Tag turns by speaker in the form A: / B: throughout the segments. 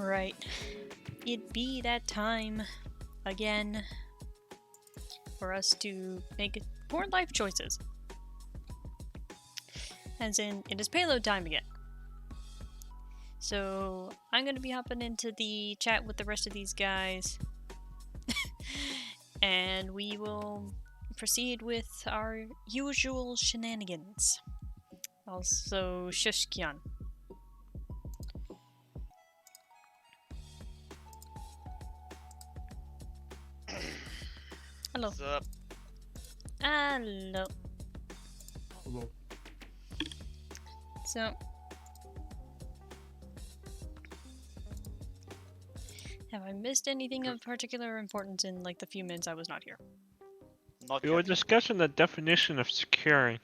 A: Alright. It be that time again for us to make poor life choices. As in, it is payload time again. So, I'm gonna be hopping into the chat with the rest of these guys. And we will proceed with our usual shenanigans. Also, Shushkyan. Hello.
B: What's up?
A: Hello.
C: Hello.
A: So, have I missed anything of particular importance in like the few minutes I was not here?
B: Not
D: We were
B: yet.
D: discussing the definition of securing.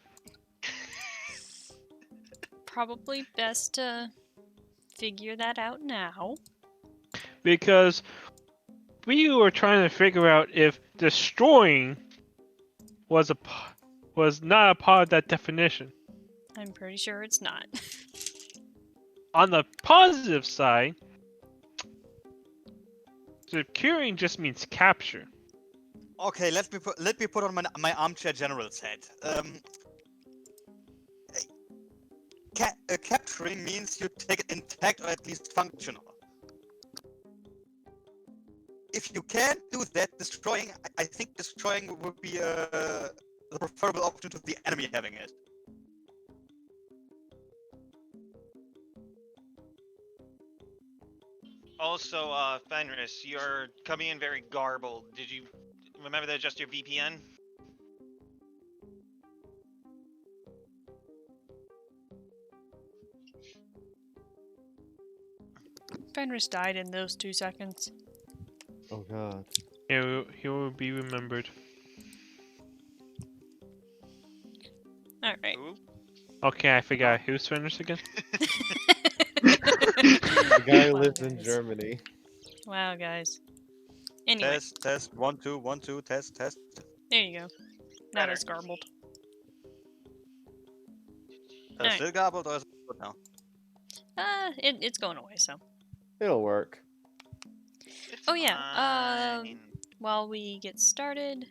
A: Probably best to figure that out now.
D: Because we were trying to figure out if destroying was not a part of that definition.
A: I'm pretty sure it's not.
D: On the positive side, securing just means capture.
B: Okay, let me put on my armchair general's hat. Capturing means you take it intact or at least functional. If you can't do that, destroying, I think destroying would be the preferable option to the enemy having it.
E: Also, Fenris, you're coming in very garbled. Did you remember to adjust your VPN?
A: Fenris died in those 2 seconds.
C: Oh god.
D: He will be remembered.
A: Alright.
E: Who?
D: Okay, I forgot. Who's Fenris again?
C: The guy who
A: Wow,
C: lives in
A: guys.
C: Germany.
A: Wow, guys. Anyway,
B: Test, 1 2 1 2 test.
A: there you go. Not
E: Better.
A: as garbled.
B: Is still garbled or is it good now?
A: It's going away, so.
C: It'll work.
E: It's
A: Oh, yeah,
E: fine.
A: While we get started,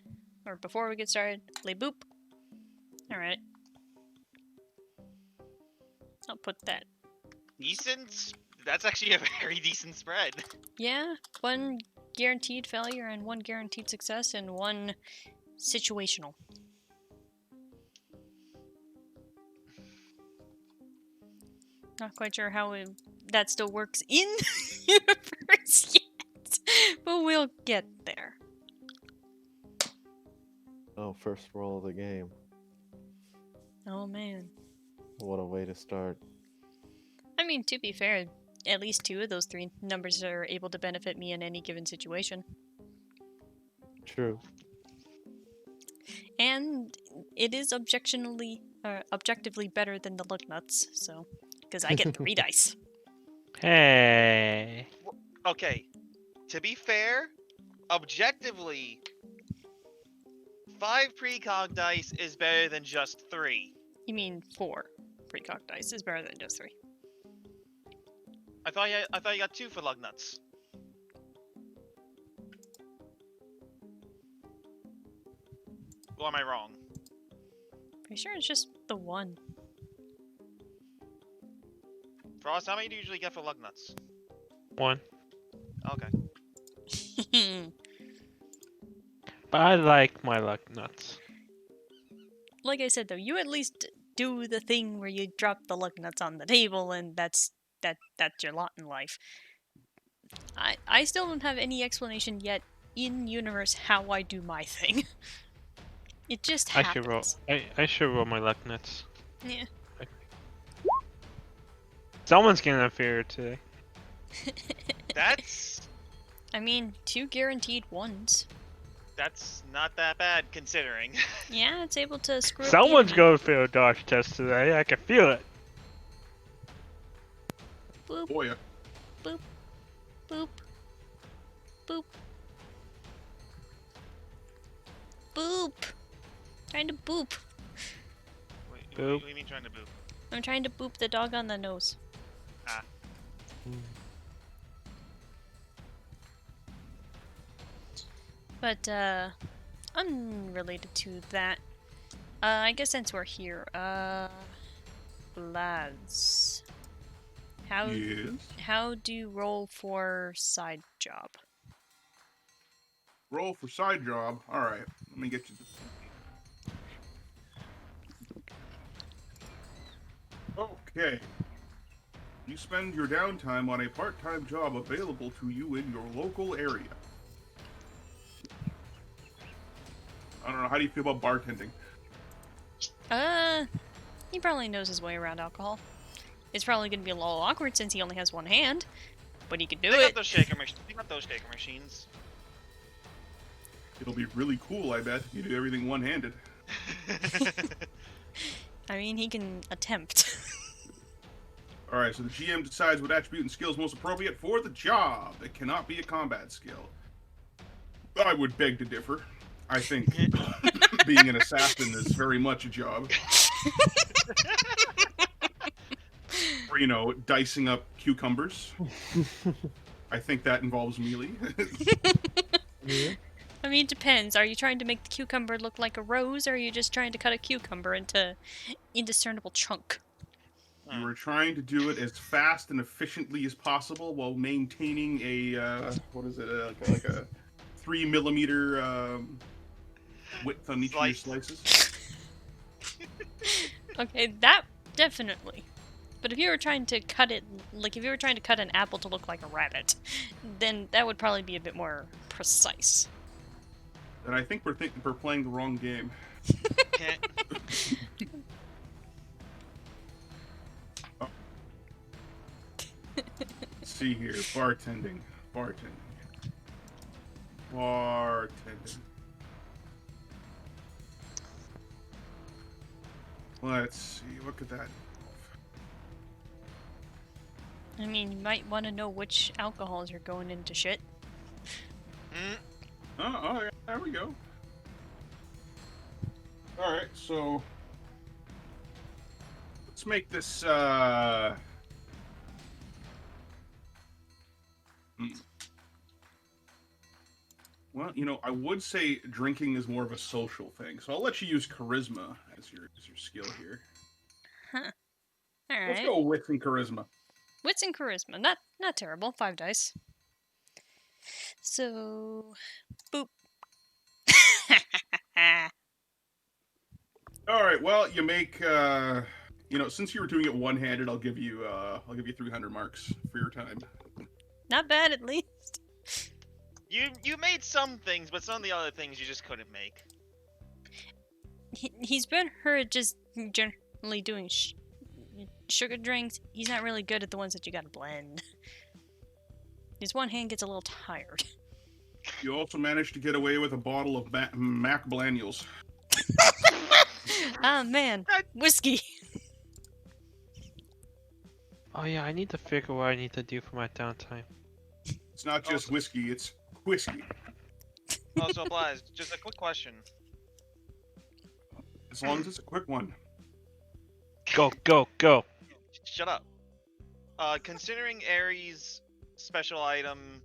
A: or before we get started, play boop. Alright. I'll put that.
E: Decent? That's actually a very decent spread.
A: Yeah, 1 guaranteed failure and 1 guaranteed success and 1 situational. Not quite sure how that still works in universe yet, but we'll get there.
C: Oh, first roll of the game.
A: Oh man.
C: What a way to start.
A: I mean, to be fair, at least 2 of those 3 numbers are able to benefit me in any given situation.
C: True.
A: And it is objectively better than the lug nuts, so because I get 3 dice.
D: Hey.
E: Okay, to be fair, objectively, 5 precog dice is better than just 3.
A: You mean 4 precog dice is better than just 3.
E: I thought you got 2 for lug nuts. Or am I wrong?
A: Pretty sure it's just the 1.
E: Frost, how many do you usually get for lug nuts?
D: 1.
E: Okay.
D: But I like my luck nuts.
A: Like I said though, you at least do the thing where you drop the lug nuts on the table and that's your lot in life. I still don't have any explanation yet in universe how I do my thing. It just happens.
D: I should roll my luck nuts.
A: Yeah.
D: Someone's getting unfair today.
E: That's
A: I mean, 2 guaranteed 1s.
E: not that bad considering.
A: Yeah, it's able to screw up the
D: Someone's
A: enemy.
D: going to fail a dodge test today. I can feel it.
A: Boop,
F: Oh yeah.
A: boop, boop, boop, boop. Trying to boop.
E: Wait,
D: Boop.
E: what do you mean trying to boop?
A: I'm trying to boop the dog on the nose. But, unrelated to that, I guess since we're here, Blaz,
F: Yes.
A: how do you roll for side job?
F: Roll for side job. All right. Let me get you this. Okay. You spend your downtime on a part-time job available to you in your local area. I don't know. How do you feel about bartending?
A: He probably knows his way around alcohol. It's probably gonna be a little awkward since he only has one hand, but he could do
E: They got
A: it.
E: those shaker machines. They got those shaker machines.
F: It'll be really cool, I bet, if you do everything one-handed.
A: I mean, he can attempt.
F: All right, so the GM decides what attribute and skill is most appropriate for the job. It cannot be a combat skill. I would beg to differ. I think being an assassin is very much a job. Or, you know, dicing up cucumbers. I think that involves melee.
C: Yeah.
A: I mean, it depends. Are you trying to make the cucumber look like a rose, or are you just trying to cut a cucumber into indiscernible chunk?
F: You were trying to do it as fast and efficiently as possible while maintaining a what is it? Like a 3mm width on each of your slices.
A: Okay, that definitely. But if you were trying to cut it, like if you were trying to cut an apple to look like a rabbit, then that would probably be a bit more precise.
F: And I think we're playing the wrong game. Let's see here, bartending. Let's see, what could that involve?
A: I mean, you might want to know which alcohols are going into shit.
F: Oh, yeah, there we go. Alright, so let's make this Well, you know, I would say drinking is more of a social thing, so I'll let you use charisma as your skill here.
A: Huh. Alright.
F: Let's go wits and charisma.
A: Wits and charisma. Not terrible. 5 dice. So, boop.
F: All right. Well, you make. You know, since you were doing it one-handed, I'll give you 300 marks for your time.
A: Not bad, at least.
E: You made some things, but some of the other things you just couldn't make.
A: He's been heard just generally doing sugar drinks. He's not really good at the ones that you gotta blend. His one hand gets a little tired.
F: You also managed to get away with a bottle of Mac Blaniels.
A: Ah, man. Whiskey.
D: Oh yeah, I need to figure what I need to do for my downtime.
F: It's not just whiskey; it's whiskey.
E: Also, Blaz, just a quick question.
F: As long as it's a quick one.
D: Go, go, go.
E: Shut up. Considering Ares' special item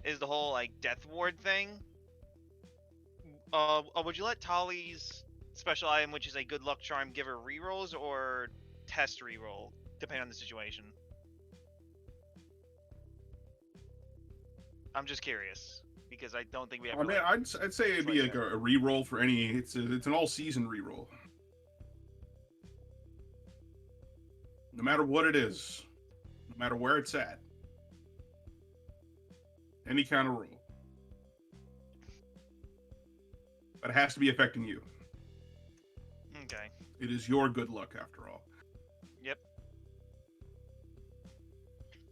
E: is the whole, like, death ward thing, would you let Tali's special item, which is a good luck charm, give her rerolls, or test reroll, depending on the situation? I'm just curious, because I don't think we have.
F: I mean, I'd say it'd be like a reroll for any. It's an all-season reroll. No matter what it is, no matter where it's at, any kind of roll, but it has to be affecting you.
E: Okay.
F: It is your good luck, after all.
E: Yep.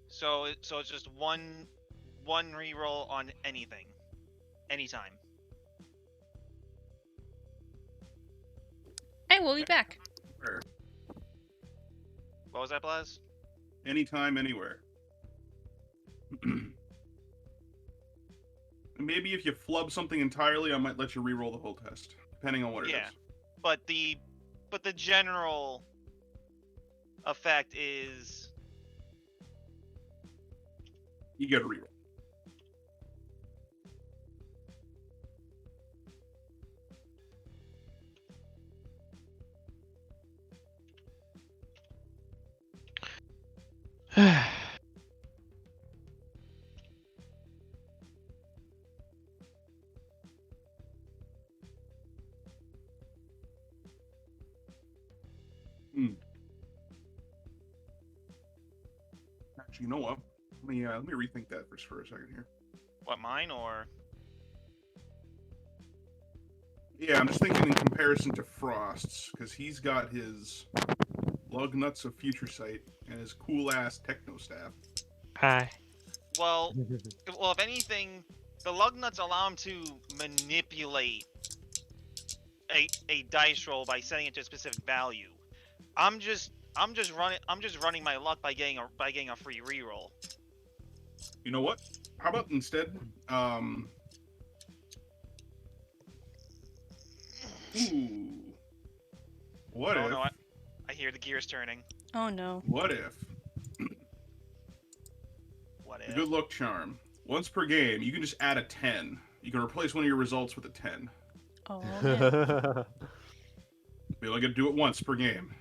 E: So it's just one reroll on anything, anytime.
A: Hey, we'll be back.
F: Where?
E: What was that, Blaz?
F: Anytime, anywhere. Maybe if you flub something entirely, I might let you re-roll the whole test, depending on what it is.
E: Yeah, but the general effect is
F: You get a reroll. Actually, you know what? Let me rethink that for a second here.
E: What, mine or?
F: Yeah, I'm just thinking in comparison to Frost's, because he's got his lug nuts of Future Sight and his cool ass techno staff.
D: Hi.
E: Well, if anything, the lug nuts allow him to manipulate a dice roll by setting it to a specific value. I'm just running my luck by getting a free reroll.
F: You know what? How about instead, ooh, what
E: Oh
F: if?
E: no, I hear the gears turning.
A: Oh no.
F: What if
E: What
F: the
E: if?
F: good luck charm? Once per game, you can just add a 10. You can replace one of your results with a 10.
A: Oh man.
F: Be like, to do it once per game.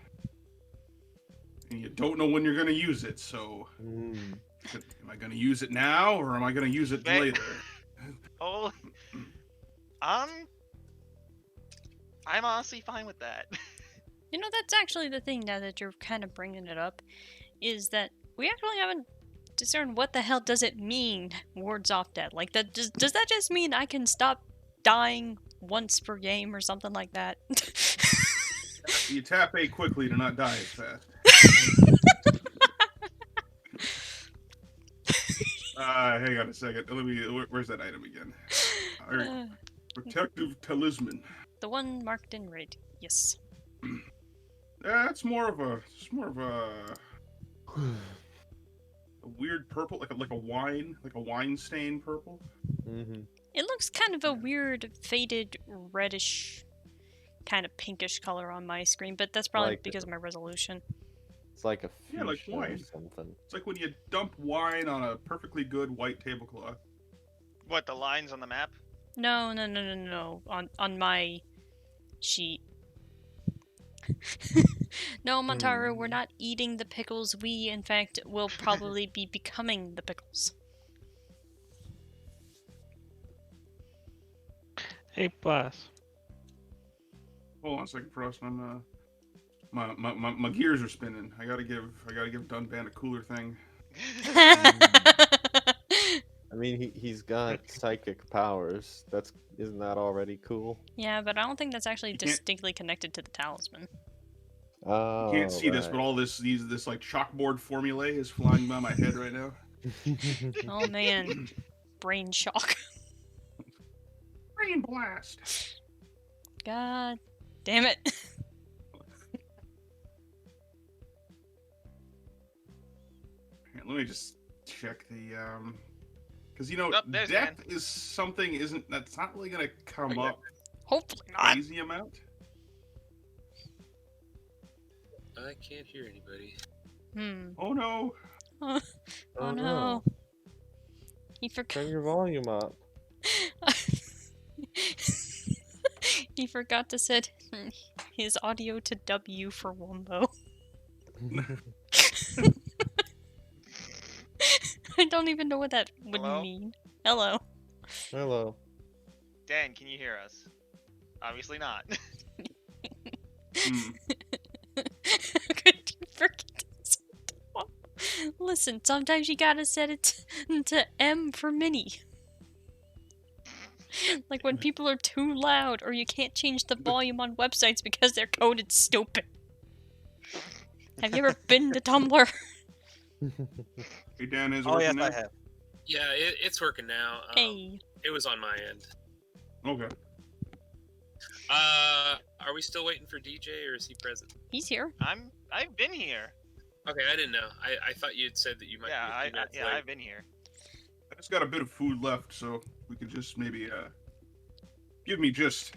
F: And you don't know when you're going to use it, so
C: Mm.
F: am I going to use it now or am I going to use it
E: Ba-
F: later?
E: Oh, I'm honestly fine with that.
A: You know, that's actually the thing now that you're kind of bringing it up, is that we actually haven't discerned what the hell does it mean, wards off death. Like, that does that just mean I can stop dying once per game or something like that?
F: You tap A quickly to not die as fast. Hang on a second. Where's that item again?
A: Uh,
F: Protective Talisman.
A: the one marked in red. Yes.
F: It's more of a weird purple, like a wine stain purple.
C: Mm-hmm.
A: It looks kind of a weird, faded, reddish, kind of pinkish color on my screen, but that's probably
C: Like
A: because of my resolution.
C: It's like a
F: Yeah, like
C: fuchsia or
F: wine.
C: something.
F: It's like when you dump wine on a perfectly good white tablecloth.
E: What, the lines on the map?
A: No. On my sheet. No, Montaru, we're not eating the pickles. We, in fact, will probably be becoming the pickles.
D: Hey, Blast.
F: Hold on a second, Frost. I'm my gears are spinning. I gotta give Dunban a cooler thing.
C: I mean, he's got psychic powers. Isn't that already cool?
A: Yeah, but I don't think that's actually
F: You can't-
A: distinctly connected to the talisman.
C: Oh,
F: You can't see this,
C: right.
F: but all this like chalkboard formulae is flying by my head right now.
A: Oh man. Brain shock.
F: Brain blast.
A: God damn it.
F: Here, let me just check the because
E: Oh, there's
F: depth is something that's not really gonna come
E: Oh, yeah.
F: up
A: Hopefully not.
F: crazy amount.
G: I can't hear anybody.
F: Oh no.
A: Oh no. He
C: Turn
A: forgot.
C: your volume up.
A: He forgot to set his audio to W for Wombo. I don't even know what that would
E: Hello?
A: mean. Hello.
C: Hello.
E: Dan, can you hear us? Obviously not.
F: Hmm.
A: Could you forget to set it to Wombo? Listen, sometimes you gotta set it to M for mini. Like when people are too loud, or you can't change the volume on websites because they're coded stupid. Have you ever been to Tumblr?
F: Hey Dan, is it
B: Oh
F: working
B: yes,
F: now?
B: I have.
G: Yeah, it's working now.
A: Hey.
G: It was on my end.
F: Okay.
G: Are we still waiting for DJ or is he present?
A: He's here.
E: I've been here.
G: Okay, I didn't know. I thought you had said that you might
E: Yeah,
G: be a few minutes late.
E: I've been here.
F: I just got a bit of food left, so we could just maybe give me just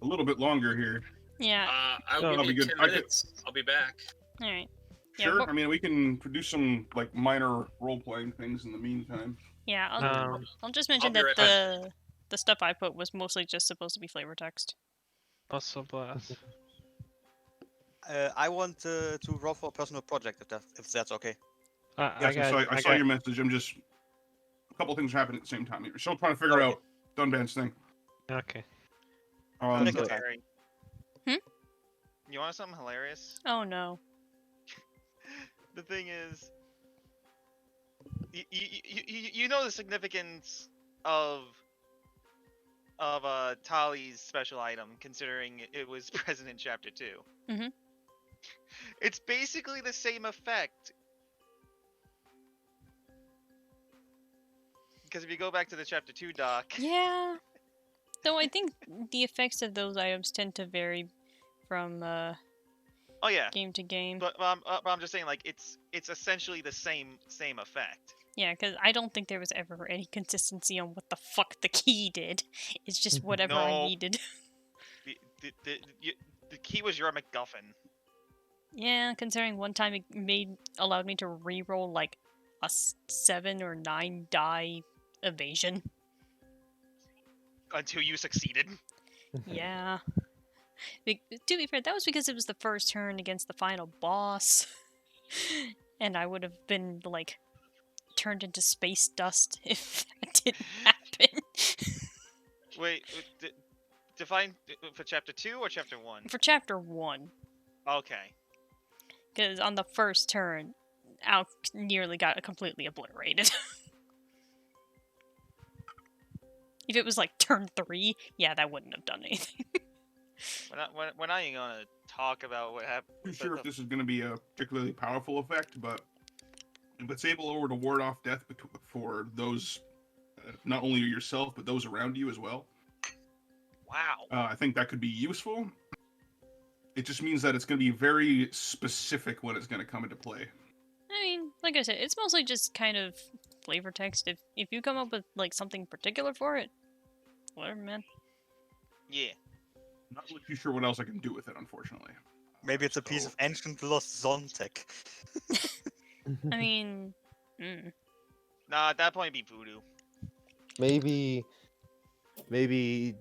F: a little bit longer here.
A: Yeah.
G: I'll
D: No,
G: give
F: I'll
G: you
F: be good.
G: 10
F: I could-
G: minutes. I'll be back.
A: All right. Yeah,
F: Sure.
A: what-
F: I mean, we can do some like minor role playing things in the meantime.
A: Yeah. I'll just mention
G: I'll be
A: that
G: right
A: the stuff I put was mostly just supposed to be flavor text.
D: Also, Blast.
B: I want to roll for a personal project if that's okay.
F: Yes, I saw your message. I'm just a couple things happen at the same time. You're still trying to figure
B: Okay.
F: out Dunban's thing.
D: Okay.
B: Take your
F: So-
B: time.
E: Harry.
A: Hmm?
E: You want something hilarious?
A: Oh no.
E: The thing is, you know the significance of Tali's special item, considering it was present in Chapter 2.
A: Mhm.
E: It's basically the same effect. Because if you go back to the Chapter 2 doc...
A: Yeah. Though I think the effects of those items tend to vary from
E: Oh yeah,
A: game to game.
E: but I'm just saying, like, it's essentially the same effect.
A: Yeah, because I don't think there was ever any consistency on what the fuck the key did. It's just whatever I
E: No.
A: needed.
E: The key was your MacGuffin.
A: Yeah, considering one time it allowed me to re-roll like a 7 or 9 die evasion.
E: Until you succeeded.
A: Yeah. To be fair, that was because it was the first turn against the final boss. And I would have been, like, turned into space dust if that didn't happen.
E: Wait, define for Chapter 2 or Chapter 1?
A: For Chapter 1.
E: Okay.
A: Because on the first turn, Al nearly got completely obliterated. If it was like turn 3, yeah, that wouldn't have done anything.
E: We're not even gonna talk about what happened.
F: I'm not sure if this is going to be a particularly powerful effect, but if it's able to ward off death for those, not only yourself, but those around you as well.
E: Wow.
F: I think that could be useful. It just means that it's going to be very specific when it's going to come into play.
A: I mean, like I said, it's mostly just kind of flavor text. If you come up with like something particular for it, whatever, man.
E: Yeah.
F: Not really too sure what else I can do with it, unfortunately.
B: Maybe it's a piece of ancient lost Zontech.
A: I mean,
E: Nah, at that point it'd be voodoo.
C: Maybe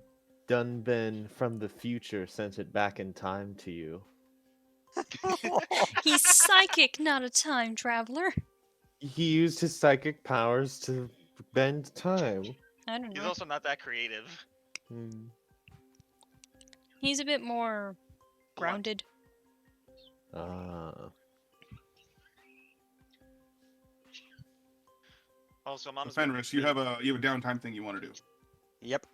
C: Dunben from the future sent it back in time to you.
A: he's psychic, not a time traveler.
C: He used his psychic powers to bend time.
A: I don't
E: He's
A: know.
E: also not that creative.
C: Hmm.
A: He's a bit more grounded.
E: Also, Mom's
F: Fenris, you have a downtime thing you want to do.
B: Yep.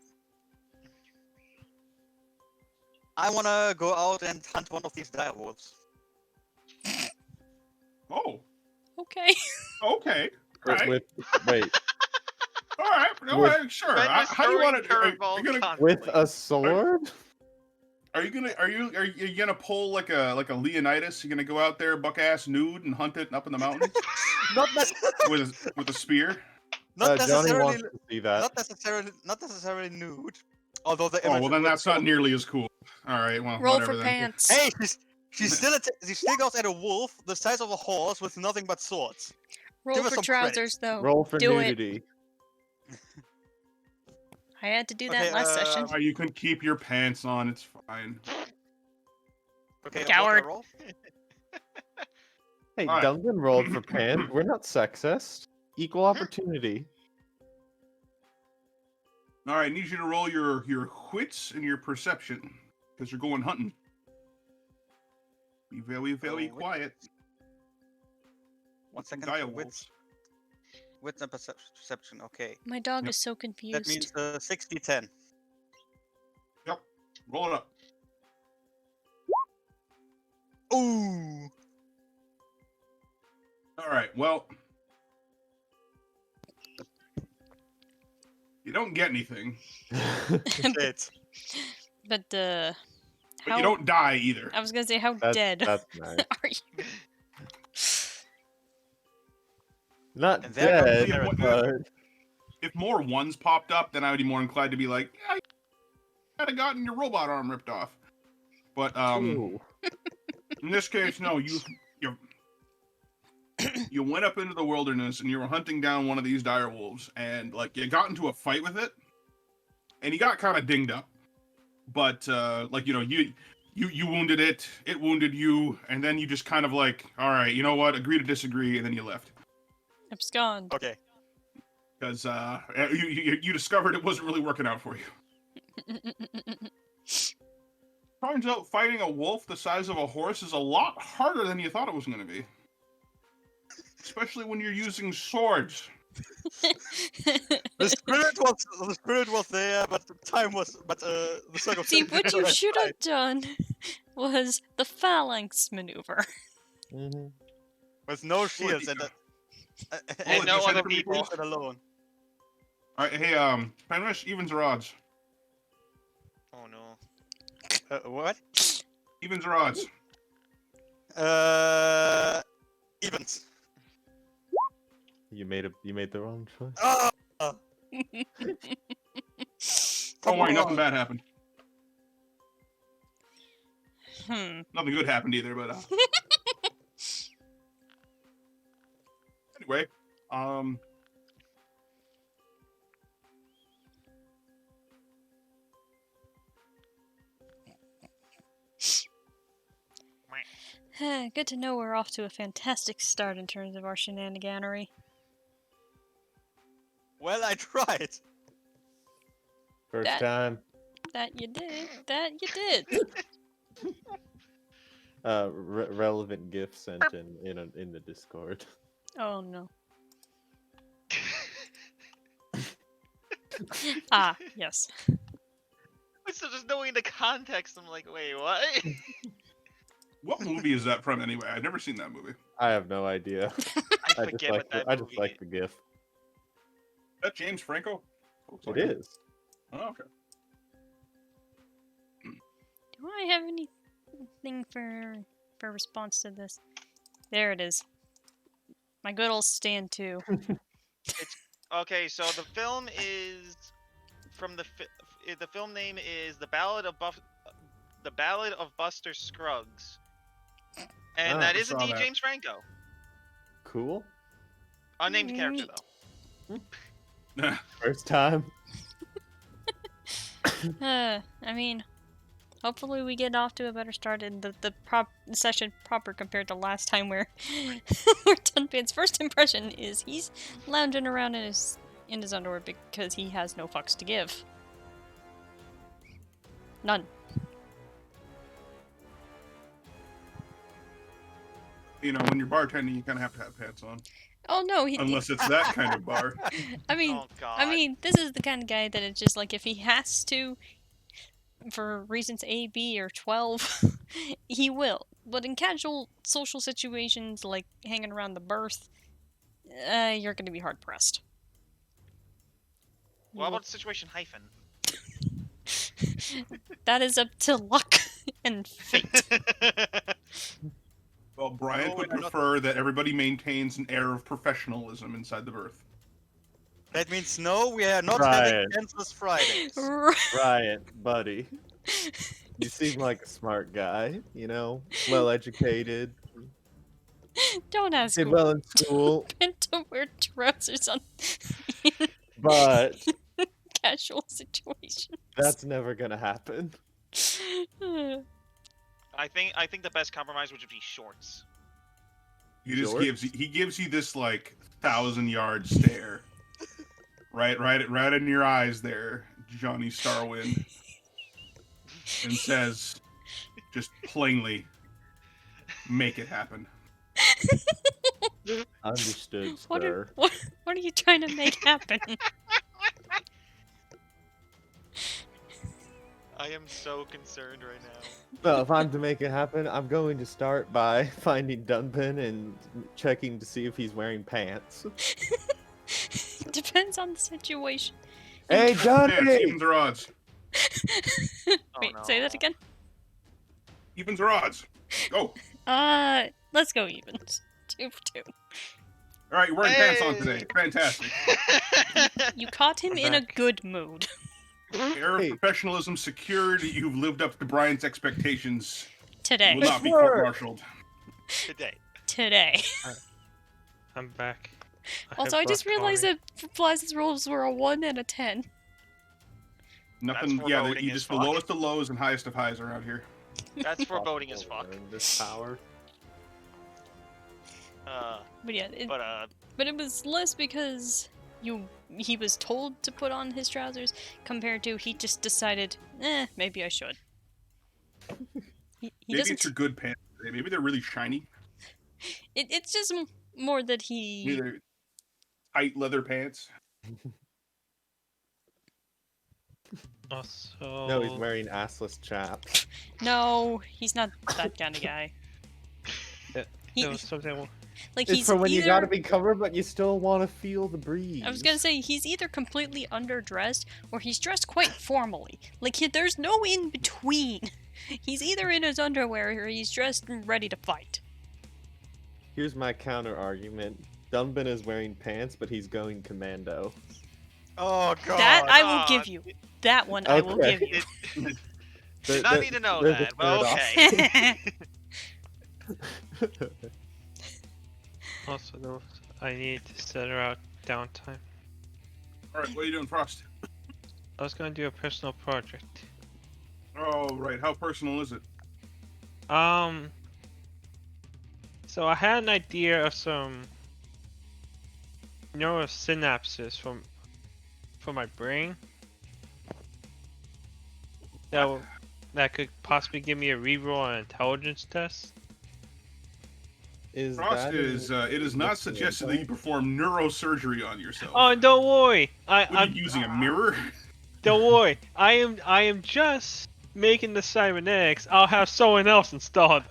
B: I wanna go out and hunt one of these direwolves.
F: Oh,
A: Okay.
F: okay. All right.
C: Wait.
F: All right. No,
C: With-
F: sure.
E: Fenris
F: How do you want to? Are
E: curveball
F: you gonna?
E: constantly.
C: With a sword?
F: Are you gonna pull like a Leonidas? You gonna go out there buck ass nude and hunt it up in the mountains
B: Not,
F: with a spear?
B: not
C: Johnny
B: necessarily.
C: wants to see that.
B: Not necessarily nude. Although the
F: Oh
B: image
F: well, then
B: was
F: that's not
B: cool.
F: nearly as cool. All right. Well,
A: Roll
F: whatever
A: for
F: then.
A: pants.
B: Hey, she still goes at a wolf the size of a horse with nothing but swords.
A: Roll
B: give us
A: for
B: some credit.
A: trousers, though.
C: Roll for
A: Do
C: nudity.
A: I had to do that
B: Okay,
A: last session.
F: You can keep your pants on. It's fine.
B: Okay,
A: Coward.
B: what
C: Hey,
F: Alright.
C: Duncan rolled for pants. We're not sexist. Equal opportunity.
F: All right, I need you to roll your wits and your perception because you're going hunting. Be very, very
B: Oh,
F: quiet.
B: 1 second.
F: Dire
B: Wits and perception. Okay,
A: My dog
F: Yep.
A: is so
B: that
A: confused.
B: means 60-10.
F: Yep. Roll it up.
B: Ooh.
F: All right. Well, you don't get anything,
B: Shit.
A: But
F: but
A: how?
F: you don't die either.
A: I was gonna say how
C: That's,
A: dead
C: that's nice.
A: are you?
C: Not
B: And there
C: dead,
F: comes the-
C: but
F: If more ones popped up, then I would be more inclined to be like, yeah, you might have gotten your robot arm ripped off. But
C: ooh.
F: in this case, no. You went up into the wilderness and you were hunting down one of these dire wolves, and like you got into a fight with it, and you got kind of dinged up. But like you wounded it, it wounded you, and then you just kind of like, all right, you know what? Agree to disagree, and then you left
A: Abscond.
B: Okay.
F: because you discovered it wasn't really working out for you. Turns out fighting a wolf the size of a horse is a lot harder than you thought it was going to be. especially when you're using swords.
B: The spirit was there, but the time was, but the circumstances.
A: See, what you
B: were
A: should
B: right.
A: have done was the phalanx maneuver.
C: Mm-hmm.
B: With no shields and
E: And no
F: just
E: other
F: had to be
E: people.
B: and alone.
F: All right, hey, Fenris, evens or odds?
E: Oh no.
B: What?
F: Evens or odds?
B: Evens.
C: You made the wrong choice.
B: Oh!
F: Don't worry, nothing bad happened. Nothing good happened either, but anyway,
A: Good to know we're off to a fantastic start in terms of our shenaniganery.
B: Well, I tried.
C: First
A: That-
C: time.
A: That you did. That you did.
C: Relevant GIF sent in the Discord.
A: Oh no. Ah, yes.
E: So just knowing the context, I'm like, wait, what?
F: what movie is that from anyway? I've never seen that movie.
C: I have no idea.
E: I forget what that
C: I just
E: movie
C: like the GIF.
F: Is that James Franco? Looks like
C: It is.
F: Oh, okay.
A: Do I have anything for response to this? There it is. My good old stand too.
E: Okay, so the film is from the film name is The Ballad of Buster Scruggs, and
C: Oh,
E: that
F: I
E: is
F: saw
E: indeed
F: that.
E: James Franco,
C: Cool.
E: unnamed character
A: Neat.
E: though.
C: First time.
A: I mean, hopefully we get off to a better start in the session proper compared to last time where Dunpan's first impression is he's lounging around in his underwear because he has no fucks to give. None.
F: You know, when you're bartending, you kind of have to have pants on,
A: Oh no,
F: unless it's that kind of bar.
A: I mean,
E: Oh god.
A: I mean, this is the kind of guy that it's just like if he has to, for reasons A, B, or 12, he will. But in casual social situations like hanging around the berth, you're going to be hard pressed.
E: What about situation hyphen?
A: That is up to luck and fate.
F: Well, Brian
B: No,
F: would
B: we're not-
F: prefer that everybody maintains an air of professionalism inside the berth.
B: That means no, we are not
C: Right.
B: having Kansas Fridays.
C: Ryan, buddy. You seem like a smart guy, you know? Well educated.
A: Don't ask
C: Did well in school,
A: men to wear trousers on
C: but
A: casual situations.
C: that's never gonna happen.
E: I think the best compromise would be shorts.
F: He just
C: Shorts?
F: gives you this like 1,000-yard stare, right in your eyes there, Johnny Starwind, and says, just plainly, "Make it happen."
C: Understood,
A: What
C: sir.
A: are you trying to make happen?
E: I am so concerned right now.
C: Well, if I'm to make it happen, I'm going to start by finding Dunpan and checking to see if he's wearing pants.
A: Depends on the situation.
C: Hey,
F: Pants,
C: Johnny!
F: evens or odds?
A: Wait, say that
E: no.
A: again?
F: Evens or odds? Go.
A: Let's go evens. 2 for 2.
F: All right, you're wearing pants on
E: Hey.
F: today. Fantastic.
A: You caught him
C: I'm
A: in a
C: back.
A: good mood.
F: Air of
C: Hey.
F: professionalism secured. You've lived up to Brian's expectations.
A: Today.
F: You will not be
C: Sure.
F: court-martialed.
E: Today.
A: Today.
D: I'm back.
A: Also, I just realized that Blaze's rolls were a 1 and a 10.
F: Nothing.
E: That's
F: Yeah,
E: foreboding
F: you
E: as
F: just the
E: fuck.
F: lowest of lows and highest of highs around here.
E: That's foreboding as fuck.
C: Learn this power.
A: But yeah,
E: But
A: it was less because he was told to put on his trousers compared to he just decided, maybe I should. He
F: Maybe
A: doesn't.
F: it's your good pants today. Maybe they're really shiny.
A: It's just More that he.
F: Either tight leather pants.
D: Also,
C: No, he's wearing assless chaps.
A: No, he's not that kind of guy.
D: there
A: He,
D: was something.
A: like
C: It's
A: he's
C: for when you
A: either.
C: gotta be covered, but you still want to feel the breeze.
A: I was gonna say he's either completely underdressed or he's dressed quite formally. Like there's no in between. He's either in his underwear or he's dressed and ready to fight.
C: Here's my counter argument. Dunban is wearing pants, but he's going commando.
E: Oh god.
A: That I will give you. That one I will
C: Okay.
A: give you.
E: Did not need to know
C: there's a
E: that, but
C: trade-off.
E: okay.
D: Also, though, I need to set her out downtime.
F: Alright, what are you doing, Frost?
D: I was gonna do a personal project.
F: Oh, right. How personal is it?
D: So I had an idea of some neurosynapses from my brain that could possibly give me a reroll on an intelligence test.
F: Frost it is not suggested that you perform neurosurgery on yourself.
D: Oh, don't worry.
F: I'm using a mirror.
D: Don't worry. I am just making the cybernetics. I'll have someone else install them.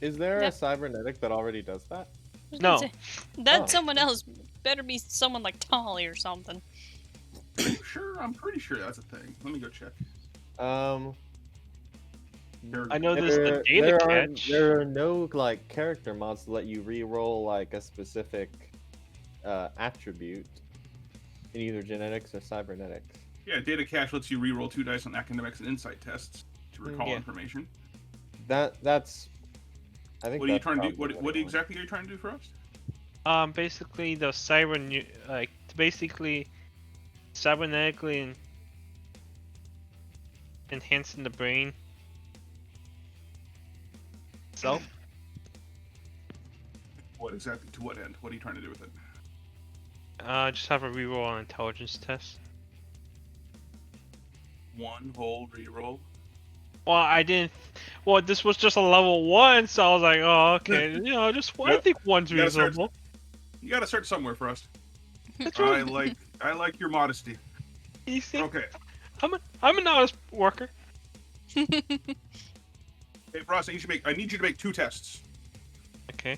C: Is there
A: Yeah.
C: a cybernetic that already does that?
D: No.
A: That
C: Oh.
A: someone else better be someone like Tolly or something.
F: Sure, I'm pretty sure that's a thing. Let me go check.
D: I know there's the data catch.
C: There are no like character mods that let you re-roll like a specific attribute in either genetics or cybernetics.
F: Yeah, data cache lets you reroll 2 dice on academics and insight tests to recall
D: Yeah.
F: information.
C: That's. I think.
F: What are you
C: that's
F: trying to do?
C: probably
F: What
C: it
F: exactly are you trying to do for us?
D: Basically the basically cybernetically enhancing the brain itself.
F: What exactly? To what end? What are you trying to do with it?
D: Just have a reroll on intelligence test.
F: One whole reroll.
D: Well, I didn't. Well, this was just a level 1, so I was like, oh, okay, just I
F: Yep.
D: think one's
F: You gotta start-
D: reasonable.
F: You gotta start somewhere, Frost.
D: That's
F: I
D: right.
F: like your modesty.
D: You see,
F: Okay.
D: I'm an honest worker.
F: Hey, Frost, I need you to make 2 tests.
D: Okay.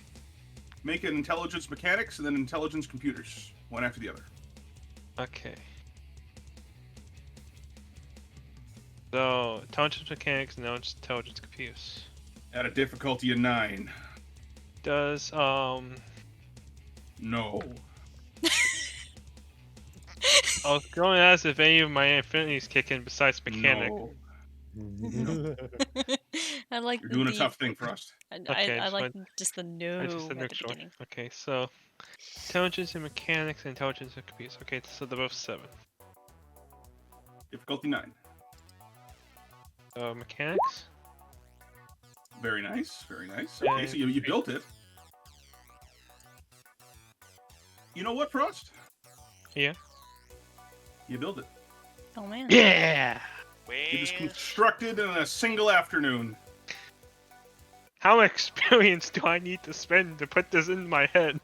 F: Make an intelligence mechanics and then intelligence computers, one after the other.
D: Okay. So, intelligence mechanics, no intelligence computers.
F: At a difficulty of 9.
D: Does
F: No.
D: I was going to ask if any of my infinities kick in besides mechanic.
F: No.
A: I like
F: You're doing a
A: the-
F: tough thing, Frost.
D: Okay,
A: I
D: it's
A: like
D: fine.
A: just the no
D: I just
A: at
D: said
A: the
D: next one.
A: beginning.
D: Okay, so intelligence and mechanics, and intelligence and computers. Okay, so they're both 7.
F: Difficulty 9.
D: Mechanics.
F: Very nice. Very nice.
D: Yeah,
F: Okay, so you built it. You know what, Frost?
D: Yeah.
F: You built it.
A: Oh man.
D: Yeah.
F: It was
E: Well,
F: constructed in a single afternoon.
D: How much experience do I need to spend to put this in my head?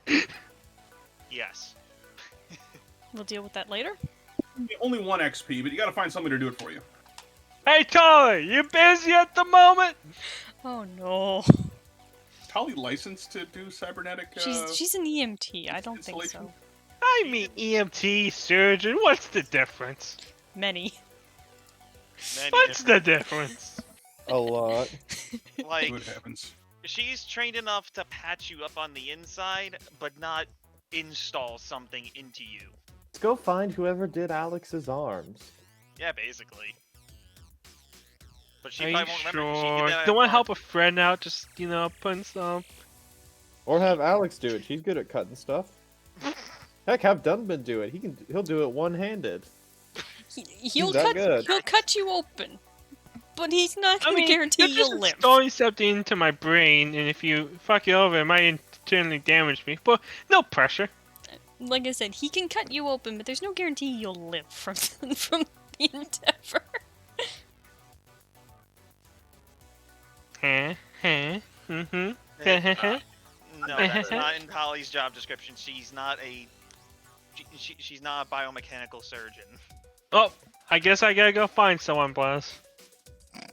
E: yes.
A: We'll deal with that later.
F: Only 1 XP, but you gotta find somebody to do it for you.
D: Hey, Tyler, you busy at the moment?
A: Oh no.
F: Tali licensed to do cybernetic.
A: She's an EMT. I don't think
F: installation?
A: so.
D: I mean EMT, surgeon. What's the difference?
A: Many.
E: Many
D: What's the difference?
C: A lot.
E: different- like
F: What happens?
E: she's trained enough to patch you up on the inside, but not install something into you.
C: Let's go find whoever did Alex's arms.
E: Yeah, basically. But she
D: Are
E: probably
D: you
E: won't remember 'cause she
D: sure?
E: did that at
D: Don't want to
E: farm.
D: help a friend out, just, putting some...
C: Or have Alex do it. She's good at cutting stuff. Heck, have Dunban do it. He'll do it one-handed.
A: He'll
C: that
A: cut.
C: good.
A: He'll cut you open, but he's not
D: I
A: gonna
D: mean,
A: guarantee
D: you're just
A: you'll live.
D: installing something into my brain, and if you fuck it over, it might internally damage me. But no pressure.
A: Like I said, he can cut you open, but there's no guarantee you'll live from from the endeavor.
D: Huh? Mm-hmm.
E: Uh, No, that's not in Holly's job description. She's not a. She's not a biomechanical surgeon.
D: Oh, I guess I gotta go find someone, Blaz.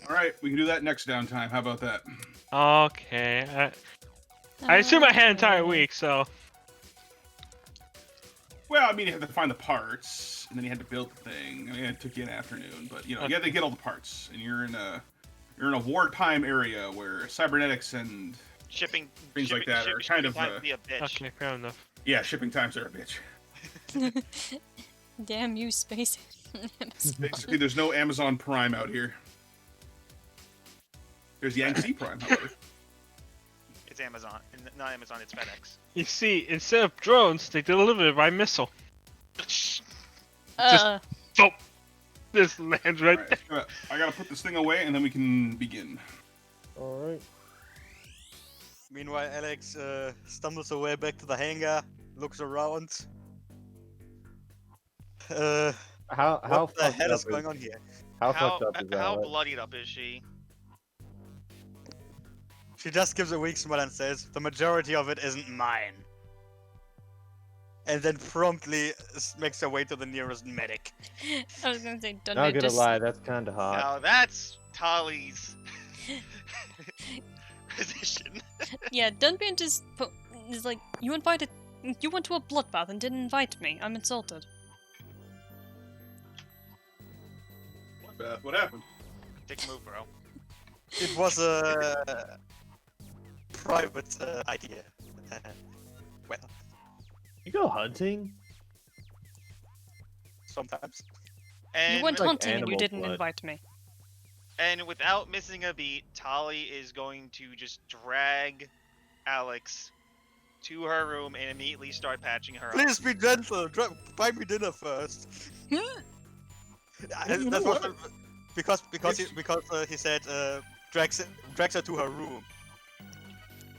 F: All right, we can do that next downtime. How about that?
D: Okay. I assume I had an entire week, so.
F: Well, I mean, you had to find the parts, and then you had to build the thing. I mean, it took you an afternoon, but you know, you had to get all the parts, and you're in a wartime area where cybernetics and
E: Shipping
F: things like that are kind of
E: time to be a bitch.
D: Okay, fair enough.
F: yeah, shipping times are a bitch.
A: Damn you, space.
F: Basically, there's no Amazon Prime out here. There's Yangtze Prime, however.
E: It's Amazon, not Amazon. It's FedEx.
D: You see, instead of drones, they deliver it by missile. Oh, this lands right there.
F: Alright, I gotta put this thing away, and then we can begin.
C: All right.
B: Meanwhile, Alex stumbles away back to the hangar, looks around.
C: How
B: What the
C: fucked
B: hell
C: up
B: is going on here?
C: How fucked up is that?
E: How bloodied up is she?
B: She just gives a weak smile and says, "The majority of it isn't mine." And then promptly makes her way to the nearest medic.
A: I was gonna say, don't
C: Not
A: it
C: gonna
A: just...
C: lie, that's kind of hot.
E: Now that's Tali's position.
A: Yeah, Dunban just is like, you went to a bloodbath and didn't invite me. I'm insulted.
F: What happened?
E: Take a move, bro.
B: It was a private idea. Well,
C: You go hunting?
B: sometimes.
E: And
A: You went
C: like
A: hunting and you
C: animal
A: didn't
C: blood.
A: invite me.
E: And without missing a beat, Tali is going to just drag Alex to her room and immediately start patching her up.
B: Please be gentle. Buy me dinner first. That's what, because he said drags her to her room.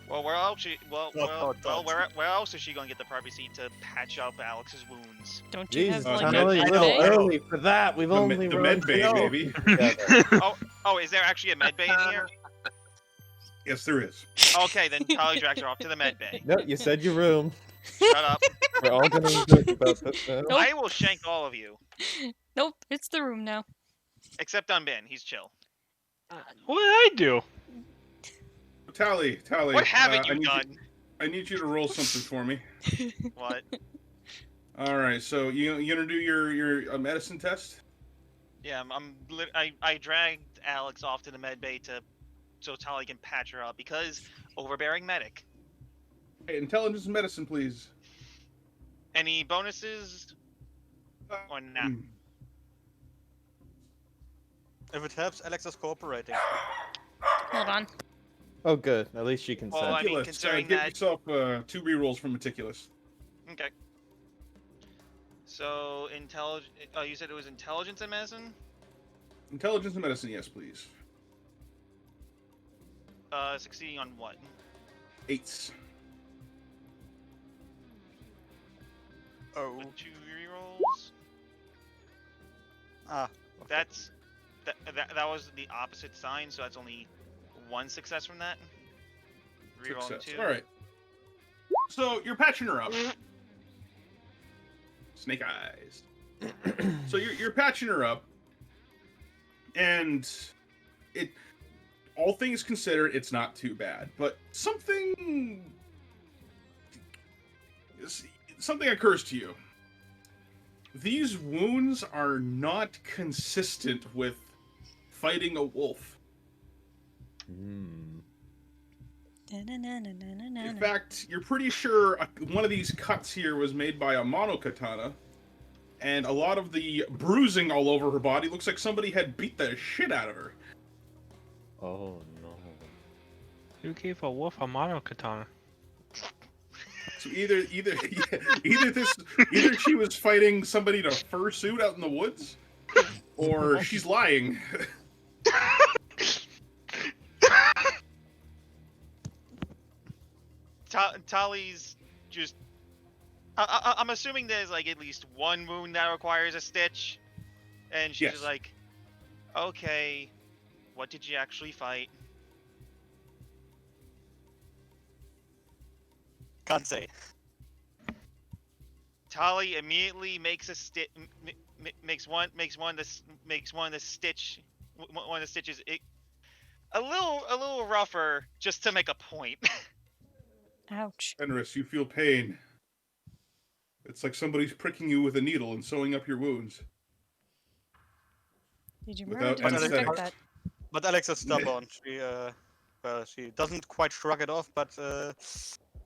E: Well, where else?
B: Dot.
E: Where else is she going to get the privacy to patch up Alex's wounds?
A: Don't you
C: Jesus,
A: have
F: like,
A: like
C: Tali,
A: a
C: a little
A: day?
C: early for that. We've only
F: The
C: run
F: med bay,
C: PO
F: baby.
C: together.
E: Oh, is there actually a med bay in here?
F: Yes, there is.
E: Okay, then Tali drags her off to the med bay.
C: No, you said your room.
E: Shut up.
C: We're all gonna joke about this now.
A: Nope.
E: I will shank all of you.
A: Nope, it's the room now.
E: Except Dunban, he's chill.
D: What did I do?
F: Tally.
E: What haven't you done?
F: I need you to roll something for me.
E: What?
F: All right, so you gonna do your medicine test?
E: Yeah, I dragged Alex off to the med bay so Tali can patch her up because overbearing medic.
F: Hey, intelligence and medicine, please.
E: Any bonuses or nah?
B: If it helps, Alex is cooperating.
A: Hold on.
C: Oh, good. At least she can
E: Well,
C: send.
E: I mean,
F: Meticulous.
E: considering
F: Give
E: that-
F: yourself 2 rerolls from meticulous.
E: Okay. So you said it was intelligence and medicine.
F: Intelligence and medicine, yes, please.
E: Succeeding on what?
F: 8s.
B: Oh.
E: With 2 rerolls.
B: Ah. Okay.
E: That was the opposite sign, so that's only 1 success from that. Reroll
F: Success.
E: 2.
F: All right. So you're patching her up. Snake eyes. So you're patching her up, and all things considered, it's not too bad. But something occurs to you. These wounds are not consistent with fighting a wolf. In fact, you're pretty sure one of these cuts here was made by a monokatana, and a lot of the bruising all over her body looks like somebody had beat the shit out of her.
C: Oh no.
D: Who gave a wolf a monokatana?
F: So either she was fighting somebody in a fursuit out in the woods, or she's lying.
E: Tali's just. I'm assuming there's like at least one wound that requires a stitch, and she's just like, "Okay, what did you actually fight?"
B: Can't say.
E: Tali immediately makes a makes one of the stitches a little rougher just to make a point.
A: Ouch.
F: Fenris, you feel pain. It's like somebody's pricking you with a needle and sewing up your wounds.
A: Did you remember
F: Without
A: to disinfect
F: anesthetic.
A: that?
B: But Alex is stubborn. She doesn't quite shrug it off, but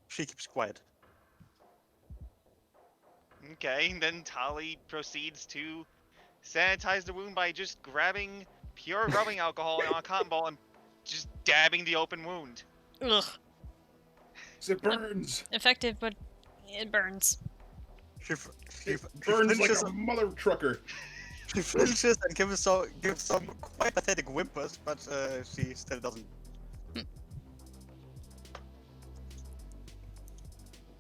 B: she keeps quiet.
E: Okay, then Tali proceeds to sanitize the wound by just grabbing pure rubbing alcohol on a cotton ball and just dabbing the open wound.
A: Ugh.
F: It burns.
A: Effective, but it burns.
F: It burns like a mother trucker.
B: She flinches and gives some quite pathetic whimpers, but she still doesn't.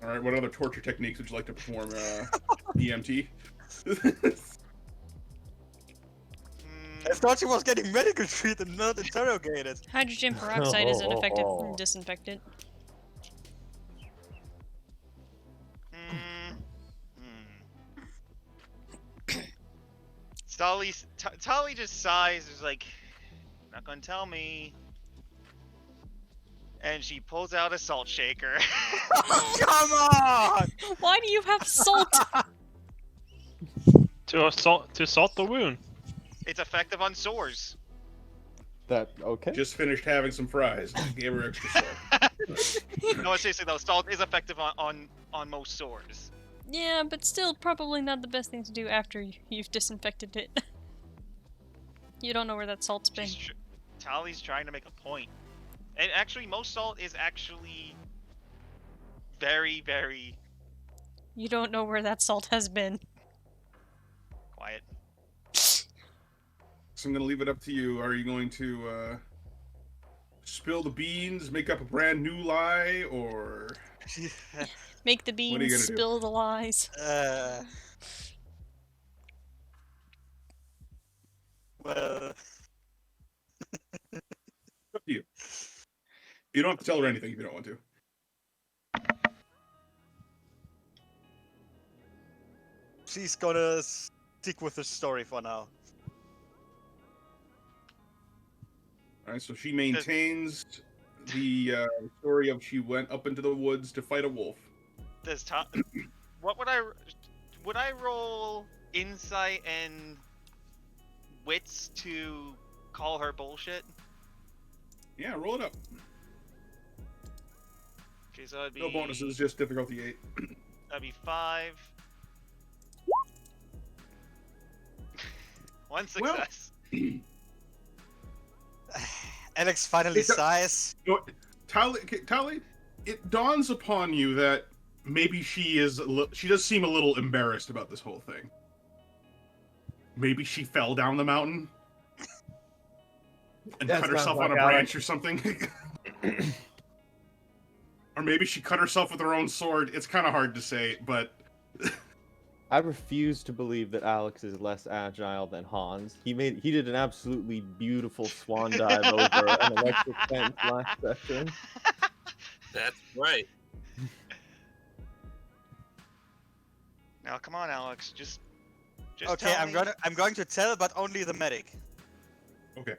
F: All right, what other torture techniques would you like to perform, EMT?
B: I thought she was getting medical treatment, not interrogated.
A: Hydrogen peroxide is an effective disinfectant.
E: Tali just sighs, is like, not gonna tell me. And she pulls out a salt shaker.
B: Come on!
A: Why do you have salt?
D: To salt the wound.
E: It's effective on sores.
C: That okay?
F: Just finished having some fries. Gave her extra salt.
E: No, seriously though, salt is effective on most sores.
A: Yeah, but still probably not the best thing to do after you've disinfected it. You don't know where that salt's been.
E: Tali's trying to make a point. And actually, most salt is actually very, very
A: You don't know where that salt has been.
E: quiet.
F: So I'm gonna leave it up to you. Are you going to spill the beans, make up a brand new lie, or
A: Make the
F: What are you
A: beans,
F: gonna do?
A: spill the lies.
B: Well,
F: up to you? You don't have to tell her anything if you don't want to.
B: she's gonna stick with the story for now.
F: All right, so she maintains the story of she went up into the woods to fight a wolf.
E: Does what would I roll insight and wits to call her bullshit?
F: Yeah, roll it up.
E: Okay, so that'd be
F: No bonuses, just difficulty 8.
E: That'd be 5. One success.
B: Alex finally
F: It's a-
B: sighs.
F: Tali, it dawns upon you that maybe she does seem a little embarrassed about this whole thing. Maybe she fell down the mountain and
C: That
F: cut herself
C: sounds
F: on a
C: like
F: branch or something. Or maybe she cut herself with her own sword. It's kind of hard to say, but
C: I refuse to believe that Alex is less agile than Hans. He did an absolutely beautiful swan dive over an electric fence last session.
G: That's right.
E: Now, come on, Alex. Just
B: Okay,
E: tell me.
B: I'm going to tell, but only the medic.
F: okay.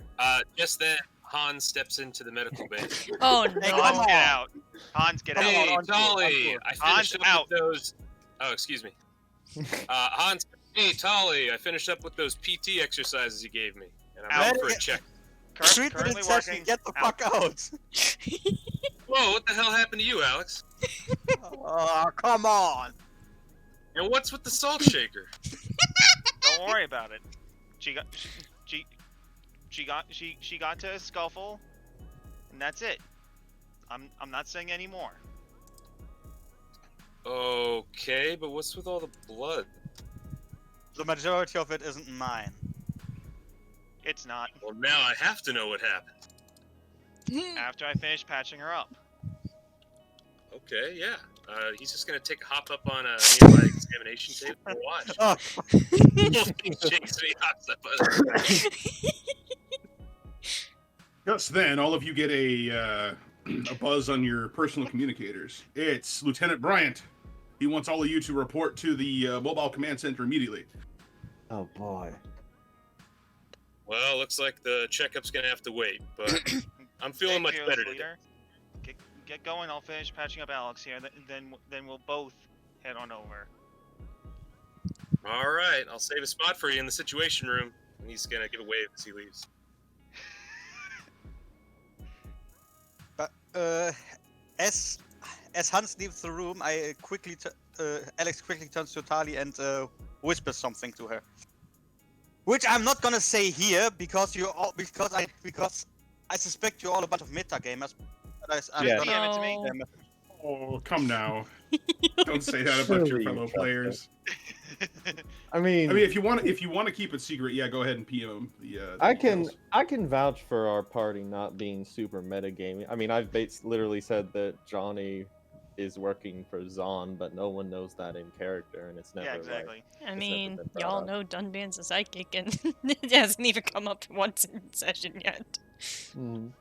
G: Just then, Hans steps into the medical bay.
A: Oh
B: Hey,
A: no.
B: come
E: Hans,
B: on.
E: get out. Hans, get
B: Come
E: out.
G: Hey,
B: on,
G: Tali!
B: on
G: I
E: Hans,
G: finished up
E: out.
G: with those. Oh, excuse me. Hans, hey, Tali! I finished up with those PT exercises you gave me, and I'm
B: Out.
G: out for a check.
B: Treatment
E: Currently
B: in session,
E: working.
B: get the
E: Out.
B: fuck out!
G: Whoa! What the hell happened to you, Alex?
B: Oh, come on!
G: And what's with the salt shaker?
E: Don't worry about it. She got into a scuffle, and that's it. I'm not saying any more.
G: Okay, but what's with all the blood?
B: The majority of it isn't mine.
E: It's not.
G: Well, now I have to know what happened.
E: After I finish patching her up.
G: Okay, yeah. He's just gonna take a hop up on a nearby examination table and watch.
B: Oh,
G: He shakes me off.
F: Just then, all of you get a a buzz on your personal communicators. It's Lieutenant Bryant. He wants all of you to report to the mobile command center immediately.
C: Oh boy.
G: Well, looks like the checkup's gonna have to wait, but I'm feeling much better today.
E: Leader. Get going. I'll finish patching up Alex here. Then we'll both head on over.
G: All right, I'll save a spot for you in the situation room. And he's gonna give a wave as he leaves.
B: But as Hans leaves the room, Alex quickly turns to Tali and whispers something to her, which I'm not gonna say here because I suspect you're all a bunch of metagamers. I'm
C: Yeah.
B: gonna
E: DM it to me.
F: Oh, come now. Don't say that about your
C: Surely you
F: fellow
C: trust
F: players.
C: I mean,
F: if you want to keep it secret, yeah, go ahead and PM the
C: I can
F: details.
C: I can vouch for our party not being super metagaming. I mean, I've literally said that Johnny is working for Zon, but no one knows that in character, and it's never
E: Yeah, exactly.
A: I
C: never
A: mean,
C: been brought
A: y'all
C: up.
A: know Dunban's a psychic, and it hasn't even come up once in session yet.
C: Mhm.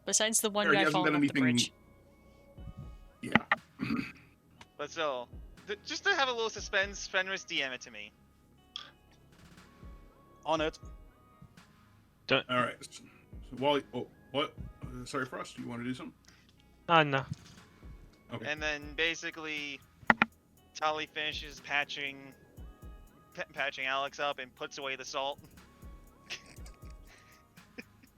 A: Besides the one
F: Sure, he
A: guy
F: hasn't
A: falling
F: done
A: off the bridge.
F: Yeah.
E: But still, just to have a little suspense, Fenris DM it to me.
B: on it.
F: All right. So while what? Sorry, Frost. You want to do something?
D: No.
F: Okay.
E: And then basically, Tali finishes patching Alex up and puts away the salt.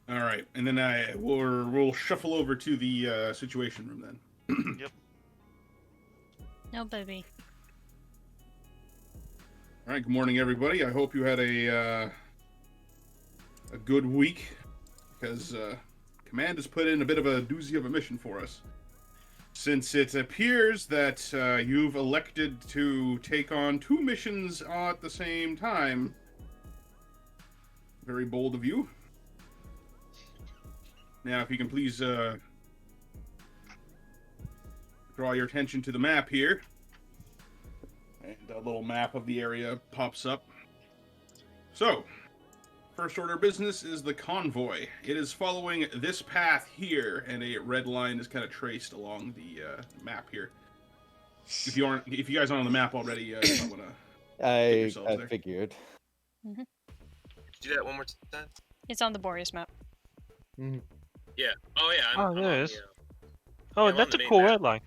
F: All right, and then we'll shuffle over to the situation room then.
E: Yep.
A: No, baby.
F: All right. Good morning, everybody. I hope you had a good week, because Command has put in a bit of a doozy of a mission for us. Since it appears that you've elected to take on 2 missions at the same time, very bold of you. Now, if you can please draw your attention to the map here. And a little map of the area pops up. So, first order of business is the convoy. It is following this path here, and a red line is kind of traced along the map here. If you guys aren't on the map already, you might want to.
C: I
F: yourselves there.
C: figured.
G: Do that one more time.
A: It's on the Boreas map.
C: Mhm.
G: Yeah. Oh yeah.
D: Oh,
G: I'm
D: there
G: on
D: it is.
G: the,
D: Oh,
G: I'm on
D: that's
G: the
D: a
G: main
D: cool
G: map.
D: red line.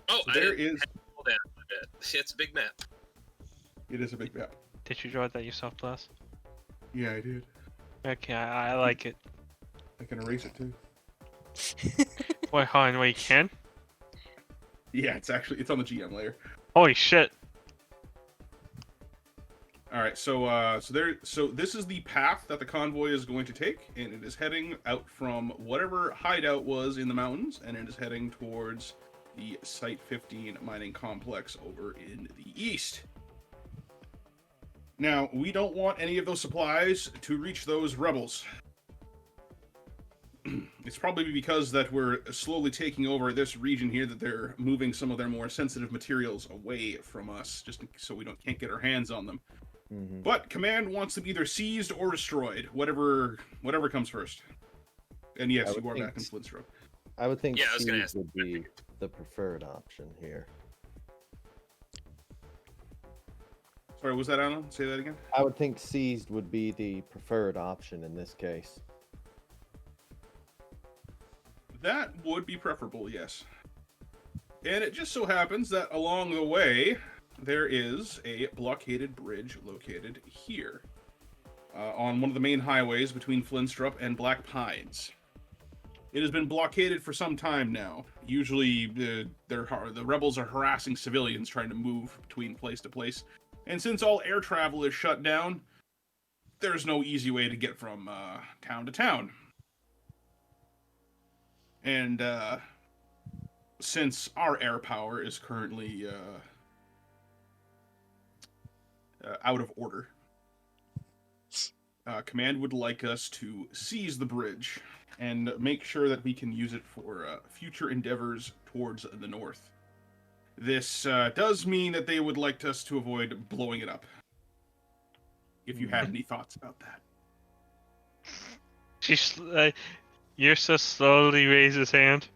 G: Oh,
F: So there
G: I
F: is.
G: hold down a bit. It's a big map.
F: It is a big map.
D: Did you draw that yourself, Blast?
F: Yeah, I did.
D: Okay, I like it.
F: I can erase it too.
D: Wait, Han, wait, you can?
F: Yeah, it's on the GM layer.
D: Holy shit.
F: All right, so this is the path that the convoy is going to take, and it is heading out from whatever hideout was in the mountains, and it is heading towards the Site 15 mining complex over in the east. Now, we don't want any of those supplies to reach those rebels. It's probably because that we're slowly taking over this region here that they're moving some of their more sensitive materials away from us, just so we can't get our hands on them.
C: Mhm.
F: But Command wants them either seized or destroyed, whatever comes first. And yes,
C: I
F: you
C: would
F: are
C: think-
F: back in Flintstone.
C: I would think
G: Yeah, I was gonna
C: seized
G: ask
C: would
G: that.
C: be the preferred option here.
F: Sorry, was that Alan? Say that again.
C: I would think seized would be the preferred option in this case.
F: That would be preferable, yes. And it just so happens that along the way, there is a blockaded bridge located here. On one of the main highways between Flintstrup and Black Pines. It has been blockaded for some time now. Usually, the rebels are harassing civilians trying to move between place to place. And since all air travel is shut down, there's no easy way to get from town to town. And since our air power is currently out of order, Command would like us to seize the bridge and make sure that we can use it for future endeavors towards the north. This does mean that they would like us to avoid blowing it up. If you had any thoughts about that.
D: She's Yursa slowly raises his hand.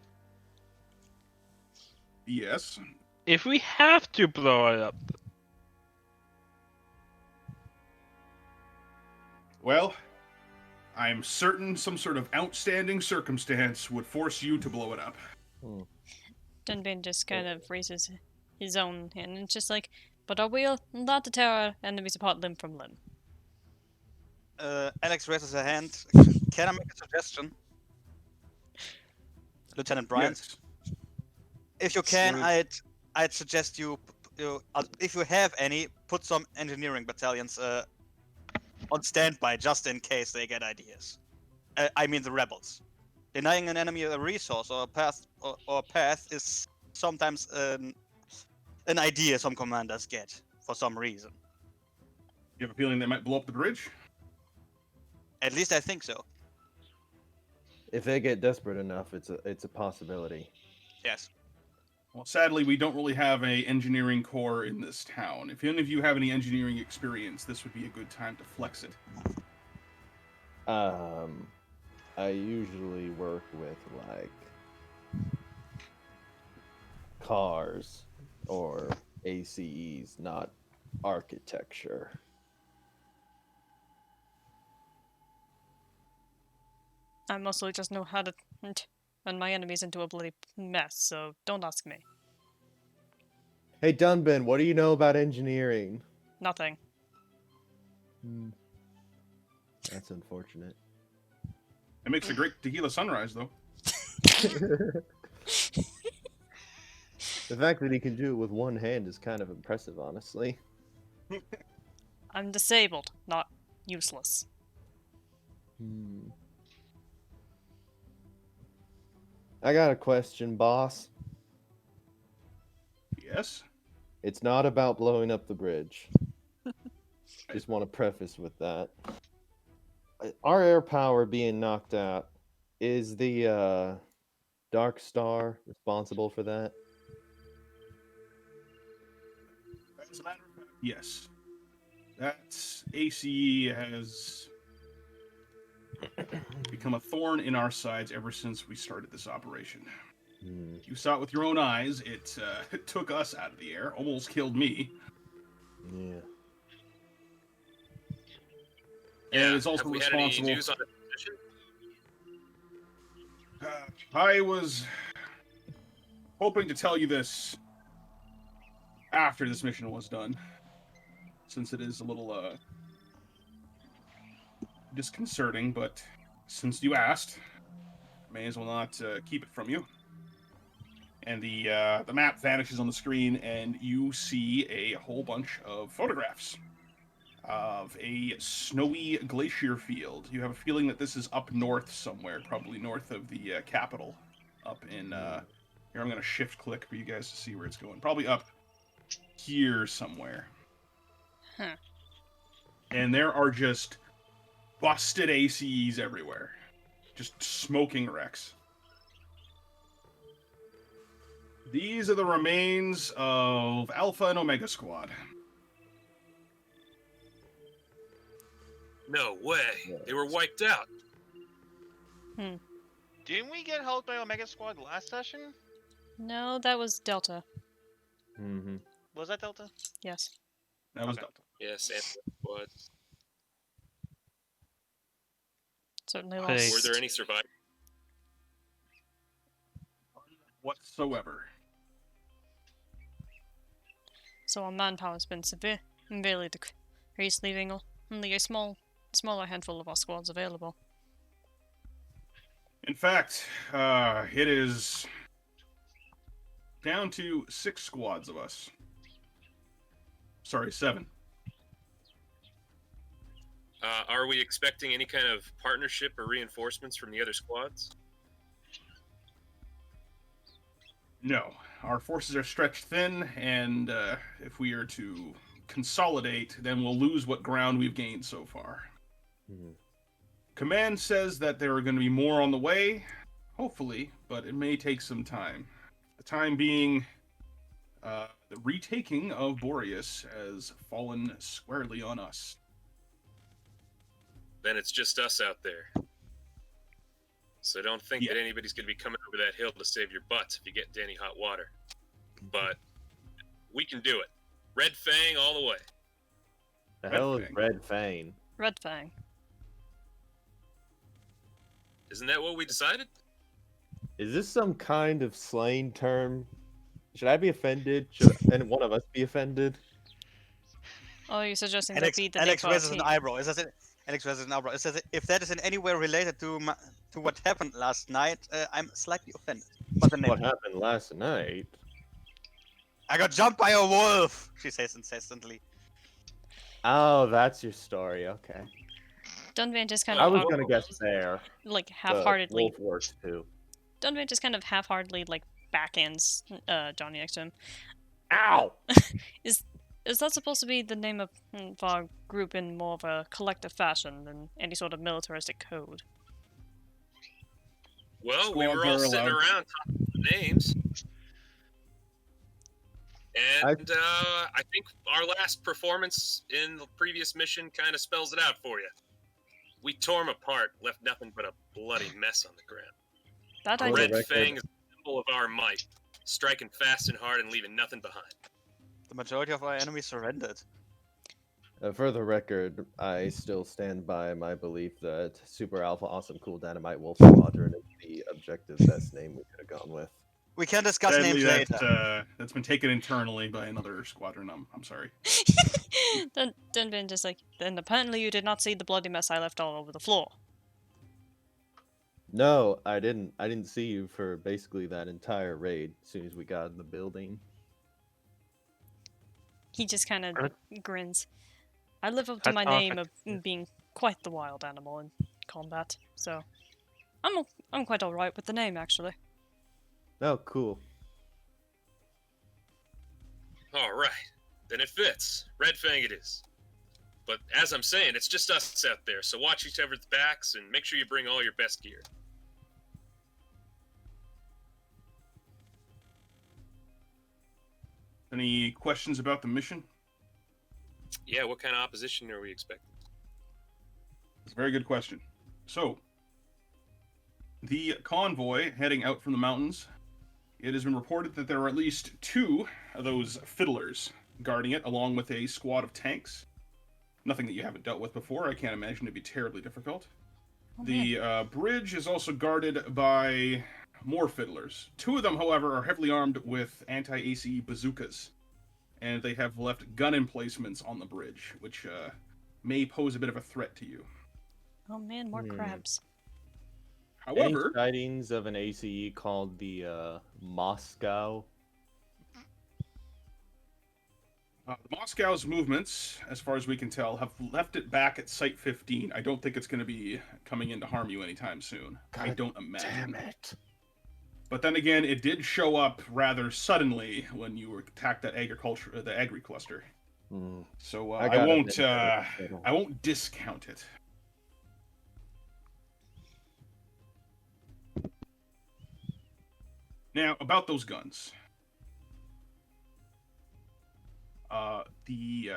F: Yes.
D: If we have to blow it up,
F: Well, I'm certain some sort of outstanding circumstance would force you to blow it up.
A: Dunban just kind of raises his own hand and it's just like, but I will not to tear our enemies apart limb from limb.
B: Alex raises her hand. Can I make a suggestion? Lieutenant Bryant?
F: Yes.
B: If you can,
F: What
B: I'd suggest you, if you have any, put some engineering battalions on standby just in case they get ideas. I mean the rebels. Denying an enemy a resource or a path is sometimes an idea some commanders get for some reason.
F: You have a feeling they might blow up the bridge?
B: At least I think so.
C: If they get desperate enough, it's a possibility.
B: Yes.
F: Well, sadly, we don't really have an engineering corps in this town. If any of you have any engineering experience, this would be a good time to flex it.
C: I usually work with like cars or ACEs, not architecture.
A: I mostly just know how to turn my enemies into a bloody mess, so don't ask me.
C: Hey Dunban, what do you know about engineering?
A: Nothing.
C: That's unfortunate.
F: It makes a great tequila sunrise, though.
C: The fact that he can do it with one hand is kind of impressive, honestly.
A: I'm disabled, not useless.
C: I got a question, boss.
F: Yes?
C: It's not about blowing up the bridge. Just want to preface with that. Our air power being knocked out, is the Dark Star responsible for that?
F: As a matter of fact, yes. That ACE has become a thorn in our sides ever since we started this operation. You saw it with your own eyes. It took us out of the air, almost killed me.
C: Yeah.
F: And it's also
G: Have we
F: responsible.
G: had any news on the position?
F: I was hoping to tell you this after this mission was done, since it is a little disconcerting, but since you asked, I may as well not keep it from you. And the map vanishes on the screen, and you see a whole bunch of photographs of a snowy glacier field. You have a feeling that this is up north somewhere, probably north of the capital, up in... here, I'm going to shift-click for you guys to see where it's going. Probably up here somewhere.
A: Huh.
F: And there are just busted ACEs everywhere. Just smoking wrecks. These are the remains of Alpha and Omega Squad.
G: No way. They were wiped out.
E: Didn't we get helped by Omega Squad last session?
A: No, that was Delta.
C: Mm-hmm.
E: Was that Delta?
A: Yes.
F: That was
E: Okay.
F: Delta.
G: Yes, and what?
A: Certainly
D: Hey.
A: lost.
G: Were there any survivors?
F: Whatsoever.
A: So our manpower has been severely decreased, leaving only a smaller handful of our squads available.
F: In fact, it is down to 6 squads of us. Sorry, 7.
G: Are we expecting any kind of partnership or reinforcements from the other squads?
F: No. Our forces are stretched thin, and if we are to consolidate, then we'll lose what ground we've gained so far. Command says that there are going to be more on the way, hopefully, but it may take some time. The time being, the retaking of Boreas has fallen squarely on us.
G: Then it's just us out there. So don't think that anybody's going to be coming over that hill to save your butts if you get into any hot water. But we can do it. Red Fang all the way.
C: The hell is Red Fang?
A: Red Fang.
G: Isn't that what we decided?
C: Is this some kind of slang term? Should I be offended? Should any one of us be offended?
A: Oh, you're suggesting
B: Alex,
A: that be the
B: Alex
A: name of our
B: raises an
A: team.
B: eyebrow. Alex raises an eyebrow. It says if that is in any way related to what happened last night, I'm slightly offended. But the name.
C: What happened last night?
B: I got jumped by a wolf, she says incessantly.
C: Oh, that's your story. Okay.
A: Dunvan just kind
C: I
A: of
C: was gonna guess there.
A: like half-heartedly.
C: Wolf works too.
A: Dunvan just kind of half-heartedly like backhands Johnny next to him.
C: Ow!
A: Is that supposed to be the name of our group in more of a collective fashion than any sort of militaristic code?
G: Well, we were all sitting around talking the names. And I think our last performance in the previous mission kind of spells it out for you. We tore them apart, left nothing but a bloody mess on the ground.
A: That
G: A
A: I
G: Red Fang is a symbol of our might, striking fast and hard and leaving nothing behind.
B: The majority of our enemies surrendered.
C: For the record, I still stand by my belief that Super Alpha Awesome Cool Dynamite Wolf Squadron is the objective best name we could have gone with.
B: We can discuss names later.
F: That's been taken internally by another squadron. I'm sorry.
A: Dunvan just like, then apparently you did not see the bloody mess I left all over the floor.
C: No, I didn't. I didn't see you for basically that entire raid as soon as we got in the building.
A: He just kind of grins. I live up to my name of being quite the wild animal in combat, so I'm quite alright with the name, actually.
C: Oh, cool.
G: All right, then it fits. Red Fang it is. But as I'm saying, it's just us out there, so watch each other's backs and make sure you bring all your best gear.
F: Any questions about the mission?
G: Yeah, what kind of opposition are we expecting?
F: It's a very good question. So, the convoy heading out from the mountains, it has been reported that there are at least 2 of those fiddlers guarding it, along with a squad of tanks. Nothing that you haven't dealt with before. I can't imagine it'd be terribly difficult. The bridge is also guarded by more fiddlers. 2 of them, however, are heavily armed with anti-ACE bazookas, and they have left gun emplacements on the bridge, which may pose a bit of a threat to you.
A: Oh man, more crabs.
F: However,
C: any sightings of an ACE called the Moscow?
F: Moscow's movements, as far as we can tell, have left it back at Site 15. I don't think it's going to be coming in to harm you anytime soon. I don't imagine.
C: Damn it.
F: But then again, it did show up rather suddenly when you attacked that the agri cluster. So I won't discount it. Now, about those guns. The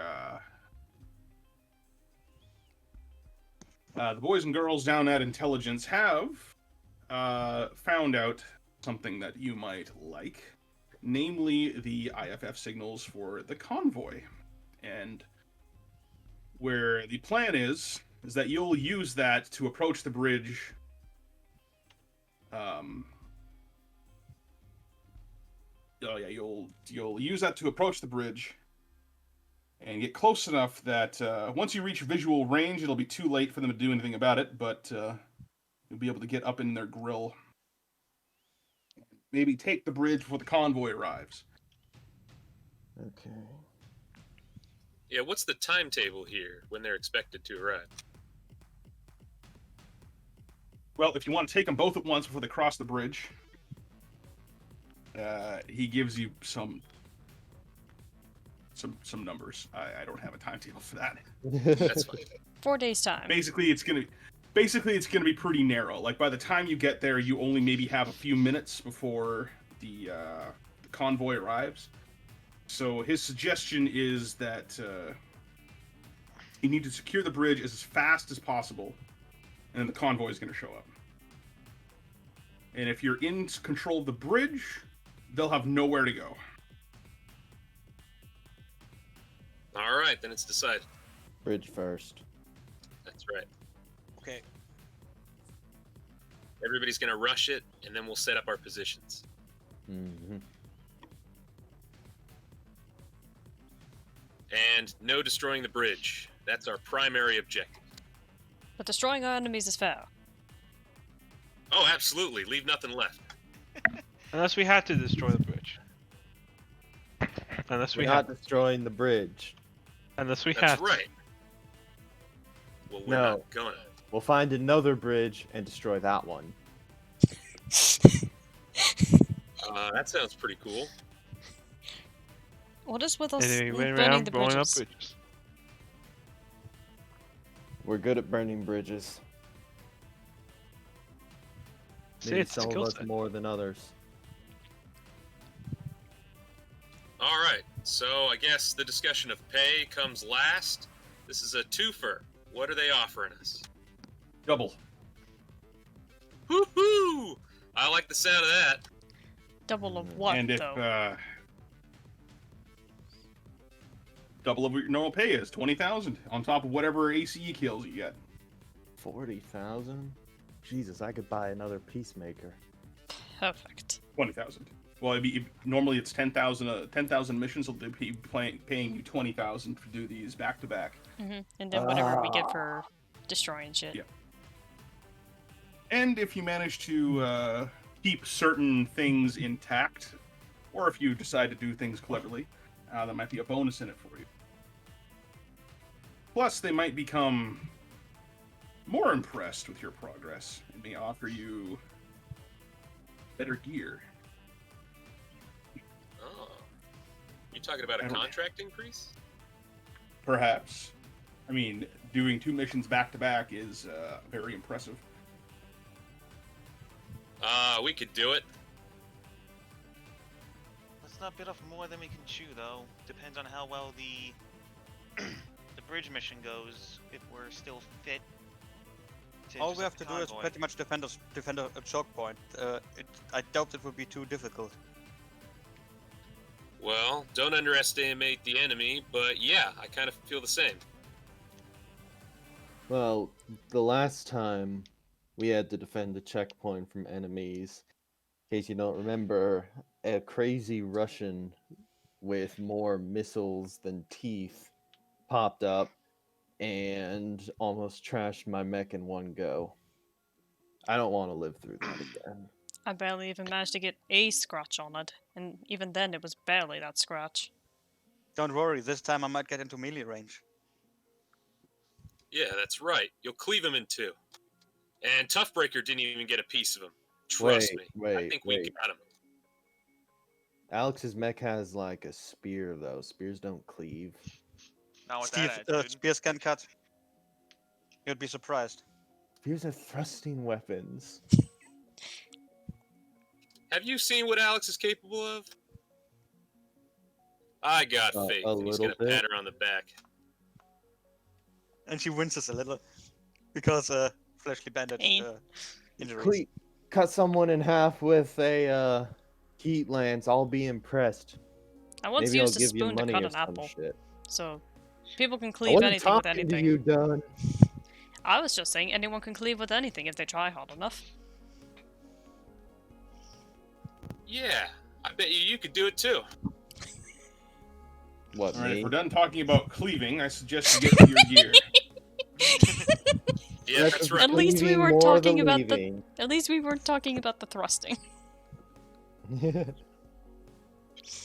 F: boys and girls down at Intelligence have found out something that you might like, namely the IFF signals for the convoy. And where the plan is that you'll use that to approach the bridge you'll use that to approach the bridge and get close enough that once you reach visual range, it'll be too late for them to do anything about it, but you'll be able to get up in their grill. Maybe take the bridge before the convoy arrives.
C: Okay.
G: Yeah, what's the timetable here when they're expected to arrive?
F: Well, if you want to take them both at once before they cross the bridge, he gives you some numbers. I don't have a timetable for that.
G: That's fine.
A: 4 days time.
F: Basically, it's gonna be pretty narrow. Like by the time you get there, you only maybe have a few minutes before the convoy arrives. So his suggestion is that you need to secure the bridge as fast as possible, and then the convoy is going to show up. And if you're in control of the bridge, they'll have nowhere to go.
G: All right, then it's decided.
C: Bridge first.
G: That's right.
B: Okay.
G: Everybody's gonna rush it, and then we'll set up our positions.
C: Mm-hmm.
G: And no destroying the bridge. That's our primary objective.
A: But destroying our enemies is fair.
G: Oh, absolutely. Leave nothing left.
D: Unless we have to destroy the bridge. Unless we
C: We're
D: have.
C: not destroying the bridge.
D: Unless we
G: That's
D: have.
G: right. Well, we're
C: No.
G: not gonna.
C: We'll find another bridge and destroy that one.
G: That sounds pretty cool.
A: What is with
D: And
A: us
D: then we went
A: burning
D: around
A: the
D: blowing up
A: bridges?
D: bridges.
C: We're good at burning bridges.
D: See,
C: Maybe
D: it's a
C: some of
D: skill
C: us
D: set.
C: more than others.
G: All right. So I guess the discussion of pay comes last. This is a twofer. What are they offering us?
F: Double.
G: Woohoo! I like the sound of that.
A: Double of what,
F: And if
A: though?
F: double of what your normal pay is, 20,000 on top of whatever ACE kills you get.
C: 40,000? Jesus, I could buy another peacemaker.
A: Perfect.
F: 20,000. Well, normally it's 10,000. 10,000 missions. So they'll be paying you 20,000 to do these back to back.
A: And then whatever we get for destroying shit.
F: Yeah. And if you manage to keep certain things intact, or if you decide to do things cleverly, that might be a bonus in it for you. Plus, they might become more impressed with your progress and may offer you better gear.
G: Oh. You talking about a
F: I don't-
G: contract increase?
F: Perhaps. I mean, doing 2 missions back to back is very impressive.
G: We could do it.
E: Let's not bit off more than we can chew, though. Depends on how well the the bridge mission goes. If we're still fit.
B: All
E: just
B: we have to do is
E: convoy.
B: pretty much defend a choke point. I doubt it would be too difficult.
G: Well, don't underestimate the enemy, but yeah, I kind of feel the same.
C: Well, the last time we had to defend a checkpoint from enemies, in case you don't remember, a crazy Russian with more missiles than teeth popped up and almost trashed my mech in one go. I don't want to live through that again.
A: I barely even managed to get a scratch on it, and even then it was barely that scratch.
B: Don't worry, this time I might get into melee range.
G: Yeah, that's right. You'll cleave him in two. And Toughbreaker didn't even get a piece of him. Trust me. I think we got him.
C: Alex's mech has like a spear though. Spears don't cleave.
E: Not with
B: Steve,
E: that attitude.
B: spears can cut. You'd be surprised.
C: Spears are thrusting weapons.
G: Have you seen what Alex is capable of? I got faith.
C: a
G: And he's gonna
C: little bit.
G: pat her on the back.
B: And she winces a little because fleshly bandage
A: Ain't.
B: injuries.
C: Cut someone in half with a heat lance. I'll be impressed.
A: I once
C: Maybe I'll
A: used a
C: give you
A: spoon to
C: money
A: cut
C: or
A: an
C: some
A: apple,
C: shit.
A: so people can
C: I
A: cleave
C: wasn't
A: anything with
C: talking to
A: anything.
C: you, Dunn.
A: I was just saying anyone can cleave with anything if they try hard enough.
G: Yeah, I bet you could do it too.
C: What,
F: All right, if
C: me?
F: we're done talking about cleaving, I suggest you get to your gear.
G: Yeah, that's right.
A: At least we
C: Cleaving
A: weren't
C: more
A: talking
C: than
A: about the-
C: leaving.
A: At least we weren't talking about the thrusting.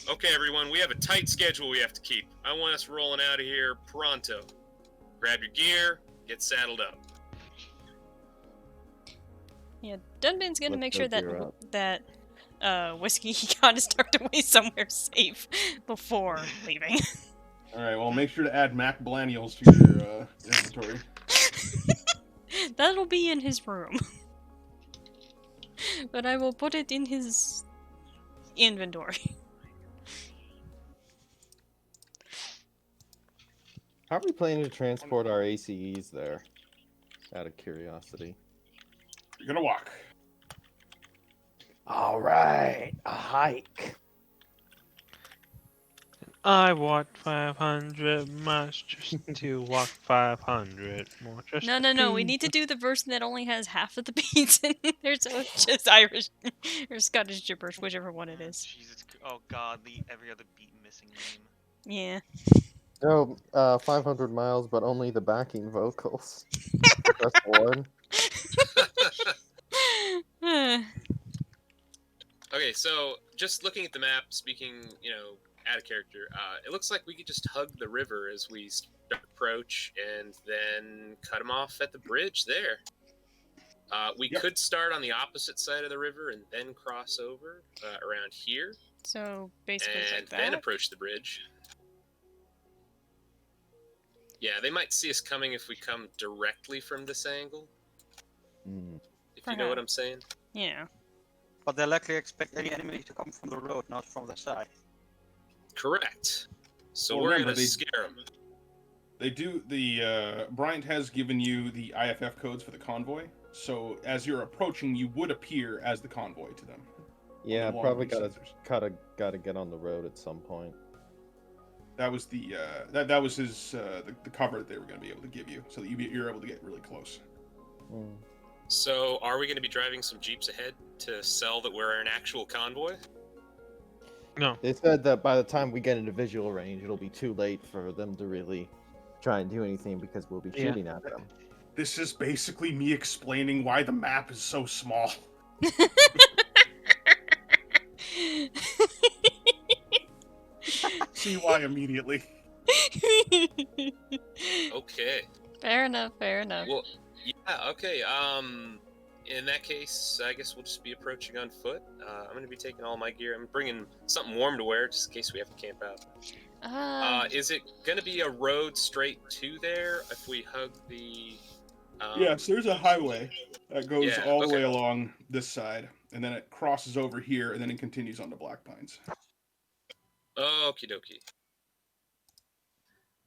G: Okay, everyone, we have a tight schedule we have to keep. I want us rolling out of here pronto. Grab your gear, get saddled up.
A: Yeah, Dunban's gonna
C: Let's
A: make
C: go
A: sure
C: gear up.
A: that whiskey got is tucked away somewhere safe before leaving.
F: All right, well, make sure to add Mac Blaniels to your inventory.
A: That'll be in his room. But I will put it in his inventory.
C: How are we planning to transport our ACEs there? Out of curiosity.
F: You're gonna walk.
C: All right, a hike.
D: I walked 500 miles just to walk 500 more. Just
A: No,
D: to
A: no, no. We
D: be-
A: need to do the version that only has half of the beats in there, so it's just Irish or Scottish gibberish, whichever one it is.
E: Jesus. Oh God, the every other beat missing name.
A: Yeah.
C: No, 500 miles, but only the backing vocals. That's one.
G: Okay, so just looking at the map, speaking, out of character, it looks like we could just hug the river as we start to approach and then cut them off at the bridge there. We
F: Yep.
G: could start on the opposite side of the river and then cross over around here
A: So basically
G: and
A: like
G: then
A: that.
G: approach the bridge. Yeah, they might see us coming if we come directly from this angle,
C: Mm.
G: if you know what I'm saying.
A: Yeah.
B: But they likely expect any enemy to come from the road, not from the side.
G: Correct. So
F: Well,
G: we're
F: remember,
G: going to scare them.
F: They do the Bryant has given you the IFF codes for the convoy, so as you're approaching, you would appear as the convoy to them.
C: Yeah,
F: the
C: probably
F: long-range sensors.
C: gotta get on the road at some point.
F: That was the that was his the cover that they were going to be able to give you, so that you're able to get really close.
C: Mm.
G: So are we going to be driving some jeeps ahead to sell that we're an actual convoy?
D: No.
C: They said that by the time we get into visual range, it'll be too late for them to really try and do anything because we'll be
D: Yeah.
C: shooting at them.
F: This is basically me explaining why the map is so small. See why immediately.
G: Okay.
A: Fair enough, fair enough.
G: Well, yeah, okay. In that case, I guess we'll just be approaching on foot. I'm going to be taking all my gear. I'm bringing something warm to wear just in case we have to camp out. Is it going to be a road straight to there if we hug the...
F: Yes, there's a highway that goes
G: Yeah,
F: all the
G: okay.
F: way along this side, and then it crosses over here, and then it continues on to Black Pines.
G: Okie dokie.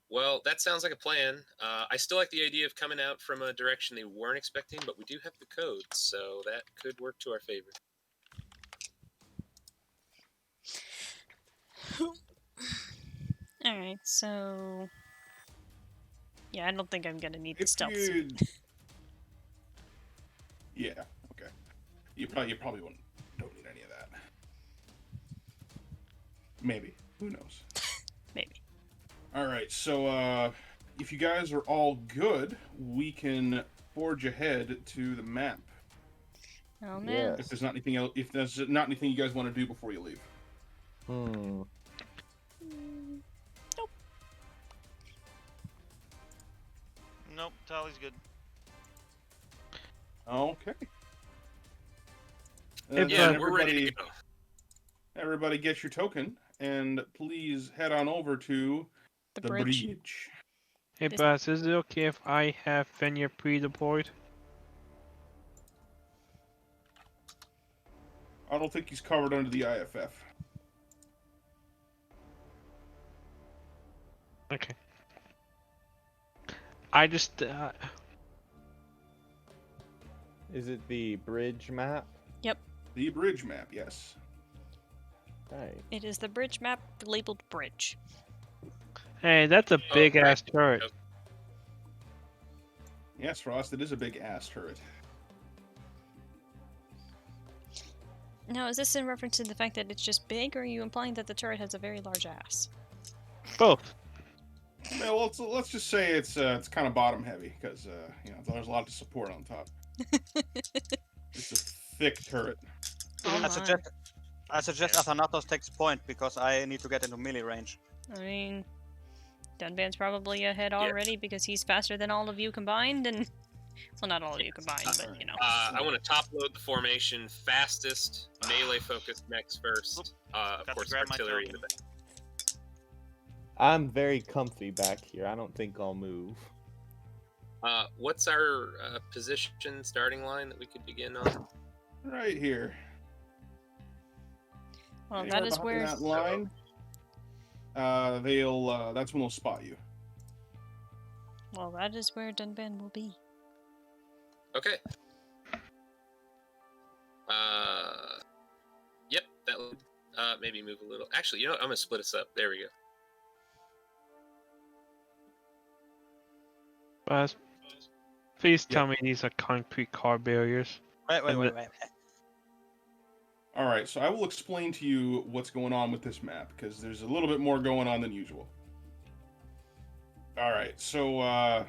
G: Well, that sounds like a plan. I still like the idea of coming out from a direction they weren't expecting, but we do have the codes, so that could work to our favor.
A: Alright, so... Yeah, I don't think I'm gonna need the stealth
F: you...
A: suit.
F: Yeah, okay. You probably don't need any of that. Maybe. Who knows?
A: Maybe.
F: Alright, so if you guys are all good, we can forge ahead to the map.
A: Oh man.
F: If there's not anything else, if there's not anything you guys want to do before you leave.
C: Hmm.
A: Nope.
E: Nope, Tally's good.
F: Okay.
D: Hey,
G: Yeah,
F: then
G: we're ready to go.
F: Everybody get your token, and please head on over to
A: The
F: the
A: bridge.
F: bridge.
D: Hey,
A: This-
D: boss, is it okay if I have Fenrir pre-deployed?
F: I don't think he's covered under the IFF.
D: Okay. I just...
C: Is it the bridge map?
F: The bridge map, yes.
C: Right.
A: It is the bridge map labeled bridge.
D: Hey, that's a big-ass turret.
G: Okay.
F: Yes, Frost, it is a big ass turret.
A: Now, is this in reference to the fact that it's just big, or are you implying that the turret has a very large ass?
D: Both.
F: Yeah, well, let's just say it's kind of bottom heavy because there's a lot of support on top. It's a thick turret.
A: Oh
B: I
A: my.
B: suggest Athanatos takes point because I need to get into melee range.
A: I mean, Dunban's probably ahead already because he's faster than all of you combined, and... Well, not all of you combined, but, you know.
G: I want to top load the formation fastest, melee focused mechs first. Of
E: to
G: course,
E: grab my
G: artillery in the
E: token.
G: back.
C: I'm very comfy back here. I don't think I'll move.
G: What's our position starting line that we could begin on?
F: Right here.
A: Well,
F: Anywhere
A: that is
F: behind
A: where...
F: that line. That's when they'll spot you.
A: Well, that is where Dunban will be.
G: Okay. Maybe move a little. Actually, you know what? I'm gonna split us up. There we go.
D: Please tell me these are concrete car barriers.
B: Wait.
F: All right, so I will explain to you what's going on with this map because there's a little bit more going on than usual. All right, so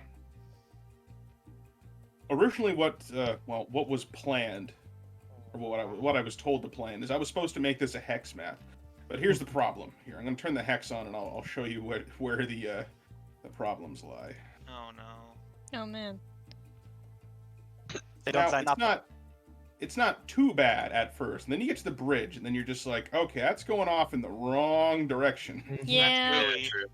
F: originally, what was planned, or what I was told to plan, is I was supposed to make this a hex map. But here's the problem. Here, I'm going to turn the hex on, and I'll show you where the problems lie.
E: Oh no.
A: Oh man.
B: They don't line up.
F: It's not too bad at first, and then you get to the bridge, and then you're just like, okay, that's going off in the wrong direction.
A: Yeah.
E: That's really
G: true.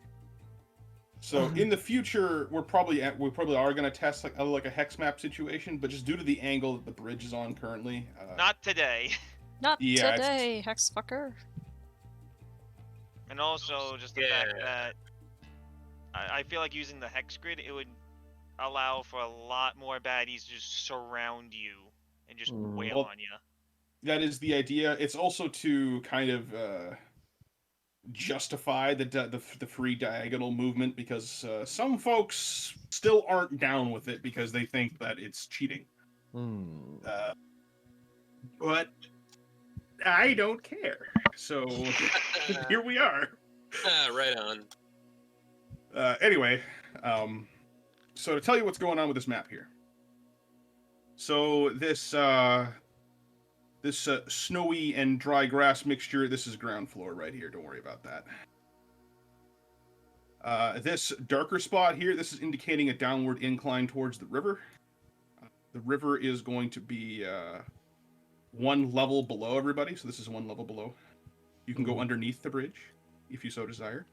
F: So in the future, we probably are going to test like a hex map situation, but just due to the angle that the bridge is on currently.
E: Not today.
A: Not
F: Yeah,
A: today, hex fucker.
E: And also just the fact that I feel like using the hex grid, it would allow for a lot more baddies to just surround you and just wail on you.
F: That is the idea. It's also to kind of justify the free diagonal movement because some folks still aren't down with it because they think that it's cheating. But I don't care. So here we are.
G: Right on.
F: Anyway, so to tell you what's going on with this map here. So this snowy and dry grass mixture, this is ground floor right here. Don't worry about that. This darker spot here, this is indicating a downward incline towards the river. The river is going to be one level below everybody, so this is one level below. You can go underneath the bridge if you so desire.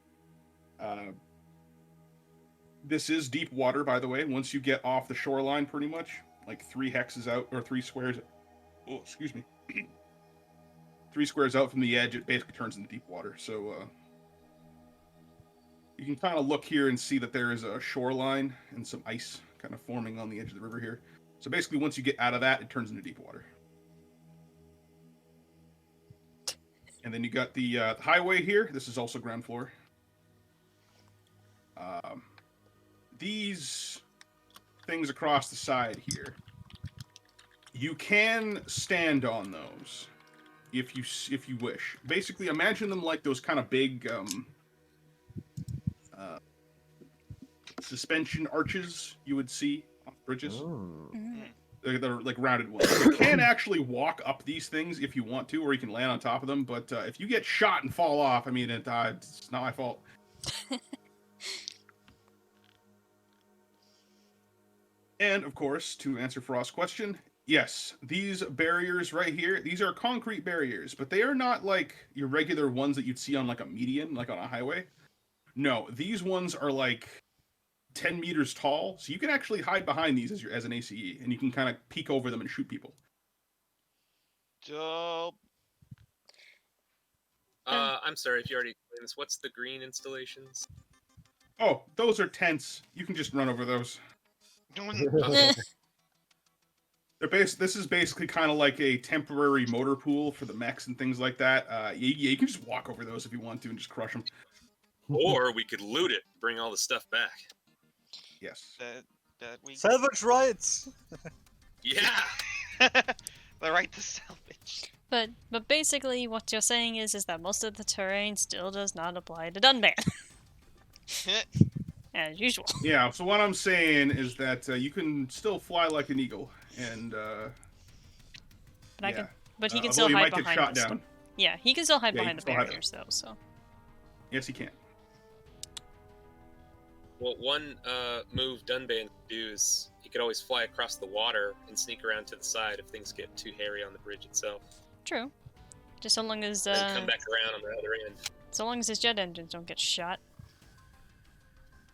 F: This is deep water, by the way. Once you get off the shoreline, pretty much, like 3 hexes out, or 3 squares. Oh, excuse me. 3 squares out from the edge, it basically turns into deep water. So you can kind of look here and see that there is a shoreline and some ice kind of forming on the edge of the river here. So basically, once you get out of that, it turns into deep water. And then you got the highway here. This is also ground floor. These things across the side here, you can stand on those if you wish. Basically, imagine them like those kind of big suspension arches you would see on bridges. They're like rounded ones. You can actually walk up these things if you want to, or you can land on top of them. But if you get shot and fall off, I mean, it's not my fault. And, of course, to answer Frost's question, yes, these barriers right here, these are concrete barriers, but they are not like your regular ones that you'd see on like a median, like on a highway. No, these ones are like 10 meters tall, so you can actually hide behind these as an ACE, and you can kind of peek over them and shoot people.
E: Dope.
G: I'm sorry if you already explained this. What's the green installations?
F: Oh, those are tents. You can just run over those. This is basically kind of like a temporary motor pool for the mechs and things like that. You can just walk over those if you want to and just crush them.
G: Or we could loot it, bring all the stuff back.
F: Yes.
E: That we
B: Salvage rights!
G: Yeah!
E: the right to salvage.
A: But basically, what you're saying is that most of the terrain still does not apply to Dunban. As usual.
F: Yeah, so what I'm saying is that you can still fly like an eagle, and
A: But he can
F: although
A: still
F: you
A: hide
F: might get
A: behind
F: shot
A: the
F: down.
A: Yeah, he can still hide
F: Yeah,
A: behind
F: you
A: the
F: can still hide
A: barriers, though. So.
F: Yes, he can.
G: Well, one move Dunban can do is he could always fly across the water and sneak around to the side if things get too hairy on the bridge itself.
A: True. Just so long as
G: Then come back around on the other end.
A: so long as his jet engines don't get shot.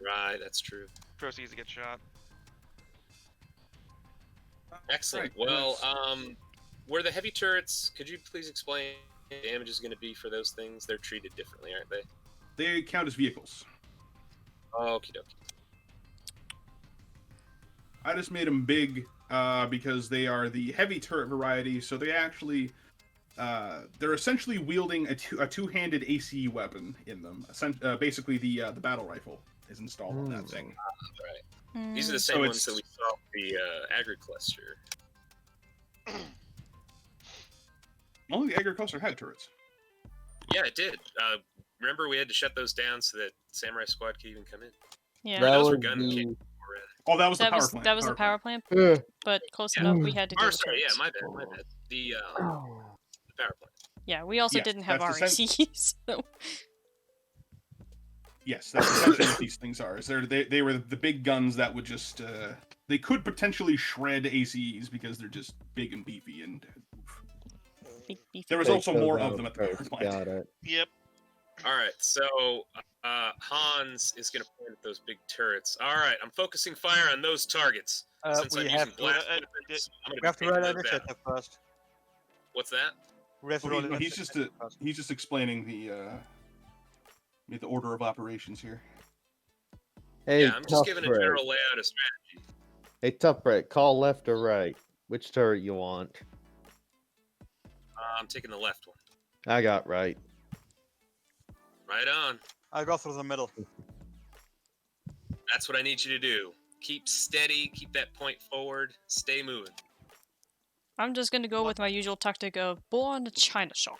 G: Right, that's true.
E: Proceeds to get shot.
G: Excellent.
F: Right,
G: Well,
F: nice.
G: where the heavy turrets, could you please explain what the damage is going to be for those things? They're treated differently, aren't they?
F: They count as vehicles.
G: Okie dokie.
F: I just made them big because they are the heavy turret variety, so they actually they're essentially wielding a two-handed ACE weapon in them. Basically, the battle rifle is installed on that thing.
G: Right. These are the
F: So
G: same
F: it's-
G: ones that we saw with the agri-cluster.
F: Only the agriculture had turrets.
G: Yeah, it did. Remember, we had to shut those down so that Samurai Squad could even come in.
A: Yeah.
C: That
G: those were
C: was
G: gun
C: the-
G: kit.
F: Oh, that was the
A: That
F: power
A: was
F: plant.
A: that was the power plant,
C: Ugh.
A: but close
G: Yeah.
A: enough. We had to do
G: Or,
A: the
G: sorry, yeah,
A: turrets.
G: my bad. The power plant.
A: Yeah, we also
F: Yes,
A: didn't have
F: that's the
A: RECs. So.
F: Yes, that's essentially what these things are. Is they were the big guns that would just they could potentially shred ACEs because they're just big and beefy, and
A: Big beefy.
F: there was
C: Take
F: also
C: those
F: more
C: out
F: of them at the power
C: first,
F: plant.
C: Got it.
E: Yep.
G: All right, so Hans is going to point at those big turrets. All right, I'm focusing fire on those targets. Since
B: We
G: I'm
B: have
G: using
B: to,
G: blast weapons, I'm
B: we
G: going
B: have
G: to
B: to
G: be
B: roll
G: taking those
B: initiative
G: down.
B: first.
G: What's that?
B: We have to
F: Well,
B: roll
F: he's
B: initiative first.
F: just explaining the order of operations here.
C: Hey,
G: Yeah, I'm just giving a
C: Toughbreak.
G: general layout of strategy.
C: Hey, Toughbreak, call left or right. Which turret you want?
G: I'm taking the left one.
C: I got right.
G: Right on.
B: I go through the middle.
G: That's what I need you to do. Keep steady, keep that point forward, stay moving.
A: I'm just gonna go with my usual tactic of bull in a china shop.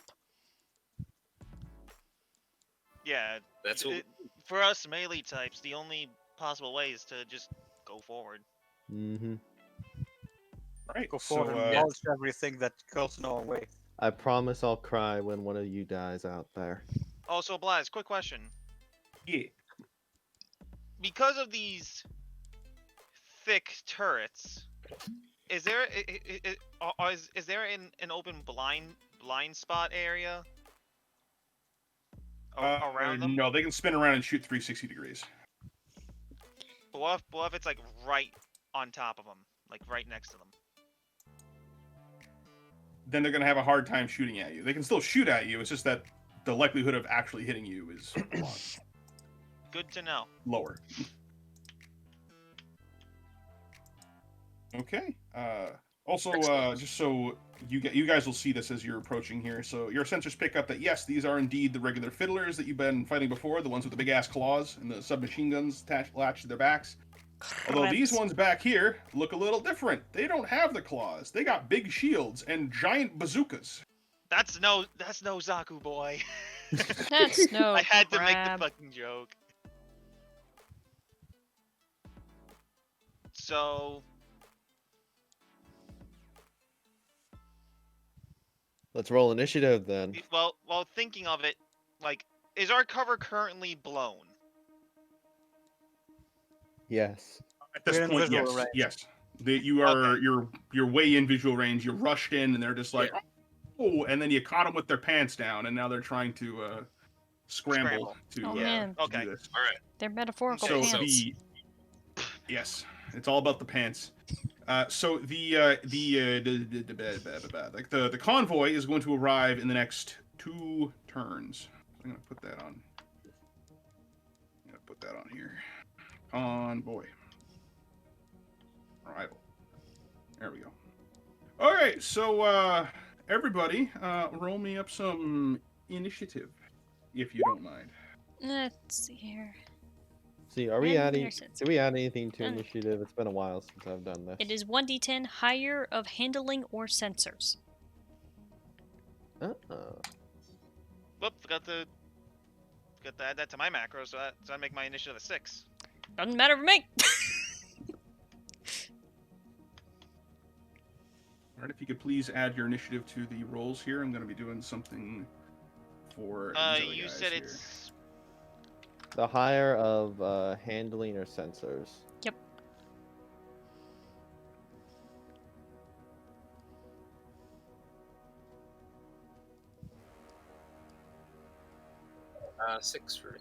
E: Yeah.
G: That's what.
E: For us melee types, the only possible way is to just go forward.
C: Mm-hmm.
F: All right,
B: Go
F: so
B: forward and demolish everything that goes in our way.
C: I promise I'll cry when one of you dies out there.
E: Also, Blaz, quick question.
F: yeah,
E: Because of these thick turrets, is there is there an open blind spot area around them?
F: no, they can spin around and shoot 360 degrees.
E: But what if it's like right on top of them, like right next to them?
F: Then they're gonna have a hard time shooting at you. They can still shoot at you. It's just that the likelihood of actually hitting you is a lot
E: Good to know.
F: lower. Okay. Also, just so you guys will see this as you're approaching here. So your sensors pick up that yes, these are indeed the regular fiddlers that you've been fighting before, the ones with the big ass claws and the submachine guns latched to their backs. Although these ones back here look a little different. They don't have the claws. They got big shields and giant bazookas.
E: That's no Zaku boy.
A: That's no
E: I had to make
A: crap.
E: the fucking joke. So
C: Let's roll initiative then.
E: Well, while thinking of it, like, is our cover currently blown?
C: Yes.
F: At this
B: We're in
F: point,
B: visual
F: yes,
B: range.
F: yes. You are you're way in visual range. You rushed in, and they're just like, oh, and then you caught them with their pants down, and now they're trying to scramble to,
A: Oh,
F: to
A: man.
E: Okay.
F: do this.
G: All right.
A: They're metaphorical
F: So
A: pants.
F: yes, it's all about the pants. So the convoy is going to arrive in the next 2 turns. I'm gonna put that on. Here. Convoy. Arrival. There we go. All right, so everybody, roll me up some initiative, if you don't mind.
A: Let's see here.
C: See, are we
A: And
C: adding?
A: there's it.
C: Do we add anything to
A: Done.
C: initiative? It's been a while since I've done this.
A: It is 1d10 higher of handling or sensors.
E: Whoop, forgot to add that to my macro, so I make my initiative a 6.
A: Doesn't matter for me.
F: All right, if you could please add your initiative to the rolls here. I'm going to be doing something for these other
E: You
F: guys
E: said
F: here.
E: it's
C: The higher of handling or sensors.
A: Yep.
G: Uh, 6 for me.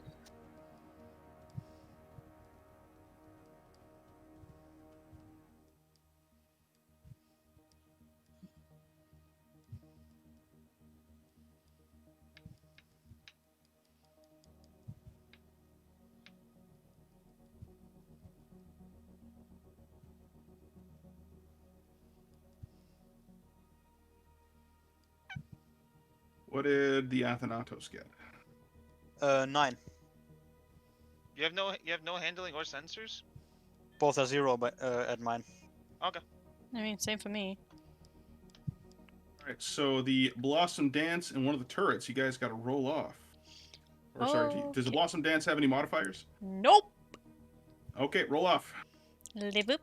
F: What did the Athanatos get?
B: 9.
E: You have no handling or sensors.
B: Both are 0 at mine.
E: Okay.
A: I mean, same for me.
F: Alright, so the Blossom Dance and one of the turrets, you guys got to roll off. Or sorry, does the
A: Okay.
F: Blossom Dance have any modifiers?
A: Nope.
F: Okay, roll off.
A: Live up.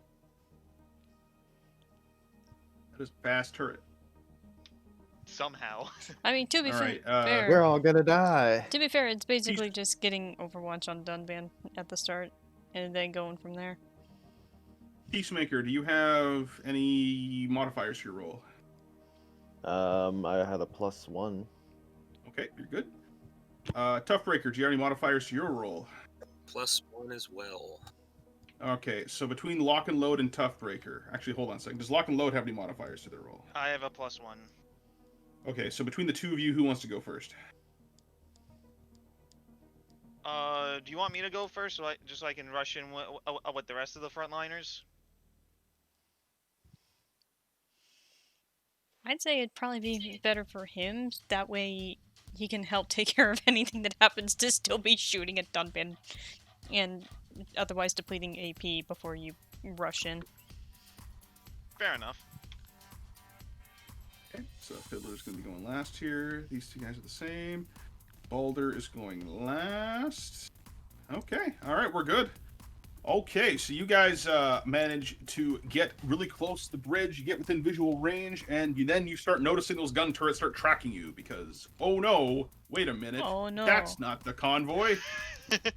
F: That is a fast turret.
E: Somehow.
A: I mean, to be
F: All right,
A: fair,
C: We're all gonna die.
A: to be fair, it's basically just getting Overwatch on Dunban at the start, and then going from there.
F: Peacemaker, do you have any modifiers for your roll?
C: I had a +1.
F: Okay, you're good. Toughbreaker, do you have any modifiers to your roll?
G: +1 as well.
F: Okay, so between Lock and Load and Toughbreaker, actually, hold on a second. Does Lock and Load have any modifiers to their roll?
E: I have a +1.
F: Okay, so between the two of you, who wants to go first?
E: Do you want me to go first, just so I can rush in with the rest of the frontliners?
A: I'd say it'd probably be better for him. That way, he can help take care of anything that happens to still be shooting at Dunban, and otherwise depleting AP before you rush in.
E: Fair enough.
F: Okay, so Fiddler's going to be going last here. These two guys are the same. Balder is going last. Okay, all right, we're good. Okay, so you guys manage to get really close to the bridge. You get within visual range, and then you start noticing those gun turrets start tracking you because, oh no, wait a minute.
A: Oh no.
F: That's not the convoy.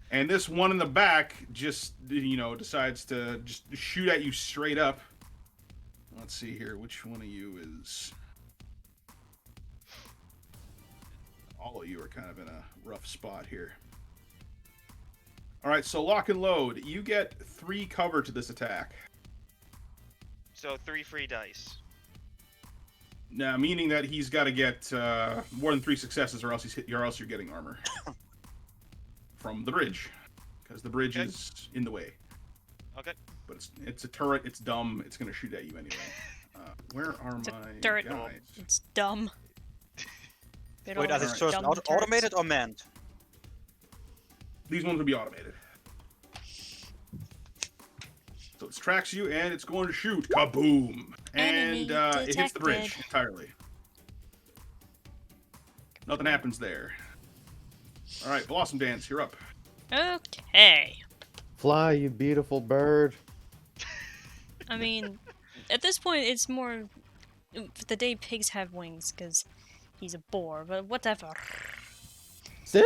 F: And this one in the back just, decides to just shoot at you straight up. Let's see here, which one of you is... All of you are kind of in a rough spot here. All right, so Lock and Load. You get 3 cover to this attack.
E: So 3 free dice.
F: Now, meaning that he's got to get more than 3 successes, or else you're getting armor from the bridge, because the bridge is in the way.
E: Okay.
F: But it's a turret. It's dumb. It's gonna shoot at you anyway. Where are
A: It's a
F: my
A: turret.
F: guys?
A: It's dumb.
B: Wait, are these turrets
A: dumb
B: automated or manned?
F: These ones will be automated. So it tracks you, and it's going to shoot. Kaboom! And it hits the bridge
A: detected.
F: entirely. Nothing happens there. All right, Blossom Dance, you're up.
A: Okay.
C: Fly, you beautiful bird.
A: I mean, at this point, it's more the day pigs have wings, because he's a boar, but whatever.
C: Sit.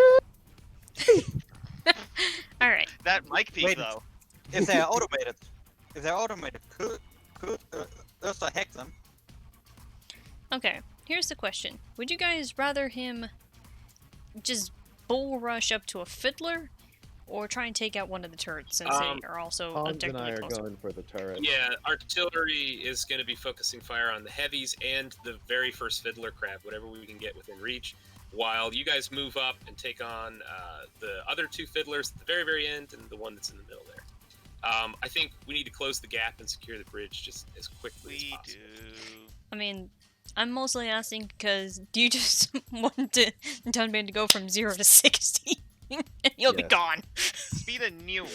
A: Alright.
E: That mic peak,
B: Wait.
E: though.
B: If they are automated, could Ursa hack them?
A: Okay, here's the question. Would you guys rather him just bull rush up to a fiddler, or try and take out one of the turrets, since they are also
C: Hans and I
A: objectively
C: are
A: closer?
C: going for the turret.
G: Yeah, artillery is going to be focusing fire on the heavies and the very first fiddler crab, whatever we can get within reach, while you guys move up and take on the other 2 fiddlers at the very, very end and the one that's in the middle there. I think we need to close the gap and secure the bridge just as quickly as
E: We
G: possible.
E: do.
A: I mean, I'm mostly asking because do you just want Dunban to go from 0 to 60? And he'll be
C: Yes.
A: gone.
E: Speed of new.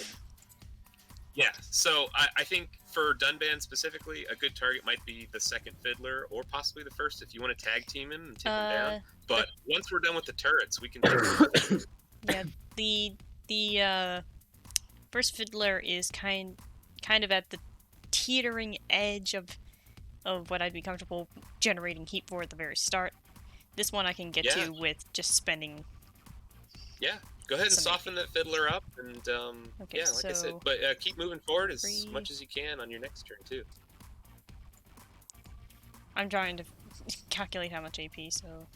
G: Yeah, so I think for Dunban specifically, a good target might be the second fiddler or possibly the first if you want to tag team him and take him down. But once we're done with the turrets, we can take
A: Yeah, the first fiddler is kind of at the teetering edge of what I'd be comfortable generating heat for at the very start. This one I can get to with just spending.
G: Yeah, go ahead and
A: Some
G: soften that fiddler up, and
A: Okay,
G: yeah, like I said,
A: so
G: but keep moving forward as
A: 3.
G: much as you can on your next turn too.
A: I'm trying to calculate how much AP, so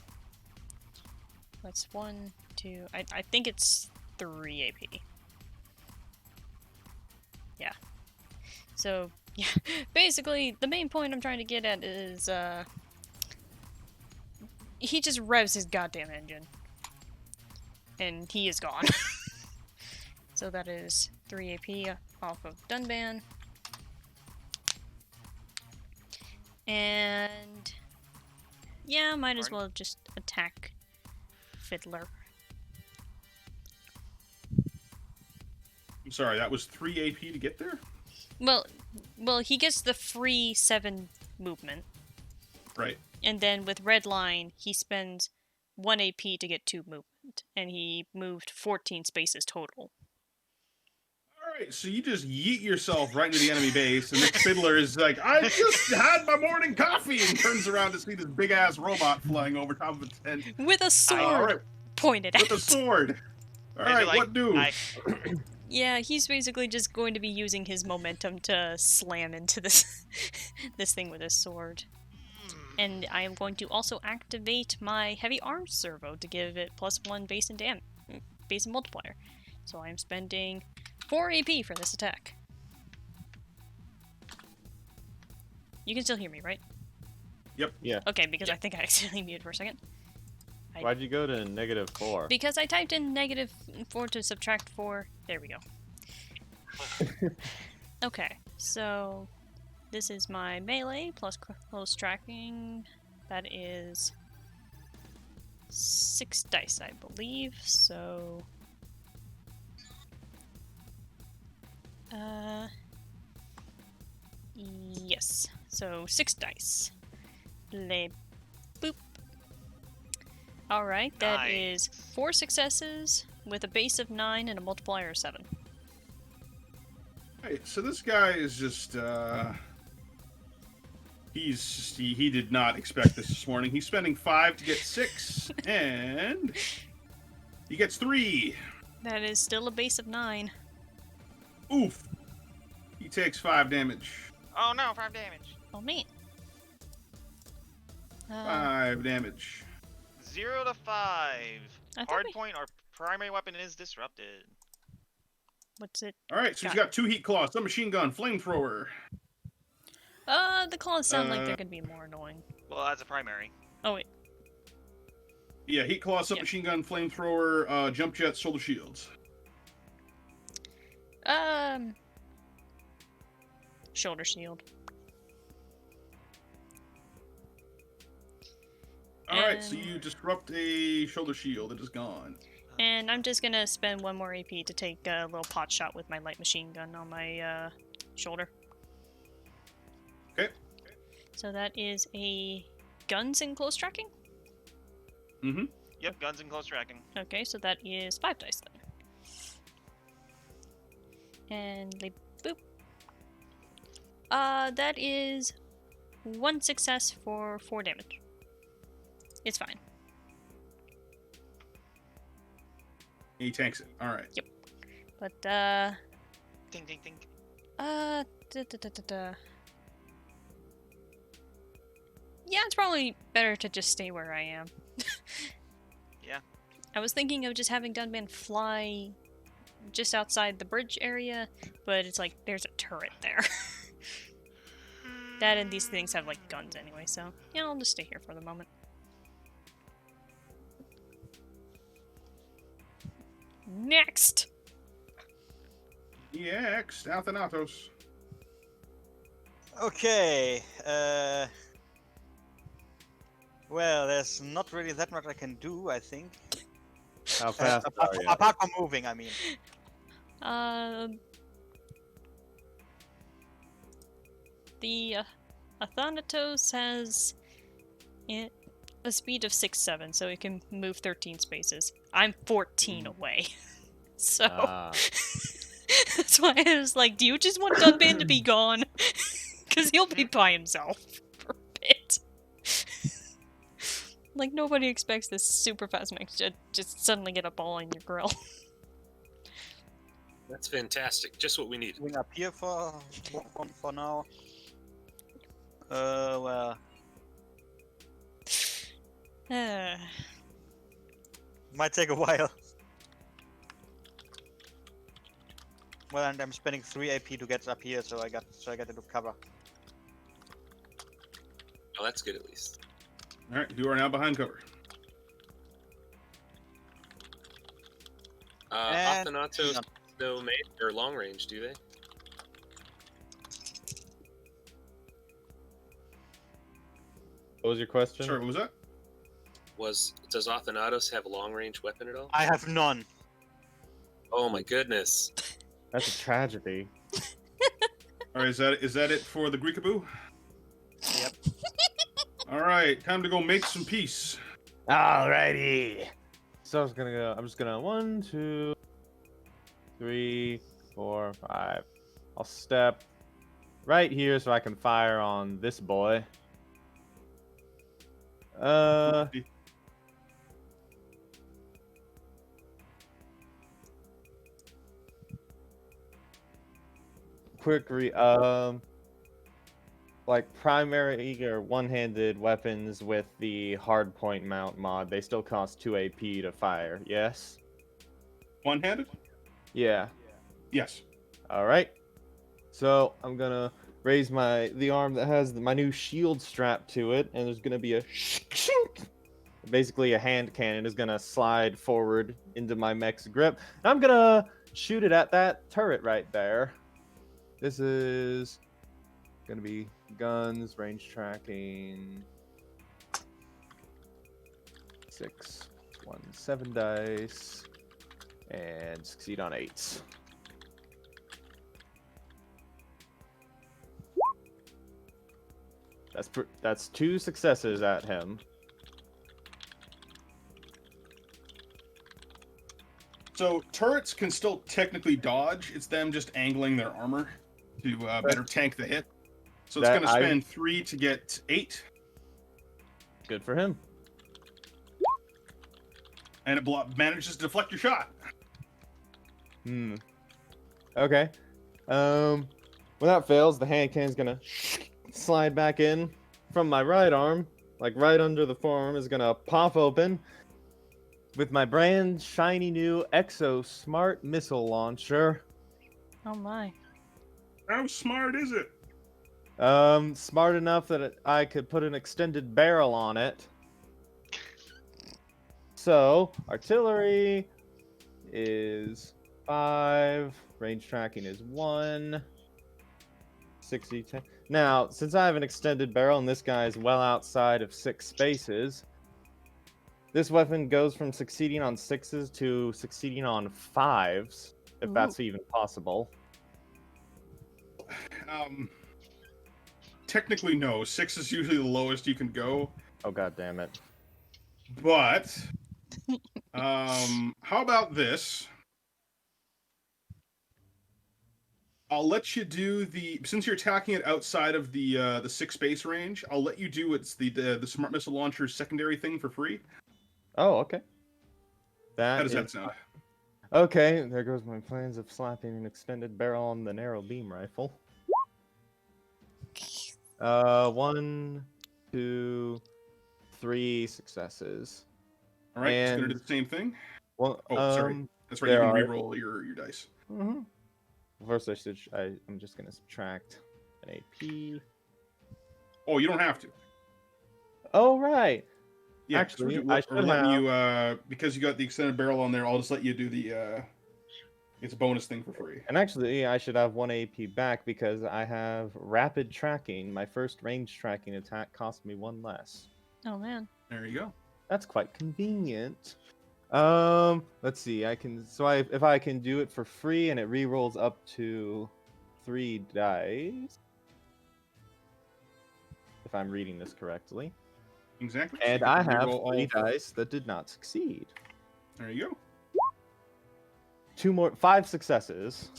A: that's 1, 2. I think it's 3 AP. Yeah. So yeah, basically the main point I'm trying to get at is he just revs his goddamn engine, and he is gone. So that is 3 AP off of Dunban. And yeah, might as well just attack Fiddler.
F: I'm sorry, that was 3 AP to get there?
A: Well, he gets the free 7 movement.
F: Right.
A: And then with Redline, he spends 1 AP to get 2 movement. And he moved 14 spaces total.
F: Alright, so you just yeet yourself right into the enemy base, and this fiddler is like, I just had my morning coffee, and turns around to see this big-ass robot flying over top of its head.
A: With a sword
F: Alright,
A: pointed at
F: with a sword. Alright,
E: Maybe, like,
F: what do?
A: Yeah, he's basically just going to be using his momentum to slam into this this thing with his sword. And I am going to also activate my heavy arms servo to give it +1 base and multiplier. So I am spending 4 AP for this attack. You can still hear me, right?
F: Yep.
C: Yeah.
A: Okay, because I think I accidentally muted for a second.
C: Why'd you go to -4?
A: Because I typed in -4 to subtract 4. There we go. Okay, so this is my melee plus close tracking. That is 6 dice, I believe. So, yes. So 6 dice. Boop. Alright, that is 4 successes with a base of 9 and a multiplier of 7.
F: Alright, so this guy is just, he did not expect this morning. He's spending 5 to get 6, and he gets 3.
A: That is still a base of 9.
F: Oof. He takes 5 damage.
E: Oh no, 5 damage.
A: Oh man.
F: 5 damage.
E: 0 to 5.
A: I thought
E: Hardpoint or primary weapon is disrupted.
A: What's it?
F: Alright, so he's got 2 heat claws, submachine gun, flamethrower.
A: The claws sound like they're gonna be more annoying.
E: Well, that's a primary.
A: Oh wait.
F: Yeah, heat claw, submachine gun, flamethrower, jump jet, solar shields.
A: Shoulder shield.
F: Alright, so you disrupt a shoulder shield. It is gone.
A: And I'm just gonna spend 1 more AP to take a little pot shot with my light machine gun on my shoulder.
F: Okay.
A: So that is a guns and close tracking?
F: Mm-hmm.
E: Yep, guns and close tracking.
A: Okay, so that is 5 dice then. And boop. That is 1 success for 4 damage. It's fine.
F: He tanks it. Alright.
A: Yep. But,
E: Ding, ding, ding.
A: yeah, it's probably better to just stay where I am.
E: Yeah.
A: I was thinking of just having Dunman fly just outside the bridge area, but it's like, there's a turret there. That and these things have, like, guns anyway, so, yeah, I'll just stay here for the moment. Next!
F: EX, Athanatos.
B: Okay. Well, there's not really that much I can do, I think.
C: How fast are you?
B: Apart from moving, I mean.
A: The Athanatos has a speed of 6-7, so it can move 13 spaces. I'm 14 away. So that's why I was like, do you just want Dunban to be gone? Because he'll be by himself for a bit. Like, nobody expects this super fast mech to just suddenly get up all in your grill.
G: That's fantastic. Just what we need.
B: Going up here for now. Well. Might take a while. Well, and I'm spending 3 AP to get up here, so I get into cover.
G: Oh, that's good at least.
F: Alright, you are now behind cover.
G: Athanatos no melee or long range, do they?
C: What was your question?
F: Sorry, what was that?
G: Does Athanatos have a long-range weapon at all?
B: I have none.
G: Oh my goodness.
C: That's a tragedy.
F: All right, is that it for the Greekaboo?
B: Yep.
F: All right, time to go make some peace.
C: Alrighty. So I'm just gonna 1, 2, 3, 4, 5. I'll step right here so I can fire on this boy. Like primary or one-handed weapons with the hardpoint mount mod, they still cost 2 AP to fire. Yes.
F: One-handed?
C: Yeah.
F: Yes.
C: All right. So I'm gonna raise the arm that has my new shield strapped to it, and there's gonna be a basically a hand cannon is gonna slide forward into my mech's grip. And I'm gonna shoot it at that turret right there. This is gonna be guns, range tracking. 6, 1, 7 dice, and succeed on 8s. That's 2 successes at him.
F: So turrets can still technically dodge. It's them just angling their armor to better tank the hit. So it's going to spend 3 to get 8.
C: Good for him.
F: And it manages to deflect your shot.
C: Okay. When that fails, the hand cannon's gonna slide back in from my right arm, like right under the forearm, is gonna pop open with my brand shiny new Exo Smart Missile Launcher.
A: Oh my.
F: How smart is it?
C: Smart enough that I could put an extended barrel on it. So, artillery is 5, range tracking is 1, 60, 10. Now, since I have an extended barrel and this guy is well outside of 6 spaces, this weapon goes from succeeding on 6s to succeeding on 5s, if that's even possible.
F: Technically, no. 6 is usually the lowest you can go.
C: Oh, god damn it.
F: But, how about this? I'll let you do since you're attacking it outside of the 6 space range, I'll let you do the Smart Missile Launcher's secondary thing for free.
C: Oh, okay.
F: How does that sound?
C: Okay, there goes my plans of slapping an extended barrel on the narrow beam rifle. 1, 2, 3 successes.
F: All right, it's gonna do the same thing.
C: Well,
F: sorry, that's right. You can reroll your dice.
C: First, I'm just gonna subtract an AP.
F: Oh, you don't have to.
C: Oh right.
F: Yeah,
C: actually,
F: I should let you because you got the extended barrel on there. I'll just let you do the. It's a bonus thing for free.
C: And actually, I should have 1 AP back because I have rapid tracking. My first range tracking attack cost me 1 less.
A: Oh man.
F: There you go.
C: That's quite convenient. Let's see. If I can do it for free and it re-rolls up to 3 dice. If I'm reading this correctly.
F: Exactly.
C: And
F: so
C: I have 3 dice that did not succeed.
F: There you go.
C: 5 successes.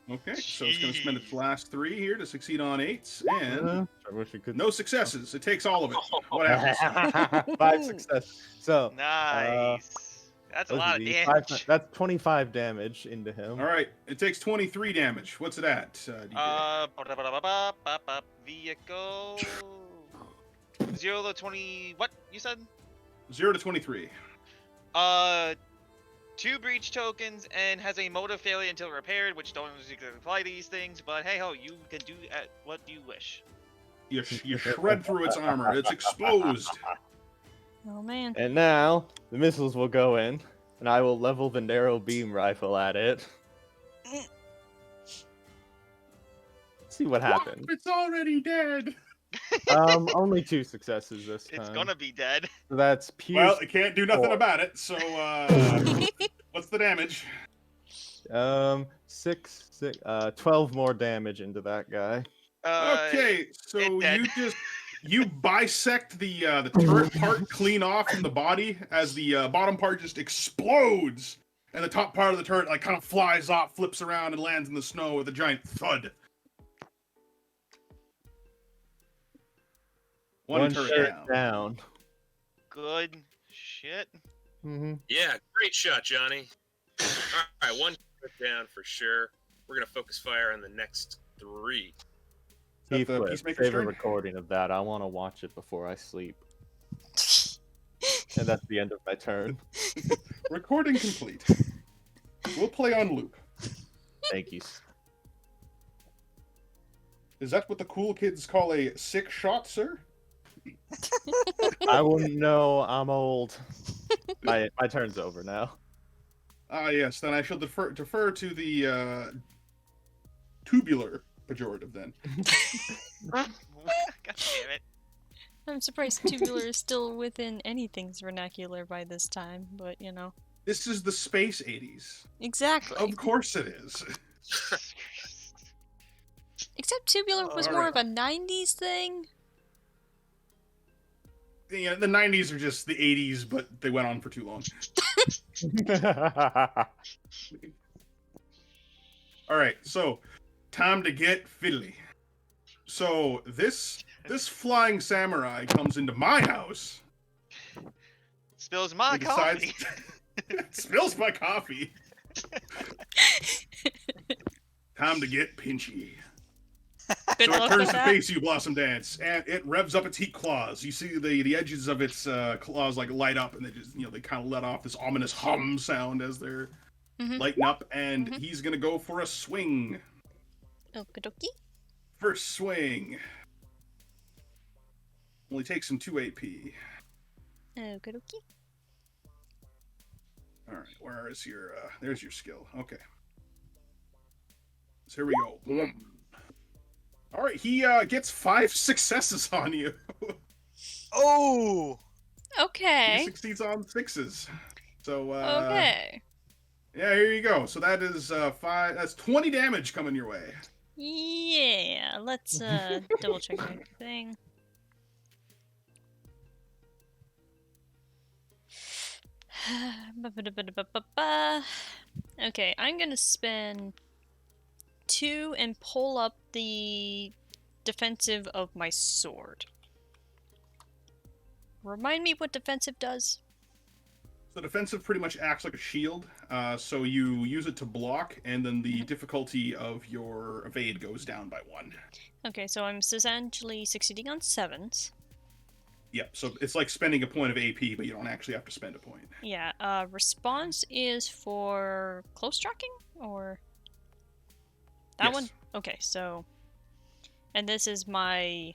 F: Okay, so it's going to spend its last 3 here to succeed on 8s, and
C: I wish we could.
F: no successes. It takes all of it. What happens?
C: 5 successes. So
E: Nice. That's a lot of damage.
C: That's 25 damage into him.
F: All right, it takes 23 damage. What's it at? DJ?
E: Vehicle 0 to 20. What you said?
F: 0 to 23.
E: 2 breach tokens and has a motive failure until repaired, which don't usually apply to these things. But hey ho, you can do what you wish.
F: You shred through its armor. It's exposed.
A: Oh man.
C: And now the missiles will go in, and I will level the narrow beam rifle at it. See what happens.
F: It's already dead.
C: Only 2 successes this time.
E: It's gonna be dead.
C: So that's pierce.
F: Well, it can't do nothing
C: 4.
F: about it. So, what's the damage?
C: 12 more damage into that guy.
F: Okay, so
E: it dead.
F: you bisect the turret part clean off from the body as the bottom part just explodes, and the top part of the turret like kind of flies off, flips around, and lands in the snow with a giant thud. One turret down.
E: Good shit.
C: Mm-hmm.
G: Yeah, great shot, Johnny. All right, 1 turret down for sure. We're gonna focus fire on the next 3.
F: Is that the
C: Heathcliff,
F: Peacemaker's
C: save a
F: turn?
C: recording of that. I want to watch it before I sleep. And that's the end of my turn.
F: Recording complete. We'll play on loop.
C: Thank you.
F: Is that what the cool kids call a sick shot, sir?
C: I wouldn't know. I'm old. My turn's over now.
F: Ah, yes. Then I shall defer to the tubular pejorative then.
E: God damn it.
A: I'm surprised tubular is still within anything's vernacular by this time, but you know.
F: This is the space 80s.
A: Exactly.
F: Of course it is.
A: Except tubular was more of a 90s thing.
F: Yeah, the 90s are just the 80s, but they went on for too long. All right, so time to get fiddly. So this flying samurai comes into my house.
E: Spills my
F: and decides-
E: coffee.
F: Spills my coffee. Time to get pinchy.
A: Good
F: So it
A: luck
F: turns
A: with
F: to
A: that.
F: face you, Blossom Dance, and it revs up its heat claws. You see the edges of its claws like light up, and they just they kind of let off this ominous hum sound as they're lighting up. And he's gonna go for a swing.
A: Okie dokie.
F: First swing. Only takes him 2 AP.
A: Okie dokie.
F: All right, where is your? There's your skill. Okay. So here we go. All right, he gets 5 successes on you.
B: Oh!
F: He
A: Okay.
F: succeeds on 6s. So
A: Okay.
F: yeah, here you go. So that is 5. That's 20 damage coming your way.
A: Yeah, let's double check my thing. Okay, I'm gonna spend 2 and pull up the defensive of my sword. Remind me what defensive does?
F: So defensive pretty much acts like a shield. So you use it to block, and then the difficulty of your evade goes down by 1.
A: Okay, so I'm essentially succeeding on 7s.
F: Yep. So it's like spending a point of AP, but you don't actually have to spend a point.
A: Yeah, response is for close tracking, or that
F: Yes.
A: one? Okay, so, and this is my,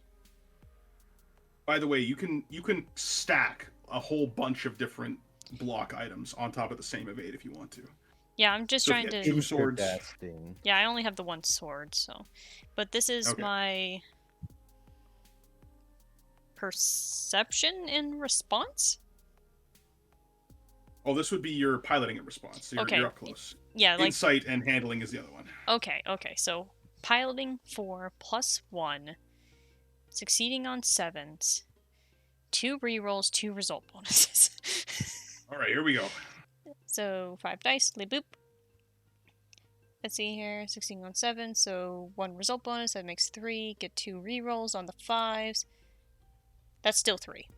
F: By the way, you can stack a whole bunch of different block items on top of the same evade if you want to.
A: yeah, I'm just
F: So if
A: trying
F: you
A: to,
F: have 2 swords.
C: Interesting.
A: yeah, I only have the one sword, so, but this is
F: Okay.
A: my perception in response?
F: Oh, this would be your piloting and response. So
A: Okay.
F: you're up close.
A: Yeah, like,
F: Insight and handling is the other one.
A: okay, so piloting 4 plus 1, succeeding on 7s, 2 rerolls, 2 result bonuses.
F: All right, here we go.
A: So 5 dice, le boop. Let's see here, 16 on 7, so 1 result bonus, that makes 3. Get 2 rerolls on the 5s. That's still 3.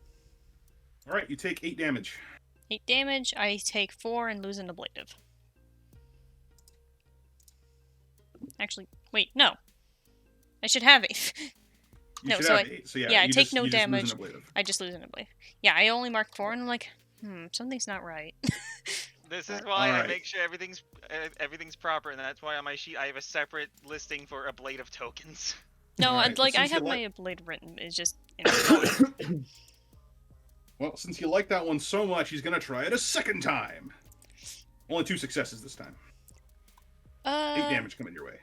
F: All right, you take 8 damage.
A: 8 damage, I take 4 and lose an ablative. Actually, wait, no. I should have 8.
F: You
A: No,
F: should
A: so
F: have
A: I-
F: 8. So yeah,
A: yeah, I
F: you
A: take
F: just,
A: no
F: you just lose an
A: damage.
F: ablative.
A: I just lose an ablative. Yeah, I only marked 4 and I'm like, something's not right.
E: This is why I
F: Alright.
E: make sure everything's proper, and that's why on my sheet I have a separate listing for ablative tokens.
A: No,
F: Alright,
A: like, I
F: since you
A: have my
F: like-
A: ablative written, it's just, you know,
F: Well, since you like that one so much, he's gonna try it a second time. Only 2 successes this time. 8 damage coming your way.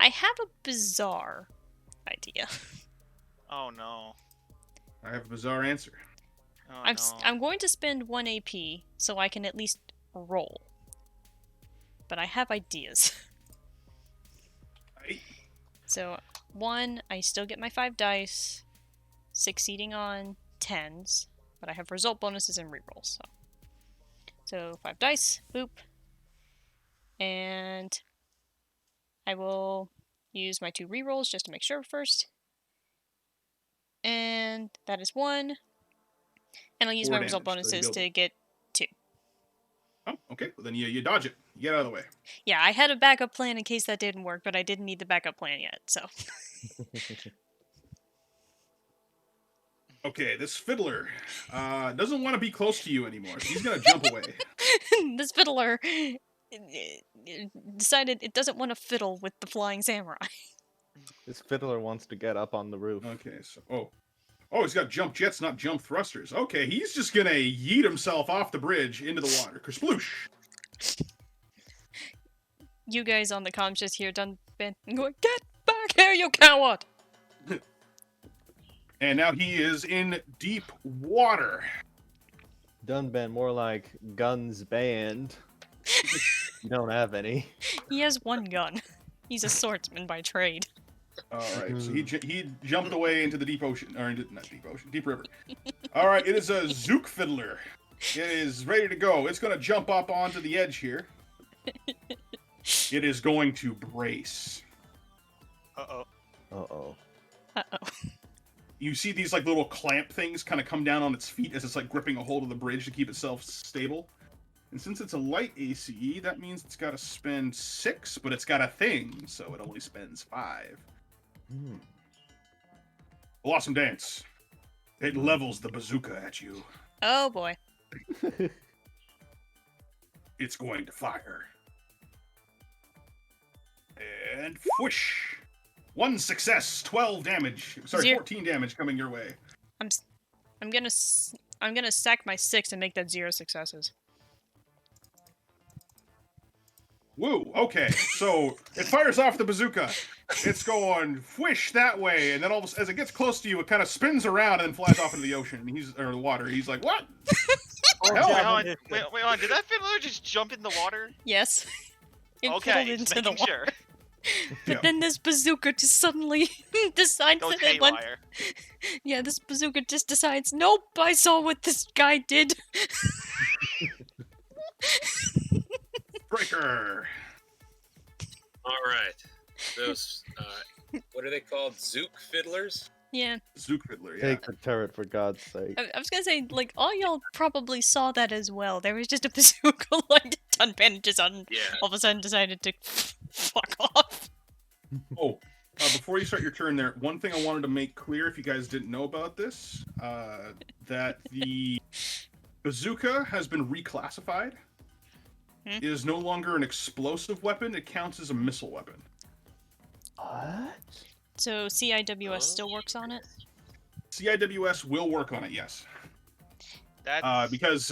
A: I have a bizarre idea.
E: Oh no.
F: I have a bizarre answer.
E: Oh no.
A: I'm going to spend 1 AP so I can at least roll. But I have ideas. So, 1, I still get my 5 dice, succeeding on 10s, but I have result bonuses and rerolls. So 5 dice, boop. And I will use my 2 rerolls just to make sure first. And that is 1. And I'll use
F: 4
A: my result
F: damage, so you
A: bonuses
F: build
A: to
F: it.
A: get 2.
F: Oh, okay. Well, then you dodge it. You get out of the way.
A: Yeah, I had a backup plan in case that didn't work, but I didn't need the backup plan yet, so.
F: Okay, this fiddler doesn't want to be close to you anymore, so he's gonna jump away.
A: This fiddler decided it doesn't want to fiddle with the flying samurai.
C: This fiddler wants to get up on the roof.
F: Okay, so he's got jump jets, not jump thrusters. Okay, he's just gonna yeet himself off the bridge into the water. Kersploosh!
A: You guys on the comms just hear Dunban going, "Get back here, you coward!"
F: And now he is in deep water.
C: Dunban, more like guns banned. You don't have any.
A: He has 1 gun. He's a swordsman by trade.
F: All right, so he jumped away into the deep ocean, or into, not deep ocean, deep river. All right, it is a Zook fiddler. It is ready to go. It's going to jump up onto the edge here. It is going to brace.
E: Uh-oh.
C: Uh-oh.
A: Uh-oh.
F: You see these like little clamp things kind of come down on its feet as it's like gripping a hold of the bridge to keep itself stable. And since it's a light ACE, that means it's got to spend 6, but it's got a thing, so it only spends 5. Blossom Dance. It levels the bazooka at you.
A: Oh boy.
F: It's going to fire. And whoosh! 1 success, 12 damage. Sorry, 14 damage coming your way.
A: I'm gonna sack my 6 and make that 0 successes.
F: Woo, okay. So it fires off the bazooka. It's going whoosh that way, and then as it gets close to you, it kind of spins around and then flies off into the ocean. Or the water. He's like, "What?
E: Wait on. Did that fiddler just jump in the water?
A: Yes. It
E: Okay,
A: fiddled
E: just
A: into the
E: making
A: water.
E: sure.
A: But then this bazooka just suddenly decides
E: Goes
A: that it went...
E: haywire.
A: Yeah, this bazooka just decides, nope, I saw what this guy did.
F: Breaker!"
G: All right. Those, what are they called? Zook fiddlers?
A: Yeah.
F: Zook fiddler, yeah.
C: Take the turret, for God's sake.
A: I was gonna say, like, all y'all probably saw that as well. There was just a bazooka like ton bandages on.
G: Yeah.
A: All of a sudden decided to fuck off.
F: Oh, before you start your turn there, one thing I wanted to make clear, if you guys didn't know about this, that the bazooka has been reclassified. It is no longer an explosive weapon, it counts as a missile weapon.
C: What?
A: So CIWS still works on it?
F: CIWS will work on it, yes.
E: That's...
F: Because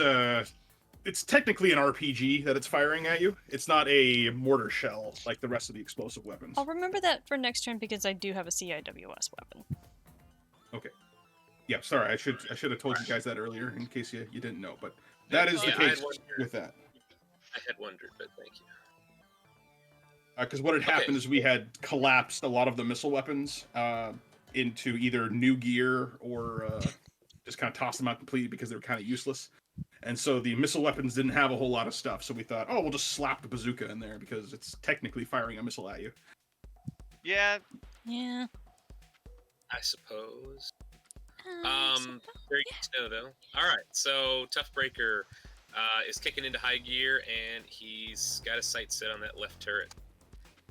F: it's technically an RPG that it's firing at you. It's not a mortar shell like the rest of the explosive weapons.
A: I'll remember that for next turn because I do have a CIWS weapon.
F: Okay. Yeah, sorry, I should have told you guys that earlier in case you didn't know, but that is the
G: Yeah, I had
F: case
G: wondered.
F: with that.
G: I had wondered, but thank you.
F: Because what had happened is we had collapsed a lot of the missile weapons into either new gear or just kind of tossed them out completely because they were kind of useless. And so the missile weapons didn't have a whole lot of stuff. So we thought, oh, we'll just slap the bazooka in there because it's technically firing a missile at you.
E: Yeah.
A: Yeah.
G: I suppose. Very good to know, though. All right, so Toughbreaker is kicking into high gear, and he's got his sights set on that left turret.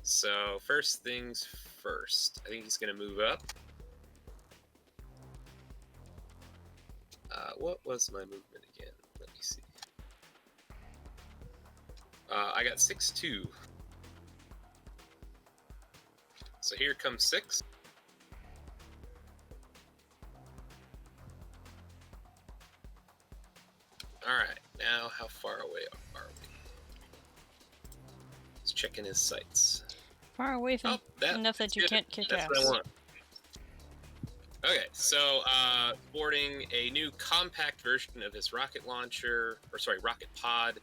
G: So first things first, I think he's going to move up. What was my movement again? Let me see. I got 6'2". So here comes 6. Alright, now how far away are we? He's checking his sights.
A: Far away from enough that you
G: good.
A: can't kick
G: That's
A: ass.
G: what I want. Okay, so boarding a new compact version of his rocket launcher, rocket pod.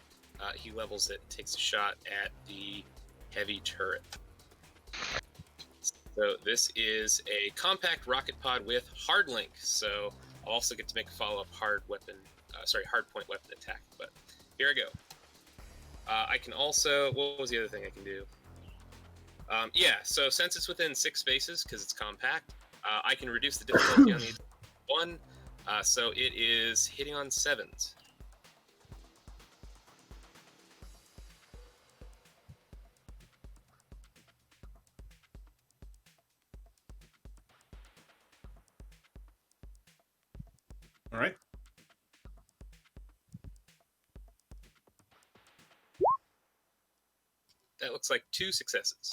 G: He levels it, takes a shot at the heavy turret. So this is a compact rocket pod with hard link. So I'll also get to make a follow-up hard point weapon attack. But here I go. I can also, what was the other thing I can do? So since it's within 6 spaces, because it's compact, I can reduce the difficulty on the one. So it is hitting on 7s.
F: All right.
G: That looks like 2 successes.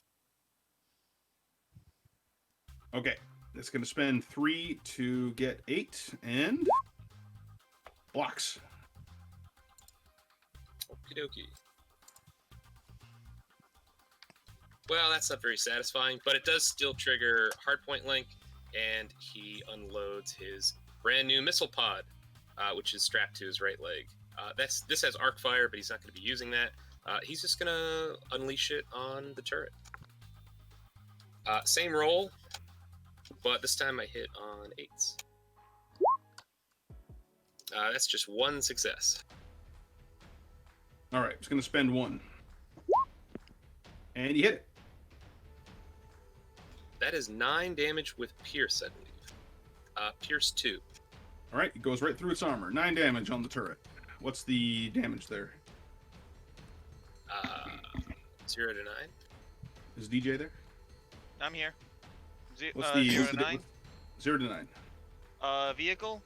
F: Okay. It's going to spend 3 to get 8 and blocks.
G: Okie dokie. Well, that's not very satisfying, but it does still trigger hardpoint link, and he unloads his brand new missile pod, which is strapped to his right leg. This has arc fire, but he's not going to be using that. He's just going to unleash it on the turret. Same roll, but this time I hit on 8s. That's just 1 success.
F: All right. It's going to spend 1. And you hit it.
G: That is 9 damage with Pierce, I believe. Pierce 2.
F: All right. It goes right through its armor. 9 damage on the turret. What's the damage there?
G: 0 to 9.
F: Is DJ there?
E: I'm here.
F: What's
E: 0 to 9.
F: 0 to 9.
E: Vehicle.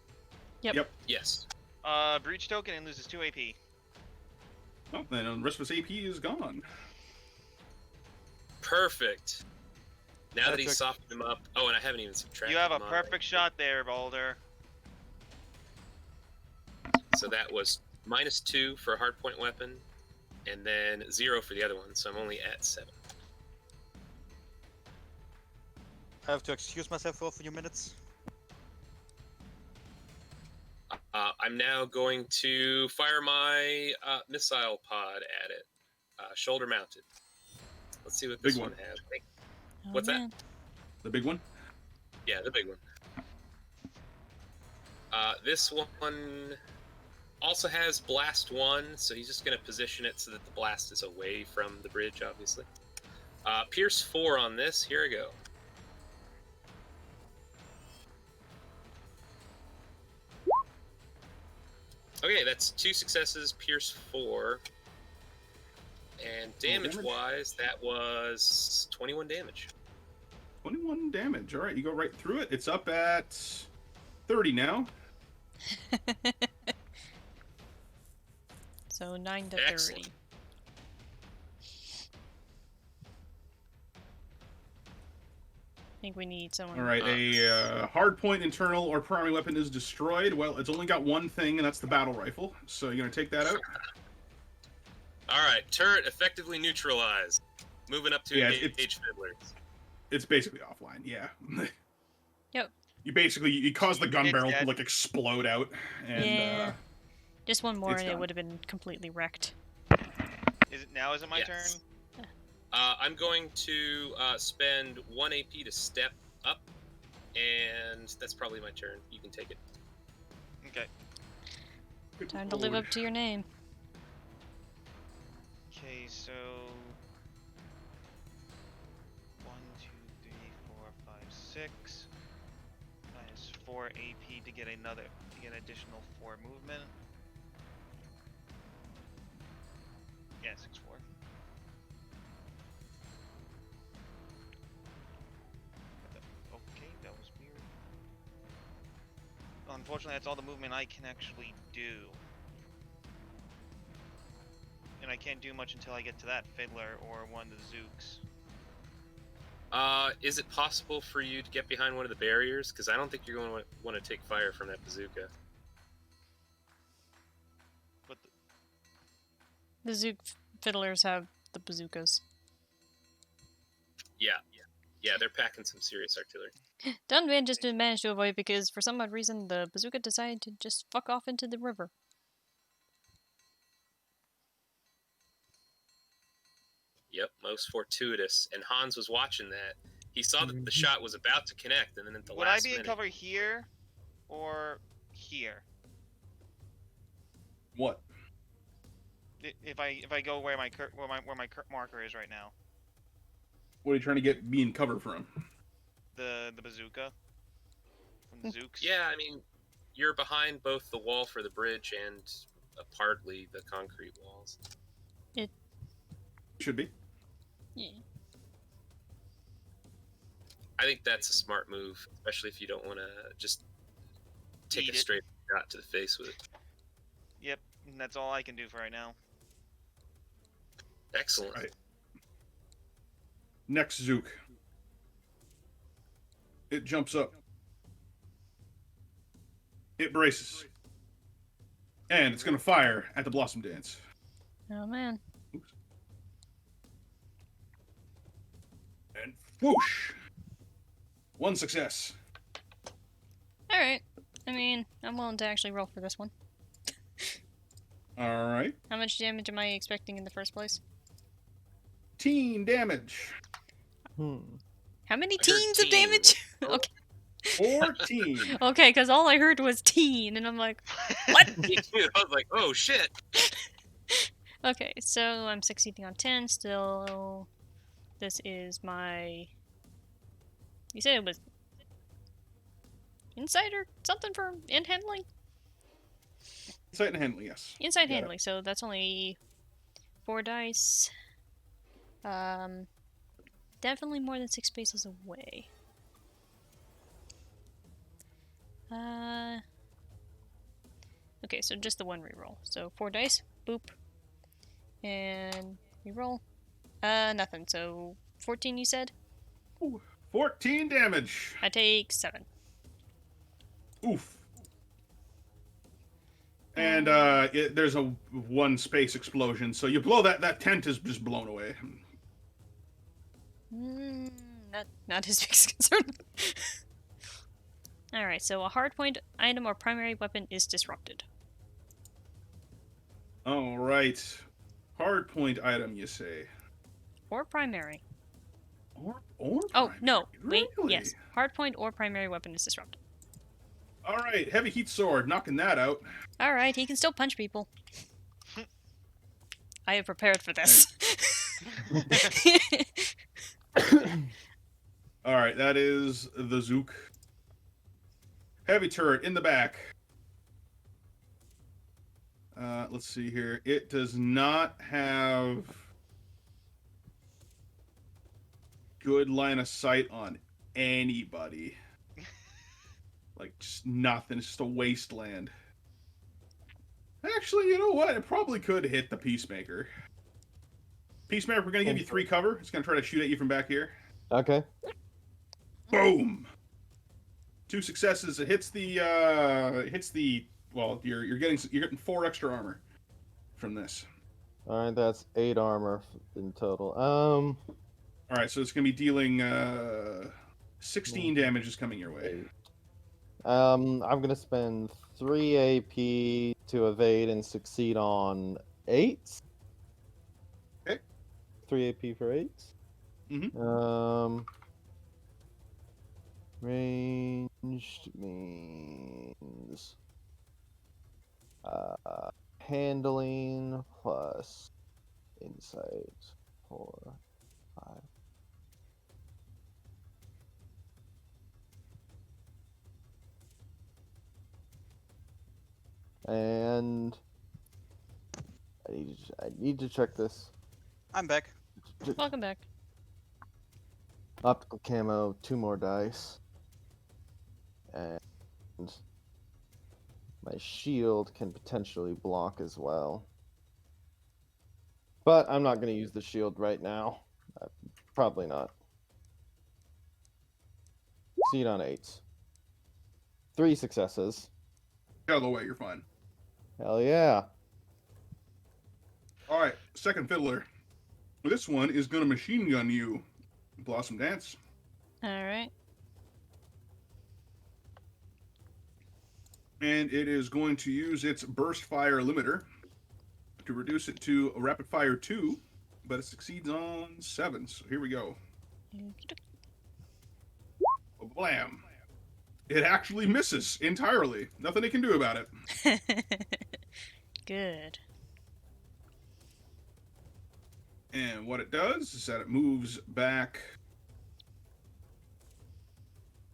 F: Yep.
G: Yes.
E: Breach token and loses 2 AP.
F: Oh, then the rest of his AP is gone.
G: Perfect. Now that he's softened him up. Oh, and I haven't even subtracted
E: You have a
G: him on.
E: perfect shot there, Boulder.
G: So that was -2 for a hardpoint weapon, and then 0 for the other one. So I'm only at 7.
B: I have to excuse myself for a few minutes.
G: I'm now going to fire my missile pod at it, shoulder mounted. Let's see what this
F: Big
G: one
F: one.
G: has.
A: Oh,
G: What's
A: man.
F: The big one?
G: Yeah, the big one. This one also has blast 1, so he's just going to position it so that the blast is away from the bridge, obviously. Pierce 4 on this. Here we go. Okay, that's 2 successes, Pierce 4. And damage-wise, that was 21 damage.
F: 21 damage. All right, you go right through it. It's up at 30 now.
A: So 9 to
G: Excellent.
A: 30. I think we need someone.
F: All right, a hard point internal or primary weapon is destroyed. Well, it's only got one thing, and that's the battle rifle. So you're going to take that out?
G: All right, turret effectively neutralized. Moving up to engage fiddlers.
F: It's basically offline, yeah.
A: Yep.
F: You cause the gun
E: It's
F: barrel
E: dead.
F: to like explode out, and
A: Yeah. Just one more
F: it's
A: and it
F: done.
A: would have been completely wrecked.
E: Is it my
G: Yes.
E: turn?
G: I'm going to spend 1 AP to step up, and that's probably my turn. You can take it.
E: Okay.
F: Good
A: Time to live
F: lord.
A: up to your name.
E: Okay, so 1, 2, 3, 4, 5, 6 minus 4 AP to get an additional 4 movement. Yeah, 6, 4. Okay, that was weird. Unfortunately, that's all the movement I can actually do. And I can't do much until I get to that Fiddler or one of the Zooks.
G: Is it possible for you to get behind one of the barriers? Because I don't think you're going to want to take fire from that bazooka.
E: But
A: The Zook fiddlers have the bazookas.
G: Yeah, they're packing some serious artillery.
A: Dunvan just didn't manage to avoid because for some odd reason the bazooka decided to just fuck off into the river.
G: Yep, most fortuitous. And Hans was watching that. He saw that the shot was about to connect, and then at the
E: Would I
G: last
E: be in
G: minute...
E: cover here or here?
F: What?
E: If I go where my marker is right now,
F: What are you trying to get me in cover from?
E: the bazooka from the Zooks.
G: Yeah, I mean, you're behind both the wall for the bridge and partly the concrete walls.
F: Should be.
A: Yeah.
G: I think that's a smart move, especially if you don't want to just take
E: Eat
G: a
E: it.
G: straight shot to the face with it.
E: Yep, and that's all I can do for right now.
G: Excellent.
F: Right. Next Zook. It jumps up. It braces. And it's going to fire at the Blossom Dance.
A: Oh man.
F: Oops. And whoosh! One success.
A: Alright. I mean, I'm willing to actually roll for this one.
F: All right.
A: How much damage am I expecting in the first place?
F: Teen damage.
A: How many
G: I heard
A: teens of
G: teen.
A: damage? Okay.
F: 14.
A: Okay, because all I heard was teen, and I'm like, what?
G: Me too. I was like, oh shit.
A: Okay, so I'm succeeding on 10 still. This is my... You said it was... Insight or something for in handling?
F: Sight and handling, yes.
A: Inside
F: Got it.
A: handling, so that's only 4 dice. Definitely more than 6 spaces away. Okay, so just the one reroll. So 4 dice, boop. And reroll. Nothing, so 14 you said?
F: 14 damage.
A: I take 7.
F: Oof. And there's a one space explosion, so you blow that tent is just blown away.
A: Not his biggest concern. Alright, so a hardpoint item or primary weapon is disrupted.
F: All right. Hardpoint item, you say?
A: Or primary.
F: Or
A: Oh,
F: primary?
A: no. Wait,
F: Really?
A: yes. Hardpoint or primary weapon is disrupted.
F: All right, heavy heat sword, knocking that out.
A: Alright, he can still punch people. I have prepared for this.
F: All right, that is the Zook. Heavy turret in the back. Let's see here. It does not have good line of sight on anybody. Like, just nothing. It's just a wasteland. Actually, you know what? It probably could hit the Peacemaker. Peacemaker, we're going to give you 3 cover. It's going to try to shoot at you from back here.
C: Okay.
F: Boom! 2 successes. It hits the, well, you're getting 4 extra armor from this.
C: All right, that's 8 armor in total.
F: All right, so it's going to be dealing 16 damage is coming your way.
C: I'm gonna spend 3 AP to evade and succeed on 8.
F: Okay.
C: 3 AP for 8.
F: Mhm.
C: Ranged means handling plus insight 4, 5. And I need to check this.
B: I'm back.
A: Welcome back.
C: Optical camo, 2 more dice. And my shield can potentially block as well. But I'm not going to use the shield right now. Probably not. Succeed on 8. 3 successes.
F: Out of the way, you're fine.
C: Hell yeah.
F: All right, second fiddler. This one is going to machine gun you Blossom Dance.
A: Alright.
F: And it is going to use its Burst Fire limiter to reduce it to a Rapid Fire 2, but it succeeds on 7. So here we go. Blam. It actually misses entirely. Nothing it can do about it.
A: Good.
F: And what it does is that it moves back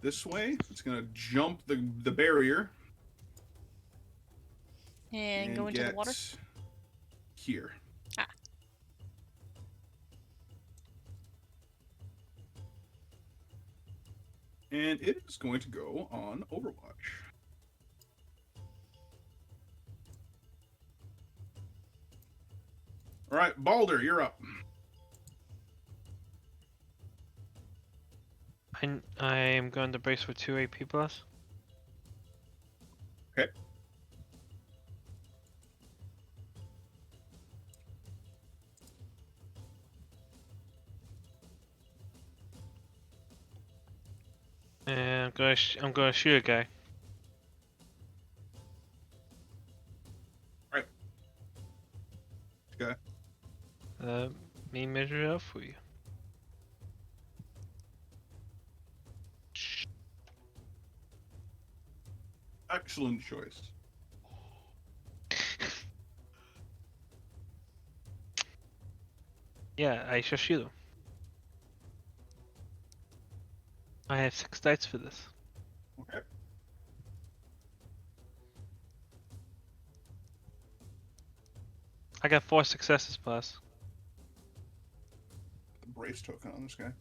F: this way. It's going to jump the barrier.
A: And go into the water?
F: Here.
A: Ah.
F: And it is going to go on Overwatch. All right, Balder, you're up.
D: I am going to brace for 2 AP plus.
F: Okay.
D: And I'm gonna shoot a guy.
F: Right. Okay.
D: Let me measure it out for you.
F: Excellent choice.
D: Yeah, I shall shoot him. I have 6 dice for this.
F: Okay.
D: I got 4 successes plus.
F: The brace token on this guy.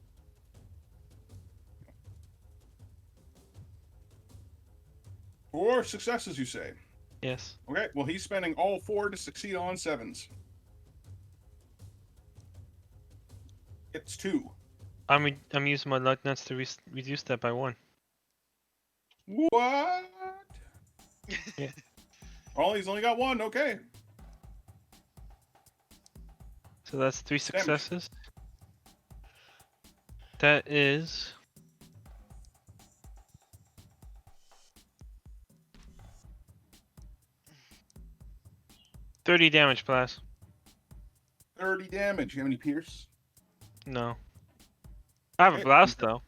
F: Four successes, you say?
D: Yes.
F: Okay, well, he's spending all 4 to succeed on 7s. It's 2.
D: I'm using my luck nuts to reduce that by 1.
F: What?
D: Yeah.
F: Oh, he's only got 1. Okay.
D: So that's 3
F: Damage.
D: successes. That is 30 damage, plus.
F: 30 damage. You have any pierce?
D: No. I have a
F: Okay.
D: blast though.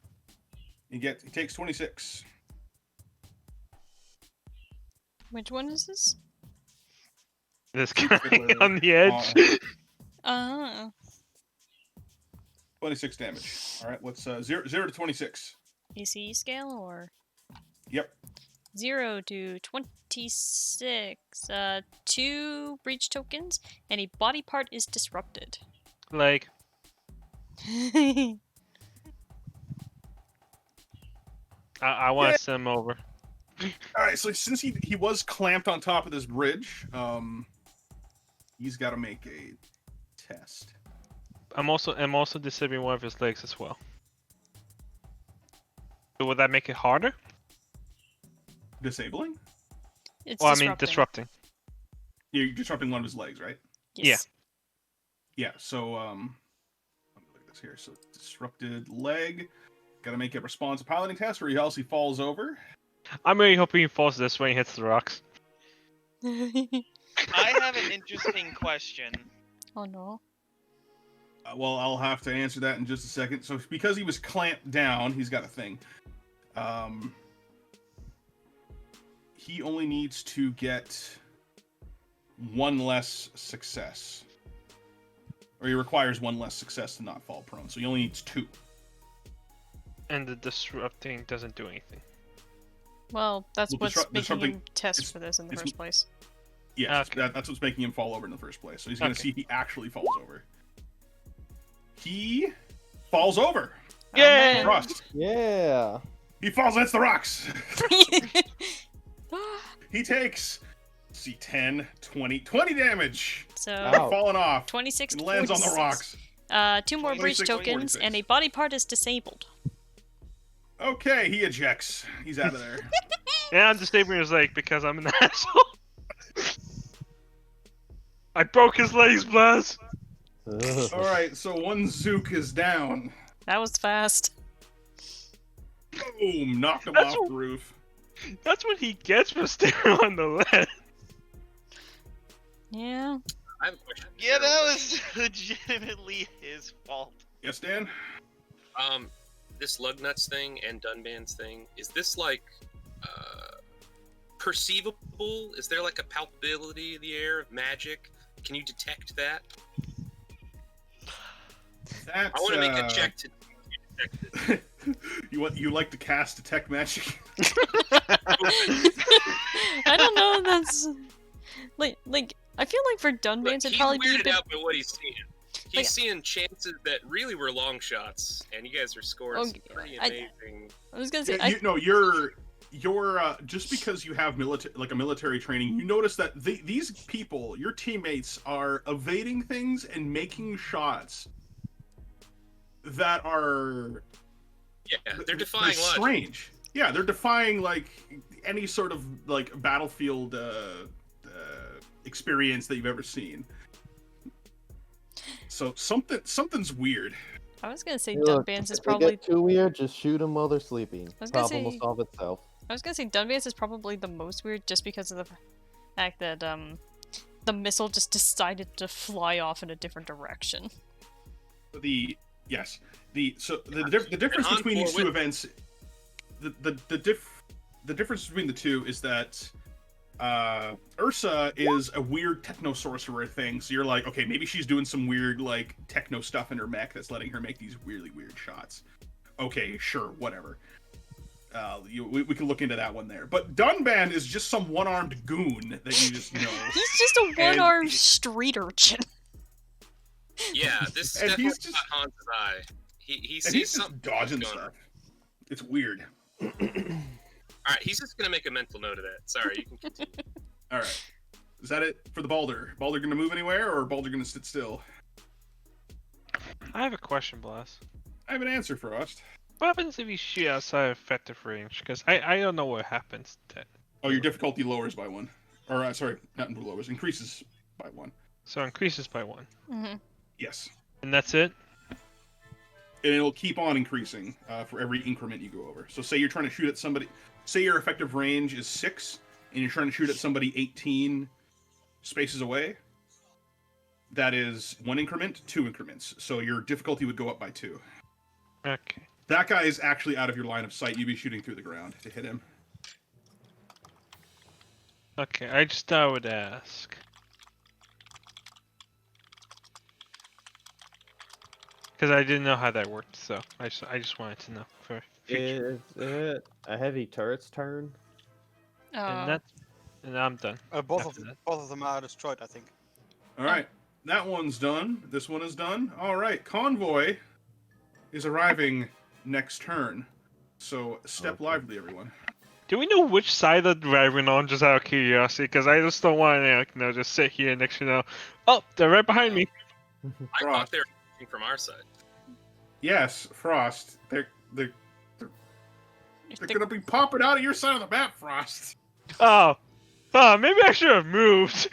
F: He takes 26.
A: Which one is this?
D: This guy
F: Fiddler
D: on the edge.
A: Ah.
F: 26 damage. All right, what's 0 to 26?
A: AC scale or?
F: Yep.
A: 0 to 26. 2 breach tokens, and a body part is disrupted.
D: Like, I want to send him over.
F: All right, so since he was clamped on top of this bridge, he's got to make a test.
D: I'm also disabling one of his legs as well. So would that make it harder?
F: Disabling?
A: It's
D: Well, I
A: disrupting.
D: mean disrupting.
F: You're disrupting one of his legs, right?
A: Yes.
F: Yeah. So let me look at this here. So disrupted leg. Got to make a responsive piloting test, or else he falls over.
D: I'm really hoping he falls this way and hits the rocks.
E: I have an interesting question.
A: Oh no.
F: Well, I'll have to answer that in just a second. So because he was clamped down, he's got a thing. He only needs to get 1 less success. Or he requires 1 less success to not fall prone. So he only needs 2.
D: And the disrupting doesn't do anything.
A: Well, that's
F: Well,
A: what's making
F: disrupting-
A: him test
F: it's-
A: for this in the
F: it's-
A: first place.
F: Yes,
D: Okay.
F: that's what's making him fall over in the first place. So he's going to
D: Okay.
F: see if he actually falls over. He falls over.
A: Oh,
D: Yay!
A: man.
F: Frost.
C: Yeah.
F: He falls against the rocks. He takes, let's see, 10, 20 damage.
A: So,
C: Ow.
F: Falling off.
A: 26
F: And
A: to
F: lands on the
A: 46.
F: rocks.
A: 2 more breach
F: 26 to
A: tokens,
F: 46.
A: and a body part is disabled.
F: Okay, he ejects. He's out of there.
D: And I'm disabling his leg because I'm an asshole. I broke his legs, Blaz.
F: All right, so 1 Zook is down.
A: That was fast.
F: Boom! Knocked him
D: That's
F: off
D: what-
F: the roof.
D: That's what he gets for staring on the lead.
A: Yeah.
G: I have a question.
E: Yeah, that was legitimately his fault.
F: Yes, Dan?
G: This Lugnuts thing and Dunban's thing, is this like perceivable? Is there like a palpability in the air of magic? Can you detect that?
F: That's,
G: I want to make a check to detect it.
F: you like to cast detect magic?
A: I don't know. That's like I feel like for Dunban's it'd
G: He's
A: probably be a
G: weirded
A: bit.
G: out by what he's seeing. He's
A: Like-
G: seeing chances that really were long shots, and you guys are scoring some
A: Okay,
G: pretty
A: I-
G: amazing.
A: I was gonna say.
F: You're just because you have a military training, you notice that these people, your teammates, are evading things and making shots that are
G: Yeah, they're defying logic.
F: strange. Yeah, they're defying like any sort of like battlefield experience that you've ever seen. So something's weird.
A: I was gonna say
C: Hey, look,
A: Dunban's is
C: if they
A: probably.
C: get too weird, just shoot them while they're sleeping.
A: was gonna
C: Problem will
A: say-
C: solve itself.
A: I was gonna say Dunban's is probably the most weird, just because of the fact that the missile just decided to fly off in a different direction.
F: The difference
G: on
F: between these
G: four
F: two
G: with-
F: events, the difference between the two is that Ursa is a weird techno sorcerer thing. So you're like, okay, maybe she's doing some weird like techno stuff in her mech that's letting her make these really weird shots. Okay, sure, whatever. We can look into that one there. But Dunban is just some one-armed goon that you just know.
A: He's just a one-armed street urchin.
G: Yeah, this
F: And
G: definitely
F: he's just-
G: caught Hans's eye. He
F: And
G: sees
F: he's
G: something
F: just dodging
G: going on.
F: stuff. It's weird.
G: All right, he's just gonna make a mental note of that. Sorry, you can continue.
F: All right. Is that it for the Balder? Balder gonna move anywhere, or Balder gonna sit still?
D: I have a question, Blas.
F: I have an answer, Frost.
D: What happens if you shoot outside of effective range? Because I don't know what happens then.
F: Oh, your difficulty lowers by 1. Or, sorry, not lowers, increases by 1.
D: So it increases by 1.
A: Mm-hmm.
F: Yes.
D: And that's it?
F: And it'll keep on increasing for every increment you go over. So say you're trying to shoot at somebody, say your effective range is 6, and you're trying to shoot at somebody 18 spaces away, that is 1 increment, 2 increments. So your difficulty would go up by 2.
D: Okay.
F: That guy is actually out of your line of sight. You'd be shooting through the ground to hit him.
D: Okay, I just thought I would ask. Because I didn't know how that worked, so I just wanted to know for future.
C: Is it a heavy turret's turn?
D: And I'm done.
B: Both
D: After that.
B: of them are destroyed, I think.
F: All right. That one's done. This one is done. All right. Convoy is arriving next turn. So step
C: Okay.
F: lively, everyone.
D: Do we know which side they're driving on, just out of curiosity? Because I just don't want to, just sit here next to oh, they're right behind me.
G: I thought they were coming from our side.
F: Yes, Frost. They're gonna be popping out of your side of the map, Frost.
D: Oh, maybe I should have moved.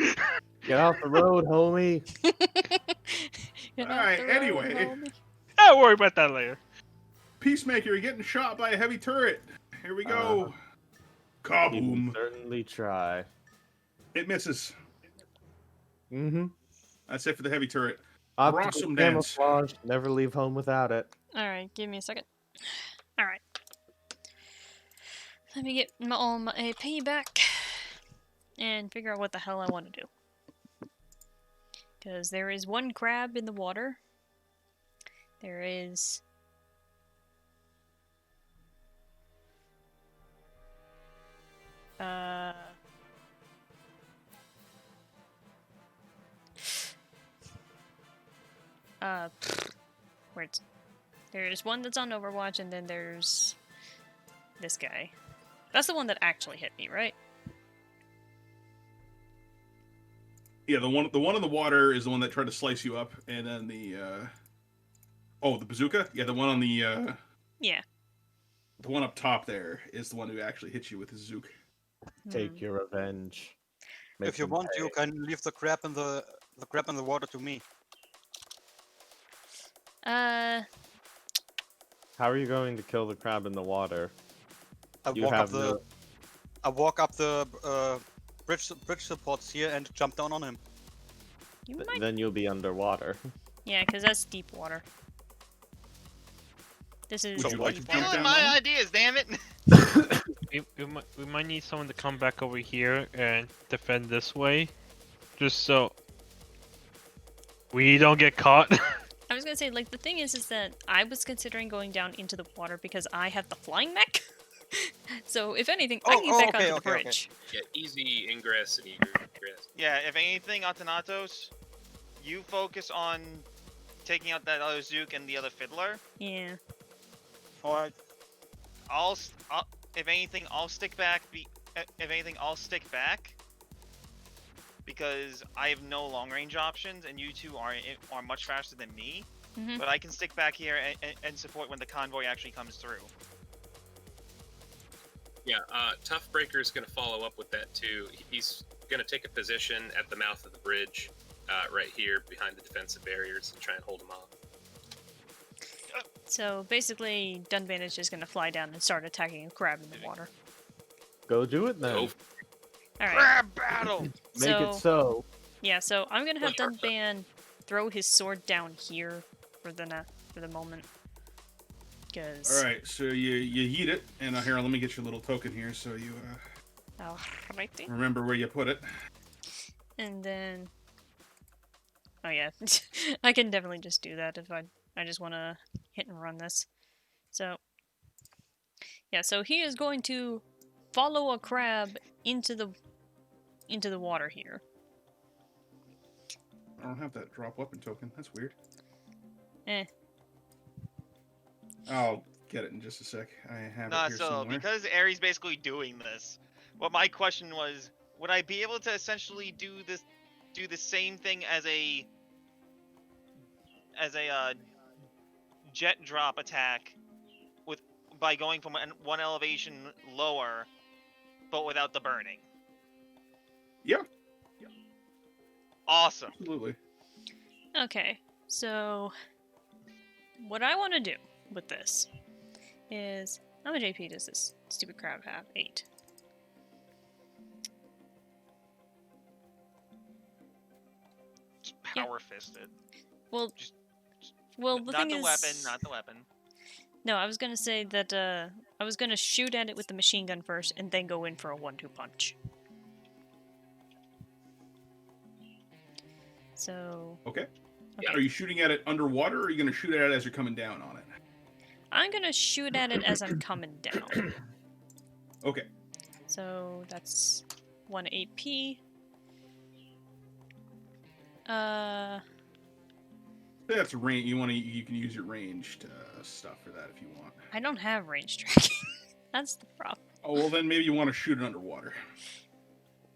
C: Get off the road, homie.
F: Alright, anyway.
D: I'll worry about that later.
F: Peacemaker, you're getting shot by a heavy turret. Here we go.
C: You
F: Kaboom.
C: certainly try.
F: It misses.
C: Mm-hmm.
F: That's it for the heavy turret.
C: Optical
F: Awesome dance.
C: camouflage. Never leave home without it.
A: Alright, give me a second. Alright. Let me get all my AP back and figure out what the hell I want to do. Because there is 1 crab in the water. There is... Where's... There's one that's on Overwatch, and then there's... this guy. That's the one that actually hit me, right?
F: Yeah, the one in the water is the one that tried to slice you up, and then the the bazooka? Yeah, the one on the
A: Yeah.
F: the one up top there is the one who actually hit you with his zook.
C: Take your revenge. Make
B: If you
C: them
B: want,
C: pay.
B: you can leave the crab in the water to me.
C: How are you going to kill the crab in the water?
B: I
C: You
B: walk up
C: have
B: the
C: no-
B: I walk up the bridge supports here and jump down on him.
A: You might.
C: Then you'll be underwater.
A: Yeah, because that's deep water. This is
F: Would you like
A: deep
F: to jump
A: water.
F: down
E: Stealing
F: on
E: my
F: him?
E: ideas, damn it!
D: We might need someone to come back over here and defend this way, just so we don't get caught.
A: I was gonna say, like, the thing is that I was considering going down into the water because I have the flying mech. So if anything, I can get back onto the bridge.
G: Yeah, easy ingress and egress.
E: Yeah, if anything, Atanatos, you focus on taking out that other Zook and the other Fiddler.
A: Yeah.
B: Alright.
E: If anything, I'll stick back. If anything, I'll stick back because I have no long range options, and you two are much faster than me.
A: Mhm.
E: But I can stick back here and support when the convoy actually comes through.
G: Yeah, Toughbreaker is going to follow up with that too. He's going to take a position at the mouth of the bridge, right here behind the defensive barriers, and try and hold him off.
A: So basically, Dunban is just gonna fly down and start attacking a crab in the water.
C: Go do it then.
G: Go.
A: All right.
E: Crab battle!
C: Make it so.
A: Yeah, so I'm gonna have Dunban throw his sword down here for the moment. Cause.
F: All right, so you yeet it, and here, let me get your little token here, so you
A: Alrighty.
F: remember where you put it.
A: And then. Oh yeah, I can definitely just do that if I just want to hit and run this. So. Yeah, so he is going to follow a crab into the water here.
F: I don't have that drop weapon token. That's weird.
A: Eh.
F: I'll get it in just a sec. I have it
E: Nah,
F: here
E: so
F: somewhere.
E: because Ares basically doing this, what my question was, would I be able to essentially do the same thing as a jet drop attack by going from one elevation lower, but without the burning?
F: Yeah.
E: Awesome.
F: Absolutely.
A: Okay, so what I want to do with this is how much AP does this stupid crab have? 8. Yeah.
E: Power fisted.
A: Well,
E: Just-
A: well, the
E: Not
A: thing
E: the
A: is,
E: weapon, not the weapon.
A: No, I was gonna say that I was gonna shoot at it with the machine gun first, and then go in for a 1-2 punch. So.
F: Okay.
A: Okay.
F: Are you shooting at it underwater, or are you going to shoot at it as you're coming down on it?
A: I'm gonna shoot at it as I'm coming down.
F: Okay.
A: So that's 1 AP.
F: That's range. You can use your ranged stuff for that if you want.
A: I don't have range tracking. That's the problem.
F: Oh well, then maybe you want to shoot it underwater.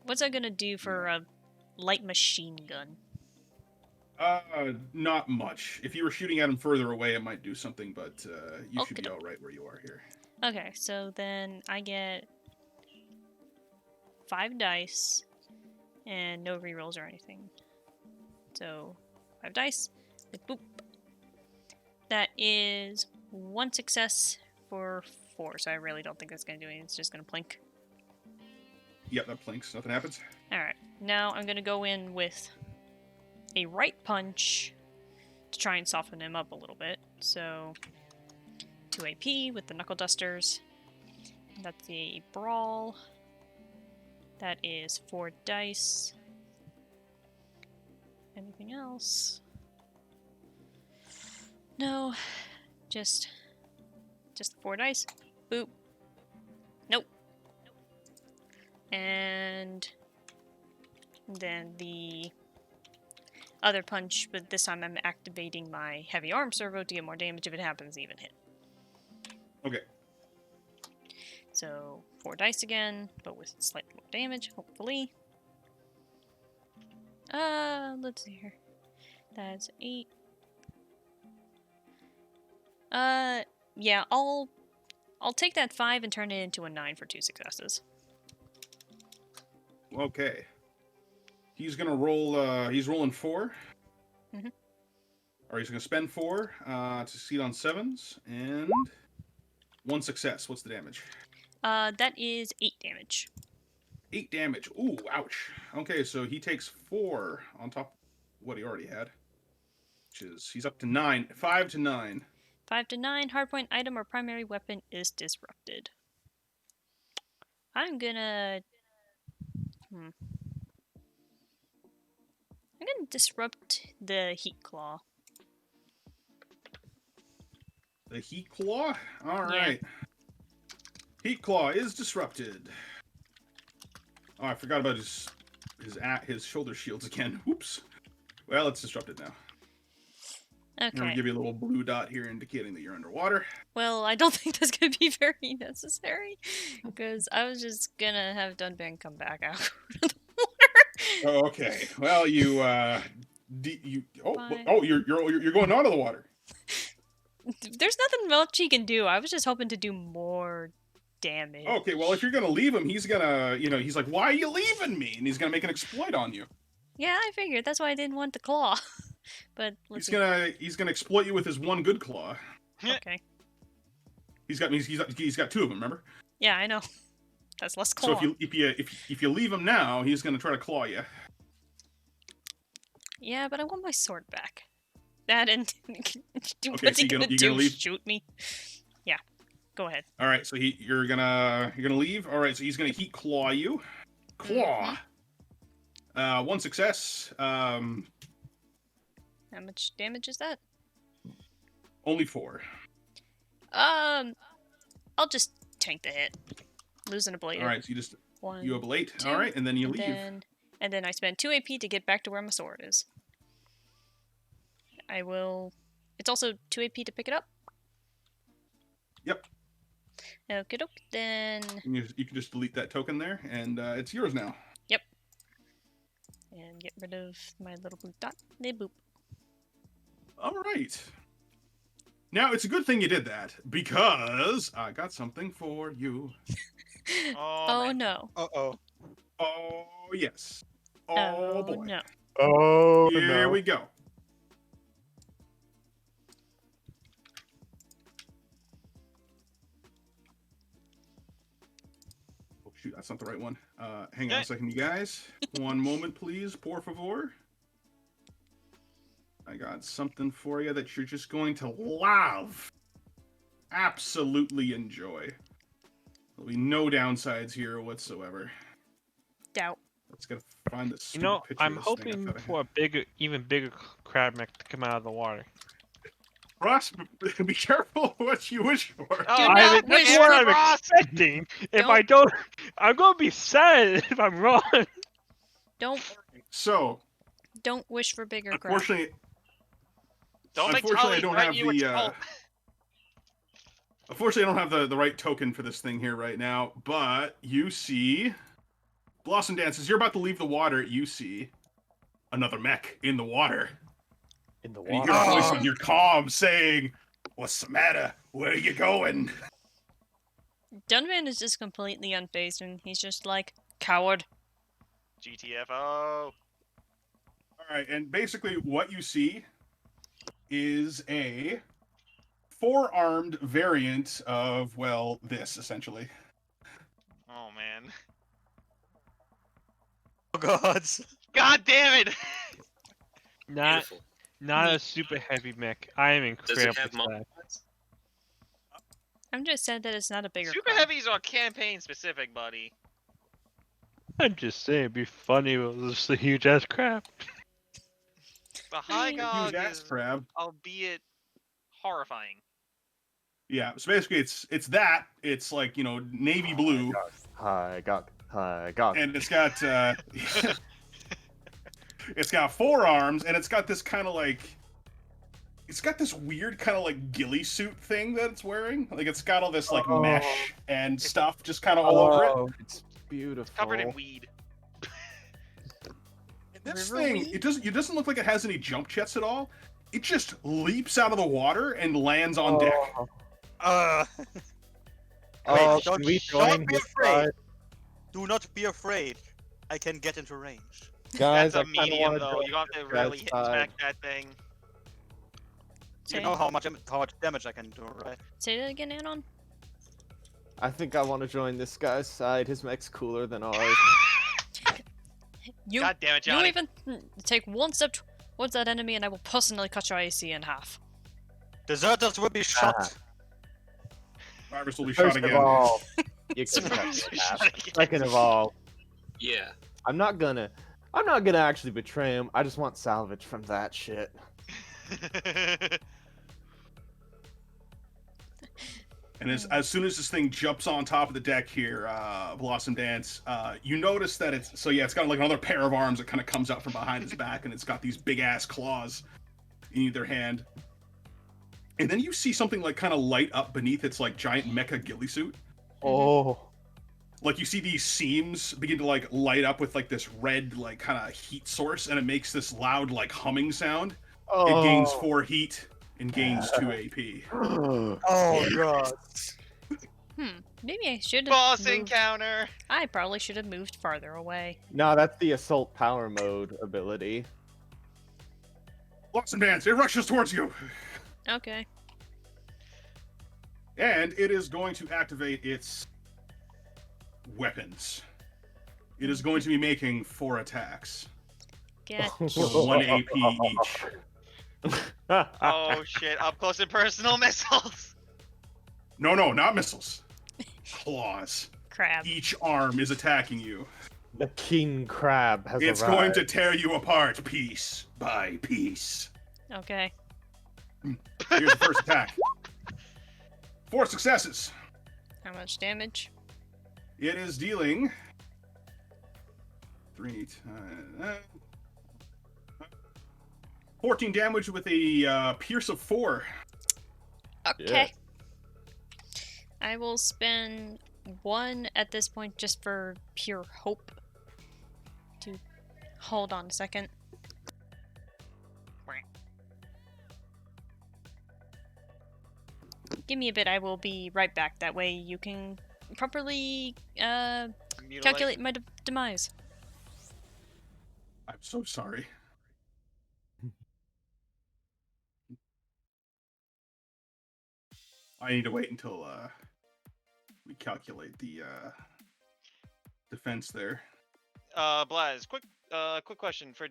A: What's that gonna do for a light machine gun?
F: Not much. If you were shooting at him further away, it might do something, but you should be
A: Okey-doke.
F: all right where you are here.
A: Okay, so then I get 5 dice and no rerolls or anything. So 5 dice. Like, boop. That is 1 success for 4. So I really don't think that's gonna do anything. It's just gonna plink.
F: Yep, that plinks. Nothing happens.
A: All right, now I'm gonna go in with a right punch to try and soften him up a little bit. So 2 AP with the knuckle dusters. That's a brawl. That is 4 dice. Anything else? No, just 4 dice. Boop. Nope. And then the other punch, but this time I'm activating my heavy arm servo to get more damage if it happens to even hit.
F: Okay.
A: So 4 dice again, but with slightly more damage, hopefully. Let's see here. That's 8. Yeah, I'll take that 5 and turn it into a 9 for 2 successes.
F: Okay. He's gonna roll. He's rolling 4.
A: Mhm.
F: Alright, he's going to spend 4 to succeed on 7s, and 1 success. What's the damage?
A: That is 8 damage.
F: 8 damage. Ooh, ouch. Okay, so he takes 4 on top of what he already had. Which is, he's up to 9. 5 to 9.
A: 5 to 9, hardpoint item or primary weapon is disrupted. I'm gonna... I'm gonna disrupt the Heat Claw.
F: The Heat Claw? Alright. Heat Claw is disrupted. Oh, I forgot about his shoulder shields again. Oops. Well, it's disrupted now. I'm going to
A: Okay.
F: give you a little blue dot here indicating that you're underwater.
A: Well, I don't think that's gonna be very necessary, because I was just gonna have Dunban come back out of the water.
F: Oh, okay. Well, you're going onto the water.
A: There's nothing much he can do. I was just hoping to do more damage.
F: Okay, well, if you're going to leave him, he's going to, he's like, why are you leaving me? And he's going to make an exploit on you.
A: Yeah, I figured. That's why I didn't want the claw. But let's
F: He's gonna exploit you with his one good claw.
A: Okay.
F: He's got 2 of them, remember?
A: Yeah, I know. That's less claw.
F: So if you leave him now, he's gonna try to claw you.
A: Yeah, but I want my sword back. That and
F: Okay,
A: what's
F: so
A: he
F: you're
A: gonna
F: gonna
A: do?
F: leave?
A: Shoot me? Yeah. Go ahead.
F: All right, so you're gonna leave. All right, so he's gonna heat claw you. Claw. 1 success.
A: How much damage is that?
F: Only 4.
A: I'll just tank the hit. Losing a blade.
F: All right, so you ablate.
A: 2,
F: All right, and then you leave.
A: And then I spend 2 AP to get back to where my sword is. I will... It's also 2 AP to pick it up?
F: Yep.
A: Okay, then...
F: You can just delete that token there, and it's yours now.
A: Yep. And get rid of my little blue dot. Boop.
F: All right. Now, it's a good thing you did that, because I got something for you.
A: Oh no.
B: Uh-oh.
F: Oh, yes. Oh, boy.
A: No.
C: Oh,
F: Here we go. Oh, shoot, that's not the right one. Hang on a second, you guys. One moment, please, por favor. I got something for you that you're just going to love. Absolutely enjoy. There'll be no downsides here whatsoever.
A: Doubt.
F: Let's go find this.
D: You know,
F: picture
D: I'm
F: of this thing I
D: hoping
F: thought I
D: for a even bigger crab mech to come out of the water.
F: Ross, be careful what you wish for.
E: Oh,
A: not
E: no,
A: wish
E: damn
D: what
E: it,
D: I'm
E: Ross!
D: expecting. If I don't, I'm gonna be sad if I'm wrong.
A: Don't
F: So,
A: wish for bigger crap.
F: unfortunately,
E: Don't make
F: Unfortunately, I
E: Tali
F: don't
E: threaten
F: have
E: you with
F: the,
E: troll.
F: unfortunately, I don't have the right token for this thing here right now. But you see, Blossom Dances. You're about to leave the water. You see another mech in the water.
C: In the
F: And you
C: water.
F: hear a voice on your comm saying, "What's the matter? Where are you going?"
A: Dunvan is just completely unfazed and he's just like, coward.
E: GTFO.
F: All right, and basically what you see is a 4-armed variant of, well, this, essentially.
E: Oh, man.
B: Oh god.
E: God damn it!
G: Beautiful.
D: Not a super heavy mech. I am
G: Does it
D: incredibly
G: have
D: sad.
G: modifiers?
A: I'm just sad that it's not a bigger
E: Super
A: crab.
E: heavies are campaign specific, buddy.
D: I'm just saying, it'd be funny if it was just a huge ass crab.
E: The high
A: Huge
E: god
F: Huge ass
E: is,
F: crab.
E: albeit horrifying.
F: Yeah, so basically it's like, navy blue,
C: Hi, got.
F: and it's got it's got 4 arms, and it's got this kind of like, it's got this weird kind of like ghillie suit thing that it's wearing. Like it's got all this like mesh and stuff just kind of all over it.
C: Oh, it's beautiful.
E: Covered in weed.
F: And this
A: River
F: thing,
A: weed?
F: it doesn't look like it has any jump jets at all. It just leaps out of the water and lands on deck.
C: Oh,
B: Wait,
C: can we join
B: be
C: his
B: afraid.
C: side?
B: Do not be afraid. I can get into range.
C: Guys,
E: That's
C: I
E: a
C: kind of
E: medium,
C: want to
E: though.
C: join
E: You have to
C: his
E: really hit and
C: side.
E: smack that thing.
B: You know how much damage I can do, right?
A: Say that again, Anon.
C: I think I want to join this guy's side. His mech's cooler than ours.
A: You,
E: God damn it,
A: you
E: Johnny.
A: even take one step towards that enemy, and I will personally cut your AC in half.
B: Deserters will be shot.
F: Virus will be shot
C: First
F: again.
C: of all, you can cut me in half. Second of all,
G: Yeah.
C: I'm not gonna actually betray him. I just want salvage from that shit.
F: And as soon as this thing jumps on top of the deck here, Blossom Dance, you notice that it's got like another pair of arms that kind of comes out from behind its back, and it's got these big ass claws in either hand. And then you see something like kind of light up beneath its like giant mecha ghillie suit.
C: Oh.
F: Like you see these seams begin to like light up with like this red like kind of heat source, and it makes this loud like humming sound. It gains 4 heat and gains 2 AP.
B: Oh god.
A: Maybe I should have.
E: Boss encounter.
A: I probably should have moved farther away.
C: No, that's the assault power mode ability.
F: Blossom Dance, it rushes towards you.
A: Okay.
F: And it is going to activate its weapons. It is going to be making 4 attacks.
A: Get.
F: For 1 AP each.
E: Oh shit, up close and personal missiles.
F: No, not missiles. Claws.
A: Crab.
F: Each arm is attacking you.
C: The king crab has
F: It's
C: arrived.
F: going to tear you apart piece by piece.
A: Okay.
F: Here's the first attack. 4 successes.
A: How much damage?
F: It is dealing 14 damage with a pierce of 4.
A: Okay.
C: Yeah.
A: I will spend 1 at this point just for pure hope. To hold on a second. Give me a bit. I will be right back. That way you can properly calculate my demise.
F: I'm so sorry. I need to wait until we calculate the defense there.
E: Blaz, quick question for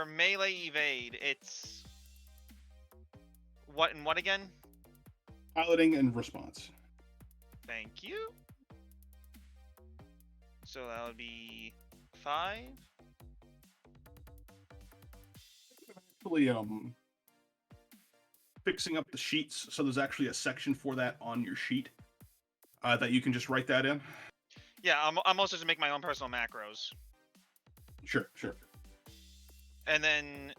E: melee evade. It's what and what again?
F: Piloting and response.
E: Thank you. So that would be 5.
F: Actually, fixing up the sheets, so there's actually a section for that on your sheet that you can just write that in.
E: Yeah, I'm also to make my own personal macros.
F: Sure.
E: And then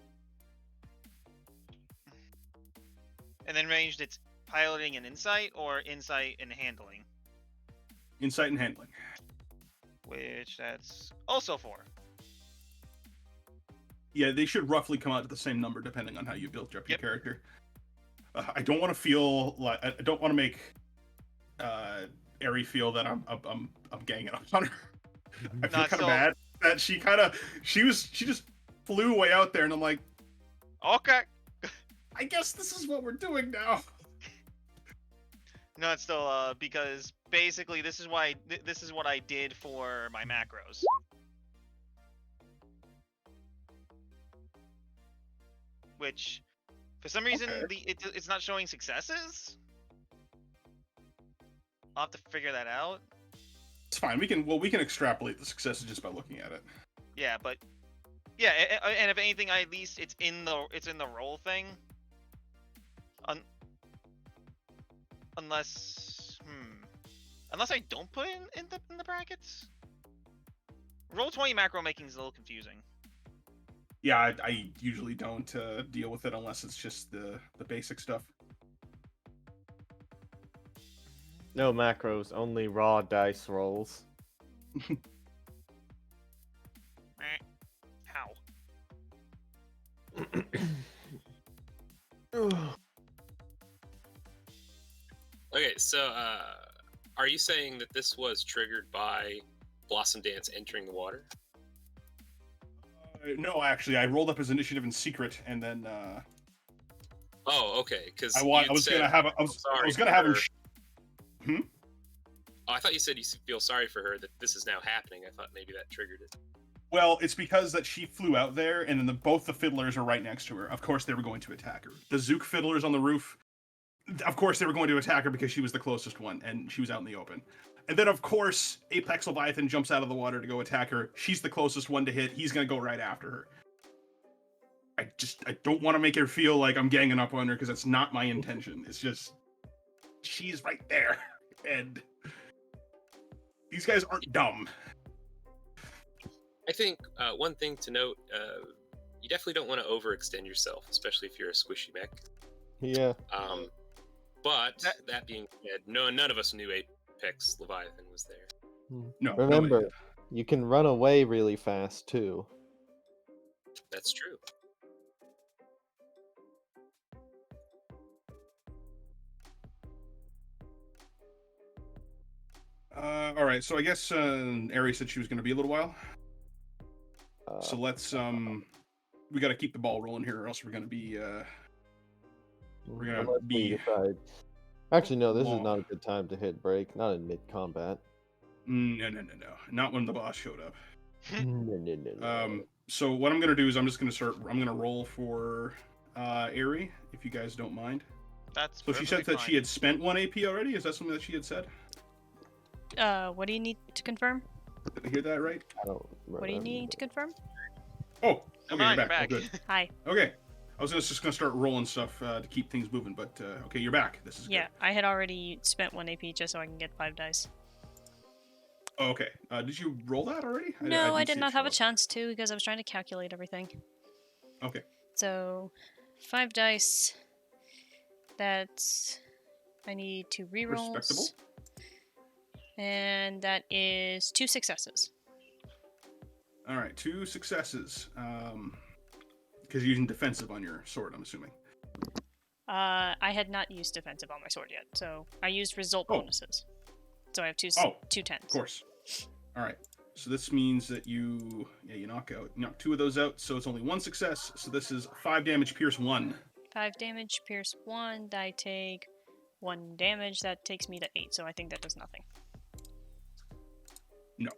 E: ranged, it's piloting and insight, or insight and handling.
F: Insight and handling.
E: Which that's also 4.
F: Yeah, they should roughly come out to the same number depending on how you built up your character. I don't want to feel like I don't want to make Ari feel that I'm ganging up on her. I feel kind of bad that she just flew way out there, and I'm like,
E: okay.
F: I guess this is what we're doing now.
E: No, it's still because basically this is why this is what I did for my macros. Which, for some reason, it's not showing successes. I'll have to figure that out.
F: It's fine. We can extrapolate the successes just by looking at it.
E: Yeah, but yeah, and if anything, at least it's in the roll thing. Unless I don't put it in the brackets. Roll20 macro making is a little confusing.
F: Yeah, I usually don't deal with it unless it's just the basic stuff.
C: No macros, only raw dice rolls.
E: How?
G: Okay, so are you saying that this was triggered by Blossom Dance entering the water?
F: No, actually, I rolled up his initiative in secret, and then
G: Oh, okay. Because
F: I was gonna have I was gonna have him.
G: Oh, I thought you said you feel sorry for her that this is now happening. I thought maybe that triggered it.
F: Well, it's because that she flew out there, and then both the fiddlers are right next to her. Of course, they were going to attack her. The Zook fiddlers on the roof. Of course, they were going to attack her because she was the closest one, and she was out in the open. And then, of course, Apex Leviathan jumps out of the water to go attack her. She's the closest one to hit. He's going to go right after her. I don't want to make her feel like I'm ganging up on her because that's not my intention. It's just, she's right there. And these guys aren't dumb.
G: I think one thing to note, you definitely don't want to overextend yourself, especially if you're a squishy mech.
C: Yeah.
G: But that being said, none of us knew Apex Leviathan was there.
F: No.
C: Remember,
F: No,
C: you can run away really fast too.
G: That's true.
F: all right, so I guess Ari said she was going to be a little while. So let's we got to keep the ball rolling here, or else we're going to be
C: unless we decide. Actually, no, this is not a good time to hit break. Not in mid-combat.
F: No. Not when the boss showed up.
C: No.
F: So what I'm going to do is I'm going to roll for Ari, if you guys don't mind.
E: That's
F: So she said that she had spent 1 AP already? Is that something that she had said?
A: What do you need to confirm?
F: Did I hear that right?
C: I don't
A: What do you need to confirm?
F: Oh,
E: Come
F: okay,
E: on,
F: you're
E: you're
F: back.
E: back.
F: Oh, good.
A: Hi.
F: Okay. I was just going to start rolling stuff to keep things moving, but okay, you're back. This is
A: Yeah, I had already spent 1 AP just so I can get 5 dice.
F: good. Oh, okay. Did you roll that already?
A: No, I
F: didn't
A: did
F: see
A: not
F: it
A: have
F: show
A: a
F: up.
A: chance to because I was trying to calculate everything.
F: Okay.
A: So, 5 dice. That's... I need 2 rerolls.
F: Respectable.
A: And that is 2 successes.
F: All right, 2 successes. Because you're using defensive on your sword, I'm assuming.
A: I had not used defensive on my sword yet, so I used result
F: Oh.
A: bonuses. So I have 2 tens.
F: Of course. All right. So this means that you knock 2 of those out. So it's only 1 success. So this is 5 damage, pierce 1.
A: 5 damage, pierce 1. I take 1 damage. That takes me to 8, so I think that does nothing.
F: No.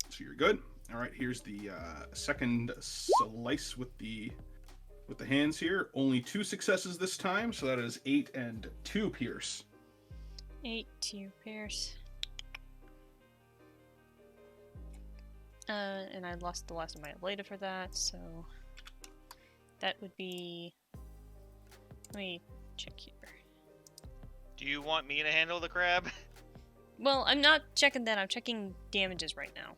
F: So you're good. All right. Here's the second slice with the hands here. Only 2 successes this time. So that is 8 and 2 pierce.
A: 8 to pierce. And I lost the last of my Elata for that, so that would be. Let me check here.
E: Do you want me to handle the crab?
A: Well, I'm not checking that. I'm checking damages right now.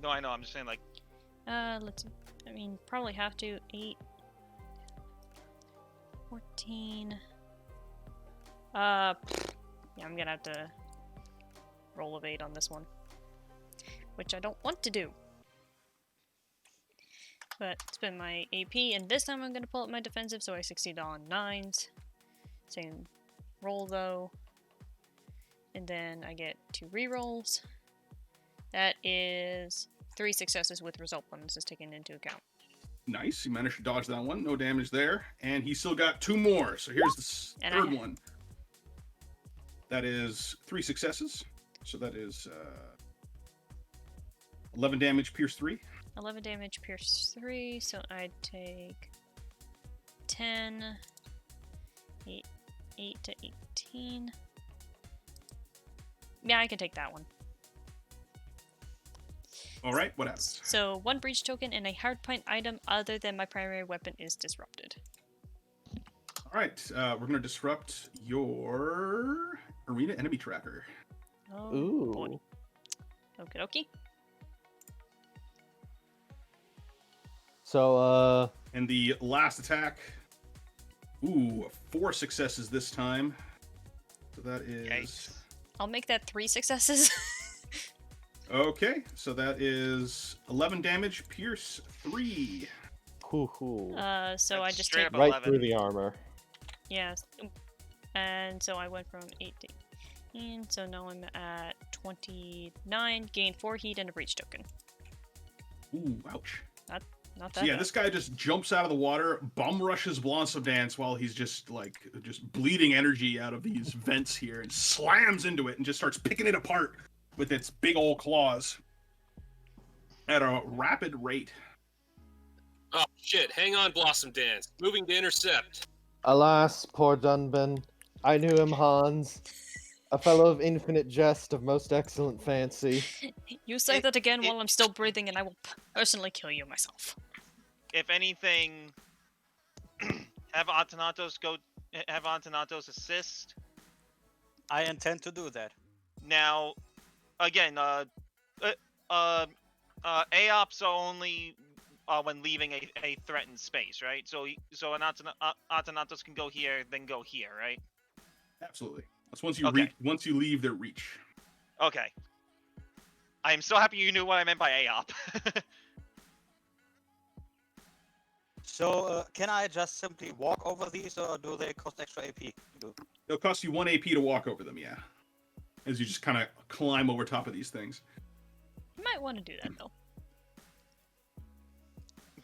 E: No, I know. I'm just saying, like,
A: Let's. I mean, probably have to. 8, 14. Yeah, I'm gonna have to roll of 8 on this one, which I don't want to do. But spend my AP, and this time I'm gonna pull up my defensive, so I succeed on 9s. Same roll though, and then I get 2 rerolls. That is 3 successes with result bonuses taken into account.
F: Nice. He managed to dodge that one. No damage there. And he still got 2 more. So here's the
A: And
F: third one. That is 3 successes. So that is 11 damage, pierce 3.
A: 11 damage, pierce 3, so I'd take 10, 8 to 18. Yeah, I can take that one.
F: All right, what happens?
A: So 1 breach token and a hardpoint item other than my primary weapon is disrupted.
F: All right, we're going to disrupt your arena enemy tracker.
A: Oh
C: Ooh.
A: boy. Okie dokie.
C: So,
F: And the last attack. Ooh, 4 successes this time. So that is...
E: Yikes.
A: I'll make that 3 successes.
F: Okay, so that is 11 damage, pierce 3.
C: hoo.
A: So I
E: That's
A: just
E: straight
A: take
E: up
C: Right
E: 11.
C: through the armor.
A: Yes. And so I went from 8 to 18, so now I'm at 29, gain 4 heat and a breach token.
F: Ooh, ouch.
A: Not
F: So
A: that
F: yeah,
A: bad.
F: this guy just jumps out of the water, bum rushes Blossom Dance while he's just bleeding energy out of these vents here, and slams into it and just starts picking it apart with its big old claws at a rapid rate.
G: Oh shit! Hang on, Blossom Dance. Moving to intercept.
C: Alas, poor Dunban. I knew him, Hans. A fellow of infinite jest, of most excellent fancy.
A: You say that again while I'm still breathing, and I will personally kill you myself.
E: If anything, have Antonatos assist.
B: I intend to do that.
E: Now, again, AOPs are only when leaving a threatened space, right? So Antonatos can go here, then go here, right?
F: Absolutely. That's once you
E: Okay.
F: once you leave their reach.
E: Okay. I am so happy you knew what I meant by AOP.
B: So, can I just simply walk over these, or do they cost extra AP?
F: It'll cost you 1 AP to walk over them, yeah. As you just kind of climb over top of these things.
A: You might want to do that though.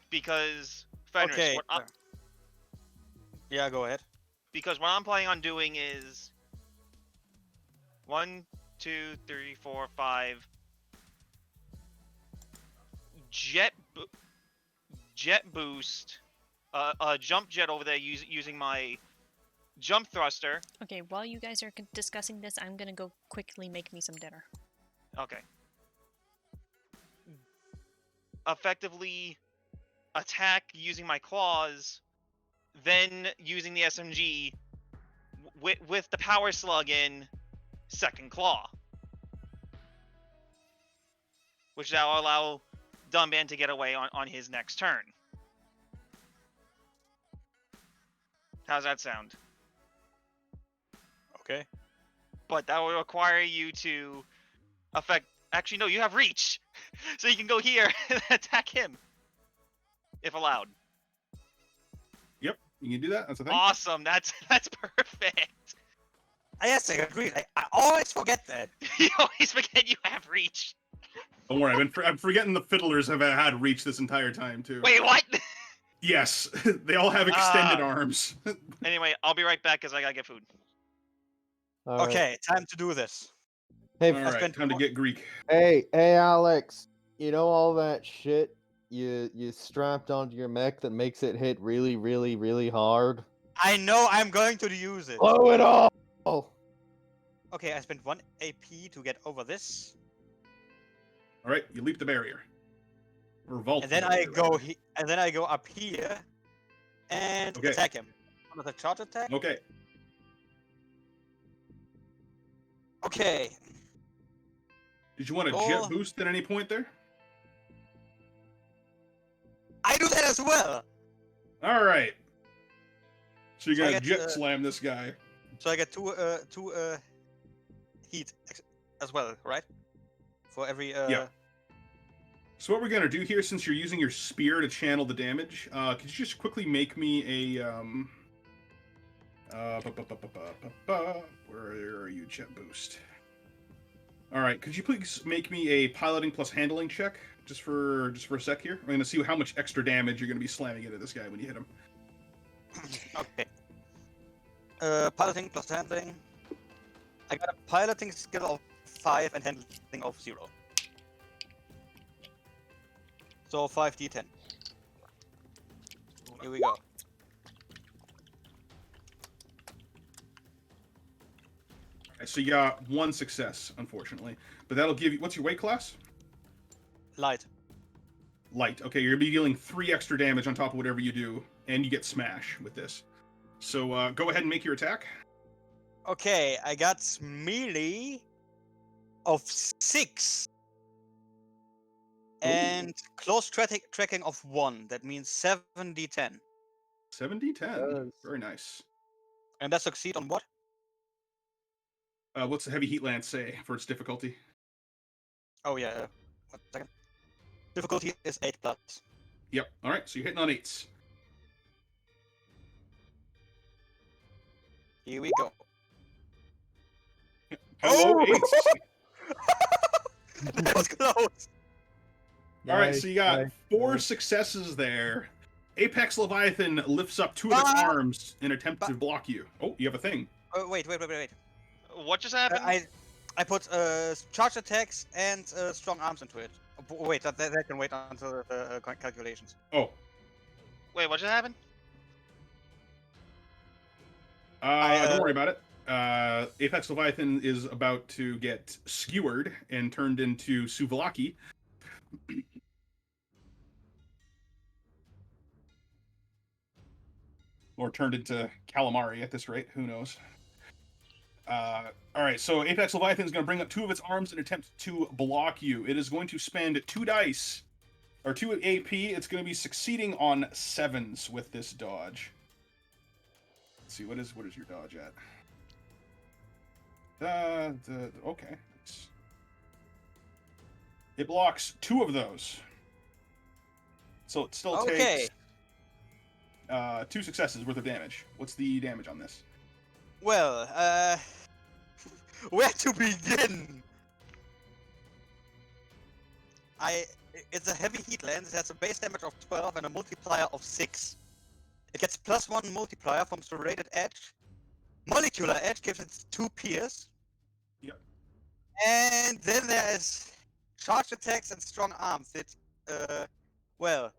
E: Because Fenris,
B: Okay. Yeah, go ahead.
E: because what I'm planning on doing is 1, 2, 3, 4, 5 jet boost, jump jet over there using my jump thruster.
A: Okay, while you guys are discussing this, I'm gonna go quickly make me some dinner.
E: Okay. Effectively attack using my claws, then using the SMG with the power slug in second claw, which now will allow Dunban to get away on his next turn. How's that sound?
B: Okay.
E: But that will require you to actually no, you have reach. So you can go here and attack him. If allowed.
F: Yep, you can do that. That's a thing.
E: Awesome, that's perfect.
B: Yes, I agree. I always forget that.
E: You always forget you have reach.
F: Don't worry, I'm forgetting the fiddlers have had reach this entire time too.
E: Wait, what?
F: Yes, they all have extended arms.
E: Anyway, I'll be right back because I gotta get food.
C: All right.
B: Okay, time to do this.
C: Hey,
F: All right, time to get Greek.
C: hey, Alex. You know all that shit you strapped onto your mech that makes it hit really, really, really hard?
B: I know I'm going to use it.
C: Blow it all!
B: Okay, I spent 1 AP to get over this,
F: All right, you leap the barrier. Or vault.
B: and then
F: the
B: I
F: barrier,
B: go
F: rather.
B: and then I go up here and
F: Okay.
B: attack him. With a charge attack.
F: Okay.
B: Okay.
F: Did you want a
B: Oh.
F: jet boost at any point there?
B: I do that as well.
F: All right. So you're
B: So I
F: gonna
B: get,
F: jet slam this guy.
B: So I get two heat as well, right? For every
F: Yeah. So what we're gonna do here, since you're using your spear to channel the damage, could you just quickly make me a where are you, jet boost? All right, could you please make me a piloting plus handling check, just for a sec here? We're gonna see how much extra damage you're gonna be slamming into this guy when you hit him.
B: Okay. Piloting plus handling. I got a piloting skill of 5 and handling of 0. So 5d10. Here we go.
F: So you got 1 success, unfortunately, but that'll give you. What's your weight class?
B: Light.
F: Light. Okay, you're gonna be dealing 3 extra damage on top of whatever you do, and you get smash with this. So go ahead and make your attack.
B: Okay, I got melee of 6. And close tracking of 1. That means 7d10.
F: 7d10. Very nice.
B: And that succeed on what?
F: What's the heavy heat lance say for its difficulty?
B: Oh yeah. 1 second. Difficulty is 8 plus.
F: Yep. All right. So you're hitting on 8s.
B: Here we go.
F: Hello,
B: Oh!
F: 8s.
B: That was close.
F: All right, so you got
C: Nice,
F: 4
C: nice.
F: successes there. Apex Leviathan lifts up 2 of its arms in attempt to block you. Oh, you have a thing.
B: Wait.
E: What just happened?
B: I put charge attacks and strong arms into it. Wait, that can wait until the calculations.
F: Oh,
E: Wait, what just happened?
F: don't worry about it. Apex Leviathan is about to get skewered and turned into Souvlaki. Or turned into calamari at this rate. Who knows? All right, so Apex Leviathan is going to bring up 2 of its arms in an attempt to block you. It is going to spend 2 dice, or 2 AP. It's going to be succeeding on 7s with this dodge. Let's see, what is your dodge at? Okay. It blocks 2 of those. So it still takes 2 successes worth of damage. What's the damage on this?
B: Well, where to begin? It's a heavy heat lens. It has a base damage of 12 and a multiplier of 6. It gets +1 multiplier from serrated edge. Molecular edge gives it 2 pierce.
F: Yep.
B: And then there is charge attacks and strong arms. Well.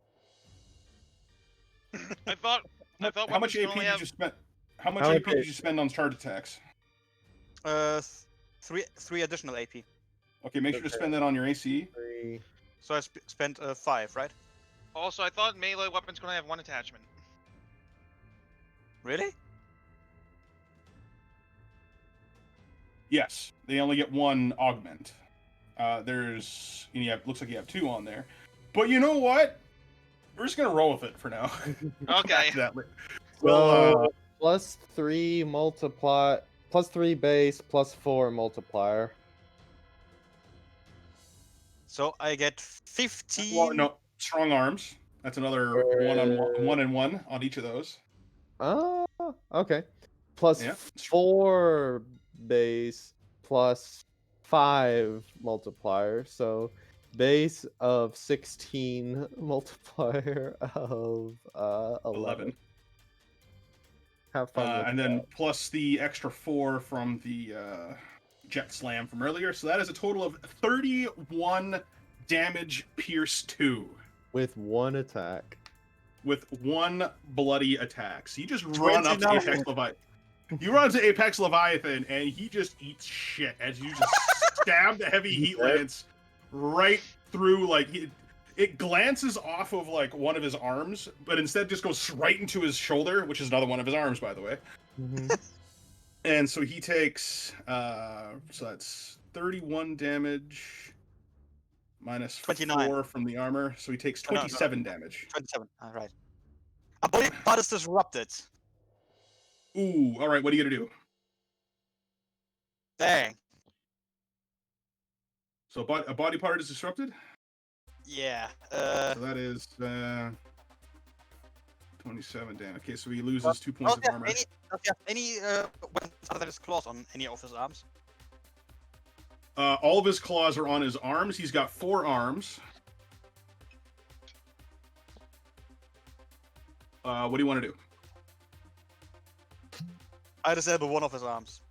E: I thought.
F: How much AP did you spend? How much AP did you spend on charge attacks?
B: 3 additional AP.
F: Okay, make sure to spend that on your AC.
C: 3.
B: So I spent 5, right?
E: Also, I thought melee weapons gonna have 1 attachment.
B: Really?
F: Yes, they only get 1 augment. Looks like you have 2 on there. But you know what? We're just gonna roll with it for now.
E: Okay.
F: Well,
C: +3 multiply, +3 base, +4 multiplier.
B: So I get 15.
F: well, no, strong arms. That's another 1 and 1 on each of those.
C: Oh, okay. Plus
F: Yeah.
C: 4 base, +5 multiplier. So base of 16, multiplier of 11. Have fun.
F: And then plus the extra 4 from the jet slam from earlier. So that is a total of 31 damage pierce 2.
C: With 1 attack.
F: With 1 bloody attack. So you just run up to
B: 29.
F: Apex Leviathan. You run to Apex Leviathan and he just eats shit as you just stab the heavy heat lance right through, like, it glances off of, like, one of his arms, but instead just goes right into his shoulder, which is another one of his arms, by the way.
C: Mm-hmm.
F: And so he takes, so that's 31 damage minus
B: 29.
F: 4 from the armor, so he takes 27 damage.
B: 27. All right. A body part is disrupted.
F: Ooh, all right, what are you gonna do?
B: Dang.
F: So a body part is disrupted?
B: Yeah.
F: So that is 27 damage. Okay, so he loses 2 points of armor.
B: Does he have any weapons other than his claws on any of his arms?
F: All of his claws are on his arms. He's got 4 arms. What do you want to do?
B: I disable one of his arms.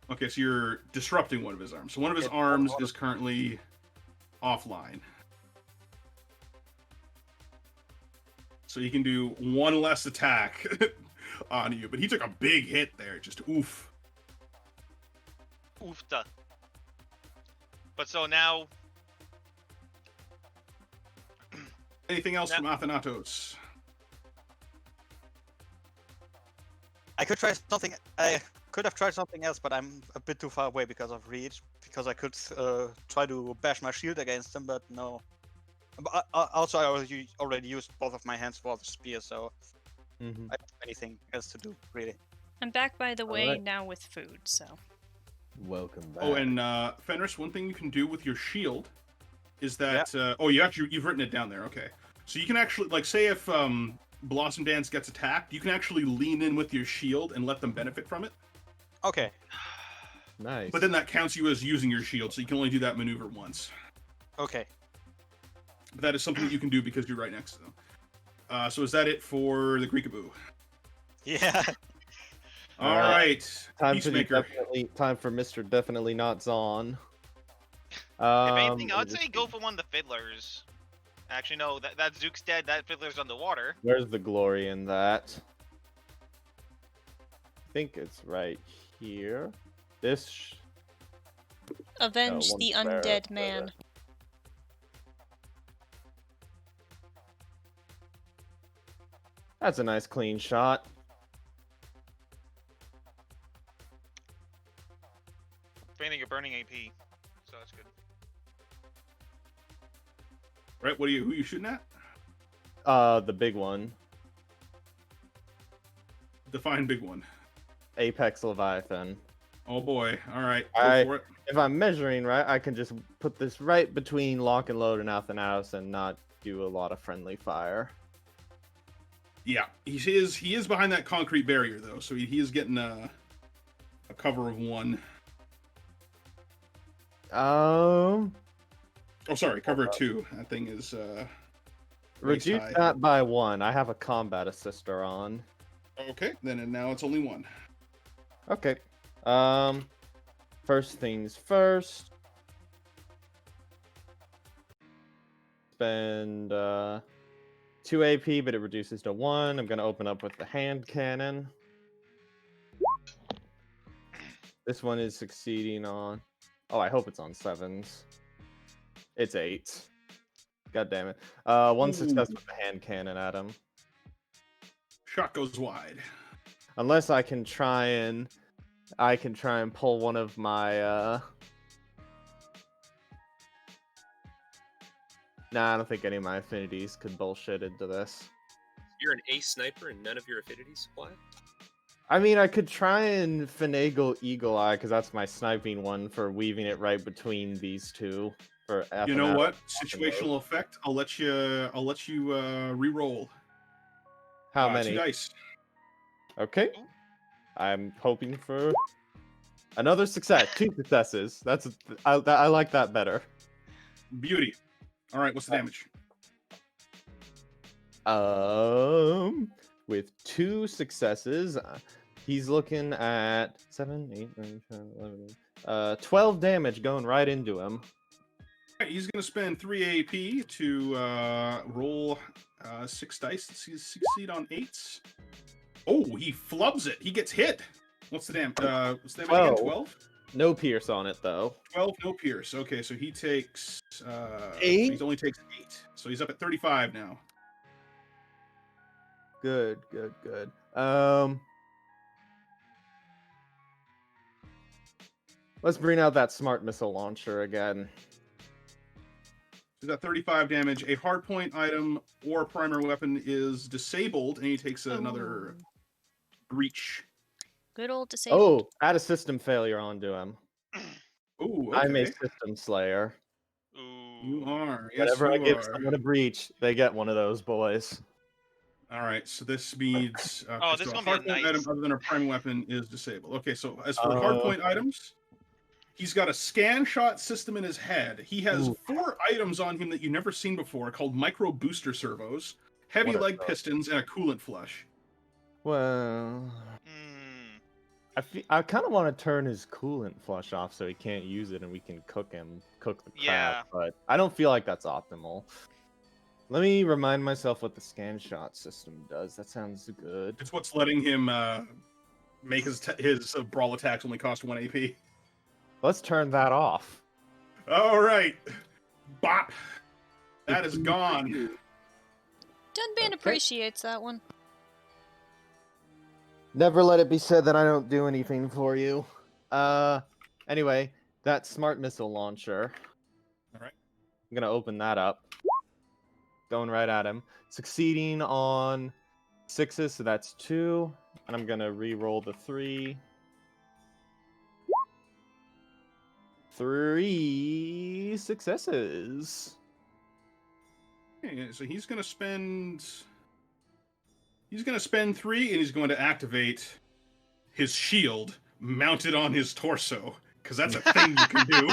F: Okay, so you're disrupting one of his arms. So one of his arms is currently offline. So you can do 1 less attack on you. But he took a big hit there. Just oof.
E: Oofta. But so now...
F: Anything else from Athanatos?
B: I could try something. I could have tried something else, but I'm a bit too far away because of reach. Because I could try to bash my shield against him, but no. But also, I already used both of my hands for the spear, so I don't have anything else to do, really.
A: I'm back, by the way,
C: Alright.
A: now with food, so.
C: Welcome back.
F: Oh, and Fenris, one thing you can do with your shield is that you've written it down there. Okay, so you can actually, like, say if Blossom Dance gets attacked, you can actually lean in with your shield and let them benefit from it.
B: Okay.
C: Nice.
F: But then that counts you as using your shield, so you can only do that maneuver once.
B: Okay.
F: But that is something that you can do because you're right next to them. So is that it for the Greekaboo?
B: Yeah.
F: All right.
C: Time for
F: Peacemaker.
C: time for Mr. Definitely Not Zon.
E: If anything, I would
C: let me
E: say go for one of the fiddlers. Actually, no, that Zook's dead. That fiddler's underwater.
C: Where's the glory in that? I think it's right here. This.
A: Avenge
C: one
A: the
C: square
A: undead
C: further.
A: man.
C: That's a nice clean shot.
E: If anything, you're burning AP, so that's good.
F: Right, who are you shooting at?
C: The big one.
F: Define big one.
C: Apex Leviathan.
F: Oh boy. All right. Go for it.
C: If I'm measuring right, I can just put this right between lock and load and Athanatos and not do a lot of friendly fire.
F: Yeah, he is behind that concrete barrier though, so he is getting a cover of 1.
C: Um,
F: Oh, sorry, cover of 2. That thing is waist
C: reduce
F: high.
C: that by 1. I have a combat assister on.
F: Okay, then now it's only 1.
C: Okay. First things first. Spend 2 AP, but it reduces to 1. I'm gonna open up with the hand cannon. This one is succeeding on. Oh, I hope it's on 7s. It's 8. God damn it. One success with the hand cannon at him.
F: Shot goes wide.
C: Unless I can try and pull one of my Nah, I don't think any of my affinities could bullshit into this.
G: You're an ace sniper and none of your affinities apply?
C: I mean, I could try and finagle Eagle Eye because that's my sniping one for weaving it right between these two. For
F: You know what? Situational effect. I'll let you re-roll.
C: How
F: 2
C: many?
F: dice.
C: Okay. I'm hoping for another success. 2 successes. I like that better.
F: Beauty. All right, what's the damage?
C: With 2 successes, he's looking at 7, 8, 9, 10, 11, 12 damage going right into him.
F: All right, he's going to spend 3 AP to roll 6 dice. Does succeed on 8s? Oh, he flubs it. He gets hit. What's the damage? What's the damage again? 12?
C: No pierce on it though.
F: 12, no pierce. Okay, so he takes
C: 8.
F: He only takes 8, so he's up at 35 now.
C: Good. Let's bring out that smart missile launcher again.
F: He's got 35 damage. A hardpoint item or primary weapon is disabled, and he takes another breach.
A: Good old disabled.
C: Oh, add a system failure onto him.
F: Ooh, okay.
C: I'm a system slayer.
E: Ooh.
F: You are. Yes,
C: Whenever I
F: you
C: give
F: are.
C: someone a breach, they get one of those boys.
F: All right, so this means
E: Oh, this
F: so
E: is
F: a
E: gonna be
F: hardpoint
E: nice.
F: item other than a primary weapon is disabled. Okay, so as for hardpoint items, he's got a scan shot system in his head. He has 4 items on him that you've never seen before, called micro booster servos, heavy
C: What are
F: leg
C: those?
F: pistons, and a coolant flush.
C: Well, I kind of want to turn his coolant flush off so he can't use it and we can cook the crab,
E: Yeah.
C: but I don't feel like that's optimal. Let me remind myself what the scan shot system does. That sounds good.
F: It's what's letting him make his brawl attacks only cost 1 AP.
C: Let's turn that off.
F: All right, bop. That is gone.
A: Dunban appreciates that one.
C: Never let it be said that I don't do anything for you. Anyway, that smart missile launcher.
F: All right.
C: I'm gonna open that up. Going right at him. Succeeding on 6s, so that's 2. And I'm gonna re-roll the 3. 3 successes.
F: Okay, so he's gonna spend 3, and he's going to activate his shield mounted on his torso, because that's a thing you can do.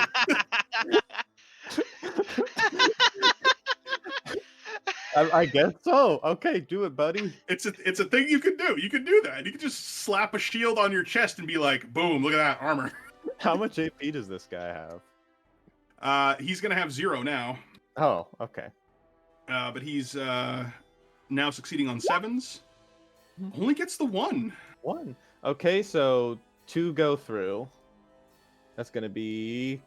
C: I guess so. Okay, do it, buddy.
F: It's a thing you can do. You can do that. You can just slap a shield on your chest and be like, boom, look at that armor.
C: How much AP does this guy have?
F: He's gonna have 0 now.
C: Oh, okay.
F: But he's now succeeding on 7s. Only gets the 1.
C: 1. Okay, so 2 go through. That's gonna be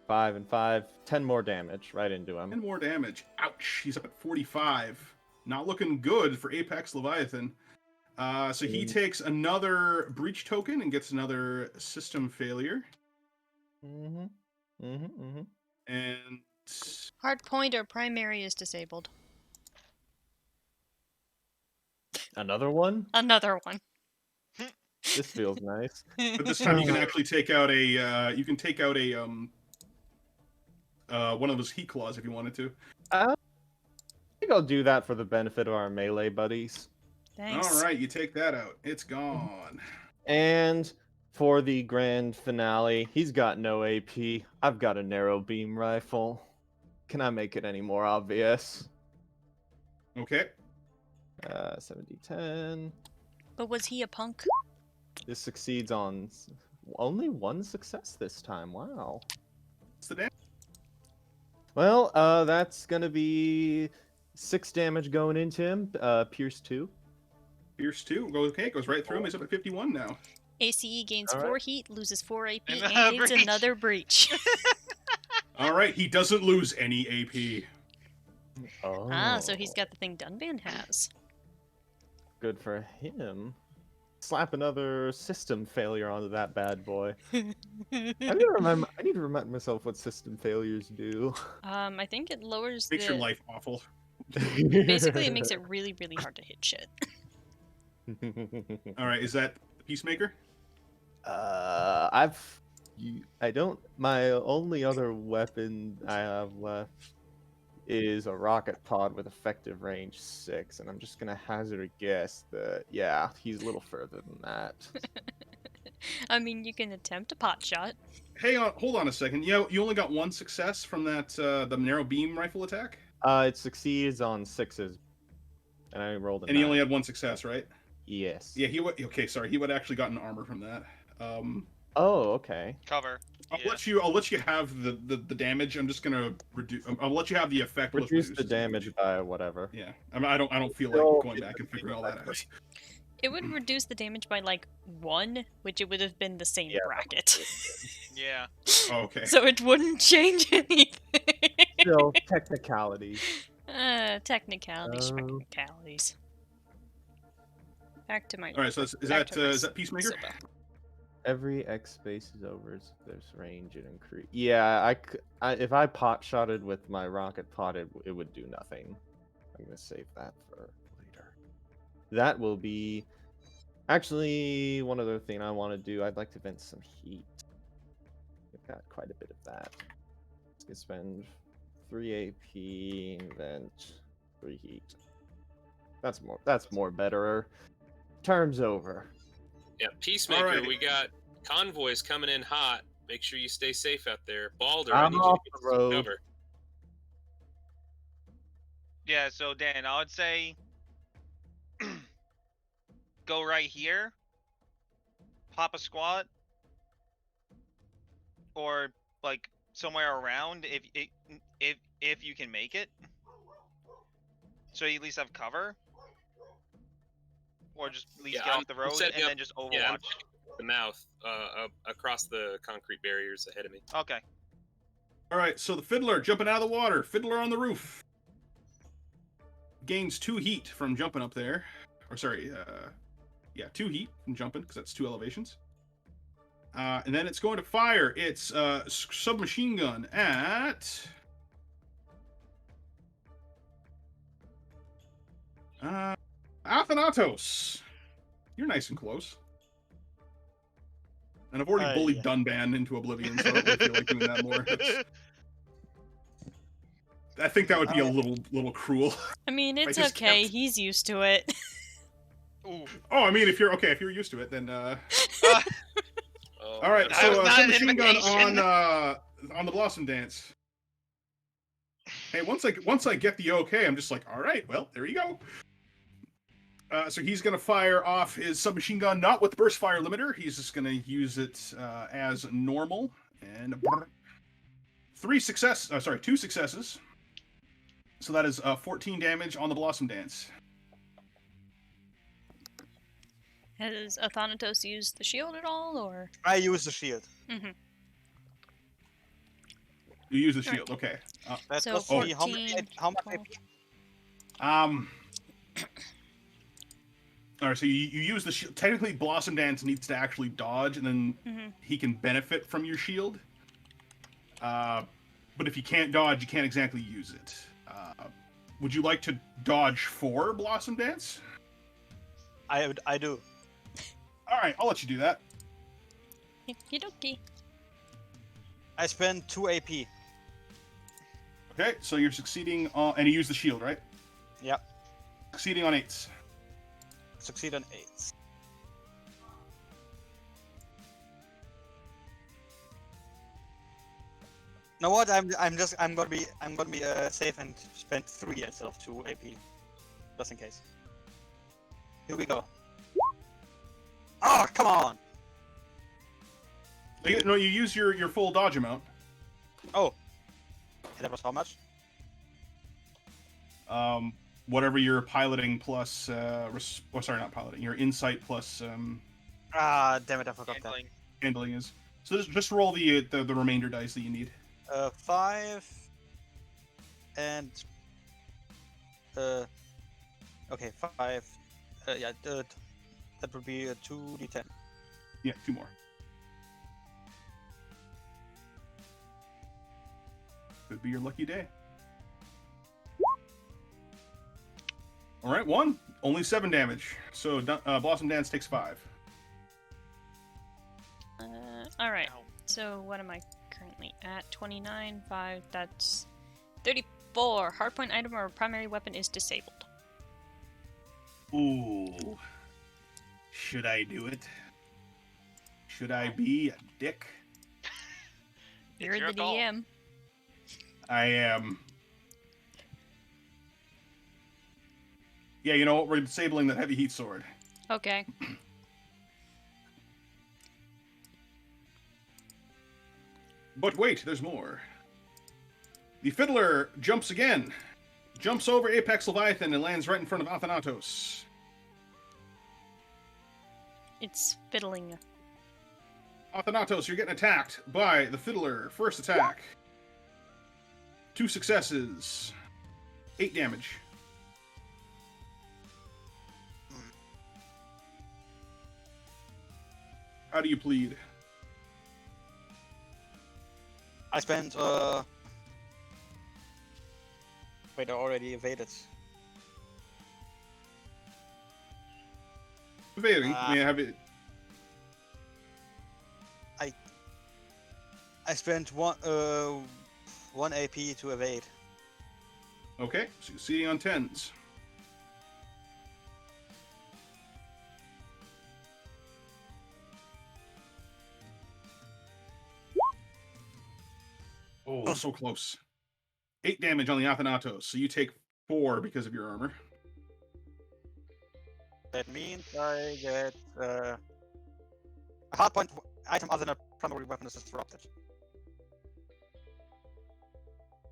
C: 5 and 5, 10 more damage right into him.
F: 10 more damage. Ouch. He's up at 45. Not looking good for Apex Leviathan. So he takes another breach token and gets another system failure. And
A: Hard point or primary is disabled.
C: Another one?
A: Another one.
C: This feels nice.
F: but this time you can actually take out a one of his heat claws if you wanted to.
C: I think I'll do that for the benefit of our melee buddies.
A: Thanks.
F: All right, you take that out. It's gone.
C: And for the grand finale, he's got no AP. I've got a narrow beam rifle. Can I make it any more obvious?
F: Okay.
C: 70-10.
A: But was he a punk?
C: This succeeds on only 1 success this time. Wow.
F: What's the damage?
C: Well, that's gonna be 6 damage going into him. Pierce 2.
F: Pierce 2. Goes right through him. He's up at 51 now.
A: ACE gains
C: All
A: 4
C: right.
A: heat, loses 4 AP,
E: And
A: and gains
E: breach.
A: another breach.
F: All right, he doesn't lose any AP.
C: Oh.
A: Ah, so he's got the thing Dunban has.
C: Good for him. Slap another system failure onto that bad boy. I need to remind myself what system failures do.
A: I think it lowers
F: Makes
A: the...
F: your life awful.
A: Basically, it makes it really, really hard to hit shit.
F: All right, is that the Peacemaker?
C: My only other weapon I have left is a rocket pod with effective range 6, and I'm just gonna hazard a guess that, yeah, he's a little further than that.
A: I mean, you can attempt a pot shot.
F: Hold on a second. You only got 1 success from that the narrow beam rifle attack,
C: It succeeds on 6s, and I rolled a
F: and he
C: 9.
F: only had 1 success, right?
C: Yes.
F: Yeah, he would. Okay, sorry, he would actually gotten armor from that.
C: Oh, okay.
E: Cover.
F: I'll let you have the damage. I'm just gonna reduce. I'll let you have the effect.
C: Reduce the damage by whatever.
F: Yeah, I don't feel like
C: No,
F: going back and figuring all that out.
A: It would reduce the damage by, like, 1, which it would have been the same
C: Yeah.
A: bracket.
E: Yeah.
F: Oh, okay.
A: So it wouldn't change anything.
C: Still, technicalities.
A: Technicalities, technicalities. Back to my...
F: All right. So is
A: back to my
F: that Peacemaker?
A: soda.
C: Every X space is over there's range and increase. Yeah, if I pot shotted with my rocket pod, it would do nothing. I'm gonna save that for later. That will be actually one other thing I want to do. I'd like to vent some heat. I've got quite a bit of that. Let's get spend 3 AP and vent 3 heat. That's more better. Turn's over.
G: Yeah, Peacemaker,
F: Alrighty.
G: we got convoys coming in hot. Make sure you stay safe out there. Balder,
C: I'm
G: I need you
C: off
G: to get
C: the
G: some
C: road.
G: cover.
E: Yeah, so Dan, I would say go right here, pop a squat, or like somewhere around if you can make it. So you at least have cover, or just at least
G: Yeah,
E: get
G: I'm
E: off the road
G: setting
E: and
G: up-
E: then just Overwatch.
G: Yeah, I'm the mouth across the concrete barriers ahead of me.
E: Okay.
F: All right. So the Fiddler jumping out of the water. Fiddler on the roof. Gains 2 heat from jumping up there. Or sorry, 2 heat from jumping because that's 2 elevations. And then it's going to fire its submachine gun at Athanatos. You're nice and close. And I've already bullied Dunban into oblivion, so I don't really feel like doing that more. I think that would be a little cruel.
A: I mean, it's
F: just
A: okay.
F: kept-
A: He's used to it.
E: Ooh.
F: Oh, I mean, if you're used to it, then.
G: Oh,
F: All right,
E: That
F: so
E: was not an
F: submachine gun
E: invitation.
F: on the Blossom Dance. Hey, once I get the okay, I'm just like, all right, well, there you go. So he's going to fire off his submachine gun, not with the burst fire limiter. He's just going to use it as normal. And 2 successes. So that is 14 damage on the Blossom Dance.
A: Has Athanatos used the shield at all, or?
B: I use the shield.
A: Mm-hmm.
F: You use the shield, okay.
B: That
A: So
B: was
A: 14,
B: how much
A: 12.
B: AP?
F: All right, so you use the shield. Technically, Blossom Dance needs to actually dodge, and then he can benefit from your shield. But if you can't dodge, you can't exactly use it. Would you like to dodge for Blossom Dance?
B: I do.
F: All right, I'll let you do that.
A: Okie dokie.
B: I spend 2 AP.
F: Okay, so you're succeeding on, and you use the shield, right?
B: Yep.
F: Succeeding on 8s.
B: Succeed on 8. Know what? I'm gonna be safe and spend 3 instead of 2 AP, just in case. Here we go. Oh, come on!
F: No, you use your full dodge amount.
B: Oh, that was how much?
F: Whatever you're piloting plus, sorry, not piloting. Your insight plus
B: Ah, damn it! I forgot
F: handling is. So just roll the remainder dice that you need.
B: 5 and okay, 5. Yeah, that would be 2d10.
F: Yeah, 2 more. Could be your lucky day. All right, 1. Only 7 damage. So Blossom Dance takes 5.
A: All right. So what am I currently at? 29, 5. That's 34. Hardpoint item or primary weapon is disabled.
F: Ooh. Should I do it? Should I be a dick?
A: You're
E: your
A: the
E: call.
A: DM.
F: I am. Yeah, you know what? We're disabling that heavy heat sword.
A: Okay.
F: But wait, there's more. The fiddler jumps again. Jumps over Apex Leviathan and lands right in front of Athanatos.
A: It's fiddling.
F: Athanatos, you're getting attacked by the fiddler. First attack. 2 successes. 8 damage. How do you plead?
B: I spent wait, I already evaded.
F: Evading. May I have it?
B: I spent 1 AP to evade.
F: Okay, succeeding on 10s. Oh, so close. 8 damage on the Athanatos, so you take 4 because of your armor.
B: That means I get a hardpoint item other than a primary weapon is disrupted.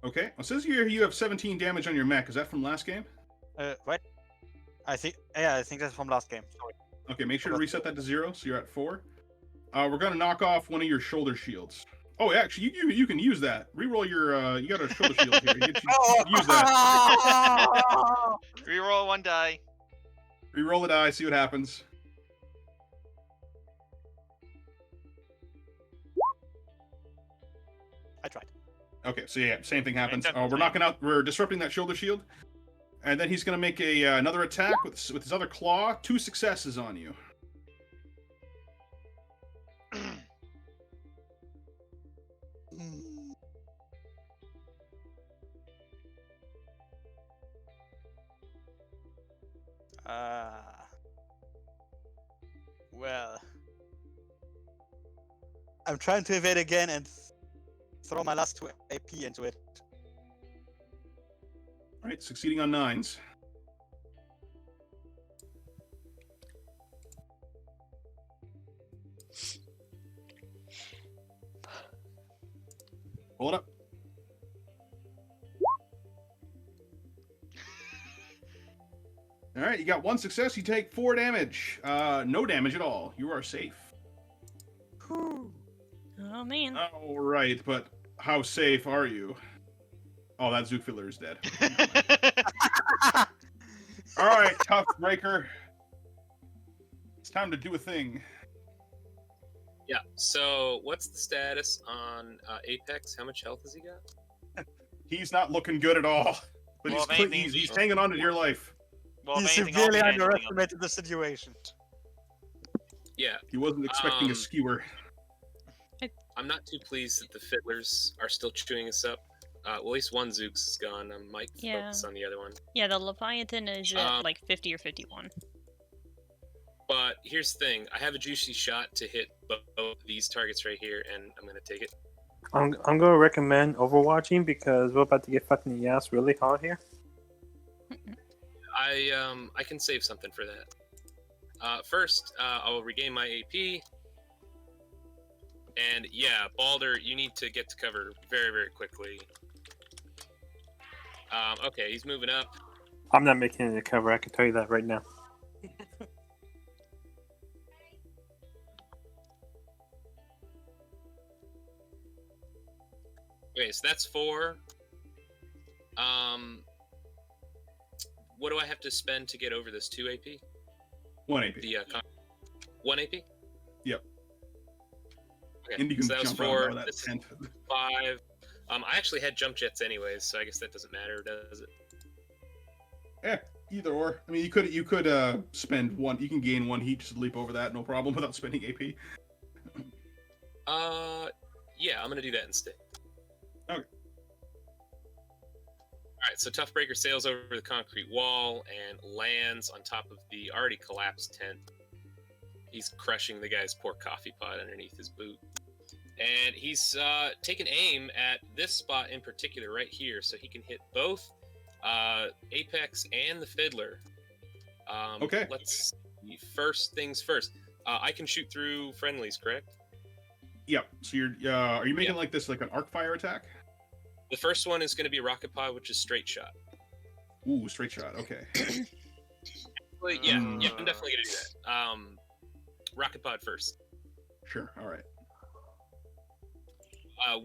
F: Okay, it says here you have 17 damage on your mech. Is that from last game?
B: Right? I think that's from last game. Sorry.
F: Okay, make sure to reset that to 0, so you're at 4. We're gonna knock off one of your shoulder shields. Oh, actually, you can use that. Reroll your. You got a shoulder shield here. You should use that.
E: Reroll 1 die.
F: Reroll the die. See what happens.
B: I tried.
F: Okay, so yeah, same thing happens.
E: Same
F: We're knocking out. We're disrupting that shoulder shield, and then he's gonna make another attack with his other claw. 2 successes on you.
B: Well, I'm trying to evade again and throw my last 2 AP into it.
F: Right, succeeding on 9s. Roll it up. All right, you got 1 success. You take 4 damage. No damage at all. You are safe.
A: Oh man.
F: All right, but how safe are you? Oh, that Zookfiller is dead. All right, Toughbreaker. It's time to do a thing.
G: Yeah. So, what's the status on Apex? How much health has he got?
F: He's not looking good at all, but
E: Well, if anything,
F: he's hanging on to your life.
E: Well,
B: He
E: if anything, I'll be
B: severely
E: handling him.
B: underestimated the situation.
G: Yeah.
F: He wasn't expecting a skewer.
G: I'm not too pleased that the Fiddlers are still chewing us up. Well, at least one Zooks is gone. I might focus on the other one.
A: Yeah, the Leviathan is at like 50 or 51.
G: But here's the thing. I have a juicy shot to hit both of these targets right here, and I'm going to take it.
H: I'm going to recommend overwatching because we're about to get fucking ass really hard here.
G: I can save something for that. First, I'll regain my AP. And yeah, Balder, you need to get to cover very, very quickly. Okay, he's moving up.
H: I'm not making it a cover, I can tell you that right now.
G: Okay, so that's 4. What do I have to spend to get over this 2 AP?
F: 1 AP.
G: The 1 AP?
F: Yep.
G: Okay,
F: And you can
G: so that was
F: jump
G: 4.
F: around that
G: This is
F: tent.
G: 5. I actually had jump jets anyways, so I guess that doesn't matter, does it?
F: Either or. I mean, you could spend 1. You can gain 1 heat just to leap over that, no problem, without spending AP.
G: Yeah, I'm gonna do that instead.
F: Okay.
G: Alright, so Toughbreaker sails over the concrete wall and lands on top of the already collapsed tent. He's crushing the guy's poor coffee pot underneath his boot. And he's taken aim at this spot in particular right here, so he can hit both Apex and the Fiddler.
F: Okay.
G: Let's see. First things first. I can shoot through friendlies, correct?
F: Yep. So are you making like this like an arc fire attack?
G: The first one is going to be Rocket Pod, which is straight shot.
F: Ooh, straight shot. Okay.
G: Well, yeah, I'm definitely going to do that. Rocket Pod first.
F: Sure. All right.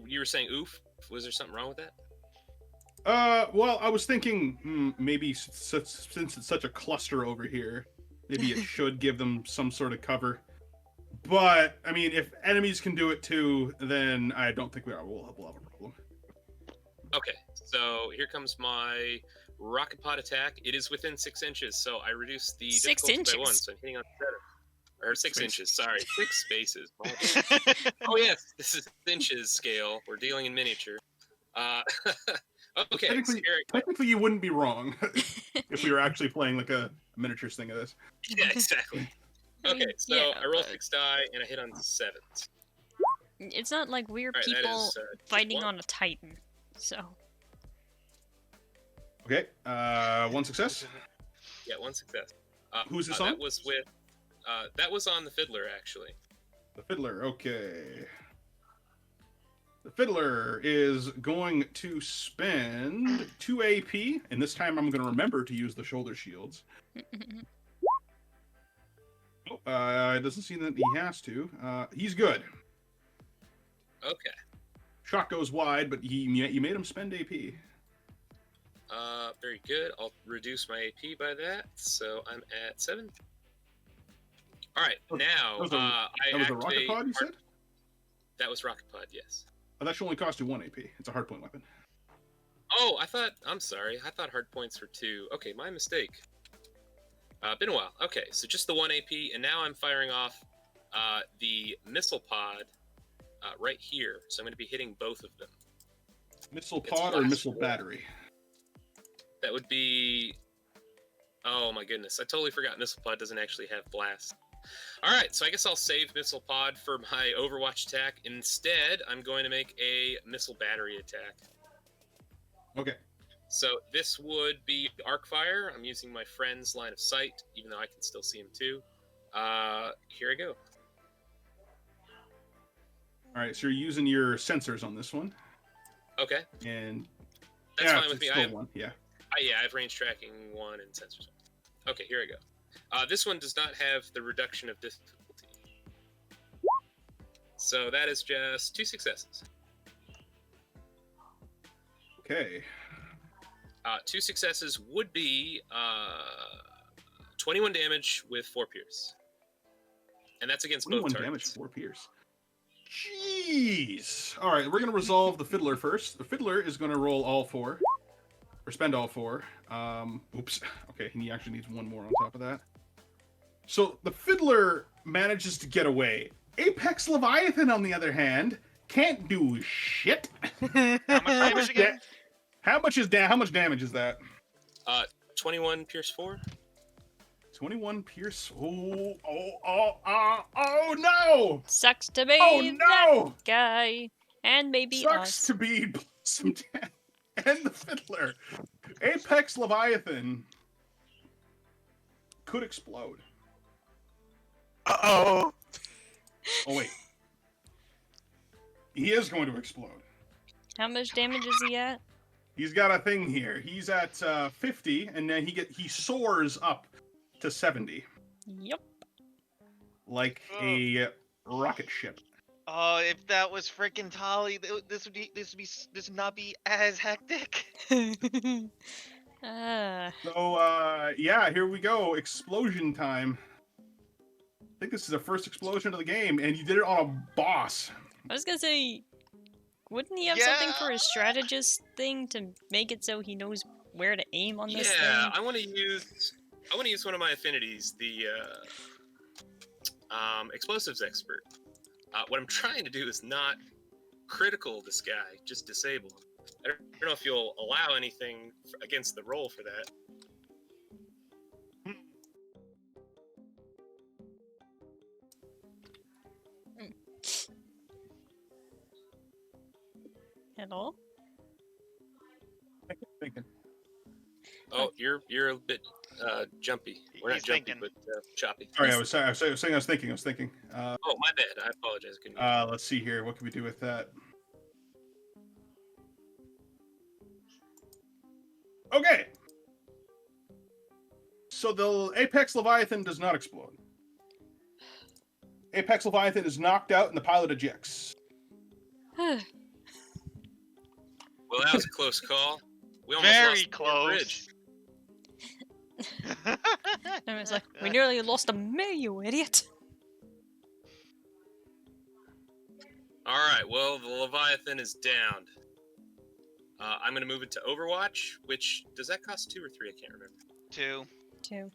G: You were saying oof? Was there something wrong with that?
F: Well, I was thinking maybe since it's such a cluster over here, maybe it should give them some sort of cover. But I mean, if enemies can do it too, then I don't think we'll have a problem.
G: Okay, so here comes my Rocket Pod attack. It is within 6 inches, so I reduce the
A: 6
G: difficulty by 1,
A: inches?
G: so I'm hitting on 7. Or 6
F: Space.
G: inches, sorry. 6 spaces. Oh yes, this is inches scale. We're dealing in miniature. Okay, so
F: Technically, you wouldn't be wrong if we were actually playing like a miniatures thing of this.
G: yeah, exactly. Okay, so
A: Yeah,
G: I roll
A: but
G: 6 die, and I hit on 7s.
A: it's not like we're
G: Alright, that
A: people
G: is,
A: fighting
G: 1.
A: on a Titan, so.
F: Okay. 1 success.
G: Yeah, 1 success.
F: Who's this
G: That
F: on?
G: was with... that was on the Fiddler, actually.
F: The Fiddler. Okay. The Fiddler is going to spend 2 AP, and this time I'm going to remember to use the shoulder shields. It doesn't seem that he has to. He's good.
G: Okay.
F: Shot goes wide, but you made him spend AP.
G: Very good. I'll reduce my AP by that, so I'm at 7. All right, now
F: That was
G: I
F: a rocket
G: activate
F: pod, you said?
G: That was rocket pod, yes.
F: Oh, that should only cost you 1 AP. It's a hardpoint weapon.
G: Oh, I'm sorry. I thought hard points were 2. Okay, my mistake. Been a while. Okay, so just the 1 AP, and now I'm firing off the missile pod right here. So I'm going to be hitting both of them.
F: Missile
G: It's
F: pod or
G: blast.
F: missile battery?
G: That would be... Oh my goodness, I totally forgot missile pod doesn't actually have blast. Alright, so I guess I'll save missile pod for my Overwatch attack. Instead, I'm going to make a missile battery attack.
F: Okay.
G: So this would be arc fire. I'm using my friend's line of sight, even though I can still see him too. Here I go.
F: All right, so you're using your sensors on this one,
G: Okay,
F: and
G: that's
F: yeah,
G: fine with me.
F: still one. Yeah.
G: I have range tracking 1 and sensors 1. Okay, here I go. This one does not have the reduction of difficulty. So that is just 2 successes.
F: Okay.
G: 2 successes would be 21 damage with 4 pierce. And that's against both
F: 21 damage,
G: targets.
F: 4 pierce. Jeez. All right, we're going to resolve the Fiddler first. The Fiddler is going to roll all 4. Or spend all 4. Oops. Okay, he actually needs 1 more on top of that. So the Fiddler manages to get away. Apex Leviathan, on the other hand, can't do shit.
E: How much damage again?
F: How much damage is that?
G: 21 pierce 4.
F: 21 pierce. Oh no!
A: Sucks to be
F: Oh
A: that
F: no!
A: guy. And maybe
F: Sucks
A: us.
F: to be some and the Fiddler. Apex Leviathan could explode.
B: Uh-oh.
F: Oh wait. He is going to explode.
A: How much damage is he at?
F: He's got a thing here. He's at 50, and then he soars up to 70,
A: Yep.
F: like a rocket ship.
E: Oh, if that was freaking Tali, this would not be as hectic.
F: So yeah, here we go. Explosion time. I think this is the first explosion of the game, and you did it on a boss.
A: I was gonna say, wouldn't he have something for his strategist thing to make it so he knows where to aim on this thing?
G: Yeah, I want to use one of my affinities, the explosives expert. What I'm trying to do is not critical this guy, just disable him. I don't know if you'll allow anything against the roll for that.
A: Hello?
F: Thinking.
G: Oh, you're a bit jumpy. We're not
E: He's
G: jumpy,
E: thinking.
G: but choppy.
F: Sorry, I was thinking.
G: Oh, my bad. I apologize. I couldn't hear you.
F: Let's see here. What can we do with that? Okay. So the Apex Leviathan does not explode. Apex Leviathan is knocked out and the pilot ejects.
G: Well, that was a close call. We almost
E: Very
G: lost the
E: close.
G: bridge.
A: And it's like, we nearly lost a mayor, you idiot.
G: All right. Well, the Leviathan is downed. I'm going to move it to Overwatch, which, does that cost 2 or 3? I can't remember.
E: 2.
A: 2.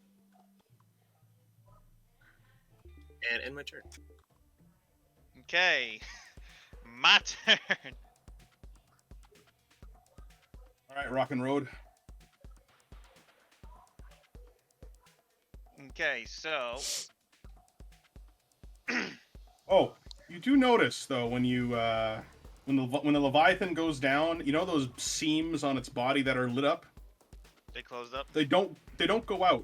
G: And end my turn.
E: Okay. My turn.
F: All right, Rock and Road.
E: Okay, so
F: Oh, you do notice though when you when the Leviathan goes down, you know those seams on its body that are lit up?
E: they closed up.
F: They don't go out.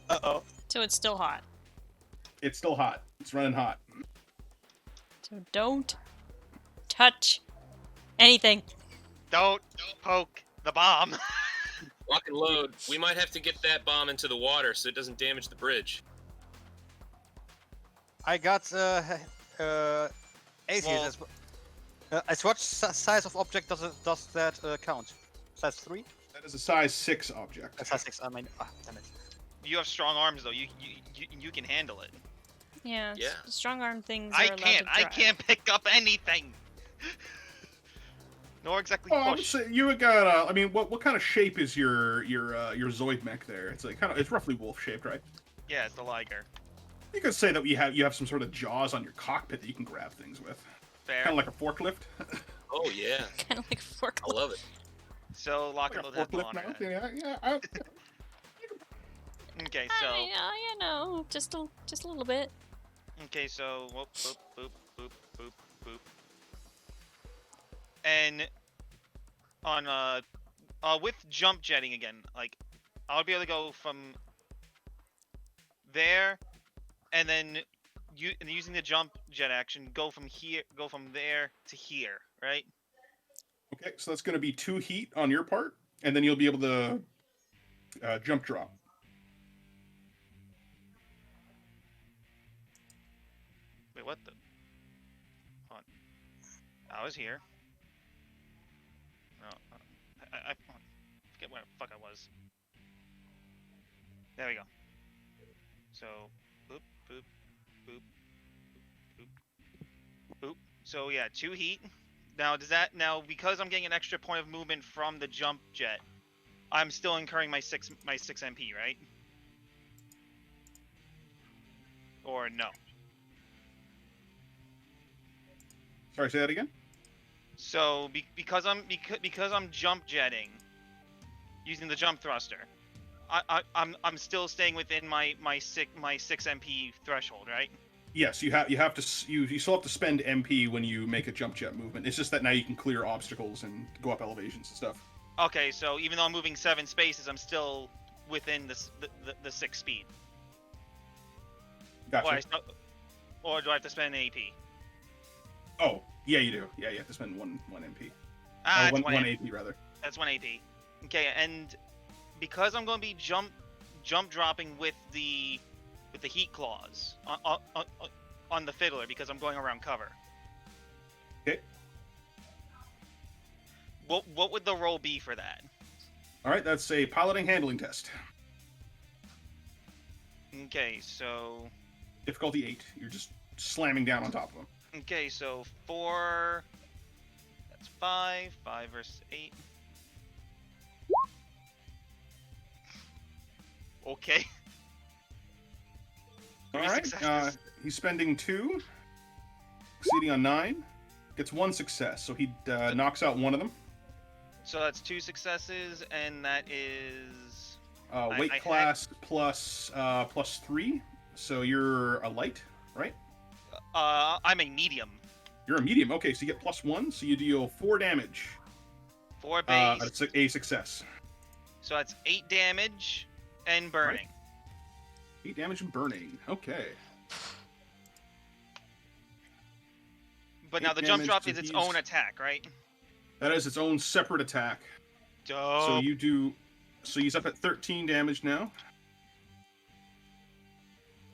B: Uh-oh.
A: So it's still hot.
F: It's still hot. It's running hot.
A: So don't touch anything.
E: Don't poke the bomb.
G: Lock and load. We might have to get that bomb into the water so it doesn't damage the bridge.
B: I got ACs as well. As what size of object does that count? Size 3?
F: That is a size 6 object.
B: Size 6. I mean, damn it.
E: You have strong arms though. You can handle it.
A: Yeah,
G: Yeah.
A: strong arm things
E: I
A: are allowed
E: can't.
A: to
E: I
A: drive.
E: can't pick up anything. Nor exactly
F: Oh, I would
E: push.
F: say you got. I mean, what kind of shape is your Zoid mech there? It's like it's roughly wolf shaped, right?
E: Yeah, it's the Liger.
F: You could say that you have some sort of jaws on your cockpit that you can grab things with,
E: Fair.
F: kind of like a forklift.
G: Oh, yeah.
A: Kind of like a fork.
G: I love it.
E: So lock
F: Like
E: and
F: a
E: load has
F: forklift
E: on it.
F: mount. Yeah.
E: Okay, so
A: You know, just a little bit.
E: okay, so whoop, boop, boop, boop, boop, boop. And on with jump jetting again, like I'll be able to go from there, and then using the jump jet action, go from there to here, right?
F: Okay, so that's going to be 2 heat on your part, and then you'll be able to jump drop.
E: Wait, what the? Hold on. I was here. No, I forget where the fuck I was. There we go. So, boop, boop, boop, boop, boop. So yeah, 2 heat. Now because I'm getting an extra point of movement from the jump jet, I'm still incurring my 6 MP, right? Or no?
F: Sorry, say that again.
E: So because I'm jump jetting, using the jump thruster, I'm still staying within my 6 MP threshold, right?
F: Yes, you still have to spend MP when you make a jump jet movement. It's just that now you can clear obstacles and go up elevations and stuff.
E: Okay, so even though I'm moving 7 spaces, I'm still within the 6 speed.
F: Gotcha.
E: Or do I have to spend an AP?
F: Oh, yeah, you do. Yeah, you have to spend one MP.
E: Ah,
F: one
E: AP.
F: AP rather.
E: That's 1 AP. Okay, and because I'm going to be jump dropping with the heat claws on the fiddler, because I'm going around cover.
F: Okay.
E: What would the roll be for that?
F: All right, that's a piloting handling test.
E: Okay, so
F: Difficulty 8. You're just slamming down on top of them.
E: okay, so 4. That's 5. 5 versus 8. Okay.
F: All
E: Three
F: right.
E: successes.
F: He's spending 2, succeeding on 9. Gets 1 success, so he knocks out one of them.
E: So that's 2 successes, and that is
F: Weight class plus 3, so you're a light, right?
E: I'm a medium.
F: You're a medium. Okay, so you get +1, so you deal 4 damage.
E: 4 base.
F: That's a success.
E: So that's 8 damage and burning.
F: Right. 8 damage and burning. Okay.
E: But now the jump drop is its own attack, right?
F: That is its own separate attack.
E: Dope.
F: So you do. So he's up at 13 damage now.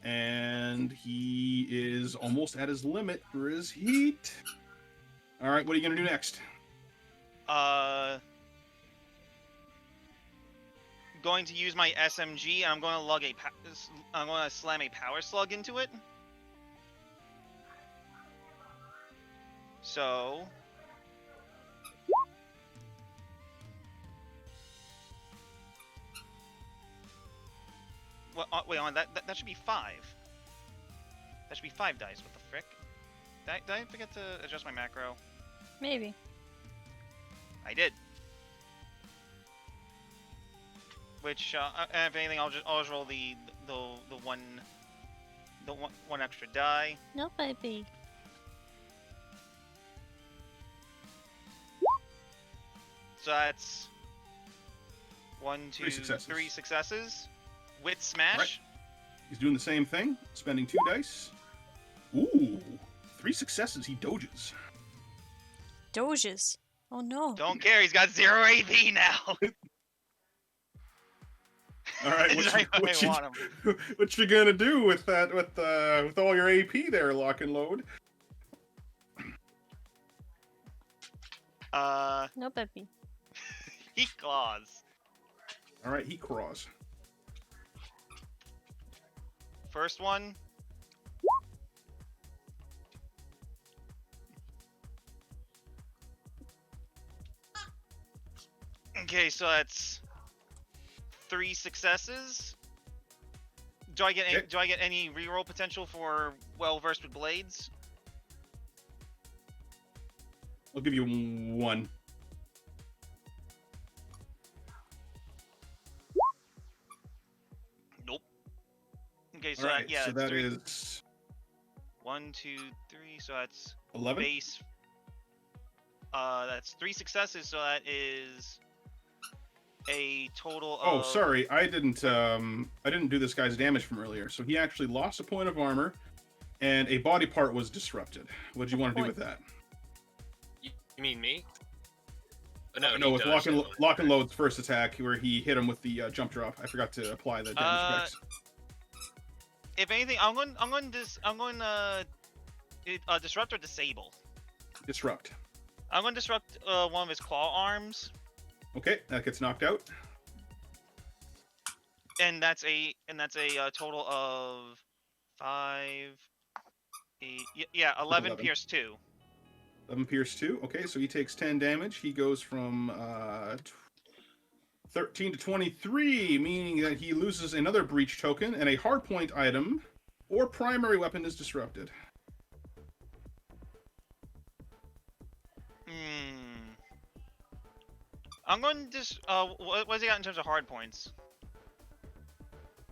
F: And he is almost at his limit for his heat. All right, what are you gonna do next?
E: Going to use my SMG, and I'm going to I'm going to slam a power slug into it. So wait on that should be 5. That should be 5 dice. What the frick? Did I forget to adjust my macro?
A: Maybe.
E: I did. Which, if anything, I'll just roll the one extra die.
A: No, baby.
E: So that's 1, 2, 3 successes with smash.
F: Right. He's doing the same thing, spending 2 dice. Ooh, 3 successes. He doges.
A: Doges. Oh no.
E: Don't care. He's got 0 AP now.
F: All right, what you gonna do with that? With all your AP there, lock and load.
A: No, baby.
E: Heat claws.
F: All right, heat claws.
E: First one. Okay, so that's 3 successes. Do I get any reroll potential for well versed with blades?
F: I'll give you 1.
E: Nope. Okay, so
F: right,
E: yeah,
F: so that
E: 3.
F: is
E: 1, 2, 3. So that's
F: 11.
E: base. That's 3 successes. So that is a total
F: Oh,
E: of...
F: sorry, I didn't do this guy's damage from earlier. So he actually lost a point of armor, and a body part was disrupted. What do you want to do with that?
G: You mean me?
F: No, with lock and load's first attack, where he hit him with the jump drop. I forgot to apply the damage specs.
E: If anything, I'm going disrupt or disable.
F: Disrupt.
E: I'm going to disrupt one of his claw arms.
F: Okay, that gets knocked out.
E: And that's a total of 5, 8, yeah, 11 pierce 2.
F: 11 pierce 2. Okay, so he takes 10 damage. He goes from 13 to 23, meaning that he loses another breach token, and a hardpoint item or primary weapon is disrupted.
E: I'm going to just what's he got in terms of hard points?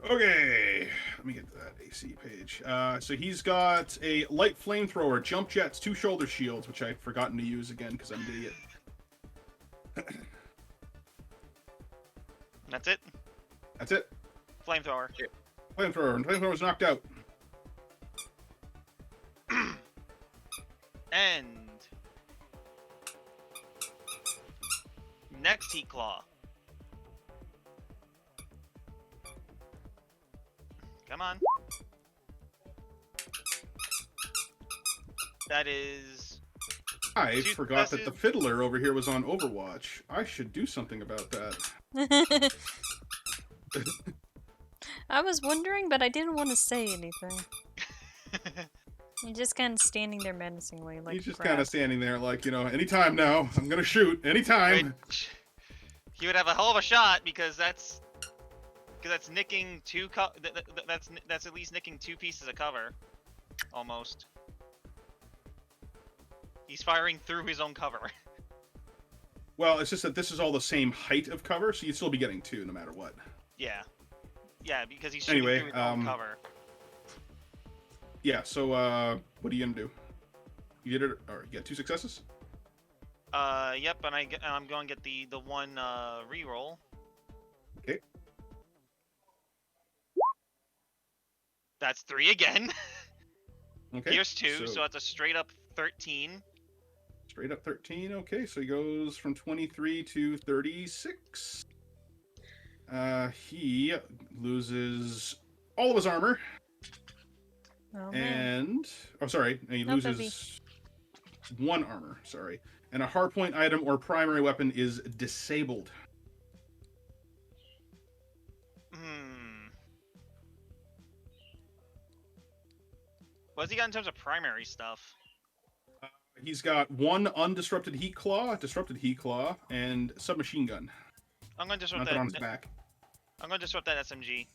F: Okay, let me get to that AC page. So he's got a light flamethrower, jump jets, 2 shoulder shields, which I'd forgotten to use again because I'm an idiot.
E: That's it?
F: That's it.
E: Flamethrower.
F: Flamethrower. And flamethrower's knocked out.
E: And next Heat Claw. Come on. That is...
F: I forgot that the fiddler over here was on Overwatch. I should do something about that.
A: I was wondering, but I didn't want to say anything. You're just kind of standing there menacingly, like
F: He's just
A: crap.
F: kind of standing there like, you know, anytime now. I'm going to shoot. Anytime.
E: He would have a hell of a shot because that's nicking that's at least nicking 2 pieces of cover. Almost. He's firing through his own cover.
F: Well, it's just that this is all the same height of cover, so you'd still be getting 2 no matter what.
E: Yeah. Yeah, because he's shooting through his own cover.
F: Yeah, so what are you gonna do? You did it, or you got 2 successes?
E: Yep, and I'm going to get the one reroll.
F: Okay.
E: That's 3 again.
F: Okay.
E: Here's 2, so that's a straight up 13.
F: Straight up 13. Okay, so he goes from 23 to 36. He loses all of his armor.
A: Oh, man.
F: And he loses 1 armor, sorry. And a hardpoint item or primary weapon is disabled.
E: What's he got in terms of primary stuff?
F: He's got 1 undisrupted heat claw, disrupted heat claw, and submachine gun.
E: I'm going to disrupt
F: that on his back.
E: I'm going to disrupt that SMG.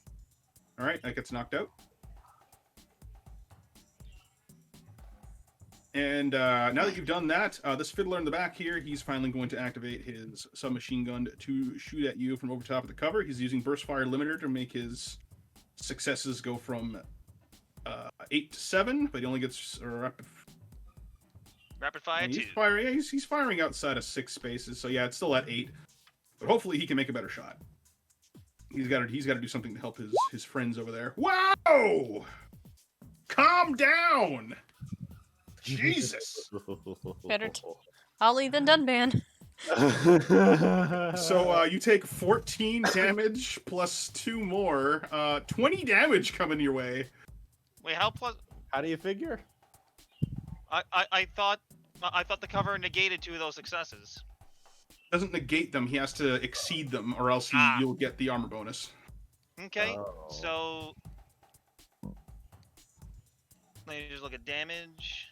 F: All right, that gets knocked out. And now that you've done that, this fiddler in the back here, he's finally going to activate his submachine gun to shoot at you from over top of the cover. He's using burst fire limiter to make his successes go from 8 to 7, but he only gets
E: rapid fire 2.
F: He's firing outside of 6 spaces, so yeah, it's still at 8. But hopefully he can make a better shot. He's got to do something to help his friends over there. Wow! Calm down. Jesus.
A: Better Ollie than Dunban.
F: So you take 14 damage plus 2 more. 20 damage coming your way.
E: Wait, how plus?
C: How do you figure?
E: I thought the cover negated 2 of those successes.
F: Doesn't negate them. He has to exceed them, or else you'll get the armor bonus.
E: Okay, so let me just look at damage.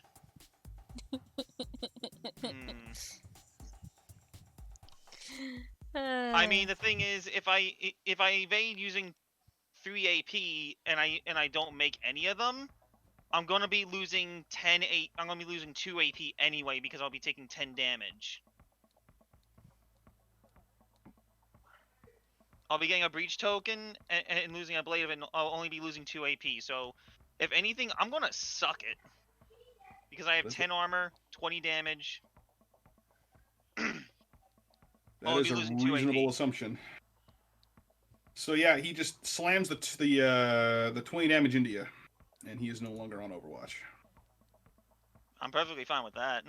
E: I mean, the thing is, if I evade using 3 AP and I don't make any of them, I'm gonna be losing 2 AP anyway because I'll be taking 10 damage. I'll be getting a breach token and losing a blade of it, and I'll only be losing 2 AP. So, if anything, I'm gonna suck it. Because I have 10 armor, 20 damage.
F: That is a reasonable assumption. So yeah, he just slams the 20 damage into you, and he is no longer on Overwatch.
E: I'm perfectly fine with that.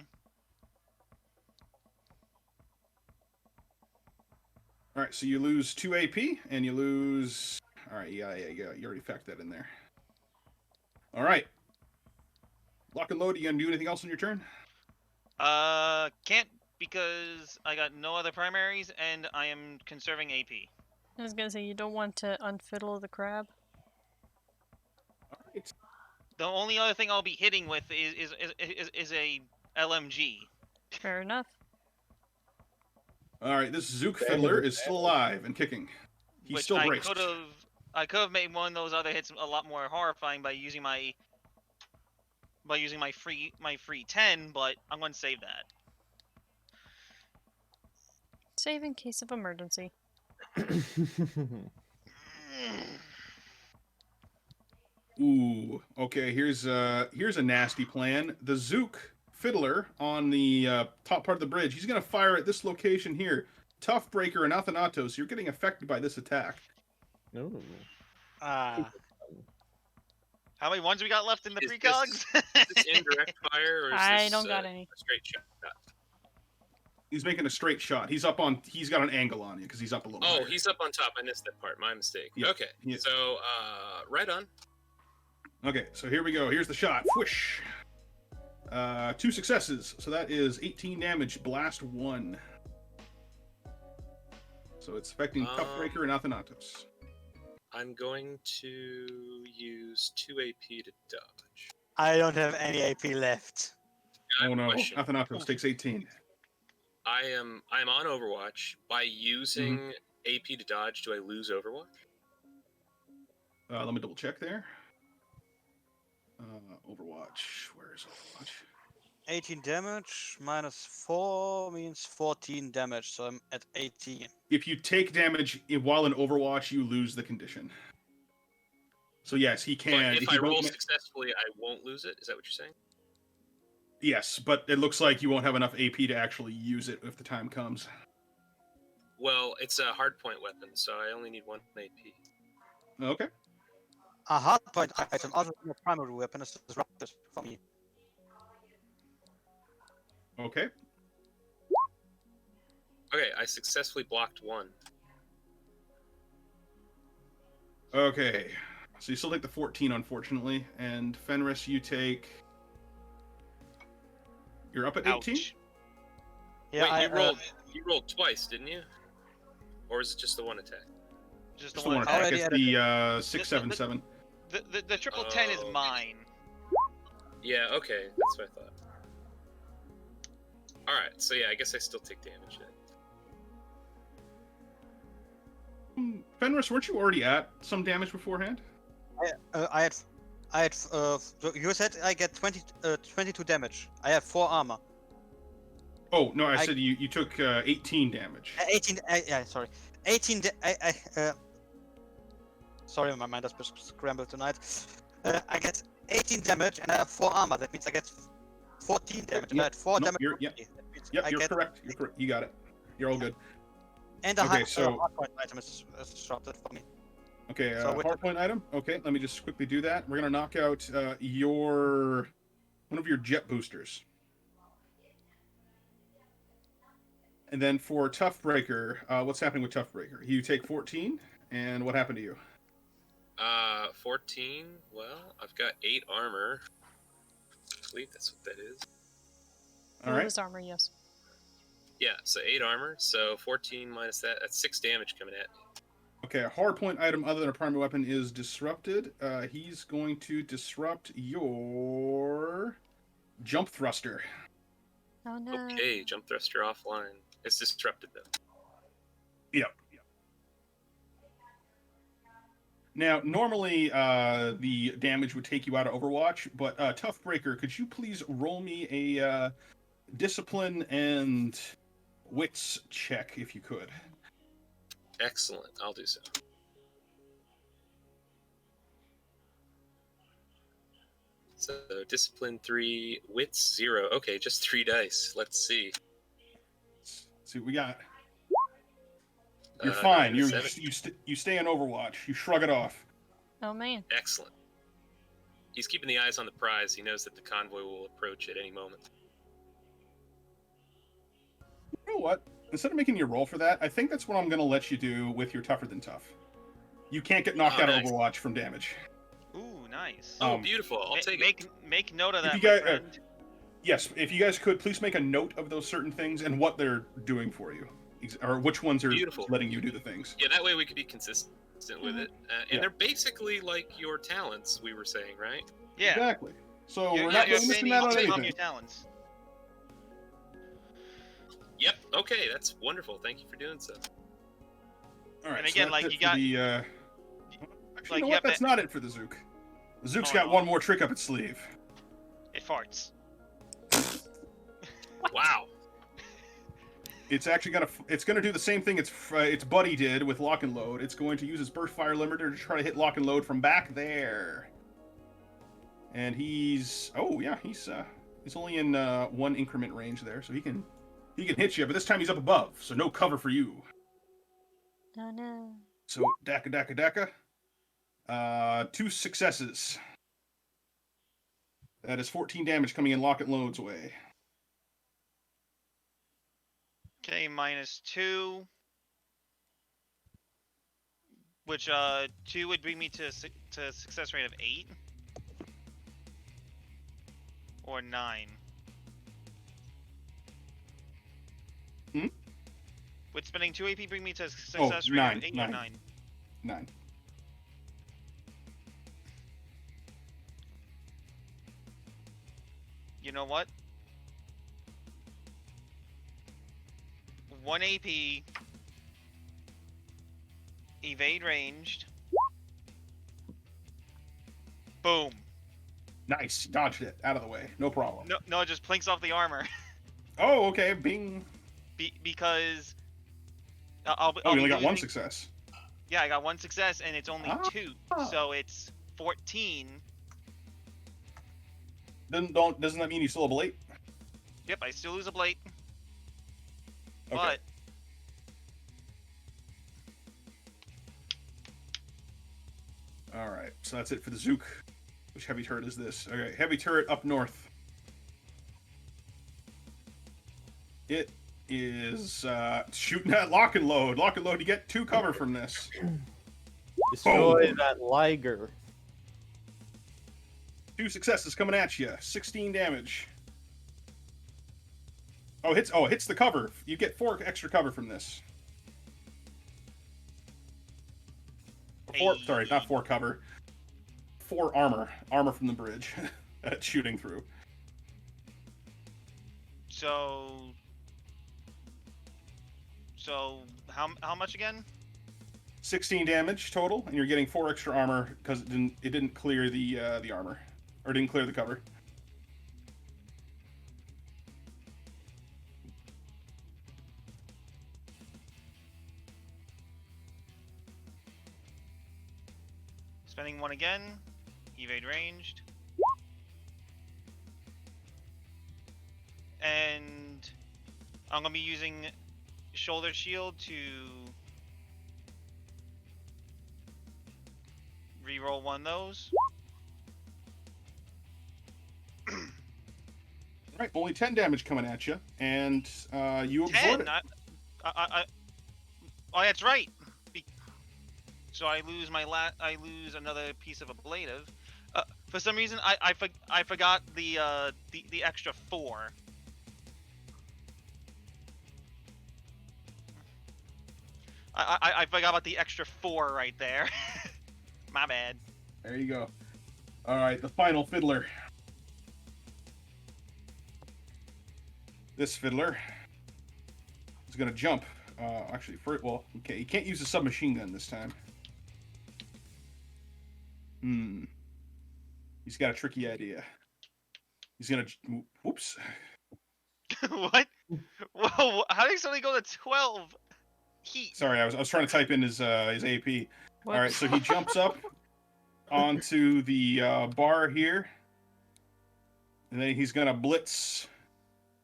F: All right, so you lose 2 AP, and you lose. All right, yeah, you already factored that in there. All right. Lock and load. You gonna do anything else on your turn?
E: Can't because I got no other primaries and I am conserving AP.
A: I was gonna say, you don't want to unfiddle the crab.
F: All right.
E: The only other thing I'll be hitting with is a LMG.
A: Fair enough.
F: All right. This Zook Fiddler is still alive and kicking. He's
E: Which
F: still
E: I
F: braced.
E: could have made one of those other hits a lot more horrifying by using my free 10, but I'm going to save that.
A: Save in case of emergency.
F: Ooh. Okay. Here's a nasty plan. The Zook Fiddler on the top part of the bridge. He's gonna fire at this location here. Toughbreaker and Athanatos. You're getting affected by this attack.
C: No.
B: Ah.
E: How many ones we got left in the
G: Is
E: precogs?
G: Is this indirect fire or is
A: I
G: this,
A: don't got any.
G: a straight shot?
F: He's making a straight shot. He's got an angle on you because he's up a little.
G: Oh,
F: higher.
G: he's up on top. I missed that part. My mistake.
F: Yeah,
G: Okay.
F: yeah.
G: So, right on.
F: Okay, so here we go. Here's the shot. Whoosh. 2 successes. So that is 18 damage. Blast 1. So it's affecting Toughbreaker and Athanatos.
G: I'm going to use 2 AP to dodge.
B: I don't have any AP left.
G: I have
F: Oh
G: a
F: no,
G: question.
F: Athanatos takes 18.
G: I'm on Overwatch. By using AP to dodge, do I lose Overwatch?
F: Let me double check there. Overwatch. Where is Overwatch?
B: 18 damage minus 4 means 14 damage, so I'm at 18.
F: If you take damage while in Overwatch, you lose the condition. So yes, he can.
G: But if
F: he
G: I roll
F: won't
G: successfully, I won't lose it. Is that what you're saying?
F: Yes, but it looks like you won't have enough AP to actually use it if the time comes.
G: Well, it's a hardpoint weapon, so I only need 1 AP.
F: Okay.
B: A hardpoint item other than a primary weapon is disrupted for me.
F: Okay.
G: Okay, I successfully blocked 1.
F: Okay. So you still take the 14, unfortunately, and Fenris, you take. You're up at 18.
E: Ouch.
B: Yeah,
G: Wait, you rolled twice, didn't you? Or is it just the 1 attack?
E: Just
F: Just
E: the
F: the
E: one
F: one
E: attack.
F: attack.
B: Already
F: It's
B: at
F: the 677.
E: The triple 10 is
G: Oh.
E: mine.
G: Yeah, okay, that's what I thought. Alright, so yeah, I guess I still take damage then.
F: Fenris, weren't you already at some damage beforehand?
B: I had. You said I get 22 damage. I have 4 armor.
F: Oh no, I said you took 18 damage.
B: 18. Yeah, sorry. 18. Sorry, my mind has been scrambled tonight. I get 18 damage and I have 4 armor. That means I get 14 damage. And I had 4
F: No,
B: damage.
F: you're- yeah.
B: That means
F: Yep,
B: I
F: you're
B: get,
F: correct. You're correct. You got it. You're all good.
B: And the
F: Okay, so-
B: hardpoint item is disrupted for me.
F: Okay,
B: So with the-
F: hardpoint item. Okay, let me just quickly do that. We're gonna knock out one of your jet boosters. And then for Toughbreaker, what's happening with Toughbreaker? You take 14, and what happened to you?
G: 14, well, I've got 8 armor. I believe that's what that is.
F: All right.
A: His armor, yes.
G: Yeah, so 8 armor, so 14 minus that, that's 6 damage coming at me.
F: Okay, a hardpoint item other than a primary weapon is disrupted. He's going to disrupt your jump thruster.
A: Oh no.
G: Okay, jump thruster offline. It's disrupted though.
F: Yep. Now, normally the damage would take you out of Overwatch, but Toughbreaker, could you please roll me a discipline and wits check if you could?
G: Excellent, I'll do so. So, discipline 3, wits 0. Okay, just 3 dice. Let's see.
F: Let's see what we got. You're fine.
G: and a
F: You
G: 7.
F: you stay in Overwatch. You shrug it off.
A: Oh man.
G: Excellent. He's keeping the eyes on the prize. He knows that the convoy will approach at any moment.
F: You know what? Instead of making you roll for that, I think that's what I'm going to let you do with your Tougher Than Tough. You can't get knocked out
G: nice.
F: of Overwatch from damage.
E: Ooh, nice.
G: Oh, beautiful. I'll take it.
E: Make note of
F: If
E: that,
F: you
E: my
F: guys-
E: friend.
F: Yes, if you guys could, please make a note of those certain things and what they're doing for you. Or which ones are
G: Beautiful.
F: letting you do the things.
G: Yeah, that way we could be consistent with it. And
F: Yeah.
G: they're basically like your talents, we were saying, right?
E: Yeah.
F: Exactly. So
E: You're
F: we're not
E: you're
F: going missing
E: saying
F: out
E: you
F: on
E: take home
F: anything.
E: your talents.
G: Yep. Okay, that's wonderful. Thank you for doing so.
F: All right,
E: And again,
F: so
E: like,
F: that's
E: you
F: it for
E: got-
F: the, actually,
E: like,
F: you know
E: you
F: what?
E: have
F: That's
E: to-
F: not it for the Zook. The Zook's
E: Oh,
F: got
E: no.
F: one more trick up its sleeve.
E: It farts.
G: Wow.
F: It's actually gonna do the same thing its buddy did with Lock and Load. It's going to use its burst fire limiter to try to hit Lock and Load from back there. And he's only in one increment range there, so he can hit you, but this time he's up above, so no cover for you.
A: Oh no.
F: So Daka. 2 successes. That is 14 damage coming in Lock and Load's way.
E: Okay, -2. Which 2 would bring me to success rate of 8. Or 9.
F: Hmm?
E: Would spending 2 AP bring me to success rate
F: 9,
E: of 8 or
F: 9.
E: 9?
F: 9.
E: You know what? 1 AP. Evade ranged. Boom.
F: Nice, dodged it out of the way, no problem.
E: No, it just plinks off the armor.
F: Oh, okay, bing.
E: Because I'll
F: Oh, you
E: be
F: only got one
E: losing-
F: success.
E: Yeah, I got 1 success and it's only 2,
F: Ah.
E: so it's 14.
F: Doesn't that mean you still have a blade?
E: Yep, I still lose a blade,
F: Okay.
E: but
F: All right, so that's it for the Zook. Which heavy turret is this? Okay, heavy turret up north. It is shooting at Lock and Load. Lock and Load, you get 2 cover from this.
C: Destroy
F: Oh.
C: that Liger.
F: 2 successes coming at you. 16 damage. Oh, hits the cover. You get 4 extra cover from this. 4, sorry, not 4 cover. 4 armor. Armor from the bridge. That's shooting through.
E: so how much again?
F: 16 damage total, and you're getting 4 extra armor because it didn't clear the armor, or didn't clear the cover.
E: Spending 1 again. Evade ranged. And I'm gonna be using shoulder shield to reroll 1 of those.
F: Right, only 10 damage coming at you, and you absorb
E: 10.
F: it.
E: Oh, that's right. So I lose I lose another piece of ablative. For some reason, I forgot the extra 4. I forgot about the extra 4 right there. My bad.
F: There you go. All right, the final fiddler. This fiddler is gonna jump. Actually, okay, he can't use a submachine gun this time. He's got a tricky idea. He's gonna. Whoops.
E: What? Whoa! How did he suddenly go to 12? Heat.
F: Sorry, I was trying to type in his AP. All right, so he jumps up onto the bar here, and then he's gonna blitz.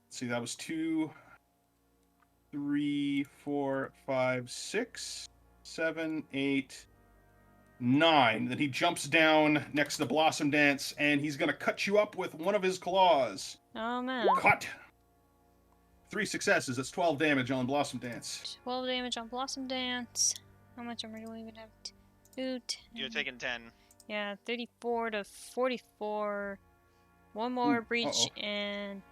F: Let's see, that was 2. 3, 4, 5, 6, 7, 8, 9. Then he jumps down next to Blossom Dance, and he's going to cut you up with one of his claws.
A: Oh man.
F: Cut! 3 successes. That's 12 damage on Blossom Dance.
A: 12 damage on Blossom Dance. How much armor do we even have? 2, 10.
E: You're taking 10.
A: Yeah, 34 to 44. One more
F: Ooh,
A: breach
F: uh-oh.
A: and...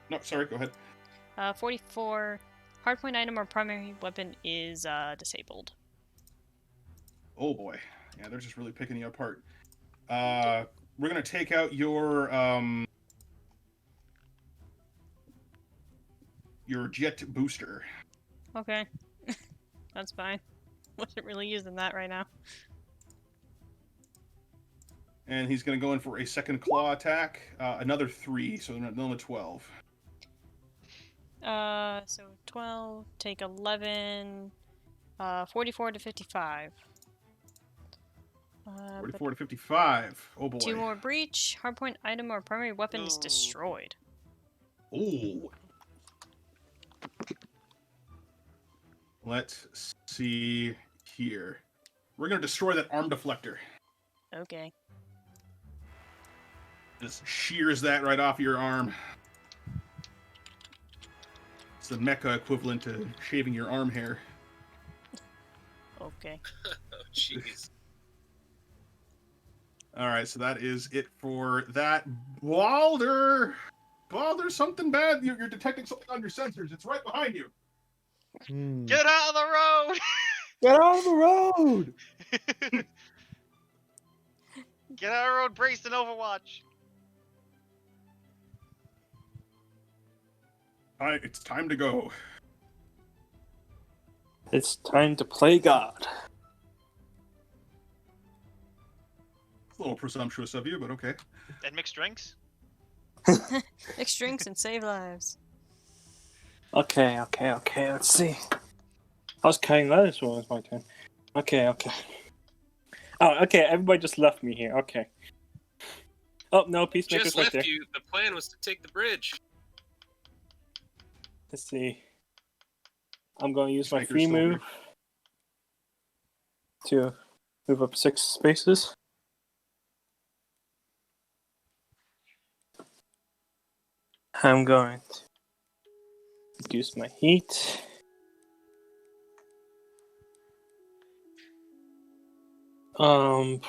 F: No, sorry, go ahead.
A: 44. Hardpoint item or primary weapon is disabled.
F: Oh boy. Yeah, they're just really picking you apart. We're going to take out your jet booster.
A: Okay. That's fine. Wasn't really using that right now.
F: And he's going to go in for a second claw attack. Another 3, so another 12.
A: So 12, take 11, 44 to 55.
F: 44 to 55. Oh boy.
A: 2 more breach. Hardpoint item or primary weapon is destroyed.
F: Ooh. Let's see here. We're going to destroy that arm deflector.
A: Okay.
F: Just shears that right off your arm. It's the mecha equivalent to shaving your arm hair.
A: Okay.
G: Oh, jeez.
F: Alright, so that is it for that. Balder! Balder, something bad. You're detecting something on your sensors. It's right behind you.
E: Get out of the road!
C: Get out of the road!
E: Get out of the road, braced in Overwatch.
F: Alright, it's time to go.
H: It's time to play God.
F: It's a little presumptuous of you, but okay.
E: And mixed drinks?
A: Mix drinks and save lives.
H: Okay, let's see. I was cutting lettuce when it was my turn. Okay. Oh, okay, everybody just left me here. Okay. Oh, no, Peacemaker's
G: Just
H: right
G: left
H: there.
G: you. The plan was to take the bridge.
H: Let's see. I'm going to use my
F: Peacemaker's
H: free
F: still
H: move to move up 6 spaces. I'm going to reduce my heat.
E: Hell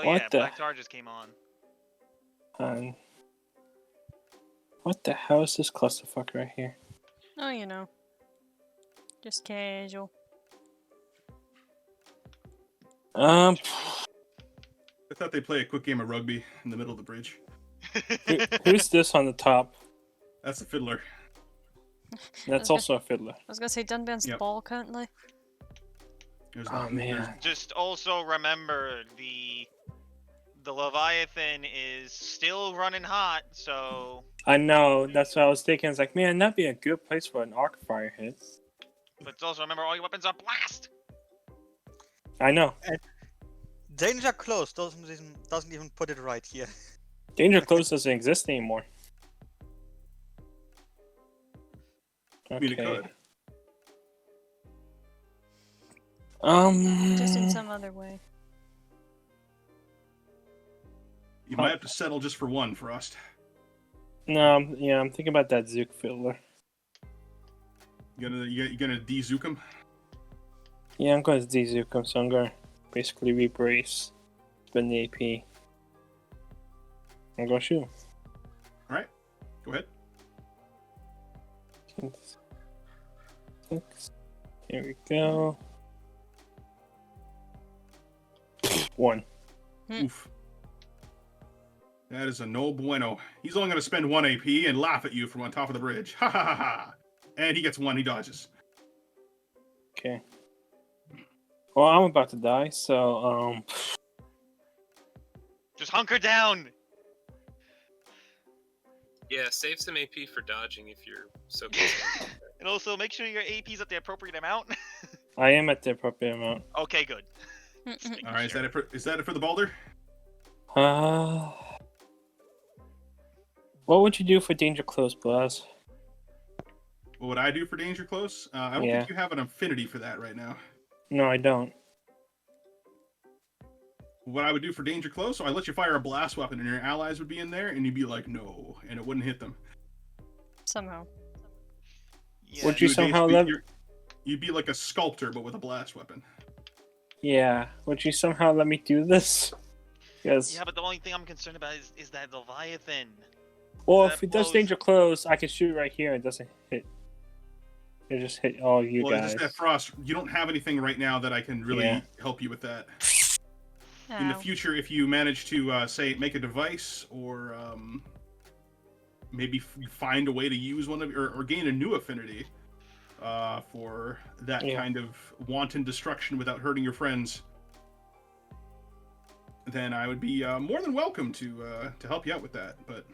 H: What
E: yeah,
H: the-
E: Black Tar just came on.
H: What the hell is this clusterfuck right here?
A: Oh, you know. Just casual.
F: I thought they'd play a quick game of rugby in the middle of the bridge.
H: Who's this on the top?
F: That's the fiddler.
H: That's also a fiddler.
A: I was gonna say Dunban's the
F: Yep.
A: ball currently.
F: There's
H: Oh, man.
E: Just also remember the Leviathan is still running hot, so
H: I know, that's what I was thinking. It's like, man, that'd be a good place for an arc fire hit.
E: but also remember all your weapons are blast.
H: I know.
B: Danger close doesn't even put it right here.
H: Danger Close doesn't exist anymore.
F: I mean, it
H: Okay.
F: could.
A: Just in some other way.
F: You might have to settle just for one, Frost.
H: No, yeah, I'm thinking about that Zook fiddler.
F: You gonna de-zook him?
H: Yeah, I'm going to de-Zook him, so I'm going to basically rebrace, spend the AP. I'm going to shoot him.
F: Alright, go ahead.
H: 6. Here we go. 1.
F: Oof. That is a no bueno. He's only going to spend 1 AP and laugh at you from on top of the bridge. Ha ha ha ha. And he gets 1, he dodges.
H: Okay. Well, I'm about to die, so,
E: Just hunker down.
G: Yeah, save some AP for dodging if you're so concerned.
E: And also make sure your AP's at the appropriate amount.
H: I am at the appropriate amount.
E: Okay, good.
F: All right, is that it for the Balder?
H: What would you do for Danger Close, Blaz?
F: What would I do for Danger Close? I don't think you have an affinity for that right now.
H: No, I don't.
F: What I would do for Danger Close, so I let you fire a blast weapon and your allies would be in there, and you'd be like, no, and it wouldn't hit them.
A: Somehow.
E: Yeah.
H: Would you somehow let...
F: You'd be like a sculptor, but with a blast weapon.
H: Yeah. Would you somehow let me do this? Yes.
E: Yeah, but the only thing I'm concerned about is that Leviathan.
H: Well,
E: That
H: if it does
E: blows-
H: Danger Close, I can shoot right here. It doesn't hit. It just hit all you
F: Well,
H: guys.
F: just that Frost, you don't have anything right now that I can really
H: Yeah.
F: help you with that.
A: Oh.
F: In the future, if you manage to say make a device or maybe find a way to use one of or gain a new affinity for that kind of wanton destruction without hurting your friends, then I would be more than welcome to help you out with that. But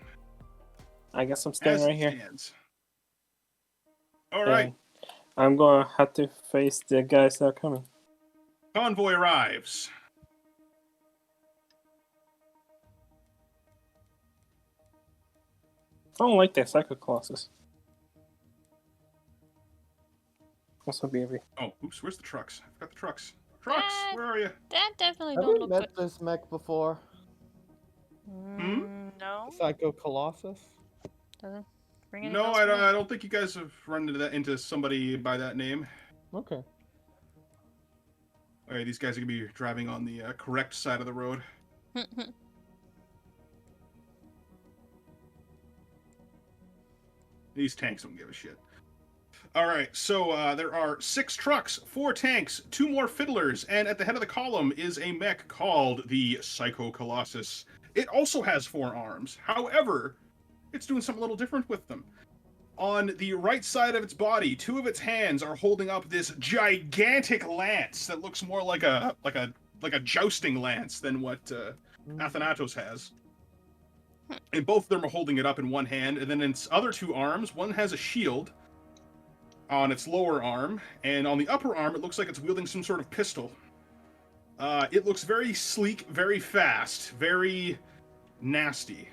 H: I guess I'm staying right here.
F: Stands. All right.
H: I'm gonna have to face the guys that are coming.
F: Convoy arrives.
H: I don't like that Psycho Colossus. Also be every.
F: Oh, oops! Where's the trucks? I forgot the trucks. Trucks, where are you?
A: That definitely
C: Have
A: don't
C: we
A: look
C: met
A: good.
C: this mech before?
A: No.
C: Psycho Colossus?
A: Doesn't ring any
F: No,
A: bells
F: I
A: for me.
F: don't think you guys have run into somebody by that name.
C: Okay.
F: All right, these guys are gonna be driving on the correct side of the road. These tanks don't give a shit. All right, so there are 6 trucks, 4 tanks, 2 more fiddlers, and at the head of the column is a mech called the Psycho Colossus. It also has 4 arms. However, it's doing something a little different with them. On the right side of its body, 2 of its hands are holding up this gigantic lance that looks more like a jousting lance than what Athanatos has. And both of them are holding it up in one hand, and then in its other 2 arms, one has a shield on its lower arm, and on the upper arm, it looks like it's wielding some sort of pistol. It looks very sleek, very fast, very nasty.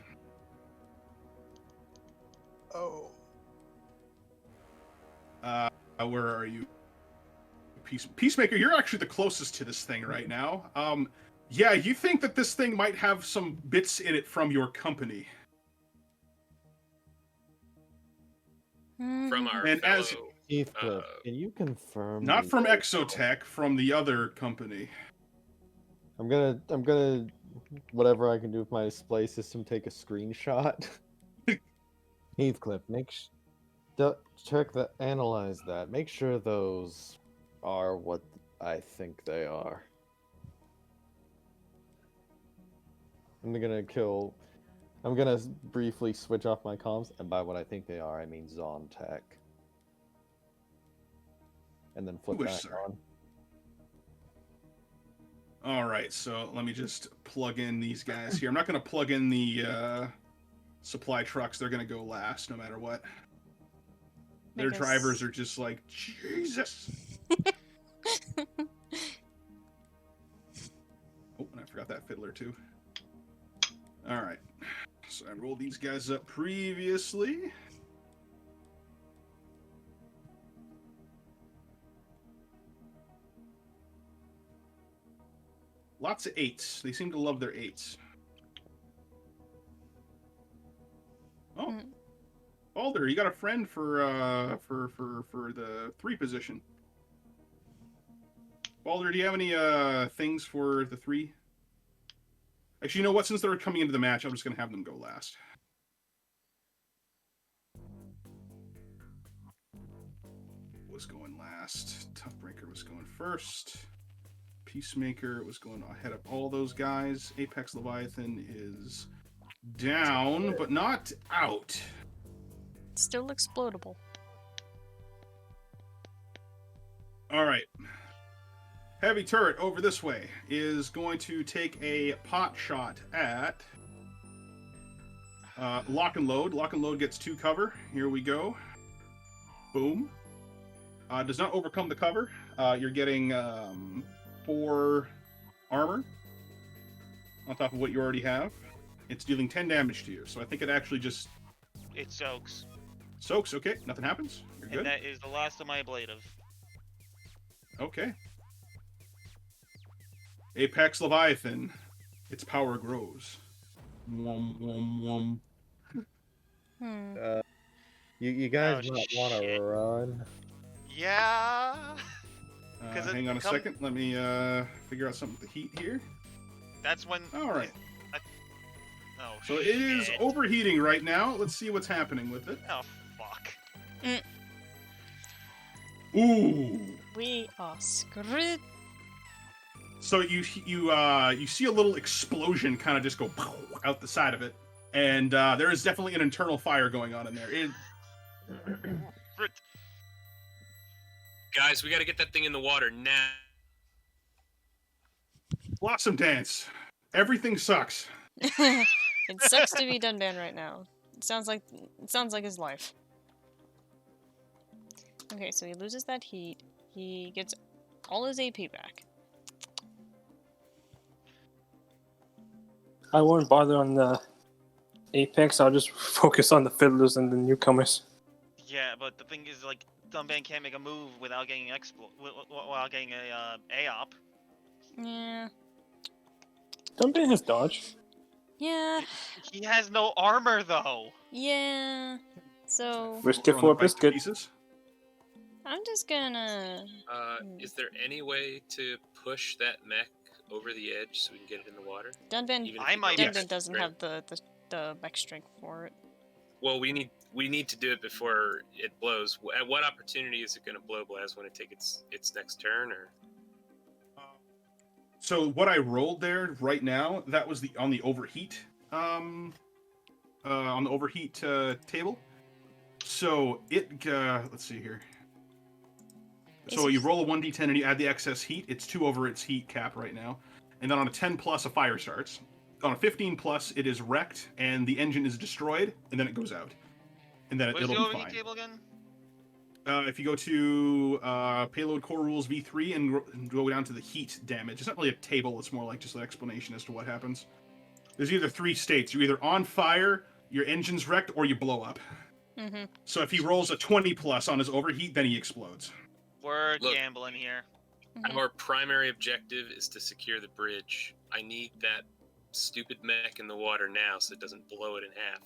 B: Oh.
F: Where are you? Peacemaker, you're actually the closest to this thing right now. Yeah, you think that this thing might have some bits in it from your company.
G: From our
F: And
G: fellow,
F: as-
C: Heathcliff, can you confirm?
F: Not
C: the-
F: from Exotech, from the other company.
C: I'm gonna, whatever I can do with my display system, take a screenshot. Heathcliff, analyze that. Make sure those are what I think they are. I'm gonna briefly switch off my comms, and by what I think they are, I mean Zontech. And then flip
F: Wish,
C: back
F: sir.
C: on.
F: All right, so let me just plug in these guys here. I'm not going to plug in the supply trucks. They're going to go last no matter what. Their
A: Because-
F: drivers are just like, Jesus. Oh, and I forgot that fiddler too. All right, so I rolled these guys up previously. Lots of 8s. They seem to love their 8s. Oh, Balder, you got a friend for the 3 position. Balder, do you have any things for the 3? Actually, you know what? Since they're coming into the match, I'm just gonna have them go last. Was going last. Toughbreaker was going first. Peacemaker was going ahead of all those guys. Apex Leviathan is down, but not out.
A: Still explodable.
F: All right. Heavy turret over this way is going to take a pot shot at Lock and Load. Lock and Load gets 2 cover. Here we go. Boom. Does not overcome the cover. You're getting 4 armor on top of what you already have. It's dealing 10 damage to you, so I think it actually just
E: It soaks.
F: soaks. Okay, nothing happens. You're
E: And
F: good.
E: that is the last of my ablative.
F: Okay. Apex Leviathan. Its power grows. Wom, wom, wom.
A: Hmm.
C: You guys
E: Oh,
C: might want to
E: shit.
C: run.
E: Yeah. 'Cause it
F: Hang on a
E: come-
F: second. Let me figure out something with the heat here.
E: That's when.
F: All right.
E: Oh,
F: So
E: shit.
F: it is overheating right now. Let's see what's happening with it.
E: Oh, fuck.
F: Ooh.
A: We are screwed.
F: So you see a little explosion kind of just go out the side of it, and there is definitely an internal fire going on in there.
E: Frit.
G: Guys, we got to get that thing in the water now.
F: Blossom dance. Everything sucks.
A: It sucks to be Dunban right now. It sounds like his life. Okay, so he loses that heat. He gets all his AP back.
H: I won't bother on the Apex. I'll just focus on the fiddlers and the newcomers.
E: Yeah, but the thing is, like, Dunban can't make a move without getting without getting a AOP.
A: Yeah.
H: Dunban has dodge.
A: Yeah.
E: He has no armor though.
A: Yeah. So
H: Risk
F: Throw
H: it
F: on
H: for a
F: the fight to
H: biscuit.
F: pieces.
A: I'm just gonna.
G: Is there any way to push that mech over the edge so we can get it in the water?
A: Dunban.
G: Even if
E: I
G: we
E: might-
G: go
A: Dunban
F: Yes.
A: doesn't
G: straight?
A: have the mech strength for it.
G: Well, we need to do it before it blows. At what opportunity is it going to blow blast? When it take its next turn, or
F: So what I rolled there right now, that was on the overheat on the overheat table. So it let's see here. So you roll a 1d10 and you add the excess heat. It's 2 over its heat cap right now. And then on a 10 plus, a fire starts. On a 15 plus, it is wrecked and the engine is destroyed, and then it goes out. And then
E: Where's
F: it'll
E: the
F: be
E: overheat
F: fine.
E: table again?
F: If you go to Payload Core Rules V3 and go down to the heat damage, it's not really a table, it's more like just an explanation as to what happens. There's either 3 states. You're either on fire, your engine's wrecked, or you blow up.
A: Mm-hmm.
F: So if he rolls a 20 plus on his overheat, then he explodes.
E: We're
G: Look.
E: gambling here.
G: our primary objective is to secure the bridge. I need that stupid mech in the water now so it doesn't blow it in half.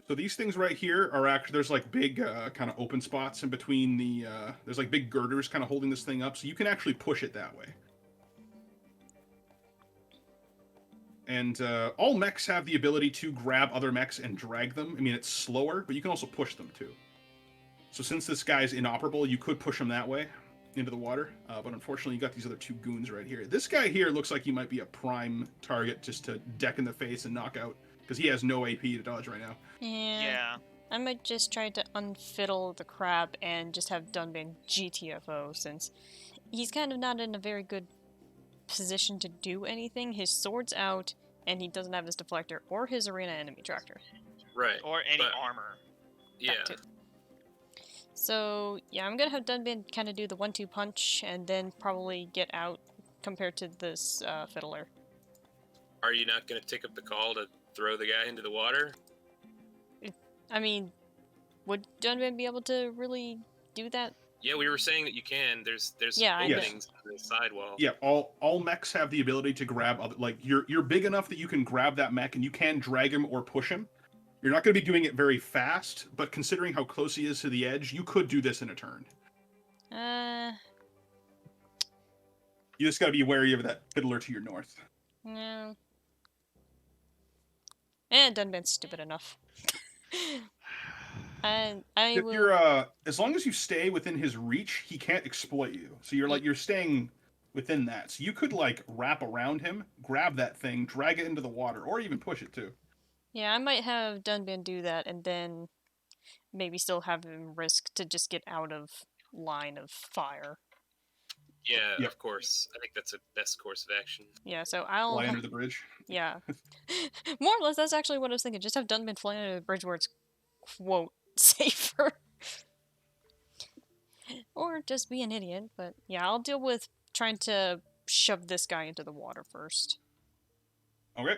F: So these things right here are actually, there's like big kind of open spots in between the, there's like big girders kind of holding this thing up, so you can actually push it that way. And all mechs have the ability to grab other mechs and drag them. I mean, it's slower, but you can also push them too. So since this guy's inoperable, you could push him that way into the water. But unfortunately, you got these other 2 goons right here. This guy here looks like he might be a prime target just to deck in the face and knock out, because he has no AP to dodge right now.
E: Yeah.
A: I might just try to unfiddle the crab and just have Dunban GTFO, since he's kind of not in a very good position to do anything. His sword's out, and he doesn't have his deflector or his arena enemy tractor.
G: Right.
E: Or any
G: but-
E: armor.
G: Yeah.
A: That too. So, yeah, I'm gonna have Dunban kind of do the 1-2 punch, and then probably get out compared to this fiddler.
G: Are you not going to take up the call to throw the guy into the water?
A: I mean, would Dunban be able to really do that?
G: Yeah, we were saying that you can. There's
A: Yeah, I know.
G: openings on the sidewall.
F: Yeah, all mechs have the ability to grab other, like you're big enough that you can grab that mech and you can drag him or push him. You're not going to be doing it very fast, but considering how close he is to the edge, you could do this in a turn. You just got to be wary of that fiddler to your north.
A: No. And Dunban's stupid enough. And I
F: If
A: will.
F: you're as long as you stay within his reach, he can't exploit you. So you're staying within that. So you could like wrap around him, grab that thing, drag it into the water, or even push it too.
A: Yeah, I might have Dunban do that, and then maybe still have him risk to just get out of line of fire.
G: Yeah,
F: Yep.
G: of course. I think that's a best course of action.
A: Yeah, so I'll.
F: Fly under the bridge.
A: Yeah. More or less, that's actually what I was thinking. Just have Dunban fly under the bridge where it's, quote, safer. Or just be an idiot. But yeah, I'll deal with trying to shove this guy into the water first.
F: Okay.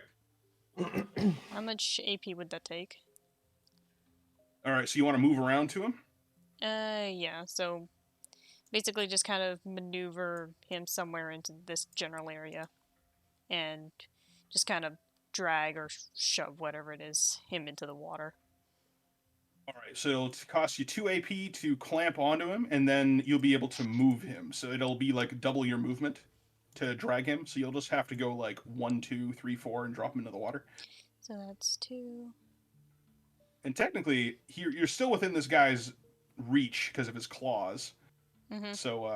A: How much AP would that take?
F: All right. So you want to move around to him?
A: Yeah. So basically, just kind of maneuver him somewhere into this general area, and just kind of drag or shove whatever it is him into the water.
F: All right. So it'll cost you 2 AP to clamp onto him, and then you'll be able to move him. So it'll be like double your movement to drag him. So you'll just have to go like 1, 2, 3, 4, and drop him into the water.
A: So that's 2.
F: And technically, you're still within this guy's reach because of his claws.
A: Mm-hmm.
F: So,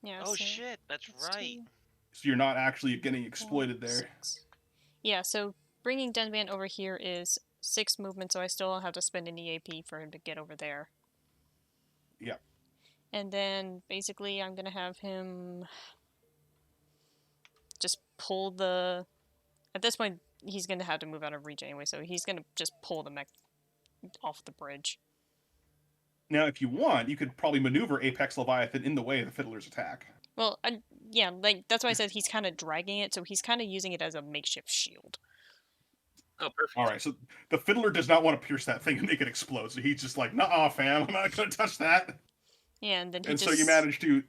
A: Yeah.
E: Oh
A: so
E: shit, that's right.
A: 2,
F: so you're not actually getting exploited
A: 4,
F: there.
A: 6. Yeah. So bringing Dunban over here is 6 movement, so I still don't have to spend any AP for him to get over there.
F: Yeah.
A: And then basically, I'm gonna have him just pull the. At this point, he's gonna have to move out of reach anyway, so he's gonna just pull the mech off the bridge.
F: Now, if you want, you could probably maneuver Apex Leviathan in the way of the Fiddler's attack.
A: Well, yeah, like that's why I said he's kind of dragging it, so he's kind of using it as a makeshift shield.
G: Oh, perfect.
F: All right, so the Fiddler does not want to pierce that thing and make it explode, so he's just like, "Nuh-uh, fam, I'm not going to touch that."
A: Yeah, and then he
F: And
A: just...
F: so you manage to...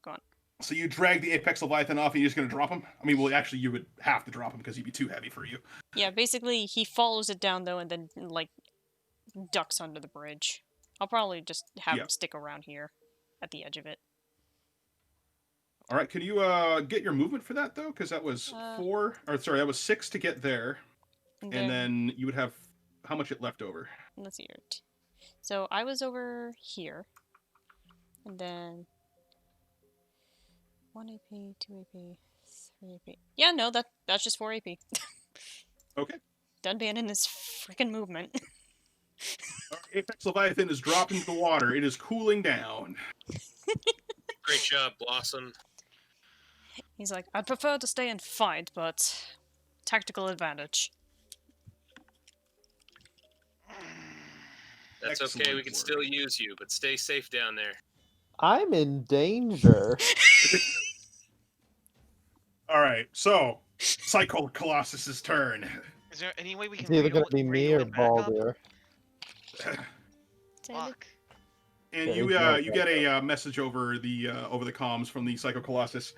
A: Go on.
F: So you drag the Apex Leviathan off and you're just going to drop him? I mean, well, actually, you would have to drop him because he'd be too heavy for you.
A: Yeah, basically, he follows it down, though, and then, like, ducks under the bridge. I'll probably just have him stick around here at the edge of it.
F: All right, can you get your movement for that, though? Because that was 4... Or, sorry, that was 6 to get there. And then you would have... How much it left over?
A: Let's see here. So I was over here. And then... 1 AP, 2 AP, 3 AP. Yeah, no, that's just 4 AP.
F: Okay.
A: Dunban in his freaking movement.
F: Apex Leviathan is dropped into the water. It is cooling down.
G: Great job, Blossom.
A: He's like, I'd prefer to stay and fight, but tactical advantage.
G: That's okay, we can still use you, but stay safe down there.
C: I'm in danger.
F: All right, so Psycho Colossus's turn.
E: Is there any way we
C: It's
E: can
C: either going to be
E: reel
C: me or
E: him back up?
C: Baldur.
E: Fuck.
F: And
C: Yeah,
F: you
C: he's not
F: you get a message over the comms from the Psycho Colossus.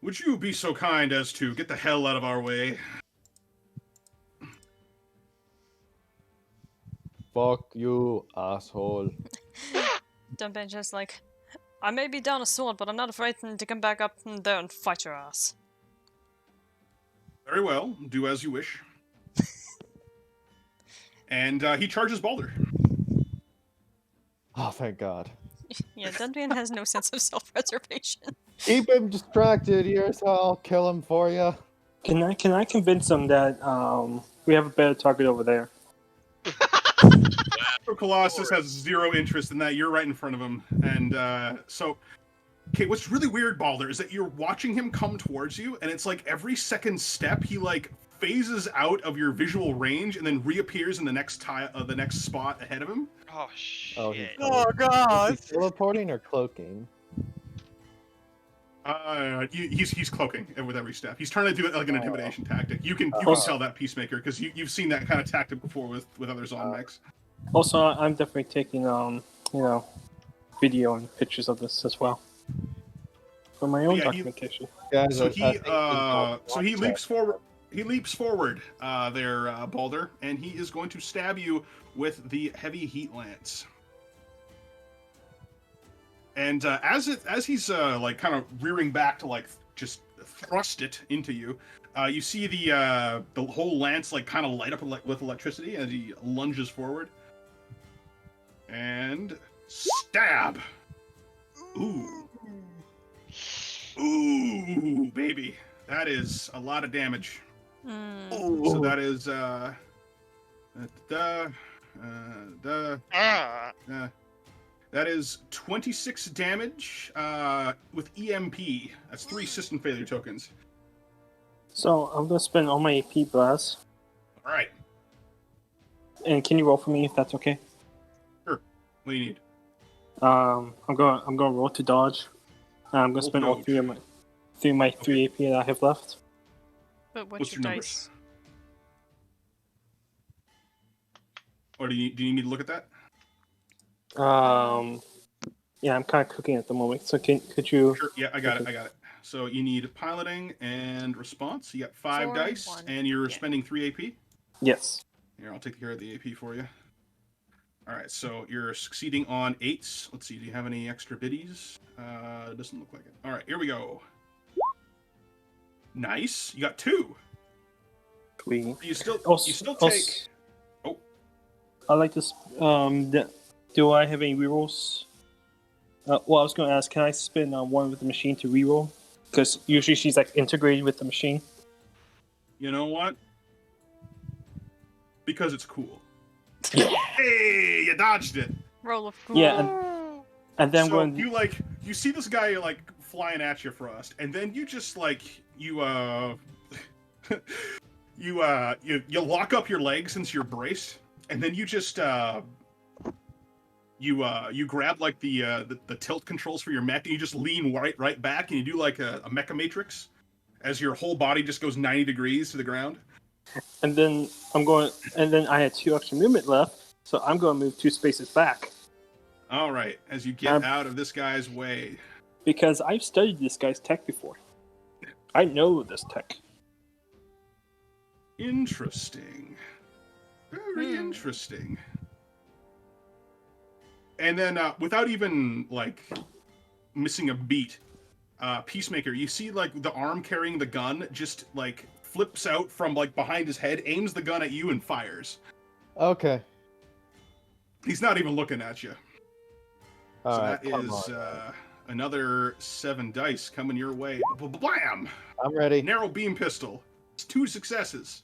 F: Would you be so kind as to get the hell out of our way?
C: Fuck you, asshole.
A: Dunban just like, I may be down a sword, but I'm not afraid to come back up there and fight your ass.
F: Very well, do as you wish. And he charges Baldur.
C: Oh, thank God.
A: Yeah, Dunban has no sense of self-preservation.
C: Keep him distracted here, so I'll kill him for you.
H: Can I convince them that we have a better target over there?
F: So Colossus has zero interest in that. You're right in front of him. And okay, what's really weird, Baldur, is that you're watching him come towards you, and it's like every second step, he like phases out of your visual range and then reappears in the next spot ahead of him.
E: Oh shit.
C: Oh,
B: God!
C: Is he teleporting or cloaking?
F: He's cloaking with every step. He's trying to do it like an intimidation tactic. You can tell that, Peacemaker, because you've seen that kind of tactic before with other Zon mechs.
H: Also, I'm definitely taking video and pictures of this as well for my own documentation.
F: So he leaps forward. He leaps forward there, Baldur, and he is going to stab you with the heavy heat lance. And as he's like kind of rearing back to like just thrust it into you, you see the whole lance like kind of light up with electricity as he lunges forward. And stab. Ooh, baby, that is a lot of damage. So that is that is 26 damage with EMP. That's 3 system failure tokens.
H: So I'm gonna spend all my AP blast.
F: All right.
H: And can you roll for me if that's okay?
F: Sure. What do you need?
H: I'm gonna roll to dodge. I'm gonna spend all three of my 3 AP that I have left.
A: But
F: What's
A: your
F: your
A: dice?
F: Or do you need me to look at that?
H: Yeah, I'm kind of cooking at the moment. So could you?
F: Sure. Yeah, I got it. So you need piloting and response. You got 5
A: 4
F: dice,
A: and 1.
F: and you're
A: Yeah.
F: spending 3 AP.
H: Yes.
F: Here, I'll take care of the AP for you. All right, so you're succeeding on 8s. Let's see, do you have any extra biddies? Doesn't look like it. All right, here we go. Nice. You got 2.
H: Sweet.
F: You still
H: Also,
F: take. Oh,
H: I like this. Do I have any rerolls? Well, I was going to ask, can I spin one with the machine to reroll? Because usually she's like integrated with the machine.
F: you know what? Because it's cool.
H: Yeah.
F: Hey, you dodged it.
A: Roll a fool.
H: Yeah, and then
F: So
H: when
F: you see this guy like flying at you, Frost, and then you just like you lock up your legs since you're braced, and then you just you grab like the tilt controls for your mech, and you just lean right back, and you do like a mecha matrix as your whole body just goes 90 degrees to the ground.
H: and then I had 2 extra movement left, so I'm going to move 2 spaces back
F: All right, as you get out of this guy's way.
H: because I've studied this guy's tech before. I know this tech.
F: Interesting. Very interesting. And then, without even, like, missing a beat, Peacemaker, you see, like, the arm carrying the gun just, like, flips out from, like, behind his head, aims the gun at you, and fires.
C: Okay.
F: He's not even looking at you. So
C: Alright,
F: that is another 7 dice coming your way. Blam!
C: I'm ready.
F: Narrow beam pistol. It's 2 successes.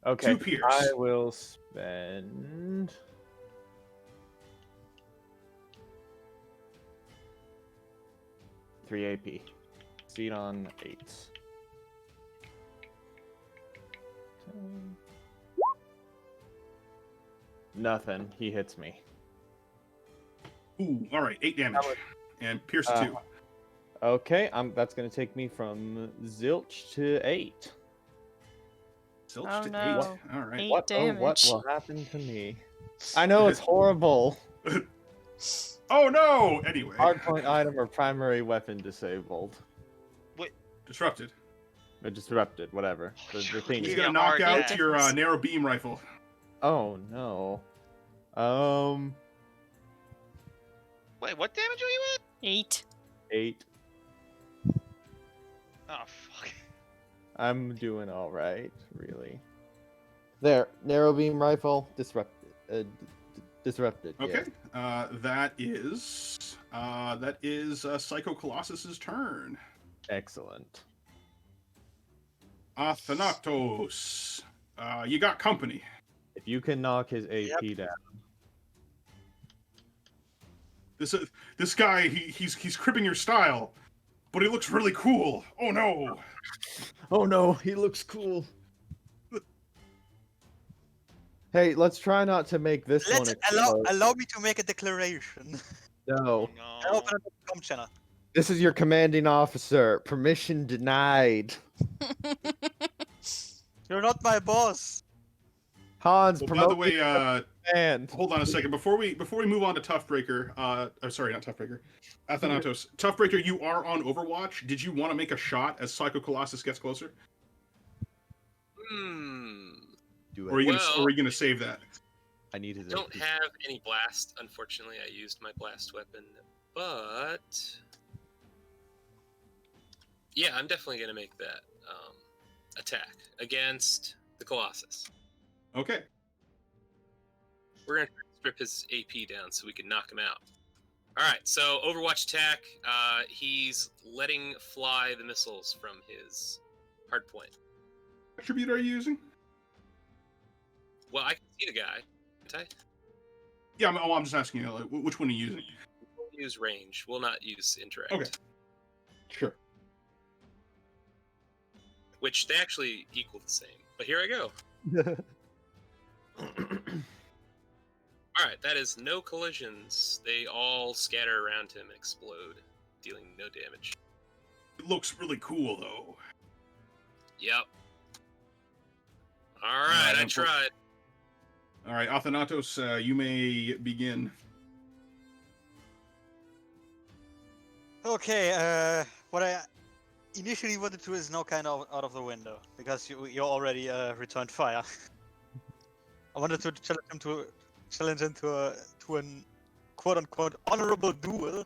C: Okay.
F: 2 pierce.
C: I will spend. Three AP. Seed on 8s. Nothing. He hits me.
F: Ooh, all right, 8 damage. And pierce 2.
C: Okay, that's gonna take me from zilch to 8.
F: Zilch
A: Oh,
F: to
A: no.
F: 8. All right.
A: 8
C: What
A: damage.
C: will happen to me? I know it's horrible.
F: Oh no! Anyway.
C: Hardpoint item or primary weapon disabled.
F: Disrupted.
C: Or disrupted, whatever. The thing
F: He's
C: is.
F: gonna
E: Yeah,
F: knock
E: hard
F: out
E: hit.
F: your narrow beam rifle.
C: Oh no.
E: Wait, what damage are you at?
A: 8.
C: 8.
E: Oh, fuck.
C: I'm doing all right, really. There, narrow beam rifle disrupted. Disrupted.
F: Okay.
C: Yeah.
F: That is Psycho Colossus's turn.
C: Excellent.
F: Athanatos. You got company.
C: If you can knock his AP down.
F: This guy, he's cribbing your style, but he looks really cool. Oh no!
C: Oh no, he looks cool. Hey, let's try not to make this one explode.
B: allow me to make a declaration.
C: No.
B: I open up the com channel.
C: This is your commanding officer. Permission denied.
B: You're not my boss.
C: Hans,
F: Well, by
C: promote
F: the way,
C: and
F: hold on a second. Before we move on to Toughbreaker, sorry, not Toughbreaker, Athanatos. Toughbreaker, you are on Overwatch. Did you want to make a shot as Psycho Colossus gets closer?
C: do
F: Or are
C: it.
F: you gonna save that?
C: I need his
G: Don't
C: AP.
G: have any blast. Unfortunately, I used my blast weapon, but yeah, I'm definitely gonna make that attack against the Colossus.
F: Okay.
G: We're gonna strip his AP down so we can knock him out. All right, so Overwatch attack. He's letting fly the missiles from his hardpoint.
F: What attribute are you using?
G: Well, I can see the guy, can't I?
F: Yeah, I'm just asking you, like, which one are you using?
G: We'll use range. We'll not use interact.
F: Okay. Sure.
G: Which they actually equal the same. But here I go. Alright, that is no collisions. They all scatter around him and explode, dealing no damage.
F: looks really cool, though.
G: Yep. All right, I
F: Alright,
G: tried.
F: All right, Athanatos, you may begin.
B: Okay, what I initially wanted to is now kind of out of the window because you already returned fire. I wanted to challenge him to an quote unquote honorable duel.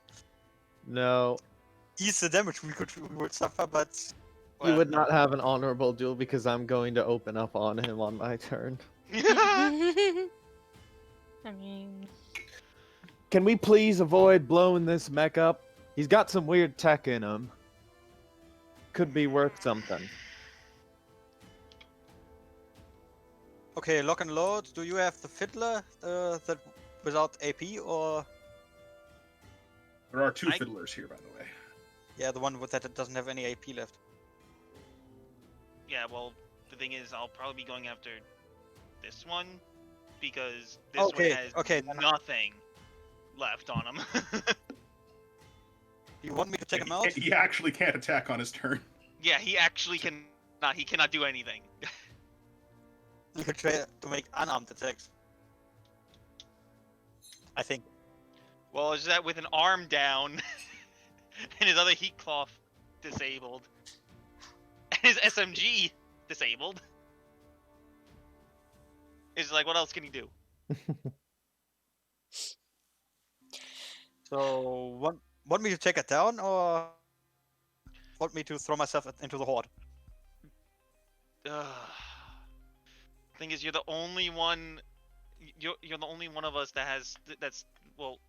C: No,
B: Ease the damage we would suffer, but
C: you would
B: no.
C: not have an honorable duel because I'm going to open up on him on my turn.
A: I mean,
C: Can we please avoid blowing this mech up? He's got some weird tech in him. Could be worth something.
B: Okay, lock and load. Do you have the fiddler that without AP or
F: There are two
E: I-
F: fiddlers here, by the way.
B: yeah, the one with that doesn't have any AP left?
E: Yeah, well, the thing is, I'll probably be going after this one because this one has nothing left on him.
B: You want me to take him out?
F: He actually can't attack on his turn.
E: Yeah, he actually cannot. He cannot do anything.
B: You could try to make unarmed attacks. I think.
E: Well, is that with an arm down and his other heat cloth disabled, and his SMG disabled? It's like, what else can he do?
B: So, want me to take it down, or want me to throw myself into the horde?
E: Thing is, you're the only one. You're the only one of us that has that's well.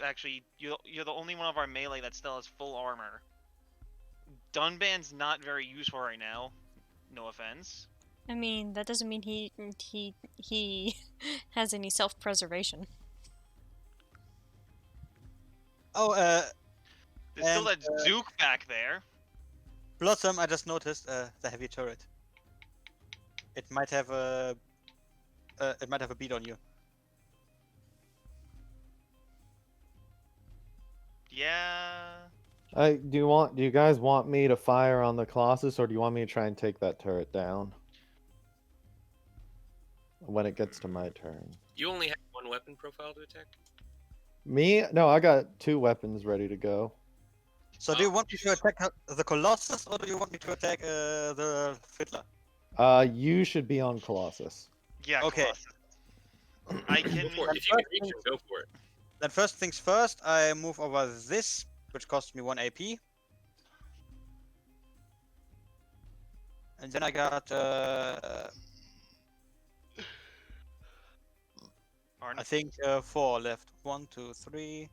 E: Actually, you're the only one of our melee that still has full armor. Dunban's not very useful right now. No offense.
A: I mean that doesn't mean he has any self-preservation.
B: Oh,
E: There's still
B: And,
E: that Zook back there.
B: Blossom, I just noticed the heavy turret. It might have a beat on you.
E: Yeah.
C: Do you guys want me to fire on the Colossus, or do you want me to try and take that turret down when it gets to my turn?
G: You only have one weapon profile to attack?
C: Me? No, I got 2 weapons ready to go.
B: So, do you want me to attack the Colossus, or do you want me to attack the Fiddler?
C: You should be on Colossus.
E: Yeah.
B: Okay.
E: Colossus. I can.
G: Go for it. If you can reach him, go for it.
B: Then first things first, I move over this, which costs me 1 AP. And then I got, I think 4 left. 1, 2, 3,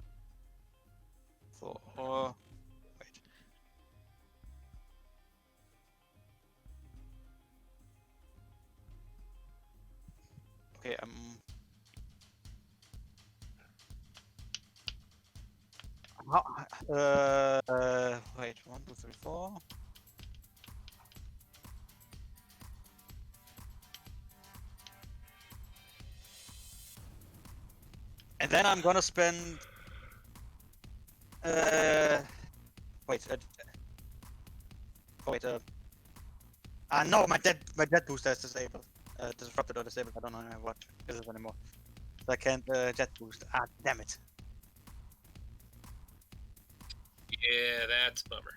B: 4. Wait. Okay, wait, 1, 2, 3, 4. And then I'm gonna spend. Wait. No, my dead booster is disabled. Disrupted or disabled. I don't know what it is anymore. So I can't jet boost. Damn it.
G: Yeah, that's a bummer.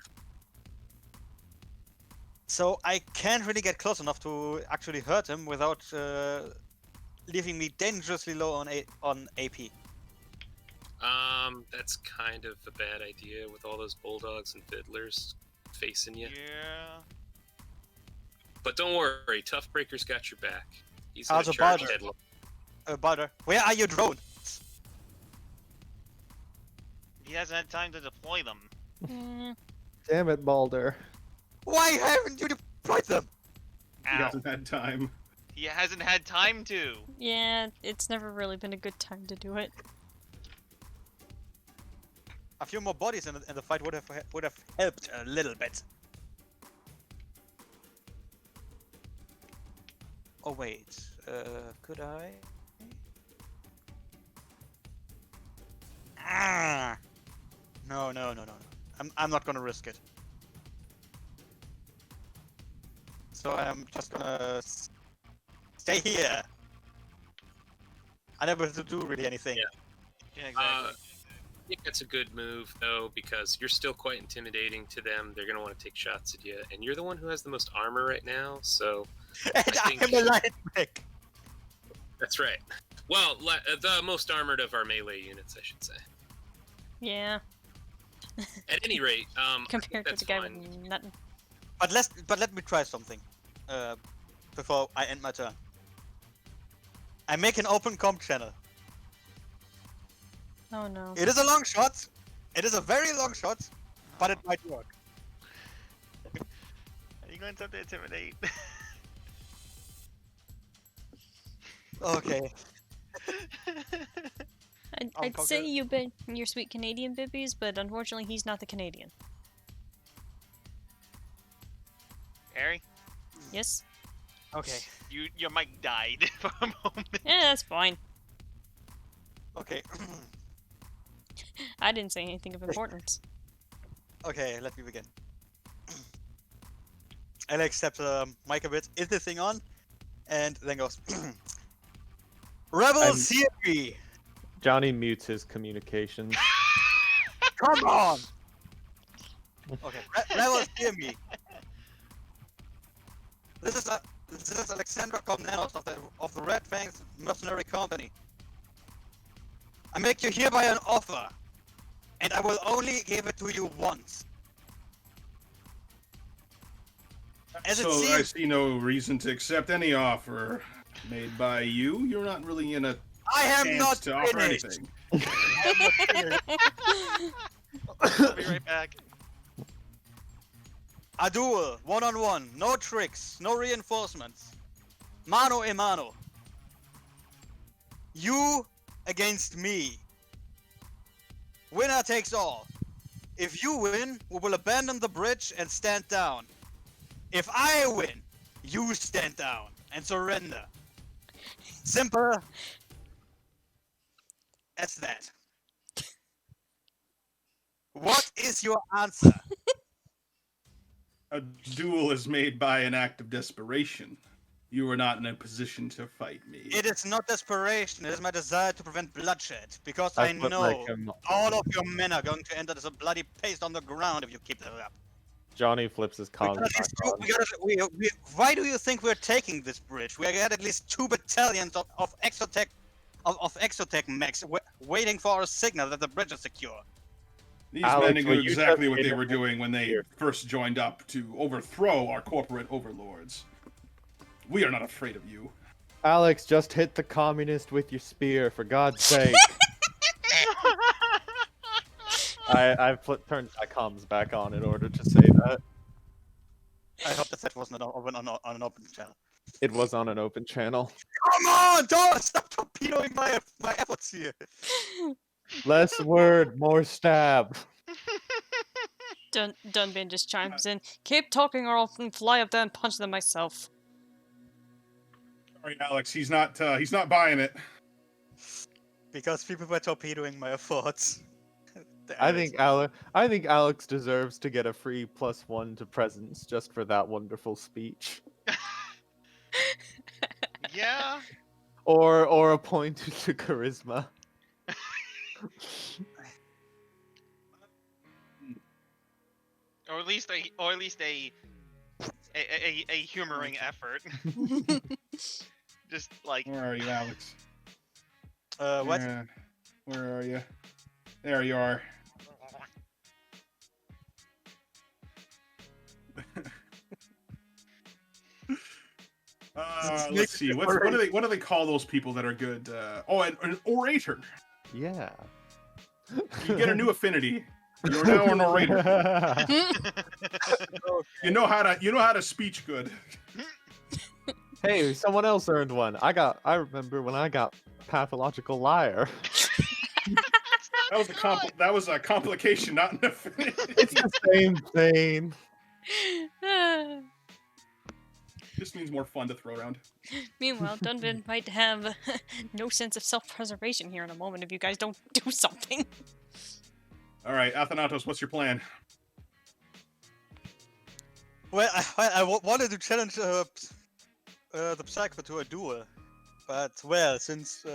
B: So I can't really get close enough to actually hurt him without leaving me dangerously low on AP.
G: That's kind of a bad idea with all those bulldogs and fiddlers facing you.
E: Yeah.
G: But don't worry, Toughbreaker's got your back. He's
B: How's
G: gonna
B: a
G: charge
B: barter?
G: headlong.
B: Butter, where are your drones?
E: He hasn't had time to deploy them.
A: Mm,
C: Damn it, Balder.
B: Why haven't you deployed them?
F: He
E: Ow.
F: hasn't had time.
E: He hasn't had time to.
A: yeah, it's never really been a good time to do it.
B: A few more bodies in the fight would have helped a little bit. Oh wait, could I? No. I'm not gonna risk it. so I'm just gonna stay here. I never have to do really anything.
G: Yeah.
E: Yeah, exactly.
G: I think that's a good move, though, because you're still quite intimidating to them. They're going to want to take shots at you, and you're the one who has the most armor right now, so...
B: And I am a light mech.
G: That's right. Well, the most armored of our melee units, I should say.
A: Yeah,
G: At any rate,
A: compared to
G: that's
A: the guy
G: fine.
A: with nothing.
B: But let me try something. Before I end my turn. I make an open comp channel.
A: Oh no.
B: It is a long shot. It is a very long shot, but it might work.
E: Are you going to intimidate?
B: Okay.
A: I'd say you bet your sweet Canadian bibbies, but unfortunately he's not the Canadian.
E: Harry,
A: Yes?
B: Okay.
E: your mic died for a moment.
A: Yeah, that's fine.
B: Okay.
A: I didn't say anything of importance.
B: Okay, let me begin. Alex steps the mic a bit. Is the thing on? And then goes. Rebels, hear me!
C: Johnny mutes his communications.
B: Come on! Okay, Rebels, hear me. This is Alexandra Komnenos of the Red Fangs Mercenary Company. I make you hereby an offer, and I will only give it to you once. As it
F: So I
B: seems,
F: see no reason to accept any offer made by you. You're not really in a
B: I am
F: chance
B: not
F: to offer
B: finished.
F: anything.
E: I'll be right back.
B: A duel, one-on-one, no tricks, no reinforcements. Mano a mano. You against me. Winner takes all. If you win, we will abandon the bridge and stand down. If I win, you stand down and surrender. Simple as that. What is your answer?
F: A duel is made by an act of desperation. You are not in a position to fight me.
B: It is not desperation, it is my desire to prevent bloodshed. Because I
C: That's what
B: know
C: make him-
B: all of your men are going to end up as a bloody paste on the ground if you keep that up.
C: Johnny flips his comms back on.
B: Why do you think we're taking this bridge? We got at least 2 battalions of Exotech mechs waiting for a signal that the bridge is secure.
F: These
C: Alex,
F: men
C: will
F: knew
C: you
F: exactly
C: just
F: what they were
C: interrupt
F: doing when they
C: here?
F: first joined up to overthrow our corporate overlords. We are not afraid of you.
C: Alex, just hit the communist with your spear, for God's sake. I've turned my comms back on in order to say that.
B: I hope that wasn't on an open channel.
C: It was on an open channel.
B: Come on, don't stop torpedoing my efforts here.
C: Less word, more stab.
A: Dunban just chimes in. Keep talking or I'll fly up there and punch them myself.
F: All right, Alex, he's not buying it.
B: Because people were torpedoing my efforts.
C: I think Alex deserves to get a free +1 to presence just for that wonderful speech.
E: Yeah.
C: Or a point to charisma.
E: Or at least a humoring effort. Just like
F: Where are you, Alex?
B: What?
F: Where are you? There you are. Let's see. What do they call those people that are good? An orator.
C: Yeah.
F: You get a new affinity. You're now an orator. You know how to speech good.
C: Hey, someone else earned one. I remember when I got pathological liar.
F: That was a complication, not an affinity.
C: It's the same thing.
F: Just means more fun to throw around.
A: Meanwhile, Dunban might have no sense of self-preservation here in a moment if you guys don't do something.
F: All right, Athanatos, what's your plan?
B: Well, I wanted to challenge the Psycho to a duel, but well, since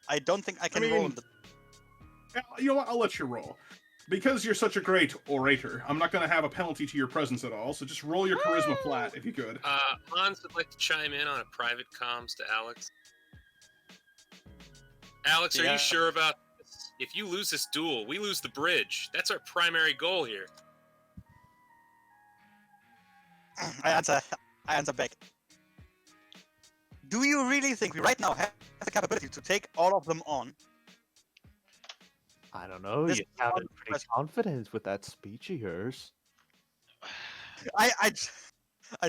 B: I don't think I can roll
F: mean-
B: the.
F: You know what? I'll let you roll. Because you're such a great orator, I'm not going to have a penalty to your presence at all, so just roll your charisma flat if you could.
G: Hans would like to chime in on a private comms to Alex. Alex, are
B: Yeah.
G: you sure about this? If you lose this duel, we lose the bridge. That's our primary goal here.
B: I answer back. Do you really think we right now have the capability to take all of them on?
C: I don't know.
B: This
C: You
B: is
C: sounded
B: one
C: pretty
B: question.
C: confident with that speech of yours.
B: I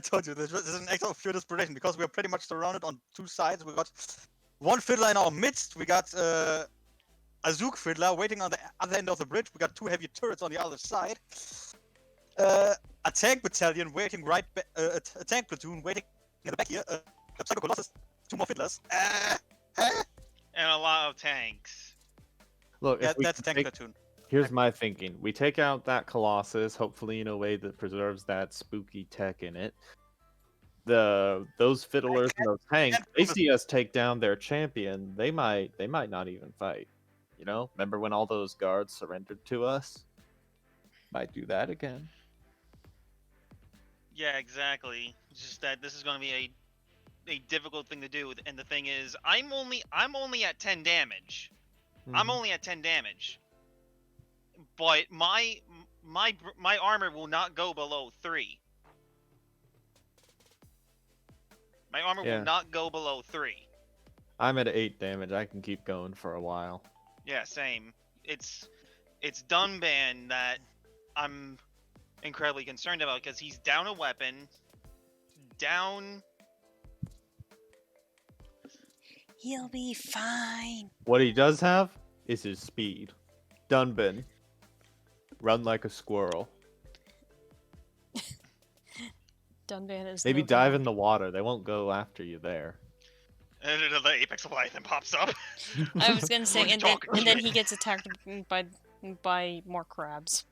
B: told you this is an act of pure desperation because we are pretty much surrounded on two sides. We got one fiddler in our midst. We got a Zook fiddler waiting on the other end of the bridge. We got two heavy turrets on the other side. A tank battalion waiting a tank platoon waiting in the back here. A Psycho Colossus, two more fiddlers.
E: And a lot of tanks.
C: Look,
B: Yeah,
C: if we
B: that's a
C: can
B: tank
C: take-
B: platoon.
C: here's my thinking. We take out that Colossus, hopefully in a way that preserves that spooky tech in it. Those fiddlers and those tanks, they see us take down their champion, they might not even fight. You know? Remember when all those guards surrendered to us? Might do that again.
E: Yeah, exactly. It's just that this is going to be a difficult thing to do, and the thing is, I'm only at 10 damage. I'm
C: Mhm.
E: only at 10 damage. But my armor will not go below 3. My armor
C: Yeah.
E: will not go below 3.
C: I'm at 8 damage. I can keep going for a while.
E: Yeah, same. It's Dunban that I'm incredibly concerned about because he's down a weapon, down.
A: He'll be fine.
C: What he does have is his speed. Dunban. Run like a squirrel.
A: Dunban is
C: Maybe
A: no
C: dive
A: dog.
C: in the water. They won't go after you there.
E: And the Apex Leviathan pops up.
A: I was gonna say,
E: What are you
A: and then
E: talking
A: he gets attacked by more crabs.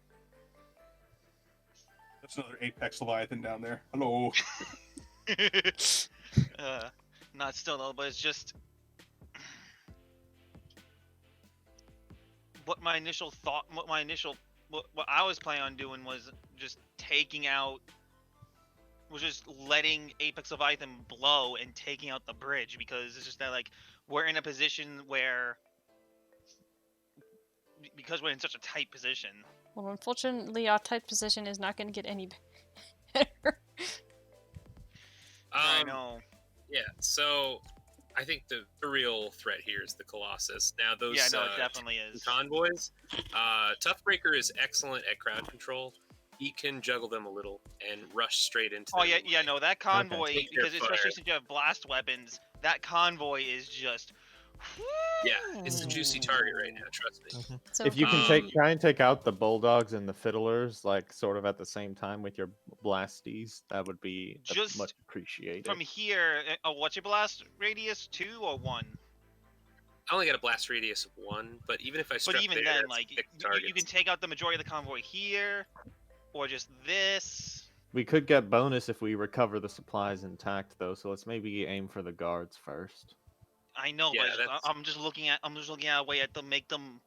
F: That's another Apex Leviathan down there. Hello.
E: Not still though, but it's just what I was planning on doing was just letting Apex Leviathan blow and taking out the bridge, because it's just that, like, we're in a position where, because we're in such a tight position.
A: Well, unfortunately, our tight position is not gonna get any better.
E: I know.
G: Yeah, so I think the real threat here is the Colossus. Now those
E: Yeah, no, it definitely is.
G: convoys, Toughbreaker is excellent at crowd control. He can juggle them a little and rush straight into
E: Oh
G: them.
E: yeah, no, that convoy,
G: Take their
E: because especially
G: fire.
E: since you have blast weapons, that convoy is just.
G: Yeah, it's a juicy target right now, trust me.
A: So
C: If you can
G: Um,
C: try and take out the bulldogs and the fiddlers, like sort of at the same time with your blasties, that would be
E: Just
C: much appreciated.
E: From here, what's your blast radius? 2 or 1?
G: I only got a blast radius of 1, but even if I struck
E: But even
G: there,
E: then,
G: that's
E: like,
G: 6
E: you
G: targets.
E: can take out the majority of the convoy here, or just this.
C: We could get bonus if we recover the supplies intact, though. So let's maybe aim for the guards first.
E: I know,
G: Yeah,
E: but
G: that's-
E: I'm just looking at a way to make them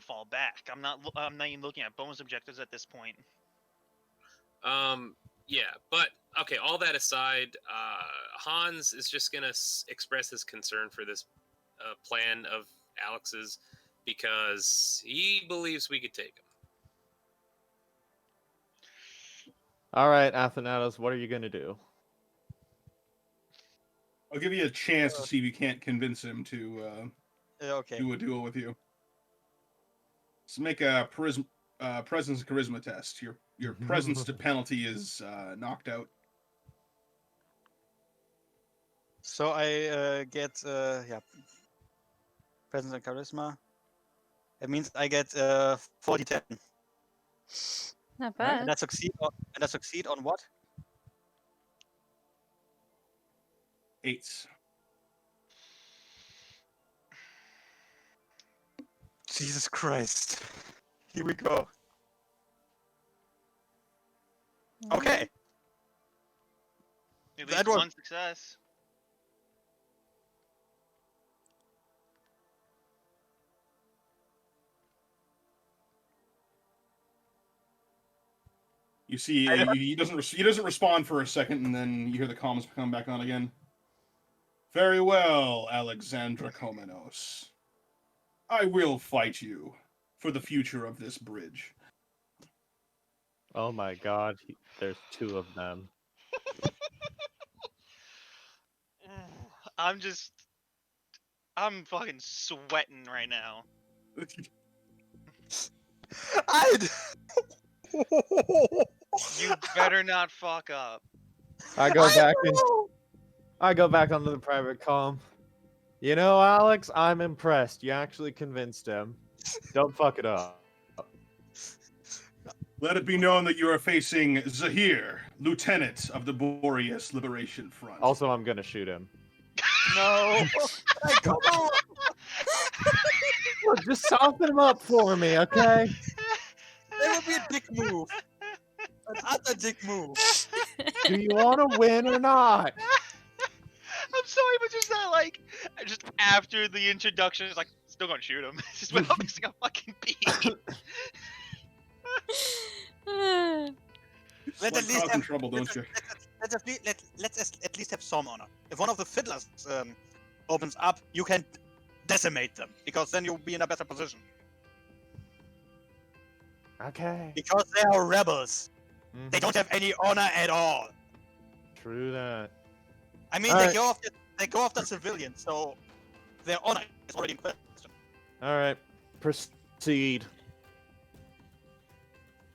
E: fall back. I'm not even looking at bonus objectives at this point.
G: Yeah, but okay. All that aside, Hans is just gonna express his concern for this plan of Alex's because he believes we could take him.
C: All right, Athanatos, what are you gonna do?
F: I'll give you a chance to see if you can't convince him to
B: Okay.
F: do a duel with you. Let's make a presence and charisma test. Your presence to penalty is knocked out.
B: So I get presence and charisma. It means I get 40-10.
A: not
F: Right,
A: bad.
B: And I succeed on what?
F: 8s.
B: Jesus Christ. Here we go. Okay.
E: At
B: That
E: least
B: was-
E: one success.
F: You see, he doesn't respond for a second, and then you hear the comms come back on again. Very well, Alexandra Komenos. I will fight you for the future of this bridge.
C: Oh my god, there's 2 of them.
E: I'm fucking sweating right now. You better not fuck up.
C: I go back onto the private comm. You know, Alex, I'm impressed. You actually convinced him. Don't fuck it up.
F: Let it be known that you are facing Zahir, Lieutenant of the Boreas Liberation Front.
C: Also, I'm gonna shoot him.
B: No. Come on.
C: Look, just soften him up for me, okay?
B: That would be a dick move. An utter dick move.
C: Do you want to win or not?
E: I'm sorry, but just that, like, just after the introduction, it's like, still gonna shoot him. Just without missing a fucking beat.
B: Let's
F: Like
B: at least
F: causing
B: have
F: trouble, don't you?
B: let's at least have some honor. If one of the fiddlers opens up, you can decimate them because then you'll be in a better position.
C: Okay.
B: Because they are rebels.
C: Mhm.
B: They don't have any honor at all.
C: True that.
B: I mean,
C: Alright.
B: they go after civilians, so their honor is already in question.
C: All right, proceed.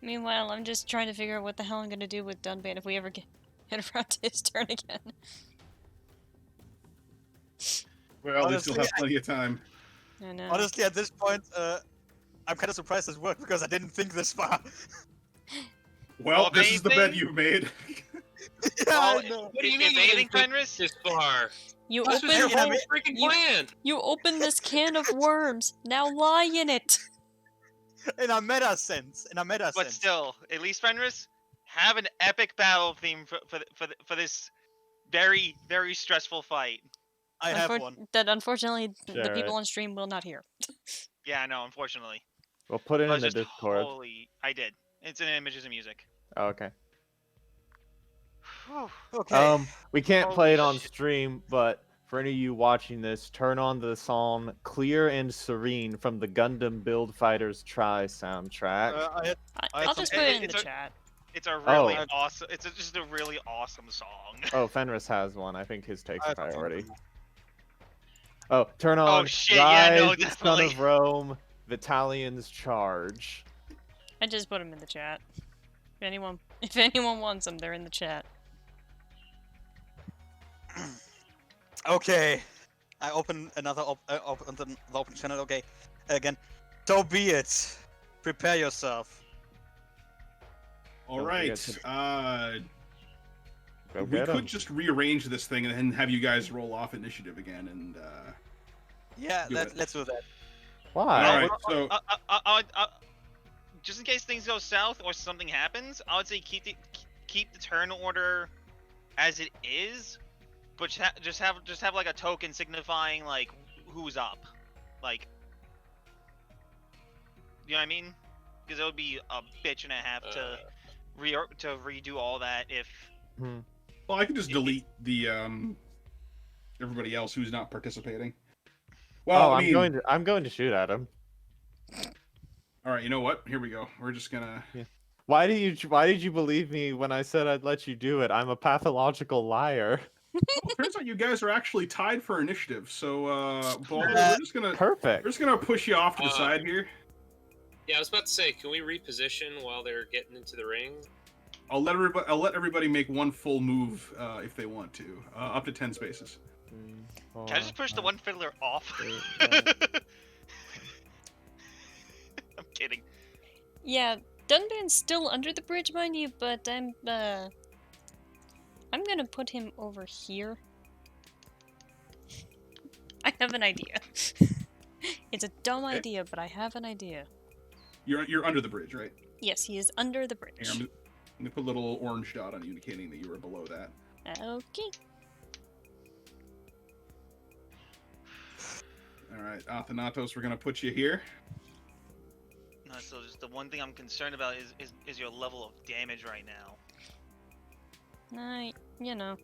A: Meanwhile, I'm just trying to figure out what the hell I'm gonna do with Dunban if we ever get around to his turn again.
F: Well, they
B: Honestly,
F: still have plenty of time.
A: I know.
B: Honestly, at this point, I'm kind of surprised this worked because I didn't think this far.
F: Well,
E: Well, if
F: this is the bet
E: anything-
F: you've made.
B: Yeah,
E: Well,
B: I know.
G: What do you
E: If
G: mean you
E: anything,
G: didn't think
E: Fenris?
G: this far?
A: You
G: This was your
A: open
G: whole freaking
A: you-
G: plan.
A: you open this can of worms. Now lie in it.
B: In a meta sense.
E: But still, at least Fenris, have an epic battle theme for this very, very stressful fight.
B: I have one.
A: That unfortunately the
C: Sure.
A: people on stream will not hear.
E: Yeah, no, unfortunately.
C: We'll put it
E: I
C: in
E: was
C: the
E: just
C: Discord.
E: holy. I did. It's in images and music.
C: Oh, okay.
E: Whew.
B: Okay.
C: We can't play it on
E: Holy shit.
C: stream, but for any of you watching this, turn on the song "Clear and Serene" from the Gundam Build Fighters Try soundtrack.
A: I'll just
B: some-
A: put it in
E: it's
A: the
E: a-
A: chat.
E: It's a really
B: Oh.
E: awesome. It's just a really awesome song.
C: Oh, Fenris has one. I think his takes
B: I have some
C: priority.
B: too.
C: Oh, turn on
E: shit, yeah, no,
C: Rise, Son
E: definitely.
C: of Rome, Battalions Charge.
A: I just put them in the chat. If anyone wants them, they're in the chat.
B: Okay. I open another open the open channel. Okay. Again. So be it. Prepare yourself.
F: All
C: Don't
F: right.
C: forget Go
F: We
C: get
F: could
C: 'em.
F: just rearrange this thing and then have you guys roll off initiative again. And
B: Yeah,
F: Do it.
B: let's do that.
C: Why?
F: all right. So
E: Just in case things go south or something happens, I would say keep the turn order as it is, but just have like a token signifying like who's up, like, you know what I mean? Because it would be a bitch and a half to redo all that if.
F: well, I could just delete the everybody else who's not participating. Well,
C: Oh,
F: I mean,
C: I'm going to shoot at him.
F: all right. You know what? Here we go. We're just gonna.
C: Why did you believe me when I said I'd let you do it? I'm a pathological liar.
F: Well, turns out you guys are actually tied for initiative. So, Baldur, we're just gonna
C: Perfect.
F: push you off to the side here.
G: Yeah, I was about to say, can we reposition while they're getting into the ring?
F: I'll let everybody make one full move if they want to, up to 10 spaces.
E: Can I just push the one fiddler off? I'm kidding.
A: Yeah, Dunban's still under the bridge, mind you, but I'm gonna put him over here. I have an idea. It's a dumb idea, but I have an idea.
F: You're under the bridge, right?
A: Yes, he is under the
F: Here,
A: bridge.
F: I'm gonna put a little orange dot on you, indicating that you were below that.
A: Okay.
F: All right, Athanatos, we're gonna put you here.
E: No, so just the one thing I'm concerned about is your level of damage right now.
A: You know.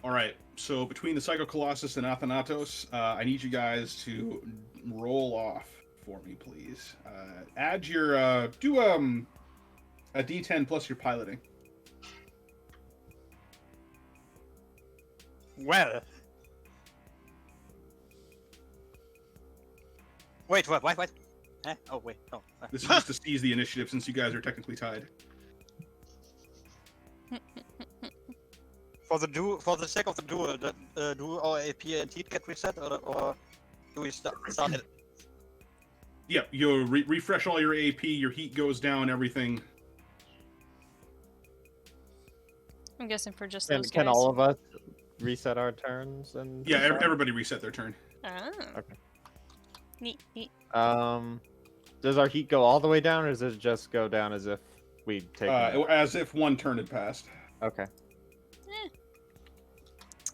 F: All right, so between the Psycho Colossus and Athanatos, I need you guys to roll off for me, please. Add your do a D10 plus your piloting.
B: Well. Wait, what? Eh? Oh, wait. Oh.
F: This is just to seize the initiative since you guys are technically tied.
B: For the sake of the duel, do our AP and heat get reset, or do we start it?
F: Yeah, you refresh all your AP, your heat goes down, everything.
A: I'm guessing for just those guys.
C: Can all of us reset our turns? And
F: Yeah, everybody reset their turn.
A: Ah.
C: Okay.
A: Neat.
C: Does our heat go all the way down, or does it just go down as if we take?
F: As if one turn had passed.
C: Okay.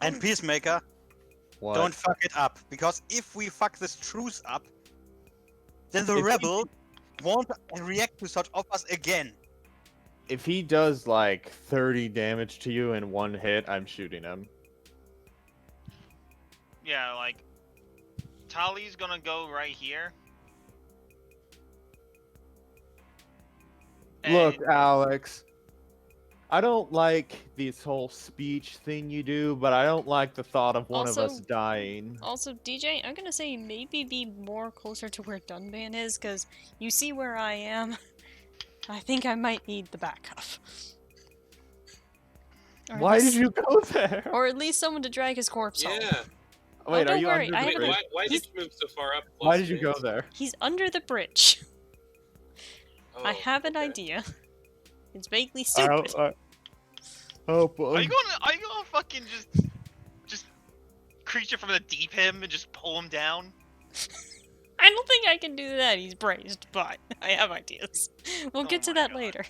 B: And Peacemaker,
C: What?
B: don't fuck it up, because if we fuck this truce up, then the
C: If
B: rebel won't react to such offers again.
C: If he does like 30 damage to you in one hit, I'm shooting him.
E: Yeah, like Tali's gonna go right here.
C: Look,
E: And-
C: Alex, I don't like this whole speech thing you do, but I don't like the thought of one of us
A: Also-
C: dying.
A: Also, DJ, I'm gonna say maybe be more closer to where Dunban is, because you see where I am. I think I might need the backup. Or at
C: Why did
A: least-
C: you go there?
A: Or at least someone to drag his corpse home.
G: Yeah.
C: Wait,
A: don't
C: are you
A: worry,
C: under
A: I
C: the
A: have
G: Wait,
A: an-
C: bridge?
G: why
A: he's-
G: did you move so far up?
C: Why
G: close
C: did you
G: to
C: go
G: me?
C: there?
A: He's under the bridge. I
G: Oh,
A: have an
G: okay.
A: idea. It's vaguely stupid.
C: Oh boy.
E: Are you gonna fucking just creature from the deep him and just pull him down?
A: I don't think I can do that. He's braced, but I have ideas. We'll
E: Oh
A: get to
E: my
A: that
E: God.
A: later.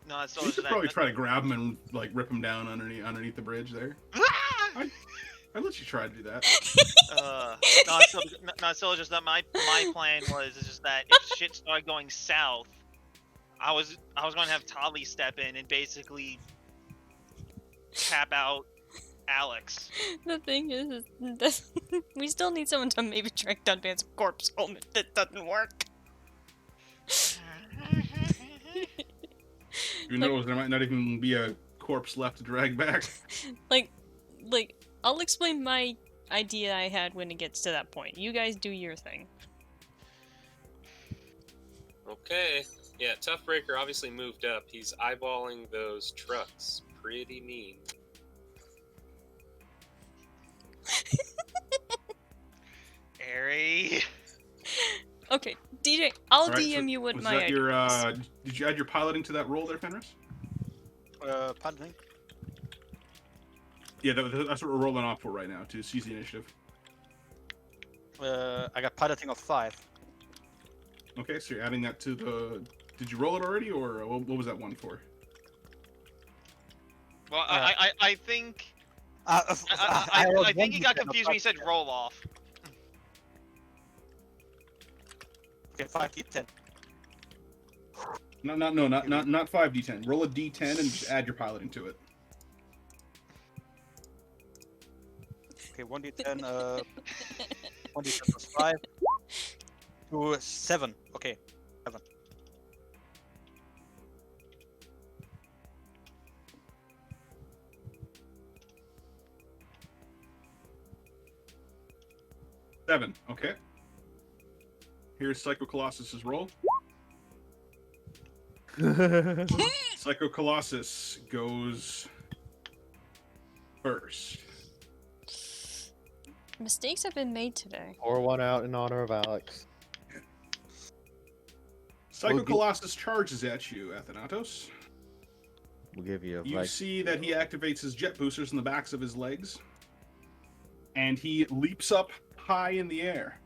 E: No, it's
F: You
E: always
F: should
E: that.
F: probably try to grab him and like rip him down underneath the bridge there.
E: Ah!
F: I'd let you try to do that.
E: So just that my plan was just that if shit started going south, I was going to have Tali step in and basically tap out Alex.
A: The thing is we still need someone to maybe drag Dunban's corpse home if that doesn't work.
F: You know, there might not even be a corpse left to drag back.
A: Like, I'll explain my idea I had when it gets to that point. You guys do your thing.
G: Okay. Yeah, Toughbreaker obviously moved up. He's eyeballing those trucks. Pretty mean.
E: Airy.
A: Okay, DJ, I'll
F: All right,
A: DM
F: so
A: you what
F: was
A: my
F: that
A: idea
F: your,
A: is.
F: Did you add your piloting to that roll there, Fenris?
B: Pardon?
F: Yeah, that's what we're rolling off for right now, to seize the initiative.
B: I got piloting of 5.
F: Okay, so you're adding that to the... Did you roll it already, or what was that one for?
E: Well, I think
B: I
E: I think he got confused when he said roll off.
B: Okay, 5d10.
F: Not 5d10. Roll a d10 and just add your piloting to it.
B: Okay, 1d10, 1d10 plus 5 to 7. Okay, 7.
F: Seven. Okay. Here's Psycho Colossus's roll. Psycho Colossus goes first.
A: Mistakes have been made today.
C: Pour one out in honor of Alex.
F: Psycho
C: Well,
F: Colossus charges at you, Athanatos.
C: We'll give you a
F: You
C: like.
F: see that he activates his jet boosters in the backs of his legs, and he leaps up high in the air.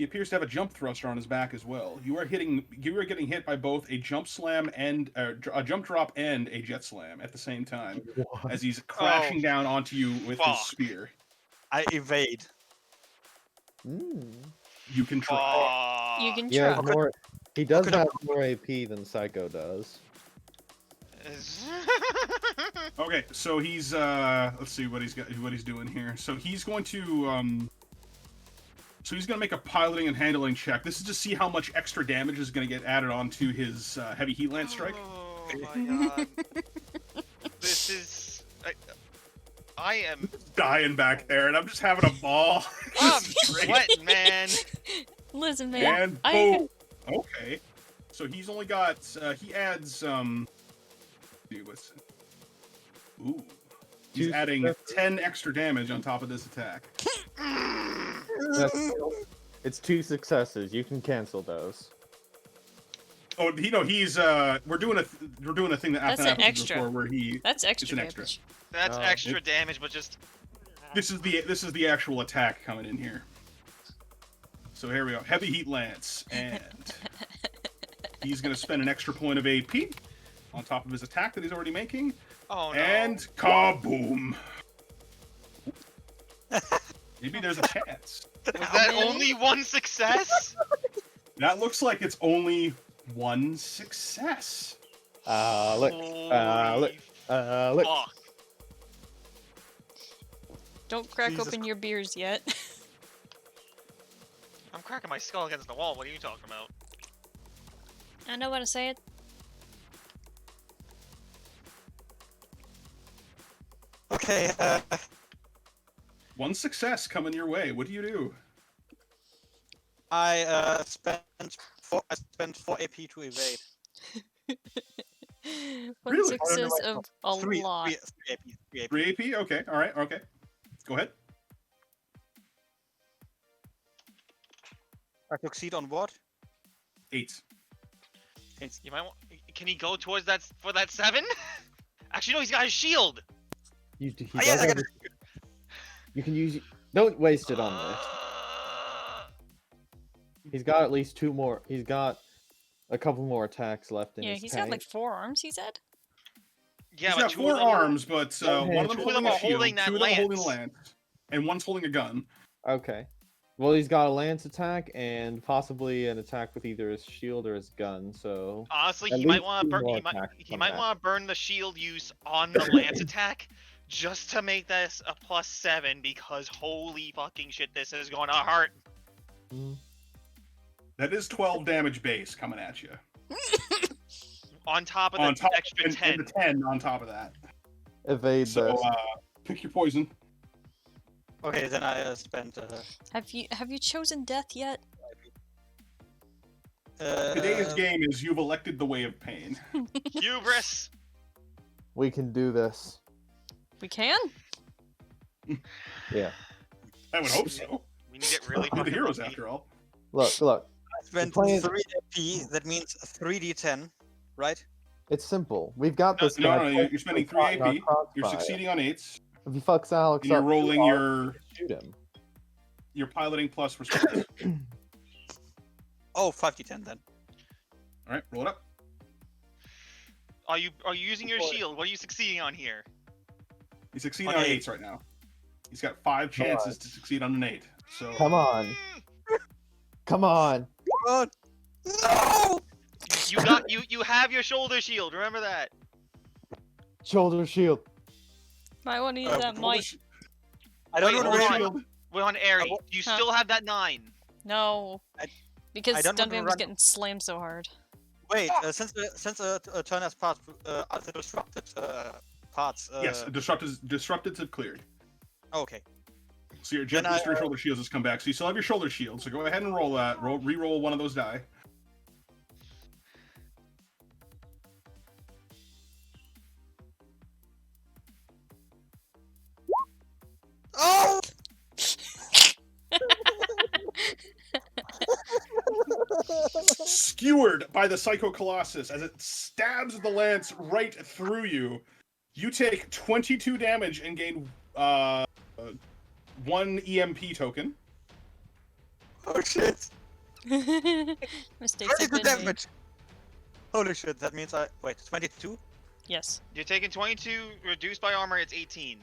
F: He appears to have a jump thruster on his back as well. You are getting hit by both a jump slam and a jump drop and a jet slam at the same time
C: What?
F: as he's crashing down onto you with his spear.
B: I evade.
F: You can try.
A: You can
C: He has
A: try.
C: more. He does
B: could I-
C: have more AP than Psycho does.
F: Okay, so he's let's see what he's doing here. So he's going to make a piloting and handling check. This is to see how much extra damage is going to get added onto his heavy heat lance strike.
E: Oh my god. This is... I am...
F: Dying back there, and I'm just having a ball.
E: I'm sweating, man.
A: Listen, man.
F: And boom. Okay. So he's only got he adds ooh. He's
C: Two
F: adding
C: successes.
F: 10 extra damage on top of this attack.
C: It's 2 successes. You can cancel those.
F: Oh, he's we're doing a thing that
A: That's
F: happened
A: an extra.
F: before where
A: That's extra
F: It's an
A: damage.
F: extra.
E: That's
C: Oh,
E: extra damage, but just...
F: This is the actual attack coming in here. So here we go. Heavy heat lance, and he's gonna spend an extra point of AP on top of his attack that he's already making.
E: Oh no.
F: And kaboom! Maybe there's a chance.
E: Was that only one success?
F: That looks like it's only one success.
C: Look.
E: Holy
C: Look.
E: fuck.
A: Don't crack
B: Jesus
A: open your beers yet.
E: I'm cracking my skull against the wall. What are you talking about?
A: I know how to say it.
B: Okay,
F: One success coming your way. What do you do?
B: I spent 4 AP to evade.
A: One
F: Really?
A: success of a
B: 3
A: lot.
B: 3 AP. 3 AP.
F: 3 AP? Okay, alright, okay. Go ahead.
B: I succeed on what?
F: 8.
E: You might want... Can he go towards that for that 7? Actually, no. He's got his shield.
C: He
B: Oh,
C: does
B: yes, I
C: have
B: got
C: a- You can use. Don't waste it on this. He's got at least 2 more. He's got a couple more attacks left in
A: Yeah,
C: his
A: he's
C: tank.
A: got like 4 arms, he said?
E: Yeah,
F: He's
E: but
F: got
E: 2
F: 4
E: of them...
F: arms, but
C: One
F: one of them
C: hand.
F: holding a shield,
E: holding that
F: 2 of them holding a
E: lance.
F: lance, and one's holding a gun.
C: Okay. Well, he's got a lance attack and possibly an attack with either his shield or his gun. So
E: Honestly,
C: At
E: he might
C: least
E: want
C: 2
E: to burn.
C: more
E: He might,
C: attacks
E: he
C: from
E: might
C: that.
E: want to burn the shield use on the lance attack, just to make this a +7. Because holy fucking shit, this is going to hurt.
F: That is 12 damage base coming at you.
E: On top of the
F: On top
E: extra
F: and
E: 10.
F: the 10 on top of that.
C: evade
F: So
C: this.
F: pick your poison.
B: Okay, then I spent.
A: Have you chosen death yet?
F: Today's game is you've elected the way of pain.
E: Hubris.
C: We can do this.
A: We can?
C: Yeah.
F: I would hope so.
E: We need it really
F: We're the
E: fucking
F: heroes
E: lucky.
F: after all.
C: Look.
B: I spent
C: plan is-
B: 3 AP. That means 3d10, right?
C: It's simple. We've got this
F: No,
C: guy.
F: you're spending 3
C: caught in our
F: AP. You're
C: crossfire.
F: succeeding on 8s.
C: If he fucks Alex
F: And you're
C: up,
F: rolling
C: I'll shoot him.
F: your piloting plus response.
B: Oh, 5d10 then.
F: Alright, roll it up.
E: Are you using your shield? What are you succeeding on here?
F: He's succeeding on
B: Okay.
F: 8s right now. He's got 5 chances to succeed on an 8. So
C: Come on. Come on.
B: Oh, no!
E: You have your shoulder shield. Remember that.
C: Shoulder shield.
A: Might want to use that
F: roll the
A: might.
F: sh-
B: I don't
E: Wait,
B: know
E: hold
B: where
E: on.
B: shield.
E: We're on Airy.
B: Huh?
E: Do you
A: Huh.
E: still have that 9?
A: No. Because
B: I don't want to
A: Dunban was
B: run-
A: getting slammed so hard.
B: Wait, since a turn has passed, are the disrupted parts?
F: Yes, disrupteds have cleared.
B: Okay.
F: So your
B: Then
F: jet
B: I,
F: booster shoulder shields has come back. So you still have your shoulder shield. So go ahead and roll that. Re-roll one of those die.
B: Oh!
F: Skewered by the Psycho Colossus as it stabs the lance right through you. You take 22 damage and gain 1 EMP token.
B: Oh shit!
A: Mistakes have
B: 22
A: been made.
B: damage! Holy shit, that means I... Wait, 22?
A: Yes.
E: You're taking 22, reduced by armor, it's 18.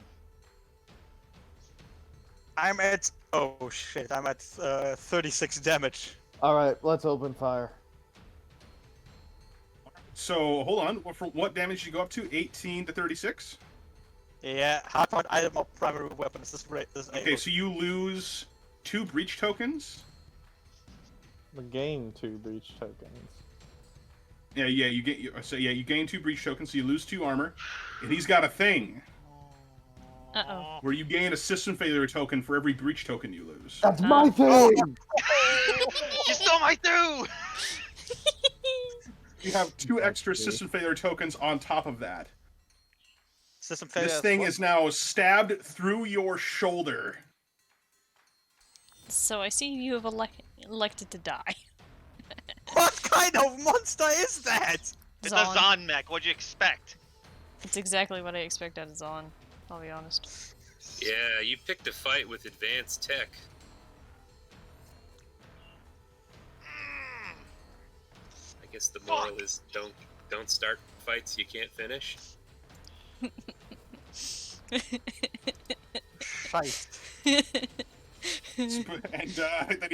B: I'm at... Oh shit, I'm at 36 damage.
C: Alright, let's open fire.
F: So hold on. What damage did you go up to? 18 to 36.
B: Yeah, hardpoint item of primary weapon is this
F: Okay, so you lose 2 breach tokens.
I: We gain 2 breach tokens.
F: Yeah, you get you gain 2 breach tokens, so you lose 2 armor. And he's got a thing
A: Uh-oh.
F: where you gain a system failure token for every breach token you lose.
C: That's my thing!
E: You stole my two!
F: You have 2 extra system failure tokens on top of that.
B: System failure.
F: This thing is now stabbed through your shoulder.
A: So I see you have elected to die.
B: What kind of monster is that?
E: It's a Zon mech, what'd you expect?
A: It's exactly what I expect out of Zon, I'll be honest.
G: Yeah, you picked a fight with advanced tech. I guess the moral is don't start fights you can't finish.
B: Shite.
F: And then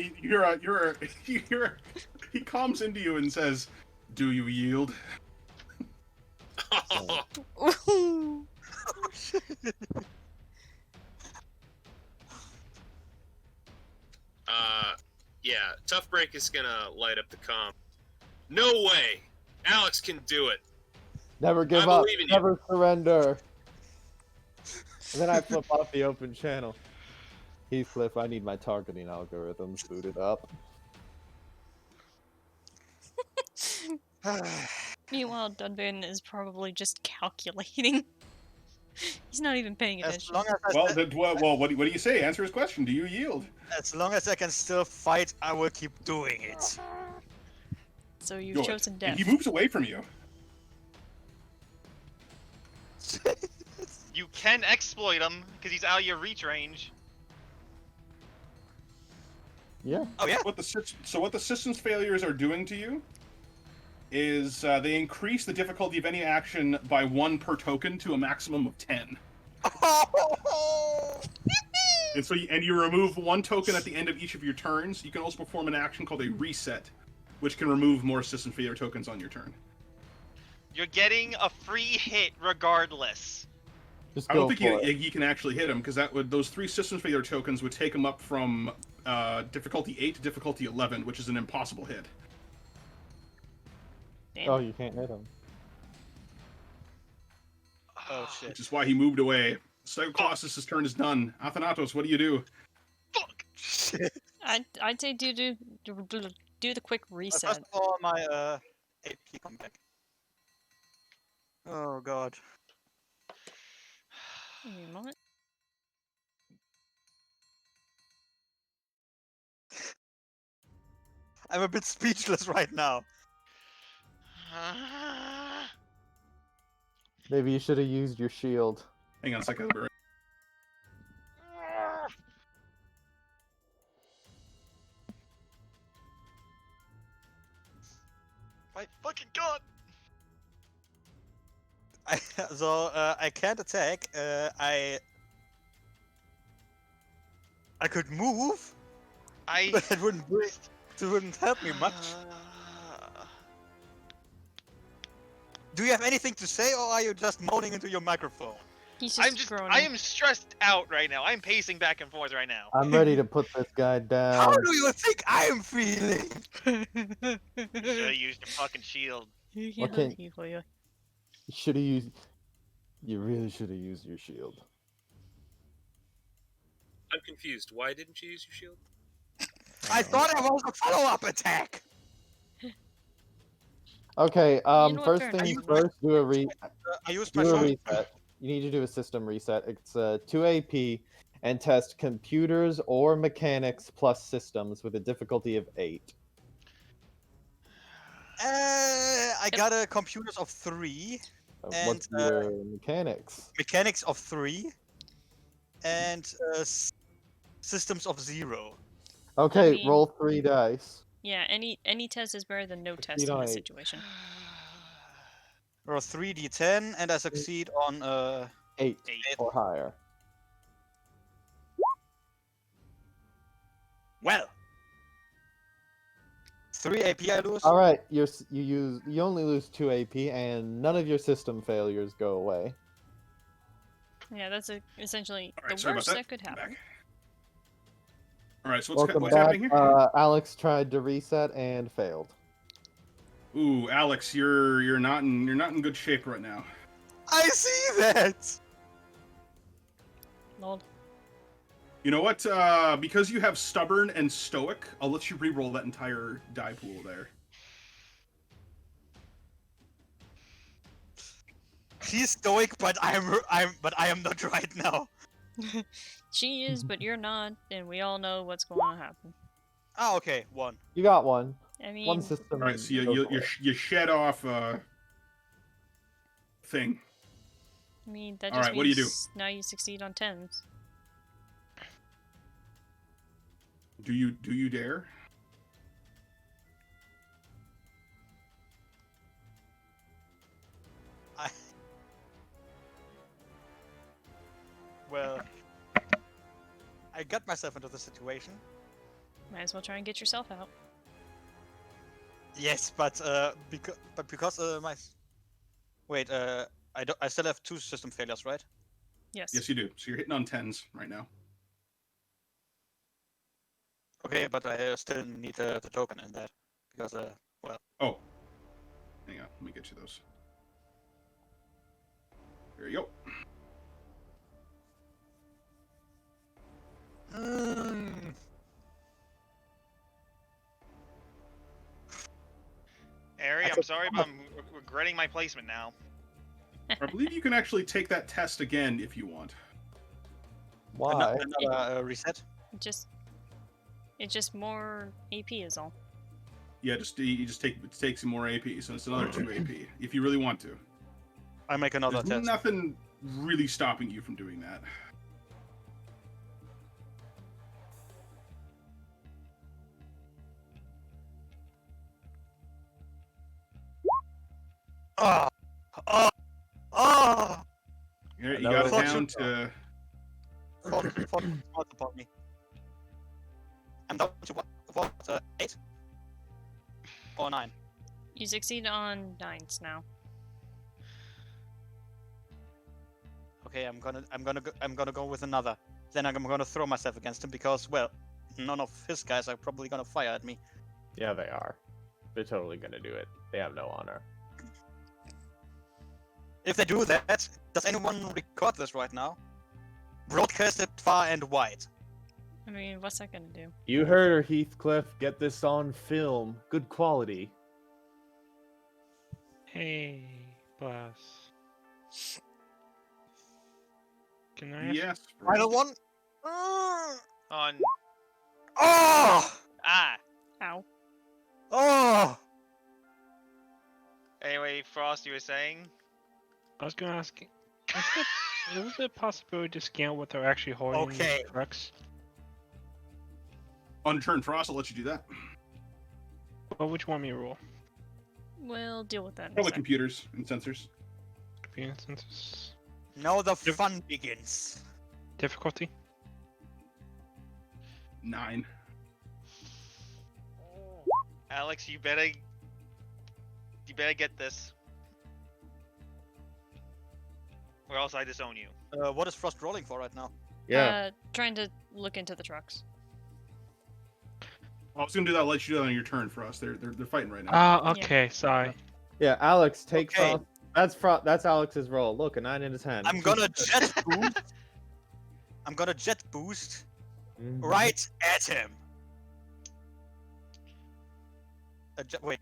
F: he comes into you and says, "Do you yield?"
A: Ooh.
G: Yeah, Toughbreak is gonna light up the comm. No way! Alex can do it!
C: Never give
G: I
C: up,
G: believe in you.
C: never surrender. And then I flip off the open channel. Heathcliff, I need my targeting algorithms booted up.
A: Meanwhile, Dunban is probably just calculating. He's not even paying
B: As
A: attention.
B: long as I
F: What do you say? Answer his question. Do you yield?
B: as long as I can still fight, I will keep doing it.
A: So you've
F: Good.
A: chosen
F: And
A: death.
F: he moves away from you.
E: You can exploit him, because he's out of your reach range.
I: Yeah.
B: Oh yeah.
F: What the systems failures are doing to you is they increase the difficulty of any action by 1 per token to a maximum of 10. And so you remove 1 token at the end of each of your turns. You can also perform an action called a reset, which can remove more system failure tokens on your turn.
E: You're getting a free hit regardless.
I: Just
F: I
I: go
F: don't think
I: for it.
F: you can actually hit him, because those 3 system failure tokens would take him up from difficulty 8 to difficulty 11, which is an impossible hit.
A: Damn.
I: Oh, you can't hit him.
B: Oh shit.
F: Which is why he moved away. Colossus' turn is done. Athanatos, what do you do?
E: Fuck!
B: Shit.
A: I'd say do the quick reset.
B: First of all, my AP come back. Oh god.
A: Give me a moment.
B: I'm a bit speechless right now.
I: Maybe you should have used your shield.
F: Hang on a second.
E: My fucking god!
B: I can't attack. I could move, but it wouldn't help me much. Do you have anything to say, or are you just moaning into your microphone?
A: He's
E: I
A: just groaning.
E: am stressed out right now. I'm pacing back and forth right now.
C: I'm ready to put this guy
B: How
C: down.
B: do you think I am feeling?
E: You should have used your fucking shield.
C: What can- You should have used. You really should have used your shield.
G: I'm confused. Why didn't you use your shield?
B: I thought it was a follow-up attack.
C: Okay.
A: know what,
C: First
A: fair
C: things
A: enough.
C: first. Do a
B: I used my
C: do a
B: shot.
C: reset. You need to do a system reset. It's 2 AP and test computers or mechanics plus systems with a difficulty of 8.
B: I got a computers of 3,
C: What's
B: And,
C: your mechanics?
B: mechanics of 3, and systems of 0.
C: Okay,
A: mean-
C: roll 3 dice.
A: Yeah, any test is better than no test
C: Succeed
A: in
C: on
A: this
C: 8.
A: situation.
B: Roll 3d10, and I succeed on
C: 8
E: 8.
C: or higher.
B: well. 3 AP I lose.
C: All right, you only lose 2 AP, and none of your system failures go away.
A: Yeah, that's essentially
F: All right,
A: the
F: sorry about
A: worst that could
F: I'm
A: happen.
F: back. All right, so
C: Welcome
F: what's
C: back.
F: happening here?
C: Alex tried to reset and failed.
F: Ooh, Alex, you're not in good shape right now.
B: I see that.
A: Lol.
F: You know what? Because you have stubborn and stoic, I'll let you re-roll that entire die pool there.
B: She's stoic, but I am not right now.
A: She is, but you're not, and we all know what's going to happen.
B: Oh, okay, 1.
C: You got one.
A: I mean,
C: One system.
F: All right, so
C: goes away.
F: you shed off thing.
A: that
F: All
A: just
F: right, what do you do?
A: means now you succeed on 10s.
F: Do you dare?
B: Well, I got myself into the situation.
A: Might as well try and get yourself out.
B: Yes, but because my wait, I still have 2 system failures, right?
A: Yes.
F: Yes, you do. So you're hitting on 10s right now.
B: Okay, but I still need the token in that because well.
F: Oh, hang on. Let me get you those. There you go.
E: Ari, I'm sorry, but I'm regretting my placement now.
F: I believe you can actually take that test again if you want.
C: Why?
B: Another reset.
A: It's just more AP is all.
F: Yeah, you just take some more AP, so it's another 2 AP if you really want to.
B: I make another
F: There's
B: test.
F: nothing really stopping you from doing that.
B: Oh, oh, oh!
F: You got it
C: Another
F: down
B: one.
F: to.
B: Fall upon me. I'm down to what? 8 or 9.
A: You succeed on 9s now.
B: Okay, I'm gonna go with another. Then I'm gonna throw myself against him because, well, none of his guys are probably gonna fire at me.
I: Yeah, they are. They're totally gonna do it. They have no honor.
B: If they do that, does anyone record this right now? Broadcast it far and wide.
A: I mean, what's that gonna do?
I: You heard her, Heathcliff. Get this on film. Good quality.
D: Hey, Blast. Can I ask?
F: Yes.
B: Final one.
E: On
B: Oh!
A: Ow.
B: Oh!
E: anyway, Frost, you were saying?
D: I was gonna ask. Is it a possibility to scan what they're actually holding in
B: Okay.
D: the trucks?
F: On turn, Frost, I'll let you do that.
D: What would you want me to roll?
A: We'll deal with that in a
F: Probably
A: sec.
F: computers and sensors.
D: Computer census.
B: Now the
D: Yep.
B: fun begins.
D: Difficulty?
F: 9.
E: Alex, you better get this, or else I disown you.
B: What is Frost rolling for right now?
I: Yeah.
A: Trying to look into the trucks.
F: I was gonna do that. I'll let you do that on your turn, Frost. They're fighting right now.
D: Ah, okay, sorry.
C: Yeah, Alex, take
B: Okay.
C: Frost. That's Alex's roll. Look, a 9 in his hand.
B: I'm gonna jet boost. I'm gonna jet boost right at him. Wait.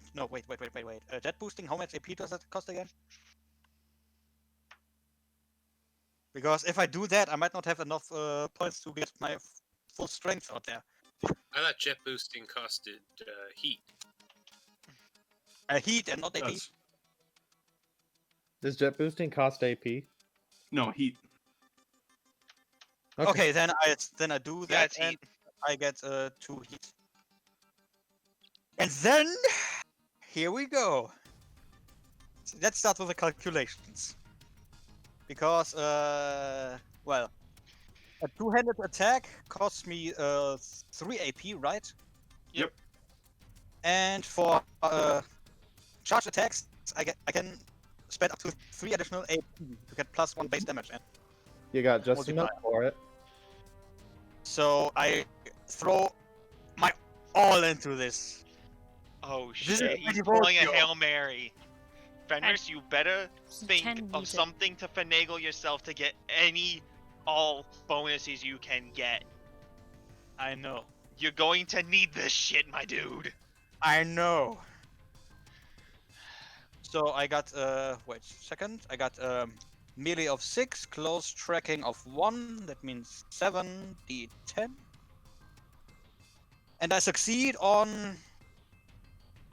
B: Jet boosting, how much AP does that cost again? Because if I do that, I might not have enough points to get my full strength out there.
G: I thought jet boosting costed heat.
B: Heat and not AP.
C: Does jet boosting cost AP?
F: No, heat.
B: Okay, then I do that.
E: Yeah, it's
B: and
E: heat.
B: I get 2 heat. And then, here we go. So let's start with the calculations. Because, well, a two-handed attack costs me 3 AP, right?
F: Yep.
B: And for charge attacks, I can spend up to 3 additional AP to get +1 base damage. And
C: You got just enough for it.
B: so I throw my all into this.
E: Oh
B: This is
E: shit, he's
B: pretty
E: pulling a
B: bullshit.
E: Hail Mary. Fenris, you better think
A: can
E: of
A: use it.
E: something to finagle yourself to get all bonuses you can get.
B: I know.
E: You're going to need this shit, my dude.
B: I know. So I got wait a second. I got melee of 6, close tracking of 1. That means 7 d10. And I succeed on.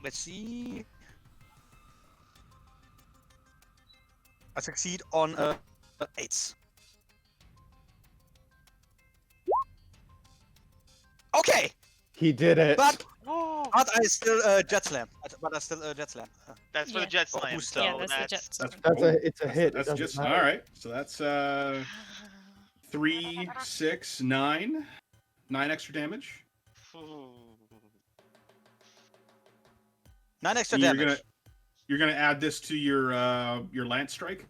B: Let's see. I succeed on 8s. Okay,
C: He did it.
B: but I still jet slam. But I still jet slam.
E: That's for the
A: Yeah.
E: jet
B: Oh,
E: slam.
B: who's
E: So
A: Yeah, that's the
E: that's
A: Jets.
C: It's a hit. It
F: That's
C: doesn't
F: just
C: matter.
F: all right. So that's 3, 6, 9. 9 extra damage.
B: 9 extra
F: And
B: damage.
F: you're gonna add this to your lance strike.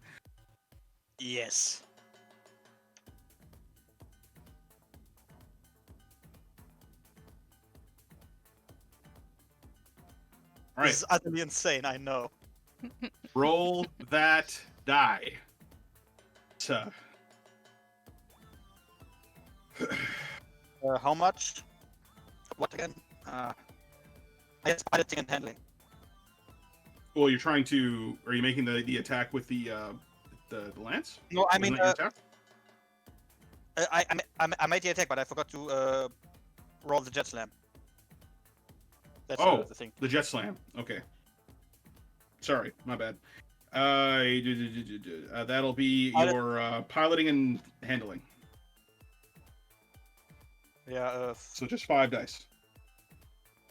B: Yes.
F: All right.
B: This is utterly insane, I know.
F: Roll that die. So,
B: How much? What again? Yes, piloting and handling.
F: well, you're trying to. Are you making the attack with the lance?
B: No, I
F: Wasn't
B: mean,
F: that your attack?
B: I made the attack, but I forgot to roll the jet slam. That's
F: Oh.
B: the thing.
F: The jet slam. Okay. Sorry, my bad. That'll be your piloting and handling.
B: Yeah.
F: So just 5 dice.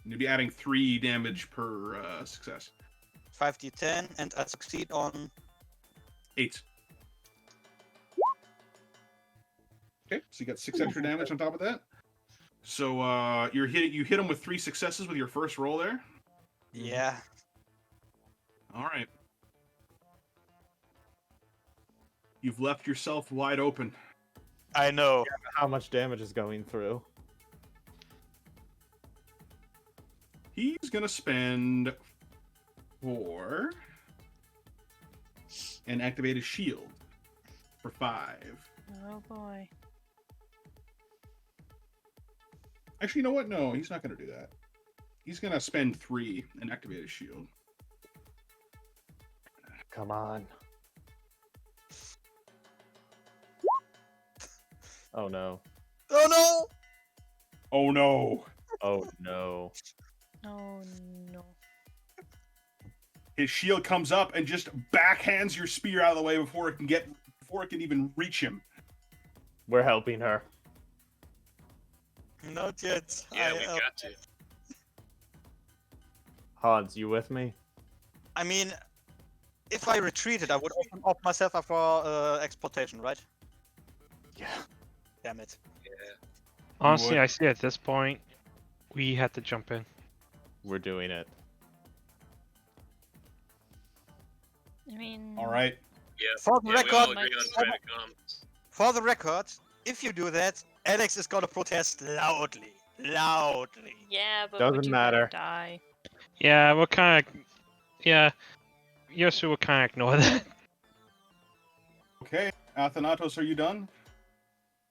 F: And you'll be adding 3 damage per success.
B: 5d10, and I succeed on
F: 8. Okay, so you got 6 extra damage on top of that. So you hit him with 3 successes with your first roll there.
B: yeah.
F: All right. You've left yourself wide open.
B: I know.
I: How much damage is going through?
F: He's gonna spend 4 and activate his shield for 5.
A: Oh boy.
F: Actually, you know what? No, he's not gonna do that. He's gonna spend 3 and activate his shield.
I: Come on. Oh no.
B: Oh no!
F: Oh no!
I: Oh no.
A: Oh no.
F: His shield comes up and just backhands your spear out of the way before it can even reach him.
I: We're helping her.
B: Not yet.
G: Yeah, we got to.
I: Hans, you with me?
B: I mean, if I retreated, I would open up myself up for exploitation, right?
I: Yeah.
B: Damn it.
D: Honestly,
F: would.
D: I see at this point, we have to jump in.
I: We're doing it.
A: I mean.
F: All right.
G: Yeah,
B: For the
G: yeah, we all
B: record,
G: agree on trying to come.
B: for the record, if you do that, Alex is gonna protest loudly. Loudly.
A: Yeah, but
I: Doesn't
A: would you
I: matter.
A: rather die?
D: Yeah, we'll kind of. Yeah, Yosu will kind of ignore that.
F: Okay. Athanatos, are you done?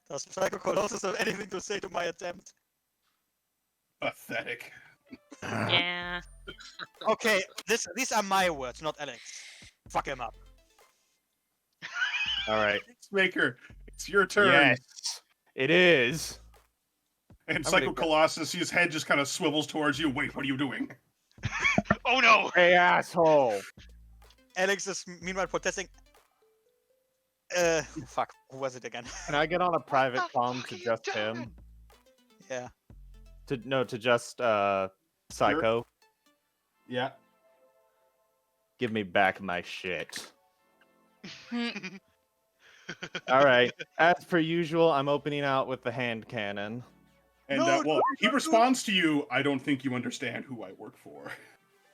B: Does Psycho Colossus have anything to say to my attempt?
F: Pathetic.
A: Yeah.
B: Okay, these are my words, not Alex. Fuck him up.
I: All right.
F: Maker, it's your turn.
I: Yes, it is.
F: And
B: I'm
F: Psycho
B: gonna go-
F: Colossus, his head just kind of swivels towards you. Wait, what are you doing?
E: Oh no!
I: Hey, asshole.
B: Alex is meanwhile protesting. Fuck. Who was it again?
I: Can I get on a private
E: What the
I: comm
E: fuck
I: to
E: are you
I: just
E: doing?
I: him?
B: Yeah.
I: To just Psycho.
F: Yeah.
I: Give me back my shit. All right. As per usual, I'm opening out with the hand cannon.
F: And
B: No,
F: well, he responds to you, I don't think you understand who I work for.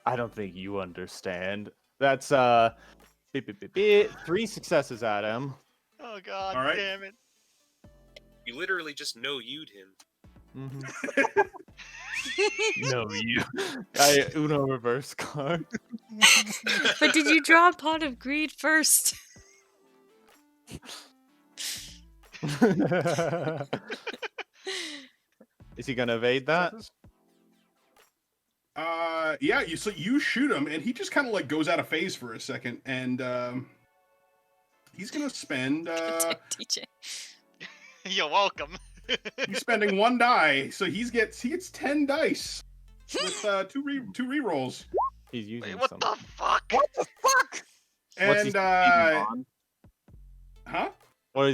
I: I don't think you understand. That's 3 successes at him.
E: Oh god
F: All right.
E: damn it.
G: You literally just no you'd him.
I: Mm-hmm. No, you. I Uno reverse card.
A: But did you draw a pot of greed first?
I: Is he gonna evade that?
F: Yeah, you shoot him, and he just kind of like goes out of phase for a second, and he's gonna spend
A: DJ.
E: You're welcome.
F: he's spending 1 die, so he gets 10 dice with two rerolls.
I: He's using
E: Wait, what
I: some.
E: the fuck?
B: What the fuck?
I: What's he
F: And
I: succeeding on?
F: huh?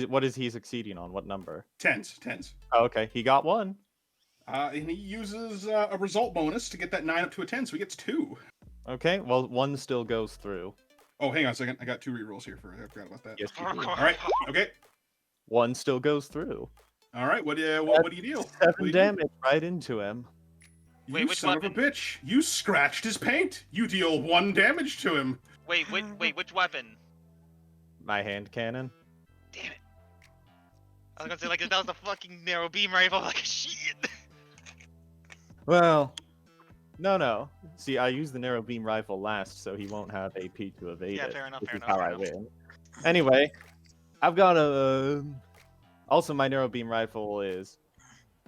I: What is he succeeding on? What number?
F: Tens.
I: Oh, okay, he got 1.
F: And he uses a result bonus to get that 9 up to a 10, so he gets 2.
I: Okay, well 1 still goes through.
F: Oh, hang on a second. I got 2 rerolls here. I forgot about that.
I: Yes, you do.
F: All right. Okay.
I: 1 still goes through.
F: All right. What do you deal?
I: 7 damage right into him.
F: You
E: Wait, which
F: son
E: weapon?
F: of a bitch! You scratched his paint. You deal 1 damage to him.
E: Wait, which weapon?
I: My hand cannon.
E: Damn it. I was gonna say, like, that was a fucking narrow beam rifle, like, shit.
I: Well, no. See, I used the narrow beam rifle last, so he won't have AP to evade
E: Yeah,
I: it.
E: fair enough,
I: This
E: fair
I: is
E: enough,
I: how
E: fair
I: I
E: enough.
I: win. Anyway, I've got a. Also, my narrow beam rifle is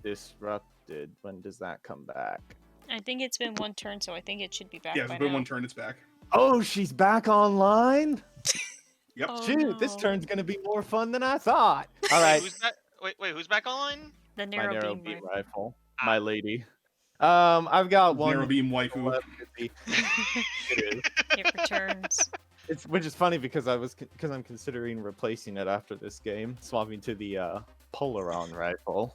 I: disrupted. When does that come back?
A: I think it's been 1 turn, so I think it should be back
F: Yeah,
A: by
F: it's been
A: now.
F: 1 turn. It's back.
I: Oh, she's back online.
F: Yep.
A: Oh,
I: Shoot, this
A: no.
I: turn's gonna be more fun than I thought. All
E: Wait,
I: right,
E: who's back? Wait, who's back online?
A: The
I: my
A: narrow,
I: narrow
A: beam,
I: beam
A: rifle.
I: rifle, my lady. I've got one
F: Narrow beam waifu.
I: left with the- It is.
A: It returns.
I: Which is funny because I'm considering replacing it after this game, swapping to the Polaron rifle,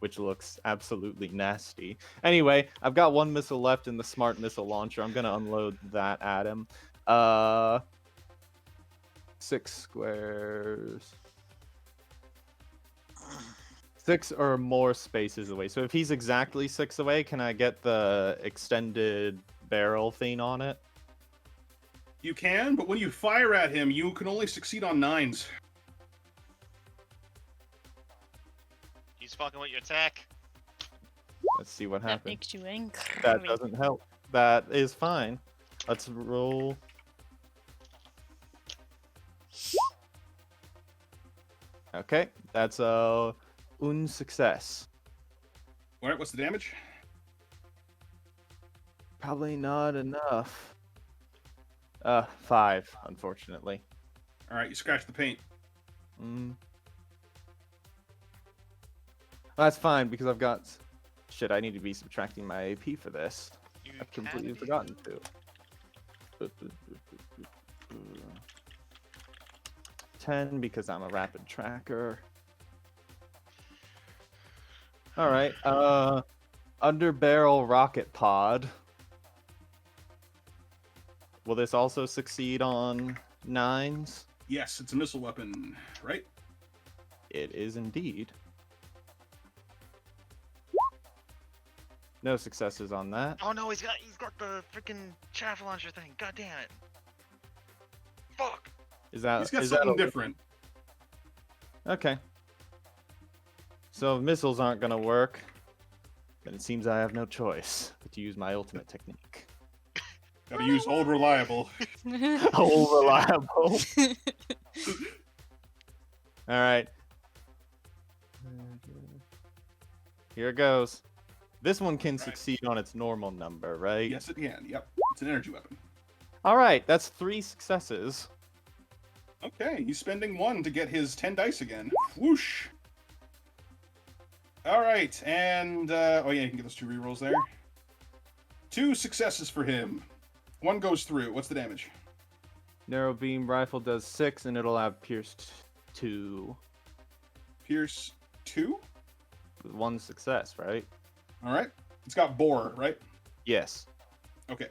I: which looks absolutely nasty. Anyway, I've got 1 missile left in the smart missile launcher. I'm gonna unload that at him. 6 squares. 6 or more spaces away. So if he's exactly 6 away, can I get the extended barrel thing on it?
F: You can, but when you fire at him, you can only succeed on 9s.
E: He's fucking with your attack.
I: Let's see what
A: That
I: happens.
A: makes you angry.
I: That doesn't help. That is fine. Let's roll. Okay, that's un success.
F: All right, what's the damage?
I: Probably not enough. 5, unfortunately.
F: All right, you scratch the paint.
I: That's fine because I've got. Shit, I need to be subtracting my AP for this.
E: You
I: I've
E: can
I: completely
E: be.
I: forgotten to. 10 because I'm a rapid tracker. All right. Under barrel rocket pod. Will this also succeed on 9s?
F: Yes, it's a missile weapon, right?
I: It is indeed. No successes on that.
E: Oh no, he's got the freaking chaff launcher thing. God damn it. Fuck.
I: Is that
F: He's got
I: is that
F: something
I: a-
F: different.
I: Okay. So if missiles aren't gonna work, then it seems I have no choice but to use my ultimate technique.
F: Gotta use hold reliable.
I: All reliable. All right. Here it goes. This one can succeed on its normal number, right?
F: Yes, it can. Yep, it's an energy weapon.
I: All right, that's 3 successes.
F: Okay, he's spending 1 to get his 10 dice again. Whoosh. All right, and oh yeah, you can get those 2 rerolls there. 2 successes for him. 1 goes through. What's the damage?
I: Narrow beam rifle does 6, and it'll have pierced 2.
F: Pierce 2.
I: With 1 success, right?
F: All right. It's got boar, right?
I: Yes.
F: Okay.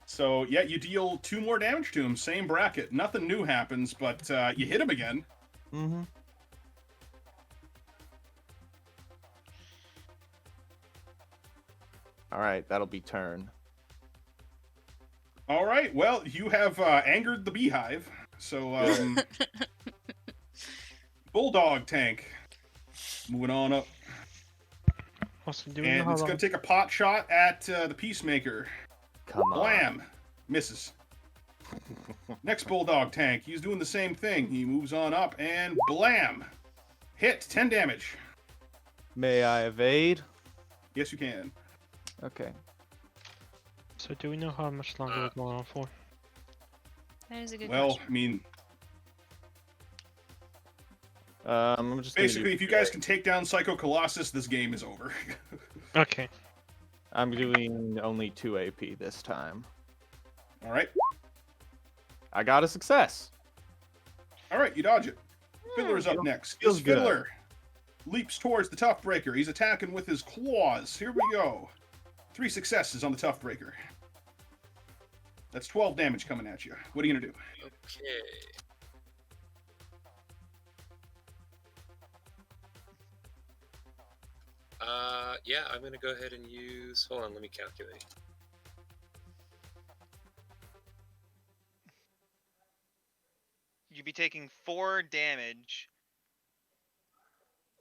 F: So, yeah, you deal 2 more damage to him. Same bracket. Nothing new happens, but you hit him again.
I: Mm-hmm. All right, that'll be turn.
F: All right. Well, you have angered the beehive. So, Bulldog tank. Moving on up.
D: Also, do we know
F: And
D: how
F: it's
D: long?
F: going to take a pot shot at the Peacemaker.
I: Come on.
F: Blam! Misses. Next Bulldog tank. He's doing the same thing. He moves on up and blam! Hit. 10 damage.
I: May I evade?
F: Yes, you can.
I: Okay.
D: So do we know how much longer we're going on for?
A: That is a good
F: Well,
A: question.
F: I mean,
C: I'm just gonna
F: basically,
C: do
F: if you guys can take down Psycho Colossus, this game is over.
D: Okay.
C: I'm doing only 2 AP this time.
F: All right.
C: I got a success.
F: All right, you dodge it. Fiddler's up next.
C: feels
F: This
C: good.
F: Fiddler leaps towards the Toughbreaker. He's attacking with his claws. Here we go. 3 successes on the Toughbreaker. That's 12 damage coming at you. What are you going to do?
G: Okay. Yeah, I'm gonna go ahead and use. Hold on, let me calculate.
E: You'd be taking 4 damage.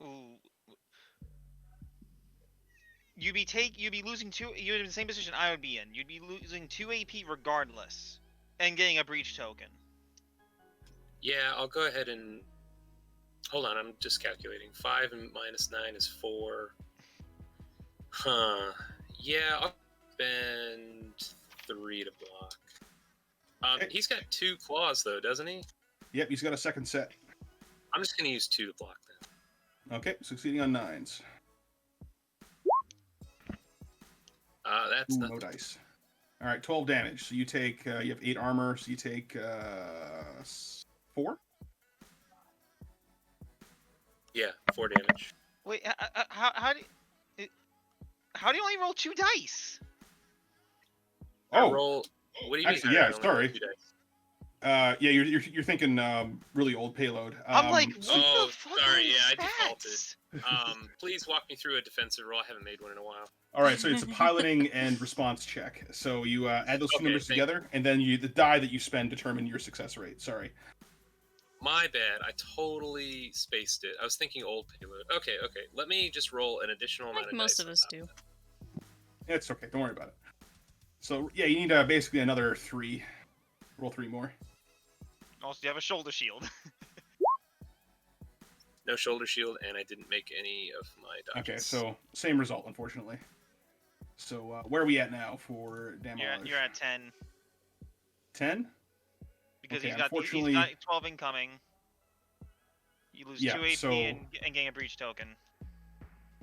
E: Ooh. You'd be losing 2. You're in the same position I would be in. You'd be losing 2 AP regardless, and getting a breach token.
G: Yeah, I'll go ahead and. Hold on, I'm just calculating. 5 and minus 9 is 4. Huh. Yeah, I'll spend 3 to block.
F: Okay.
G: He's got 2 claws though, doesn't he?
F: Yep, he's got a second set.
G: I'm just gonna use 2 to block then.
F: Okay, succeeding on 9s.
G: That's
F: Ooh,
G: not
F: no dice. All right, 12 damage. So you take, you have 8 armor, so you take 4?
G: Yeah, 4 damage.
E: Wait, how do you only roll 2 dice?
G: I
F: Oh,
G: roll. What do you
F: actually,
G: mean? I
F: yeah,
G: only
F: sorry.
G: roll 2 dice?
F: Yeah, you're thinking really old Payload.
E: I'm like, what
G: Oh,
E: the fuck
G: sorry,
E: are these
G: yeah, I defaulted.
E: stats?
G: Please walk me through a defensive roll. I haven't made one in a while.
F: All right, so it's a piloting and response check. So you add those 2
G: Okay,
F: numbers
G: thank
F: together, and then the die that you spend determine your success rate. Sorry.
G: My bad. I totally spaced it. I was thinking old Payload. Okay. Let me just roll an additional amount
A: Like
G: of
A: most
G: dice
A: of
G: on
A: us
G: top
A: do.
F: It's okay. Don't worry about it. So yeah, you need basically another 3. Roll 3 more.
E: Also, you have a shoulder shield.
G: No shoulder shield, and I didn't make any of my dodges.
F: Okay, so same result, unfortunately. So where are we at now for damage?
E: You're at 10
F: 10?
E: because
F: Okay,
E: he's got
F: unfortunately-
E: 12 incoming. You lose
F: Yeah,
E: 2 AP
F: so-
E: and gain a breach token.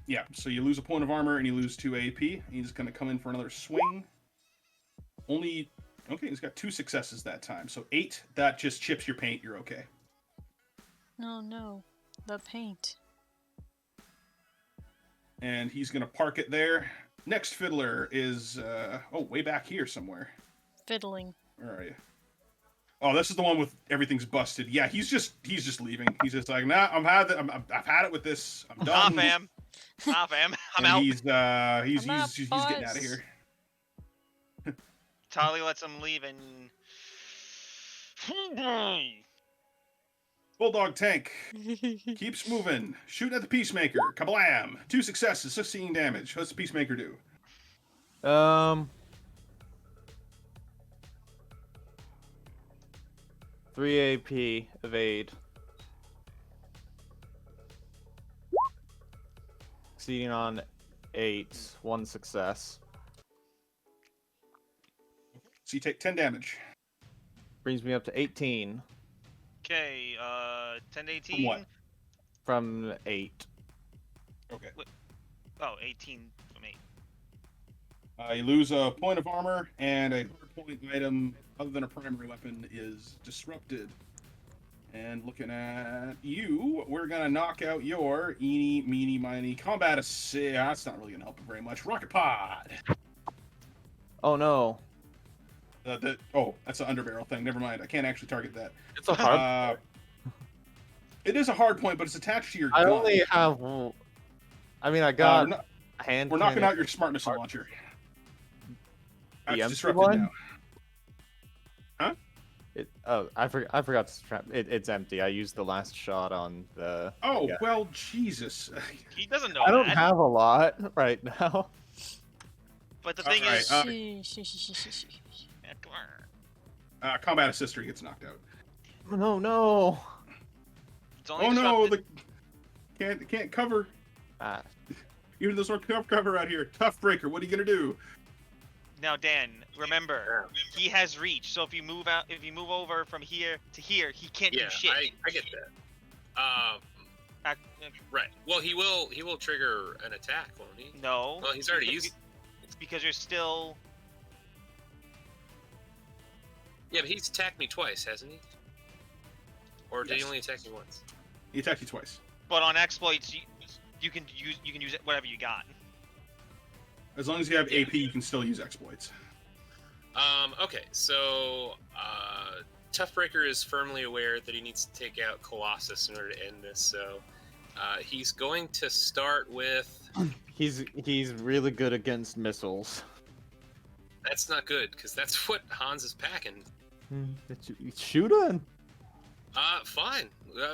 F: Yeah, so you lose a point of armor and you lose 2 AP. He's going to come in for another swing. Okay, he's got 2 successes that time. So 8, that just chips your paint. You're okay.
A: No, the paint.
F: And he's going to park it there. Next Fiddler is, way back here somewhere.
A: Fiddling.
F: Where are you? Oh, this is the one with everything's busted. Yeah, he's just leaving. He's just like, nah, I've had it with this. I'm
E: Nah,
F: done.
E: fam. Nah, fam. I'm
F: And
E: out.
F: he's
A: I'm out,
F: getting out of
A: boys.
F: here.
E: Tali lets him leave and...
F: Bulldog tank keeps moving, shooting at the Peacemaker. Kablam! 2 successes, 16 damage. What's the Peacemaker do?
C: 3 AP, evade. Succeeding on 8, 1 success.
F: So you take 10 damage.
C: Brings me up to 18
E: Okay, 10 to 18?
F: From what?
C: from 8.
F: Okay.
E: Oh, 18 from 8.
F: You lose a point of armor, and a hard point item other than a primary weapon is disrupted. And looking at you, we're gonna knock out your eeny, meeny, miny combat assist. That's not really gonna help him very much. Rocket pod.
I: Oh no.
F: That's an underbarrel thing. Never mind. I can't actually target that.
I: It's a hard.
F: It is a hard point, but it's attached to your
I: I
F: gun.
I: only have. I mean, I got a hand.
F: We're knocking out your smart missile launcher.
I: The
F: That's
I: empty
F: disrupted
I: one?
F: now.
I: I forgot to strap. It's empty. I used the last shot on the.
F: Oh,
I: yeah.
F: well, Jesus.
E: He doesn't know
I: I don't
E: that.
I: have a lot right now.
E: But the thing is,
F: Yeah, come on. Combat assister gets knocked out.
I: No.
E: it's only
F: Oh no,
E: disrupted.
F: can't cover.
I: Ah,
F: Even though there's no cover out here. Toughbreaker, what are you gonna do?
E: Now, Dan, remember, he has reach. So if you move over from here to here, he can't
G: Yeah,
E: do shit.
G: I get that. Right. Well, he will trigger an attack, won't he?
E: No.
G: Well, he's already used.
E: It's because you're still.
G: Yeah, but he's attacked me twice, hasn't he? Or did he
F: Yes.
G: only attack me once?
F: He attacked you twice.
E: But on exploits, you can use whatever you got.
F: As long as you have AP, you can still use exploits.
G: Okay, so Toughbreaker is firmly aware that he needs to take out Colossus in order to end this. So he's going to start with.
I: he's really good against missiles.
G: That's not good because that's what Hans is packing.
I: Shoot him.
G: Fine.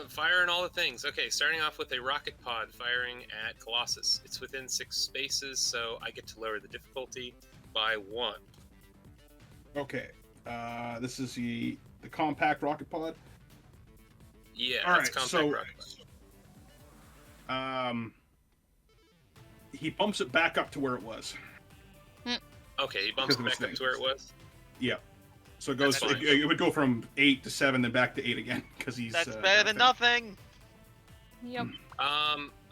G: Firing all the things. Okay, starting off with a rocket pod firing at Colossus. It's within 6 spaces, so I get to lower the difficulty by 1.
F: Okay. This is the compact rocket pod.
G: Yeah,
F: All
G: that's
F: right,
G: compact
F: so-
G: rocket pod.
F: He bumps it back up to where it was.
G: Okay, he bumps
F: because of
G: it
F: his
G: back up to where it was.
F: Yeah. So it goes.
G: That's fine.
F: It would go from 8 to 7, then back to 8 again because he's.
E: That's better than nothing.
A: Yep.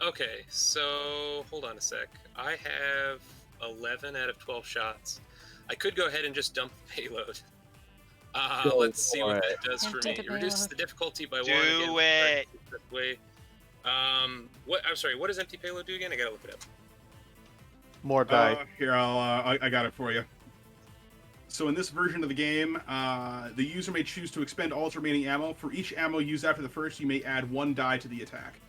G: Okay, so hold on a sec. I have 11 out of 12 shots. I could go ahead and just dump the payload. Let's see what that does for me. It reduces the difficulty by 1.
E: Do it.
G: Way. What? I'm sorry. What does empty payload do again? I gotta look it up.
I: More die.
F: Here, I got it for you. So in this version of the game, the user may choose to expend all its remaining ammo. For each ammo used after the first, you may add 1 die to the attack.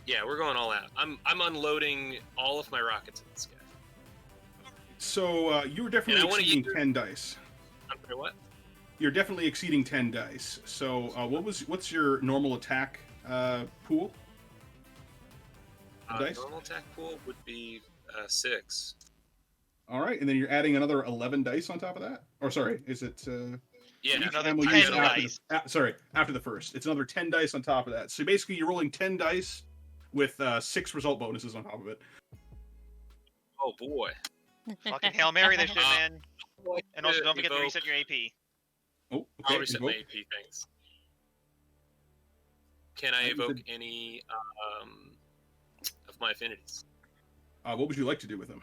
G: Yeah, we're going all out. I'm unloading all of my rockets at this guy.
F: So you were definitely
G: And I wanna
F: exceeding
G: use-
F: 10 dice.
G: I'm sorry, what?
F: You're definitely exceeding 10 dice. So what's your normal attack pool? Dice?
G: Normal attack pool would be 6.
F: All right, and then you're adding another 11 dice on top of that? Or sorry, is it?
G: Yeah,
F: each
E: another
F: ammo
E: 10
F: used
E: dice.
F: after the first. It's another 10 dice on top of that. So basically, you're rolling 10 dice with 6 result bonuses on top of it.
G: Oh boy.
E: Fucking Hail Mary this shit, man.
G: Like
E: And also,
G: to
E: don't forget to
G: evoke-
E: reset your AP.
F: Oh,
G: I'll
F: okay.
G: reset
F: evoke.
G: my AP, thanks. Can I
F: You
G: evoke
F: could-
G: any of my affinities?
F: What would you like to do with them?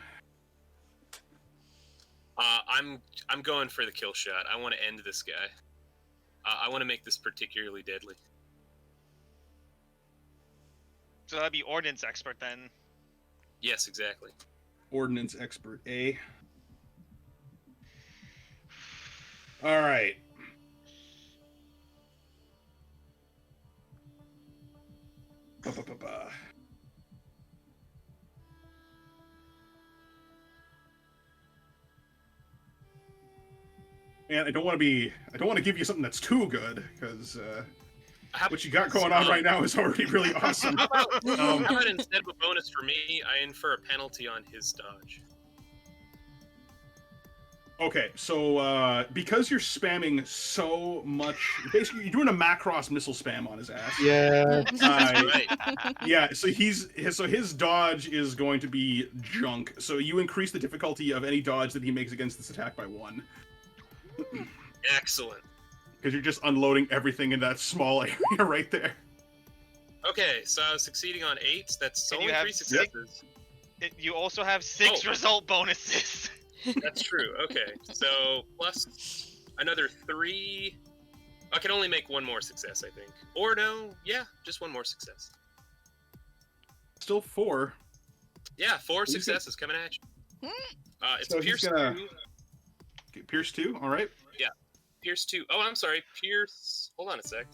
G: I'm going for the kill shot. I want to end this guy. I want to make this particularly deadly.
E: So that'd be Ordnance Expert then.
G: Yes, exactly.
F: Ordnance Expert A. All right. Ba-ba-ba-ba. And I don't want to give you something that's too good because what you got going on right now is already really awesome.
G: How about instead of a bonus for me, I infer a penalty on his dodge?
F: Okay, so because you're spamming so much, basically you're doing a Macross missile spam on his ass.
C: Yeah.
G: Right.
F: Yeah, so his dodge is going to be junk. So you increase the difficulty of any dodge that he makes against this attack by 1.
G: Excellent.
F: Because you're just unloading everything in that small area right there.
G: Okay, so I was succeeding on 8. That's
E: And
G: only
E: you have
G: 3 successes.
E: You also have 6
G: Oh.
E: result bonuses.
G: That's true. Okay, so plus another 3 I can only make one more success, I think. Or no, yeah, just one more success.
F: Still 4.
G: Yeah, 4
F: He's
G: successes coming at you. It's
F: So
G: Pierce
F: he's gonna
G: 2.
F: Okay, Pierce 2. All right.
G: Pierce 2. Oh, I'm sorry. Pierce. Hold on a sec.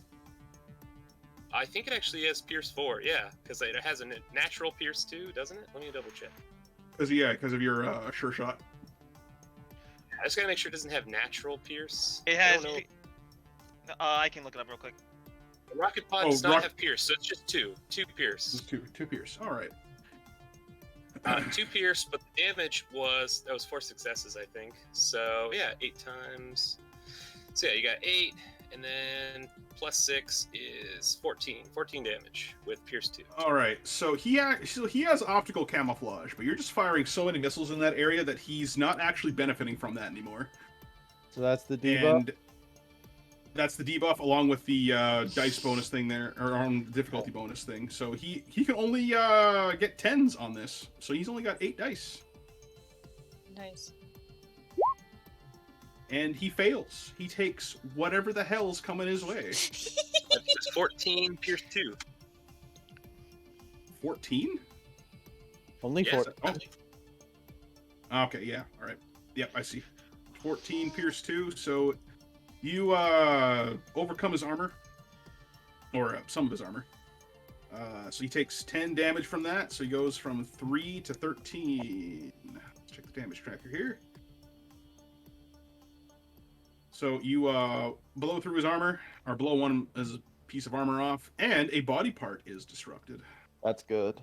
G: I think it actually has Pierce 4. Yeah, because it has a natural Pierce 2, doesn't it? Let me double check.
F: Because of your sure shot.
G: I just gotta make sure it doesn't have natural Pierce.
E: It
G: I
E: has.
G: don't know.
E: I can look it up real quick.
G: The rocket pod does not have Pierce, so it's just 2. 2 Pierce.
F: Two Pierce. All right.
G: 2 Pierce, but the damage was 4 successes, I think. So yeah, 8 times. So yeah, you got 8, and then plus 6 is 14. 14 damage with Pierce 2.
F: All right. So he has optical camouflage, but you're just firing so many missiles in that area that he's not actually benefiting from that anymore.
C: So that's the debuff.
F: And that's the debuff along with the dice bonus thing there, or on difficulty bonus thing. So he can only get 10s on this. So he's only got 8 dice.
A: Nice.
F: And he fails. He takes whatever the hell's coming his way.
G: That's 14 Pierce 2.
F: 14?
C: Only
G: Yeah,
C: 4.
F: Oh. Okay, yeah. All right. Yep, I see. 14 Pierce 2. So you overcome his armor. Or some of his armor. So he takes 10 damage from that. So he goes from 3 to 13. Let's check the damage tracker here. So you blow through his armor, or blow one as a piece of armor off, and a body part is disrupted.
C: That's good.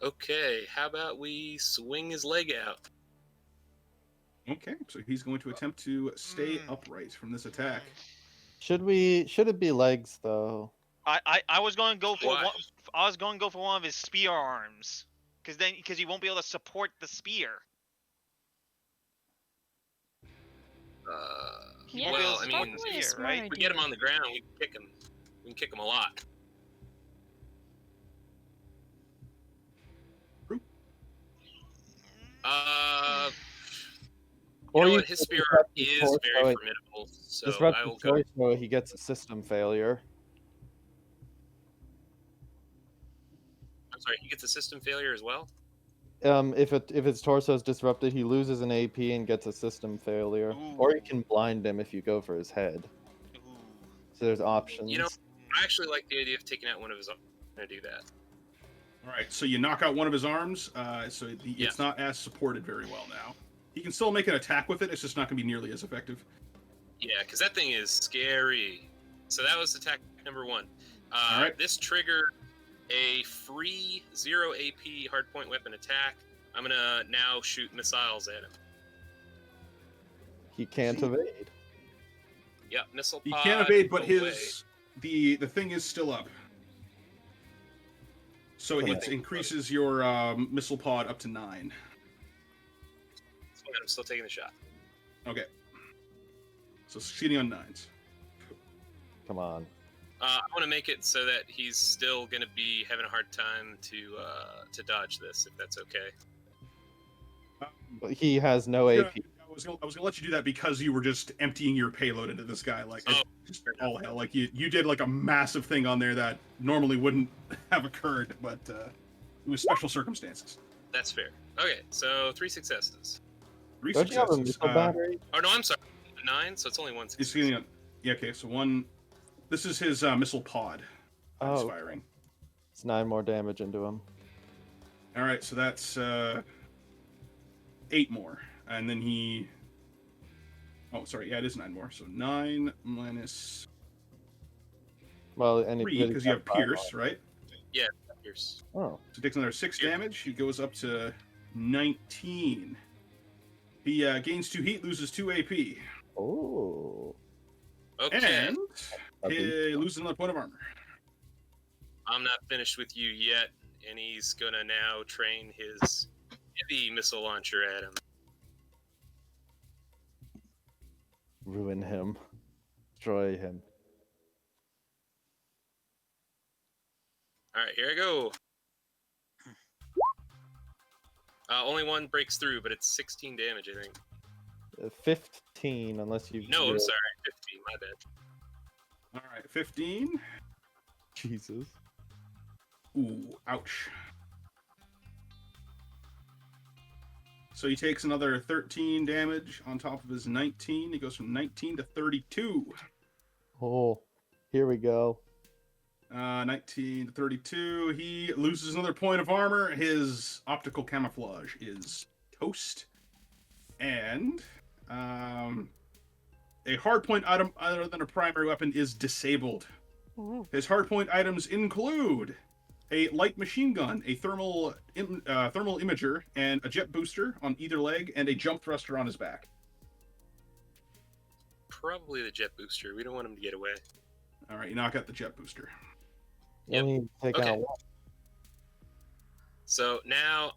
G: Okay, how about we swing his leg out?
F: Okay, so he's going to attempt to stay upright from this attack.
C: Should it be legs though?
E: I was going to go for
G: Why?
E: one. I was going to go for one of his spear arms, because you won't be able to support the spear.
A: Yeah,
G: Well,
A: it's
G: I mean,
A: probably a
E: here,
A: smart
E: right?
G: if we get him
A: idea.
G: on the ground, we can kick him. We can kick him a lot. You know
C: you
G: what? His
C: could
G: spear
C: disrupt his
G: is
C: torso,
G: very
C: it-
G: formidable, so
C: Disrupt
G: I
C: his
G: will go.
C: torso, he gets a system failure.
G: I'm sorry, he gets a system failure as well?
C: If its torso is disrupted, he loses an AP and gets a system failure. Or you
E: Ooh.
C: can blind him if you go for his head.
E: Ooh.
C: So there's options.
G: You know, I actually like the idea of taking out one of his arms. I'm going to do that.
F: All right, so you knock out one of his arms, so it's
G: Yeah.
F: not as supported very well now. He can still make an attack with it, it's just not going to be nearly as effective.
G: Yeah, because that thing is scary. So that was attack number 1.
F: All right.
G: This triggered a free 0 AP hardpoint weapon attack. I'm going to now shoot missiles at him.
C: He can't evade.
G: Yep, missile
F: He
G: pod.
F: can't evade, but
G: away.
F: the thing is still up. So
C: Okay.
F: it increases your missile pod up to 9.
G: I'm still taking the shot.
F: Okay. So succeeding on 9s.
C: Come on.
G: I want to make it so that he's still going to be having a hard time to dodge this, if that's okay.
C: But he has no
F: Yeah,
C: AP.
F: I was gonna let you do that because you were just emptying your payload into this guy, like
G: Oh,
F: just all hell. Like you did like a massive thing on there that normally wouldn't have occurred, but it was special circumstances.
G: That's fair. Okay, so 3 successes.
F: 3
C: Don't you have a
F: successes.
C: missile battery?
G: Oh no, I'm sorry, 9. So it's only 1
F: He's
G: success.
F: getting yeah. Okay, so 1. This is his missile pod. He's
C: Oh.
F: firing.
C: It's 9 more damage into him.
F: All right, so that's 8 more, and then he. Oh, sorry. Yeah, it is 9 more. So 9 minus
C: Well, and
F: 3 because you have Pierce, right?
G: Pierce.
C: Oh.
F: So he takes another 6 damage. He goes up to 19. He gains 2 heat, loses 2 AP,
C: Oh.
G: Okay,
F: and he loses another point of armor.
G: I'm not finished with you yet, and he's gonna now train his heavy missile launcher at him.
C: Ruin him. Destroy him.
G: All right, here I go. Only 1 breaks through, but it's 16 damage, I think.
C: 15, unless you.
G: No, I'm sorry, 15. My bad.
F: All right, 15.
I: Jesus.
F: Ooh, ouch. So he takes another 13 damage on top of his 19. He goes from 19 to 32.
I: Oh, here we go.
F: 19 to 32. He loses another point of armor. His optical camouflage is toast. And a hardpoint item other than a primary weapon is disabled.
A: Ooh.
F: His hardpoint items include a light machine gun, a thermal imager, and a jet booster on either leg, and a jump thruster on his back.
G: Probably the jet booster. We don't want him to get away.
F: All right, you knock out the jet booster.
G: Yep.
I: Let me take
G: Okay.
I: out one.
G: So now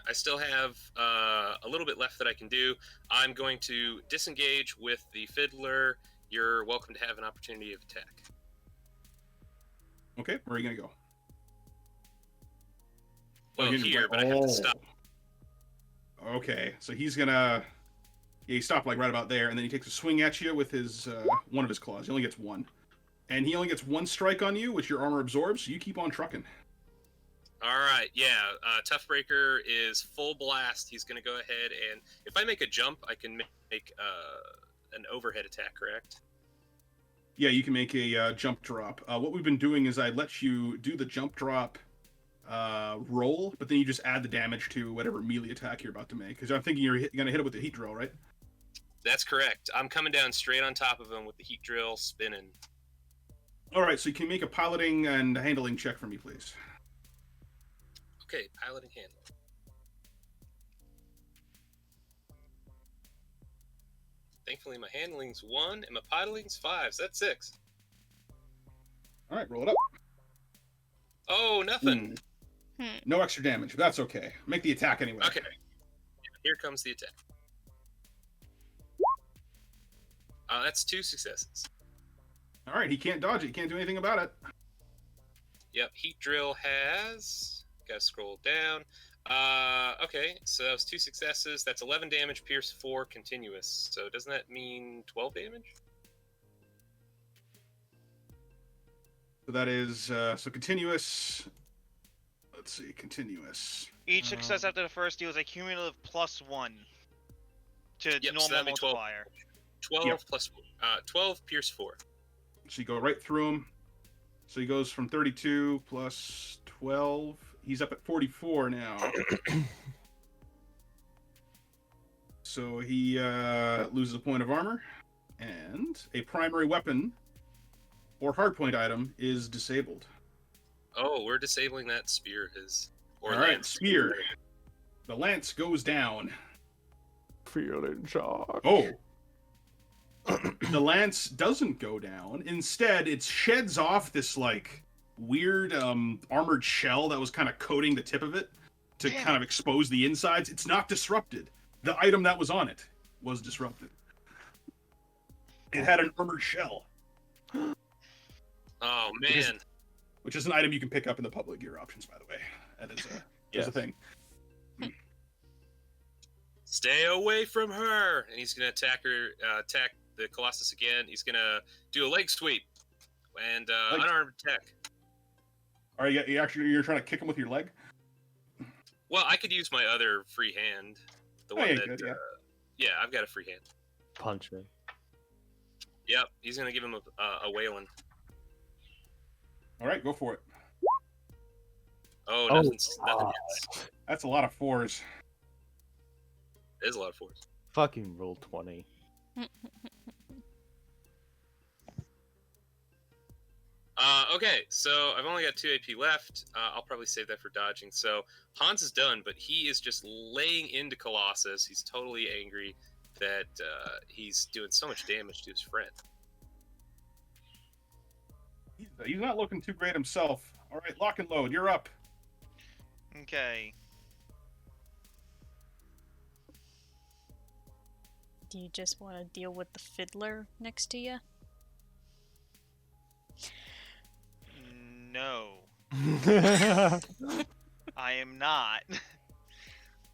G: I still have a little bit left that I can do. I'm going to disengage with the fiddler. You're welcome to have an opportunity of attack.
F: Okay, where are you gonna go?
G: Well,
F: you're gonna
G: here,
F: go-
G: but I have to stop.
F: Okay, so he's gonna. Yeah, he stopped like right about there, and then he takes a swing at you with his one of his claws. He only gets one, and he only gets one strike on you, which your armor absorbs. So you keep on trucking.
G: All right, yeah. Toughbreaker is full blast. He's going to go ahead, and if I make a jump, I can make an overhead attack, correct?
F: Yeah, you can make a jump drop. What we've been doing is I let you do the jump drop roll, but then you just add the damage to whatever melee attack you're about to make. Because I'm thinking you're going to hit it with the heat drill, right?
G: That's correct. I'm coming down straight on top of him with the heat drill spinning.
F: All right, so you can make a piloting and handling check for me, please.
G: Okay, piloting handle. Thankfully, my handling's 1 and my piloting's 5, so that's 6.
F: All right, roll it up.
G: Oh, nothing.
F: No extra damage. But that's okay. Make the attack anyway.
G: Okay. Here comes the attack. That's 2 successes.
F: All right, he can't dodge it. He can't do anything about it.
G: Yep, heat drill has... Gotta scroll down. Okay, so that was 2 successes. That's 11 damage, pierce 4, continuous. So doesn't that mean 12 damage?
F: So that is so continuous. Let's see, continuous.
E: Each success after the first deal is a cumulative +1 to
G: Yep, so
E: normal
G: that'd be 12.
E: multiplier.
G: 12
F: Yep.
G: plus 12 pierce 4.
F: So you go right through him. So he goes from 32 plus 12. He's up at 44 now. So he loses a point of armor, and a primary weapon or hardpoint item is disabled.
G: Oh, we're disabling that spear of his. Or
F: All right,
G: lance.
F: spear. The lance goes down.
I: Feeling shock.
F: Oh. The lance doesn't go down. Instead, it sheds off this like weird armored shell that was kind of coating the tip of it to
E: Damn.
F: kind of expose the insides. It's not disrupted. The item that was on it was disrupted. It had an armored shell,
G: Oh, man.
F: which is an item you can pick up in the public gear options, by the way. That is a thing.
G: Stay away from her. And he's going to attack her, attack the Colossus again. He's going to do a leg sweep and unarmed attack.
F: All right, you're trying to kick him with your leg?
G: Well, I could use my other free hand. The one
F: yeah,
G: that,
F: good, yeah.
G: Yeah, I've got a free hand.
I: Punch me.
G: Yep, he's going to give him a wailing.
F: All right, go for it.
G: Oh, nothing hits.
F: That's a lot of 4s.
G: It is a lot of 4s.
I: Fucking roll 20.
G: Okay, so I've only got 2 AP left. I'll probably save that for dodging. So Hans is done, but he is just laying into Colossus. He's totally angry that he's doing so much damage to his friend.
F: He's not looking too great himself. All right, lock and load. You're up.
E: Okay.
A: Do you just want to deal with the fiddler next to you?
E: No, I am not.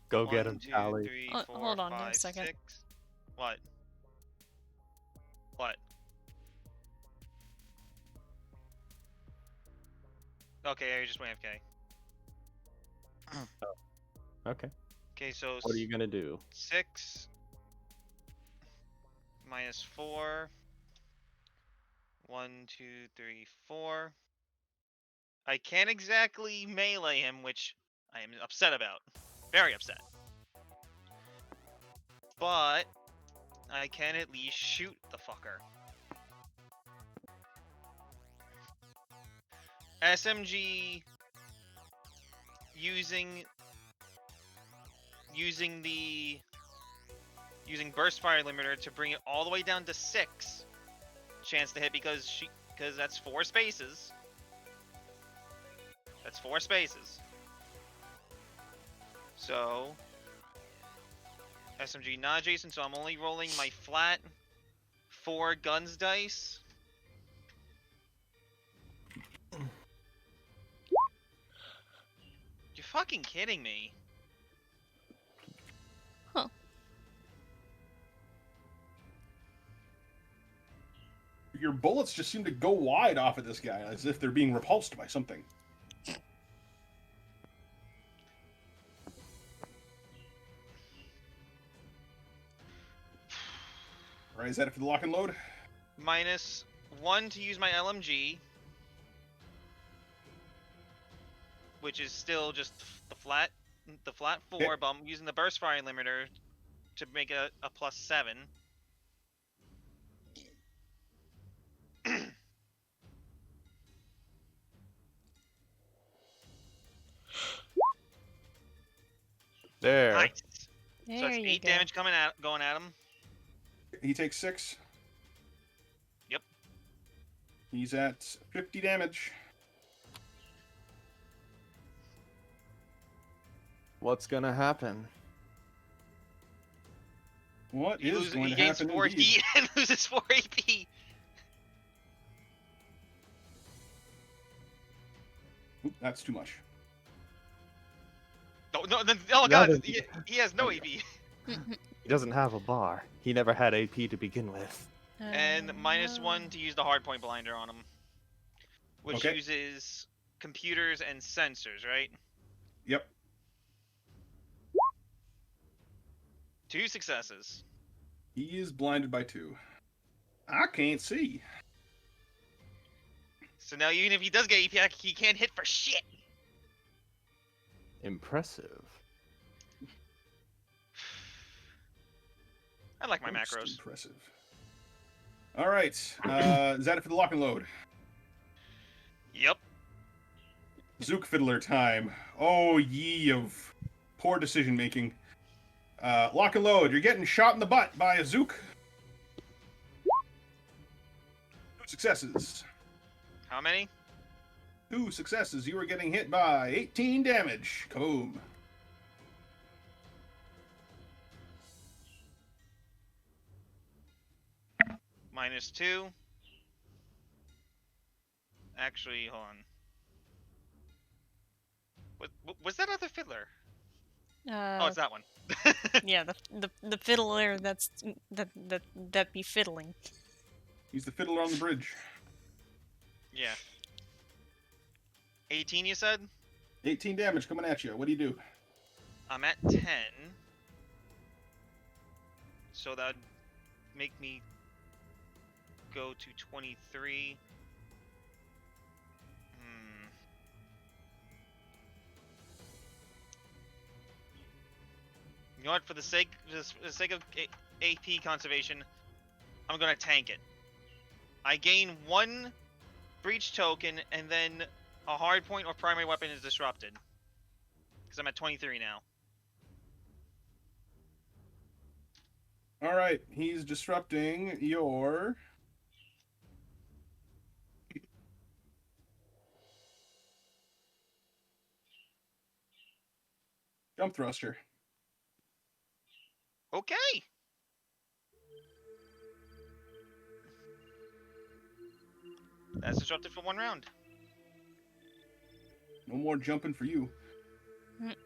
I: Go get him,
E: 1, 2,
I: Charlie.
E: 3,
A: Oh,
E: 4,
A: hold on just a
E: 5,
A: second.
E: 6. What? What? Okay, I just went AFK.
I: Okay.
E: Okay, so
C: What are you gonna do?
E: 6 minus 4. 1, 2, 3, 4. I can't exactly melee him, which I am upset about. Very upset. But I can at least shoot the fucker. SMG using burst fire limiter to bring it all the way down to 6 chance to hit because that's 4 spaces. That's 4 spaces. So SMG not adjacent, so I'm only rolling my flat 4 guns dice. You're fucking kidding me.
A: Huh.
F: Your bullets just seem to go wide off of this guy, as if they're being repulsed by something. Alright, is that it for the lock and load?
E: -1 to use my LMG. Which is still just the flat 4,
F: Okay.
E: but I'm using the burst fire limiter to make it a +7.
I: There.
E: Nice.
A: There
E: So that's
A: you
E: 8
A: go.
E: damage going at him.
F: He takes 6.
E: Yep.
F: He's at 50 damage.
C: What's gonna happen?
F: What
E: He
F: is going
E: he
F: to
E: gains
F: happen
E: 4
F: indeed?
E: heat and loses 4 AP.
F: Oop, that's too much.
E: No, oh
C: That
E: god,
C: is-
E: he has no AP.
C: He doesn't have a bar. He never had AP to begin with.
E: And -1 to use the hardpoint blinder on him. Which
F: Okay.
E: uses computers and sensors, right?
F: Yep.
E: 2 successes.
F: He is blinded by 2. I can't see.
E: So now even if he does get AP, he can't hit for shit.
C: Impressive.
E: I like my
F: Most
E: macros.
F: Impressive. All right. Is that it for the lock and load?
E: Yep.
F: Zook Fiddler time. Oh, ye of poor decision making. Lock and load. You're getting shot in the butt by a Zook. 2 successes.
E: How many?
F: 2 successes. You are getting hit by 18 damage. Kaboom.
E: -2. Actually, hold on. Was that other fiddler? Oh, it's that one.
A: Yeah, the fiddler that be fiddling.
F: He's the fiddler on the bridge.
E: Yeah. 18, you said?
F: 18 damage coming at you. What do you do?
E: I'm at 10. So that'd make me go to 23. You know what? For the sake of AP conservation, I'm gonna tank it. I gain 1 breach token, and then a hard point or primary weapon is disrupted. Because I'm at 23 now.
F: All right. He's disrupting your... jump thruster.
E: Okay. That's disrupted for 1 round.
F: No more jumping for you.
A: Mm.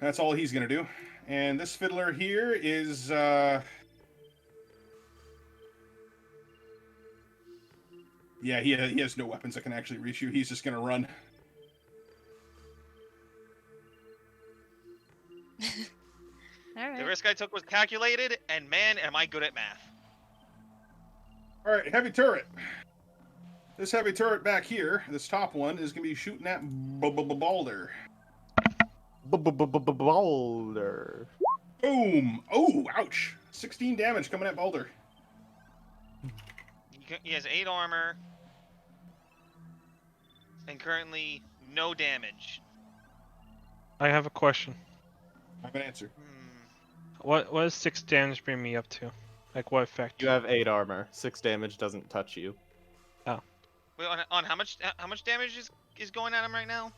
F: That's all he's gonna do. And this fiddler here is yeah, he has no weapons that can actually reach you. He's just gonna run.
A: Alright.
E: The risk I took was calculated, and man, am I good at math.
F: All right, heavy turret. This heavy turret back here, this top one, is going to be shooting at Balder.
C: Balder.
F: Boom! Oh, ouch! 16 damage coming at Balder.
E: He has 8 armor, and currently no damage.
D: I have a question.
F: I have an answer.
D: What does 6 damage bring me up to? Like what effect?
C: You have 8 armor. 6 damage doesn't touch you.
E: Wait, on how much damage is going at him right now?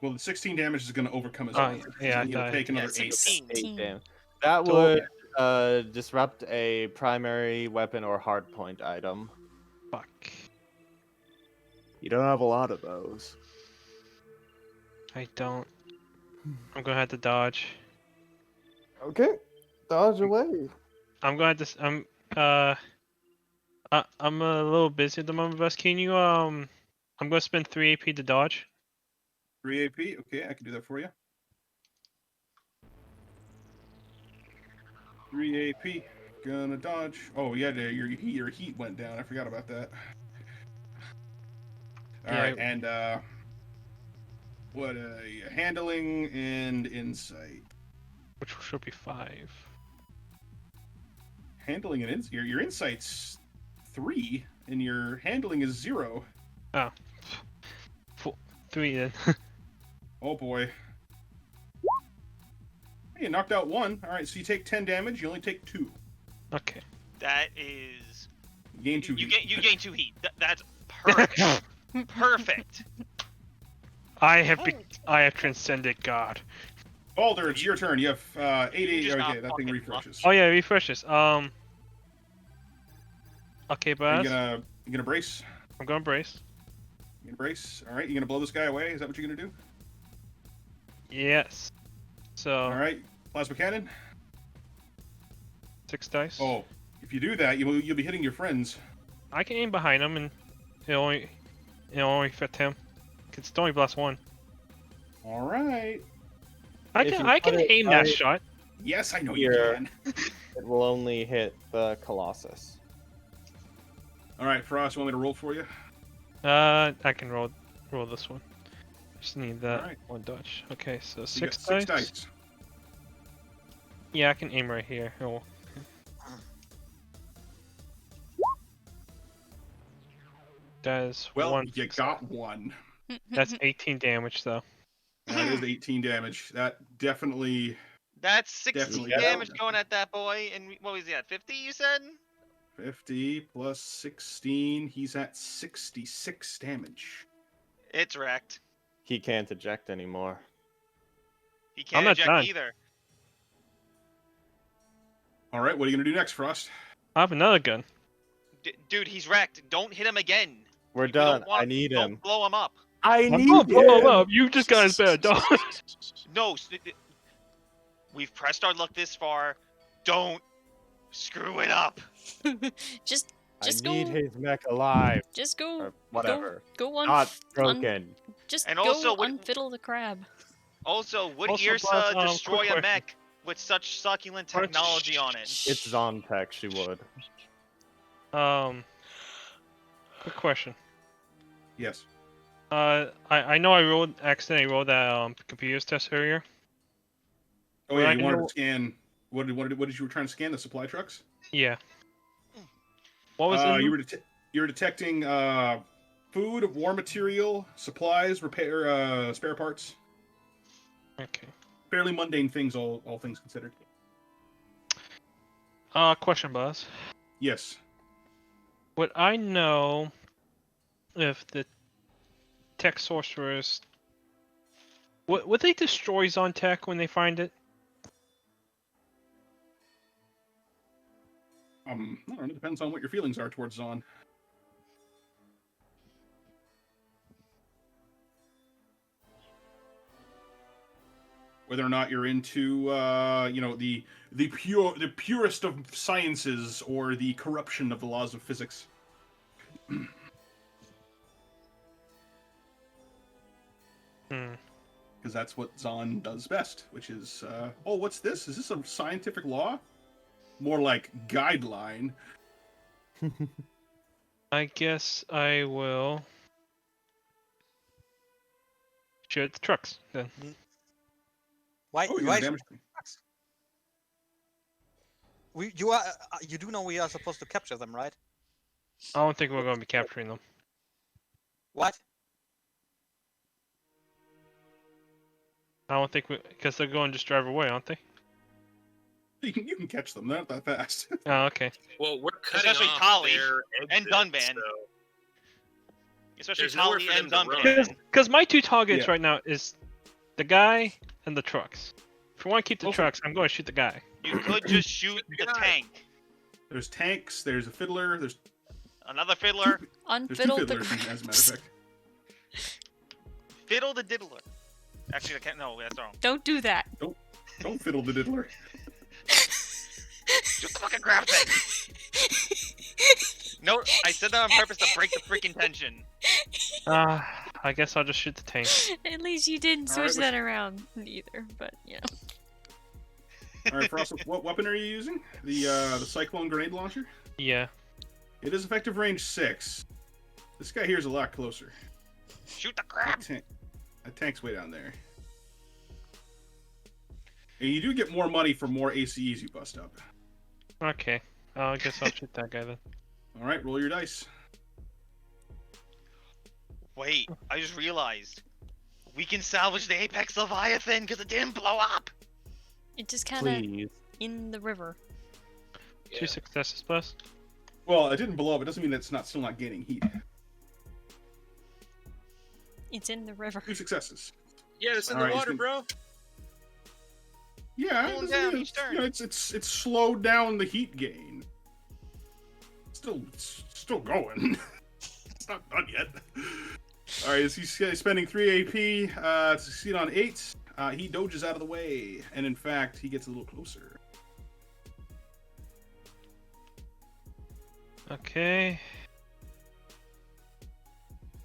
F: Well, the 16 damage is going to overcome his
D: Oh,
F: armor.
D: yeah,
F: He's going
D: I
F: to take another 8.
E: 16.
C: 8 damage. That would disrupt a primary weapon or hardpoint item.
D: Fuck.
C: You don't have a lot of those.
D: I don't. I'm gonna have to dodge.
C: Okay, dodge away.
D: I'm gonna have to. I'm a little busy at the moment, Bess. Can you I'm gonna spend 3 AP to dodge.
F: 3 AP? Okay, I can do that for you. 3 AP. Gonna dodge. Oh, yeah, your heat went down. I forgot about that. Alright, and what handling and insight.
D: Which should be 5.
F: Handling and insight. Your insight's 3, and your handling is 0.
D: Oh. 3 then.
F: Oh boy. Hey, you knocked out 1. Alright, so you take 10 damage, you only take 2.
D: Okay.
E: That is.
F: You gain 2 heat.
E: You gain 2 heat. That's perfect. Perfect.
D: I have transcended God.
F: Balder, it's your turn. You have 8
E: just
F: Okay,
E: not
F: that thing
E: fucking
F: refreshes.
D: Oh yeah, refreshes. Okay,
F: Are
D: but
F: you gonna brace?
D: I'm gonna brace.
F: You gonna brace? Alright, you gonna blow this guy away? Is that what you're gonna do?
D: Yes. So.
F: Alright, plasma cannon.
D: 6 dice.
F: Oh, if you do that, you'll be hitting your friends.
D: I can aim behind him and it'll only fit him. It's only plus 1.
F: Alright.
D: I
C: If
D: can
C: you put it
D: aim that
C: right
D: shot.
F: Yes, I know you
C: Here.
F: can.
C: It will only hit the Colossus.
F: Alright, Frost, you want me to roll for you?
D: I can roll this one. Just need that
F: Alright.
D: 1 dodge. Okay, so
F: You
D: 6
F: got 6
D: dice.
F: dice.
D: Yeah, I can aim right here. Oh. That is
F: Well,
D: 1.
F: you got 1.
D: That's 18 damage though.
F: That is 18 damage. That definitely...
E: That's 60
F: Definitely
E: damage
F: down.
E: going at that boy. And what was he at? 50, you said?
F: 50 plus 16. He's at 66 damage.
E: It's wrecked.
C: He can't eject anymore.
E: He
D: I'm
E: can't
D: not
E: eject
D: done.
E: either.
F: Alright, what are you gonna do next, Frost?
D: I have another gun.
E: Dude, he's wrecked. Don't hit him again.
C: We're
E: We don't
C: done.
E: want-
C: I need
E: don't
C: him.
E: blow him up.
C: I
D: I'm
C: need
D: gonna blow him
C: him.
D: up. You just guys better dodge.
E: No, we've pressed our luck this far. Don't screw it up.
A: just
C: I
A: go.
C: need his mech alive.
A: Just go.
C: Or whatever.
A: Go on.
C: Not broken.
A: Just
E: And
A: go
E: also, what-
A: unfiddle the crab.
E: Also, would
D: Also,
E: Irsa
D: Buzz,
E: destroy
D: quick
E: a
D: question.
E: mech with such succulent technology on it?
C: It's Zontech, she would.
D: Quick question.
F: Yes.
D: I know I accidentally rolled that computer's test earlier.
F: Oh
D: Well,
F: yeah,
D: I
F: you wanted
D: know-
F: to scan... What did you were trying to scan? The supply trucks?
D: Yeah. What was it?
F: You were detecting food, war material, supplies, repair, spare parts.
D: Okay.
F: Fairly mundane things, all things considered.
D: Question, Buzz.
F: Yes.
D: Would I know if the tech sorcerers would they destroy Zontech when they find it?
F: I don't know, it depends on what your feelings are towards Zon. Whether or not you're into, the purest of sciences or the corruption of the laws of physics. because that's what Zon does best, which is, oh, what's this? Is this a scientific law? More like guideline.
D: I guess I will shoot at the trucks then.
B: Why?
F: Oh, you're
B: why
F: damage.
B: you do know we are supposed to capture them, right?
D: I don't think we're going to be capturing them.
B: What?
D: I don't think because they're going to just drive away, aren't they?
F: You can catch them. They're not that fast.
D: Oh, okay.
G: Well, we're cutting
E: Especially
G: off
E: Tali
G: their
E: and
G: exit,
E: Dunban.
G: so
E: Especially
G: there's nowhere
E: Tali
G: for
E: and
G: them to
E: Dunban.
G: run.
D: Because my two targets
F: Yeah.
D: right now is the guy and the trucks. If I want to keep the
F: Okay.
D: trucks, I'm going to shoot the guy.
E: You could just shoot the tank.
F: There's tanks. There's a fiddler. There's
E: Another fiddler.
F: two
A: Unfiddle the
F: fiddlers, as a matter of fact.
E: Fiddle the diddler. Actually, I can't. No, that's wrong.
A: Don't do that.
F: Don't fiddle the diddler.
E: Just fucking grab it. No, I said that on purpose to break the freaking tension.
D: I guess I'll just shoot the tank.
A: At least you didn't
F: All
A: switch
F: right,
A: that around either, but yeah.
F: All right, Frost, what weapon are you using? The Cyclone grenade launcher?
D: Yeah.
F: It is effective range 6. This guy here is a lot closer.
E: Shoot the crab.
F: That tank's way down there. And you do get more money for more ACEs you bust up.
D: Okay. I guess I'll shoot that guy then.
F: All right, roll your dice.
E: Wait, I just realized. We can salvage the Apex Leviathan because it didn't blow up.
A: It just kind of
C: Please.
A: in the river.
G: Yeah.
D: 2 successes plus.
F: Well, it didn't blow up. It doesn't mean it's still not gaining heat.
A: It's in the river.
F: 2 successes.
G: Yeah, it's in
F: All
G: the
F: right,
G: water,
F: he's
G: bro.
F: Yeah,
E: Cooling
F: it doesn't
E: down
F: mean
E: each
F: it's,
E: turn.
F: you know, it's slowed down the heat gain. It's still going. It's not done yet. All right, he's spending 3 AP to succeed on 8. He doges out of the way, and in fact, he gets a little closer.
D: Okay.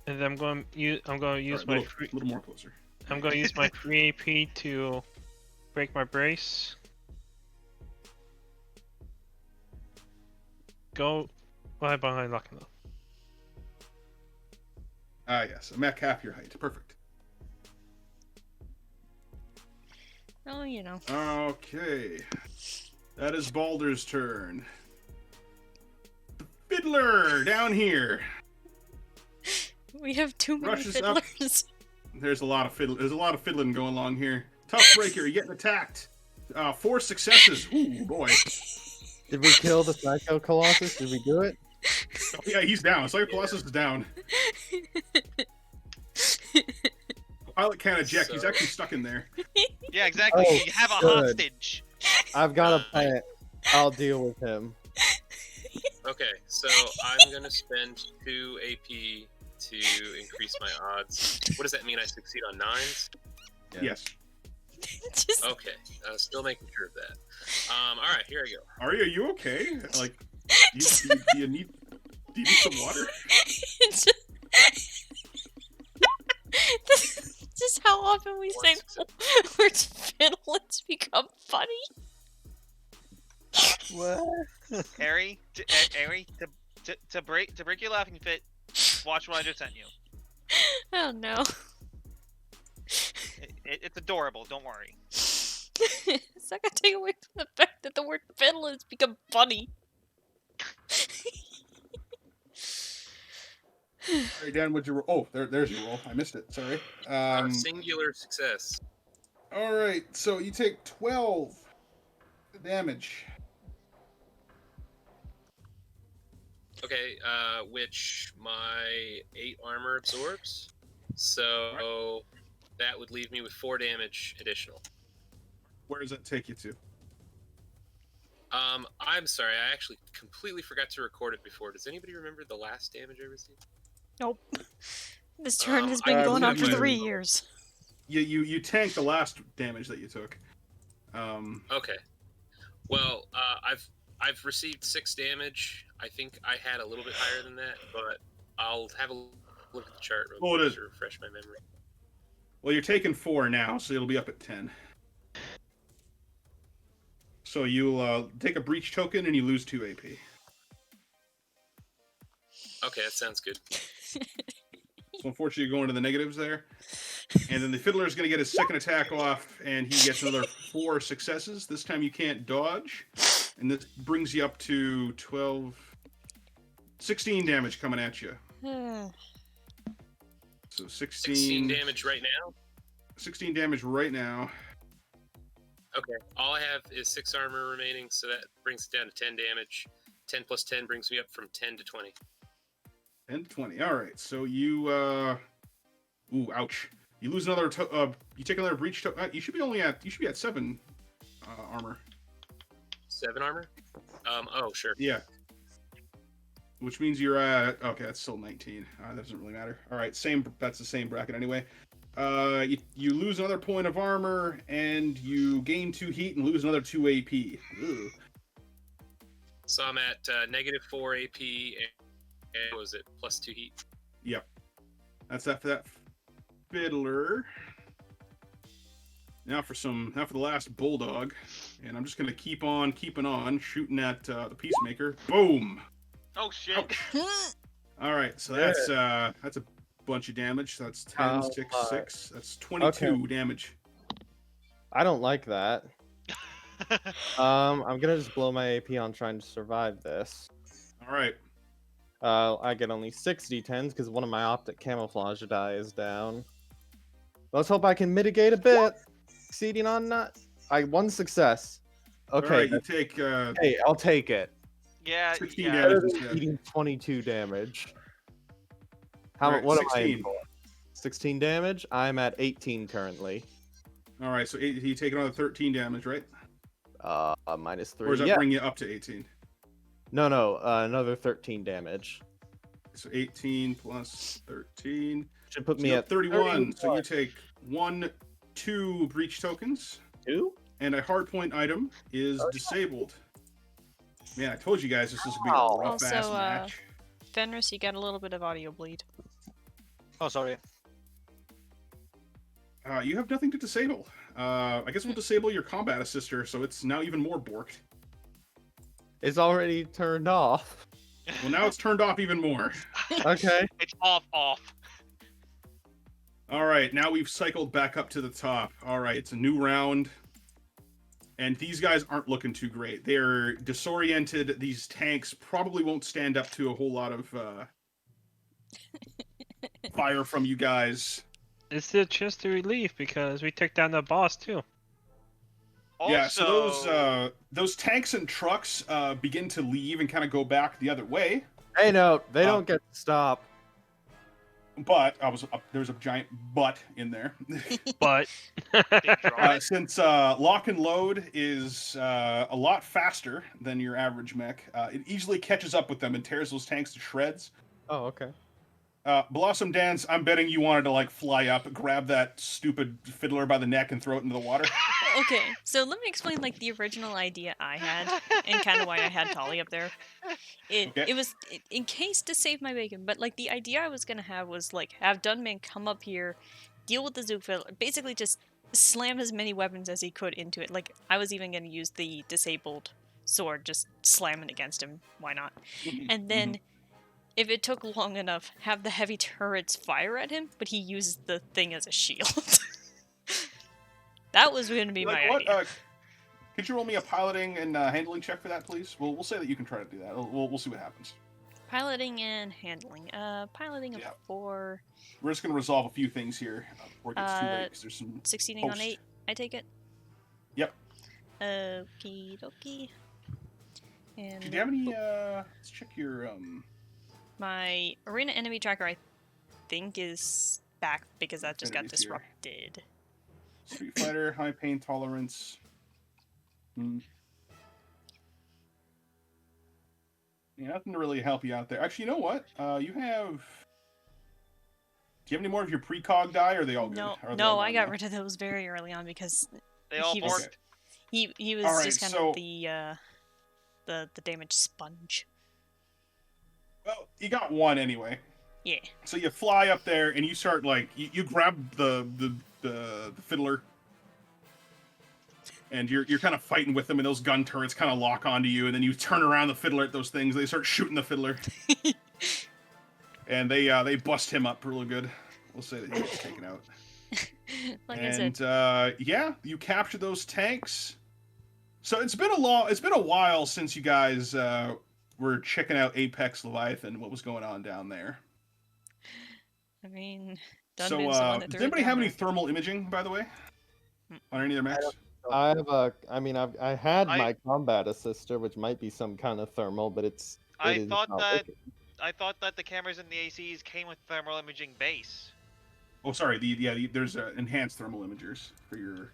D: And then I'm going to use
F: All right,
D: my
F: a little more closer.
D: I'm going to use my free AP to break my brace. Go behind locking though.
F: Ah, yes, a mech half your height. Perfect.
A: Oh, you know.
F: Okay. That is Baldur's turn. The fiddler down here.
A: We have too many
F: Rushes up.
A: fiddlers.
F: There's a lot of fiddling going along here. Toughbreaker, you're getting attacked. 4 successes. Ooh, boy.
C: Did we kill the Psycho Colossus? Did we do it?
F: Oh, yeah, he's down. Psycho Colossus is down. Pilot can't eject. He's
G: So-
F: actually stuck in there.
E: Yeah, exactly.
C: Oh,
E: you have a
C: good.
E: hostage.
C: I've got a plan. I'll deal with him.
G: Okay, so I'm gonna spend 2 AP to increase my odds. What does that mean? I succeed on 9s?
C: Yeah.
F: Yes.
A: Just
G: Okay, still making sure of that. All right, here I go.
F: Are you okay? Like, do you need some water?
A: it's just how often we say
G: One
A: the word fiddle, it's become funny.
B: What?
E: Ari, to break your laughing fit, watch what I just sent you.
A: Oh no.
E: It's adorable. Don't worry.
A: It's not gonna take away from the fact that the word fiddle has become funny.
F: All right, Dan, would you roll? Oh, there's your roll. I missed it. Sorry.
G: Singular success.
F: All right, so you take 12 damage.
G: Okay, which my 8 armor absorbs. So that would leave me with 4 damage additional.
F: Where does that take you to?
G: I'm sorry, I actually completely forgot to record it before. Does anybody remember the last damage I received?
A: Nope. This turn has
G: I
A: been
F: believe
A: going on for
F: you-
A: 3 years.
F: You tanked the last damage that you took.
G: Okay. Well, I've received 6 damage. I think I had a little bit higher than that, but I'll have a look at the chart real
F: Oh, it
G: quick
F: is.
G: to refresh my memory.
F: Well, you're taking 4 now, so it'll be up at 10. So you'll take a breach token and you lose 2 AP.
G: Okay, that sounds good.
F: So unfortunately, you're going to the negatives there. And then the Fiddler is going to get his second attack off, and he gets another 4 successes. This time you can't dodge. And this brings you up to 16 damage coming at you. So
G: 16 damage right now?
F: 16 damage right now.
G: Okay, all I have is 6 armor remaining, so that brings it down to 10 damage. 10 plus 10 brings me up from 10 to 20.
F: 10 to 20. All right, so you ooh, ouch. You lose another you take another breach you should be at 7 armor.
G: 7 armor? Oh, sure.
F: Yeah. Which means you're at okay, that's still 19. That doesn't really matter. All right, that's the same bracket anyway. You lose another point of armor, and you gain 2 heat and lose another 2 AP. Ooh.
G: So I'm at negative 4 AP, and what was it, plus 2 heat?
F: Yep. That's after that Fiddler. Now for the last Bulldog, and I'm just gonna keep on keeping on, shooting at the Peacemaker. Boom!
E: Oh shit!
F: All right, so that's a bunch of damage. So that's 10, 6, 6. That's 22 damage.
C: I don't like that. I'm gonna just blow my AP on trying to survive this.
F: All right.
C: I get only 6 d10s because one of my optic camouflage die is down. Let's hope I can mitigate a bit. Succeeding on not. 1 success. Okay.
F: All right, you take.
C: Hey, I'll take it.
E: Yeah,
F: 16
E: yeah.
F: damage
C: Better than
F: instead.
C: eating 22 damage.
F: Alright,
C: What
F: 16.
C: am I in for? 16 damage? I'm at 18 currently.
F: All right, so you take another 13 damage, right?
C: Minus 3.
F: Or does that
C: Yeah.
F: bring you up to 18?
C: No, another 13 damage.
F: So 18 plus 13.
C: Should put
F: So
C: me
F: you're
C: at
F: 31. So you take 2 breach tokens,
C: 2?
F: and a hardpoint item is disabled. Man, I told you guys this was gonna be a
C: Wow.
F: rough ass
A: Also,
F: match.
A: Fenris, you got a little bit of audio bleed.
B: Oh, sorry.
F: You have nothing to disable. I guess we'll disable your combat assister, so it's now even more borked.
C: It's already turned off.
F: Well, now it's turned off even more.
C: Okay.
E: It's off.
F: All right, now we've cycled back up to the top. All right, it's a new round. And these guys aren't looking too great. They're disoriented. These tanks probably won't stand up to a whole lot of fire from you guys.
D: It's just a relief because we took down the boss too.
E: Also,
F: Yeah, so those tanks and trucks begin to leave and kind of go back the other way.
C: Hey, no, they don't get to stop.
F: But there's a giant butt in there.
D: But
F: Since lock and load is a lot faster than your average mech, it easily catches up with them and tears those tanks to shreds.
C: Oh, okay.
F: Blossom Dance, I'm betting you wanted to like fly up, grab that stupid Fiddler by the neck, and throw it into the water.
A: Okay, so let me explain like the original idea I had and kind of why I had Tolly up there. It was in case to save my bacon, but like the idea I was gonna have was like have Dunman come up here, deal with the Zook Fiddler, basically just slam as many weapons as he could into it. Like I was even gonna use the disabled sword, just slam it against him. Why not? And then. If it took long enough, have the heavy turrets fire at him, but he uses the thing as a shield. That was going to be my idea.
F: Could you roll me a piloting and handling check for that, please? We'll say that you can try to do that. We'll see what happens.
A: Piloting and handling. Piloting of 4.
F: We're just going to resolve a few things here before it gets too late. 'Cause there's some
A: succeeding on 8, I take it?
F: Yep.
A: Okie dokie. And
F: do you have any, let's check your,
A: my arena enemy tracker, I think, is back because that just got
F: Enemies here.
A: disrupted.
F: Street Fighter, high pain tolerance. Yeah, nothing to really help you out there. Actually, you know what? You have... Do you have any more of your precog die, or are they all good?
A: No, I got rid of those very early on because
E: they all
A: borked. He was
F: right,
A: just kind of the damage sponge.
F: Well, you got one anyway.
A: Yeah.
F: So you fly up there and you start like you grab the the fiddler, and you're kind of fighting with them, and those gun turrets kind of lock onto you, and then you turn around the fiddler at those things. They start shooting the fiddler, and they bust him up real good. We'll say that he gets taken out.
A: Like
F: And
A: I said,
F: yeah, you capture those tanks. So it's been a while since you guys were checking out Apex Leviathan. What was going on down there?
A: I mean,
F: So
A: Dunban's the one that
F: does
A: threw it
F: anybody
A: down
F: have any
A: there.
F: thermal imaging, by the way, on any of their mechs?
C: I have a. I mean, I had
E: I-
C: my combat assister, which might be some kind of thermal, but it
E: I
C: is
E: thought
C: not
E: that
C: working.
E: I thought that the cameras in the ACs came with thermal imaging base.
F: Oh, sorry. There's enhanced thermal imagers for your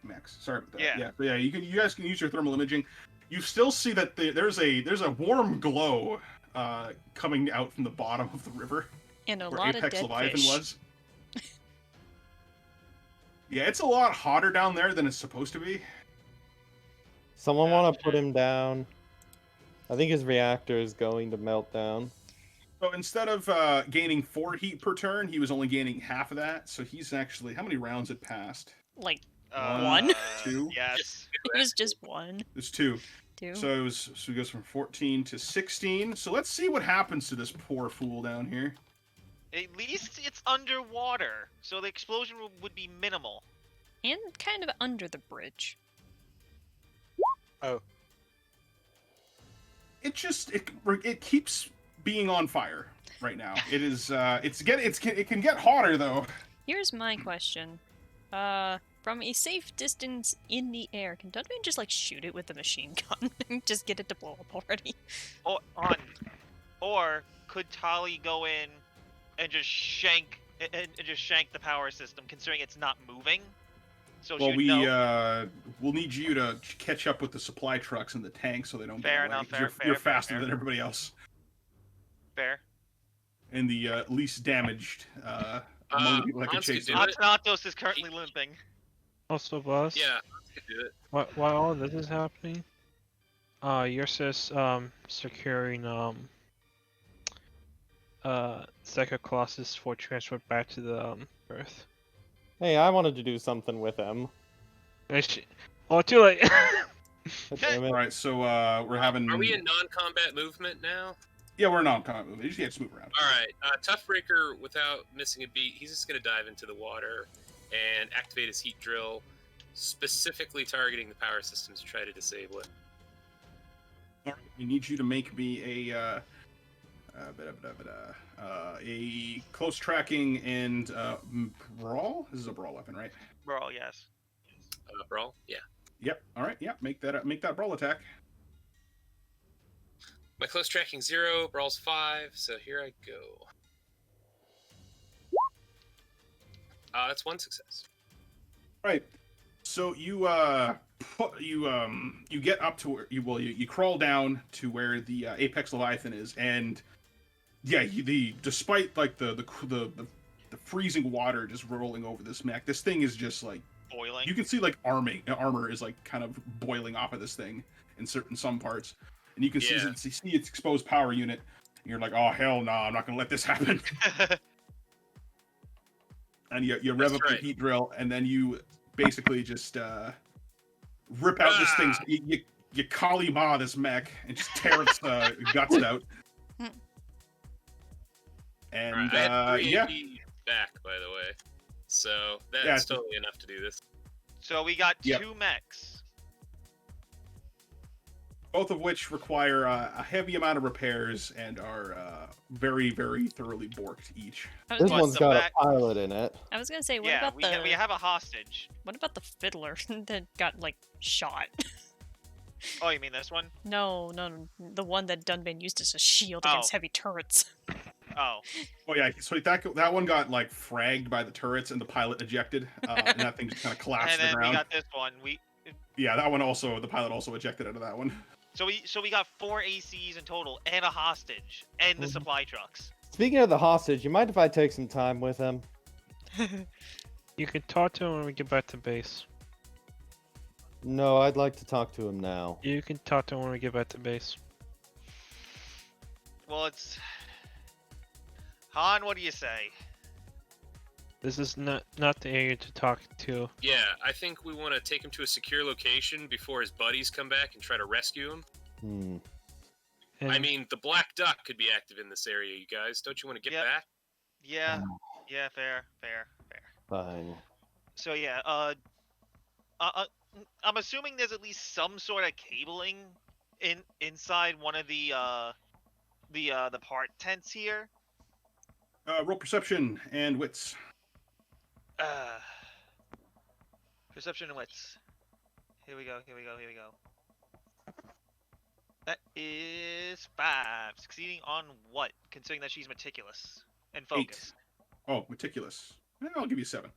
F: mechs. Sorry about that.
E: Yeah.
F: But yeah, you guys can use your thermal imaging. You still see that there's a warm glow coming out from the bottom of the river
A: And a
F: where
A: lot
F: Apex
A: of dead
F: Leviathan
A: fish.
F: was. Yeah, it's a lot hotter down there than it's supposed to be.
C: Someone
E: Yeah.
C: want to put him down? I think his reactor is going to melt down.
F: So instead of gaining 4 heat per turn, he was only gaining half of that. So he's actually, how many rounds had passed?
A: Like,
E: One?
F: 2?
E: Yes.
A: it was just one.
F: There's 2.
A: Two.
F: So it goes from 14 to 16. So let's see what happens to this poor fool down here.
E: At least it's underwater, so the explosion would be minimal.
A: And kind of under the bridge.
B: Oh.
F: It keeps being on fire right now. It is it can get hotter though.
A: Here's my question. From a safe distance in the air, can Dunban just like shoot it with a machine gun and just get it to blow up already?
E: Or could Tali go in and just shank the power system, considering it's not moving? So
F: Well,
E: know.
F: we'll need you to catch up with the supply trucks and the tanks so they don't
E: Fair
F: get away,
E: enough,
F: 'cause
E: fair,
F: you're
E: fair,
F: faster
E: fair.
F: than everybody else
E: Fair.
F: and the least damaged among the people that can
G: Hans could
F: chase
G: do
F: them.
G: it.
E: Atnatos is currently limping.
D: Also, boss.
G: Yeah, I could do it.
D: While all this is happening, yours is securing Second Colossus for transport back to the Earth.
C: Hey, I wanted to do something with him.
D: Oh, too late.
C: God damn it.
F: All right, so we're having.
G: Are we in non-combat movement now?
F: Yeah, we're not combat movement. You just get to move around.
G: All right, Toughbreaker, without missing a beat, he's just gonna dive into the water and activate his heat drill, specifically targeting the power systems to try to disable it.
F: All right, we need you to make me a close tracking and brawl. This is a brawl weapon, right?
E: Bro, yes.
G: Brawl? Yeah.
F: Yep. All right. Yep. Make that brawl attack.
G: My close tracking 0, brawl's 5, so here I go. That's 1 success.
F: Right. So you get up to where you crawl down to where the Apex Leviathan is, and yeah, despite like the freezing water just rolling over this mech, this thing is just like
E: Boiling.
F: you can see like armor is like kind of boiling off of this thing in some parts, and you can see its exposed power unit. And you're like, oh hell no, I'm not gonna let this happen. And you rev up the heat drill, and then you basically just rip out this thing. You Kali Ma this mech and just tear its guts out. And
G: Right, I had 3
F: yeah,
G: AP back, by the way, so that's totally enough to do this.
E: So we got 2 mechs.
F: both of which require a heavy amount of repairs and are very, very thoroughly borked each.
C: This one's got a pilot in it.
A: I was gonna say, what
E: Yeah,
A: about
E: we have a hostage.
A: What about the fiddler that got like shot?
E: Oh, you mean this one?
A: No, the one that Dunban used as a shield against heavy turrets.
E: Oh.
F: Oh yeah, so that one got like fragged by the turrets and the pilot ejected, and that thing just kind of collapsed
E: And
F: to the
E: then
F: ground.
E: we got this one.
F: Yeah, that one also. The pilot also ejected out of that one.
E: So we got 4 ACs in total, and a hostage, and the supply trucks.
C: Speaking of the hostage, you mind if I take some time with him?
D: You can talk to him when we get back to base.
C: No, I'd like to talk to him now.
D: You can talk to him when we get back to base.
E: Well, it's Han. What do you say?
D: This is not the area to talk to.
G: Yeah, I think we want to take him to a secure location before his buddies come back and try to rescue him.
C: Hmm.
D: And
G: I mean, the Black Duck could be active in this area, you guys. Don't you want to get
E: Yep.
G: back?
E: Yeah. Yeah. Fair.
C: Fine.
E: So yeah. I'm assuming there's at least some sort of cabling inside one of the part tents here.
F: Roll perception and wits.
E: Perception and wits. Here we go. That is 5. Succeeding on what? Considering that she's meticulous and focused.
F: 8. Oh, meticulous. I'll give you 7.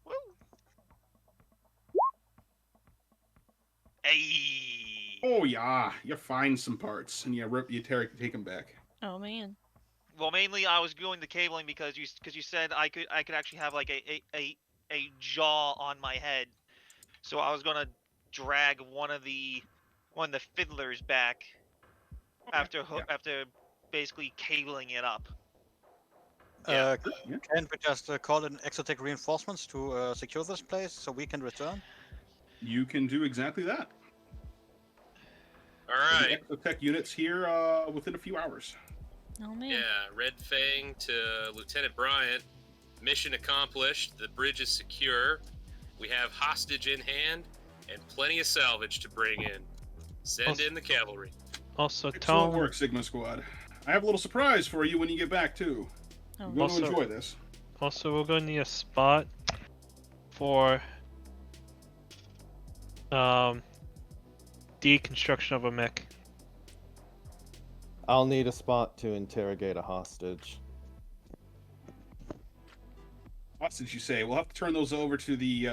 E: Woo. Hey.
F: Oh yeah, you find some parts and you take them back.
A: Oh man.
E: Well, mainly I was doing the cabling because you said I could actually have like a jaw on my head, so I was gonna drag one of the fiddlers back after basically cabling it up.
F: Yeah.
B: Can't we just call in exotech reinforcements to secure this place so we can return?
F: You can do exactly that.
G: All right.
F: The exotech units here within a few hours.
A: Oh man.
G: Yeah, Red Fang to Lieutenant Bryant. Mission accomplished. The bridge is secure. We have hostage in hand and plenty of salvage to bring in. Send in the cavalry.
D: also
F: Excellent
D: tell
F: work, Sigma Squad. I have a little surprise for you when you get back too.
A: Oh,
F: You're going to enjoy this.
D: Also, we're going to need a spot for deconstruction of a mech.
C: I'll need a spot to interrogate a hostage.
F: Hostage, you say? We'll have to turn those over to the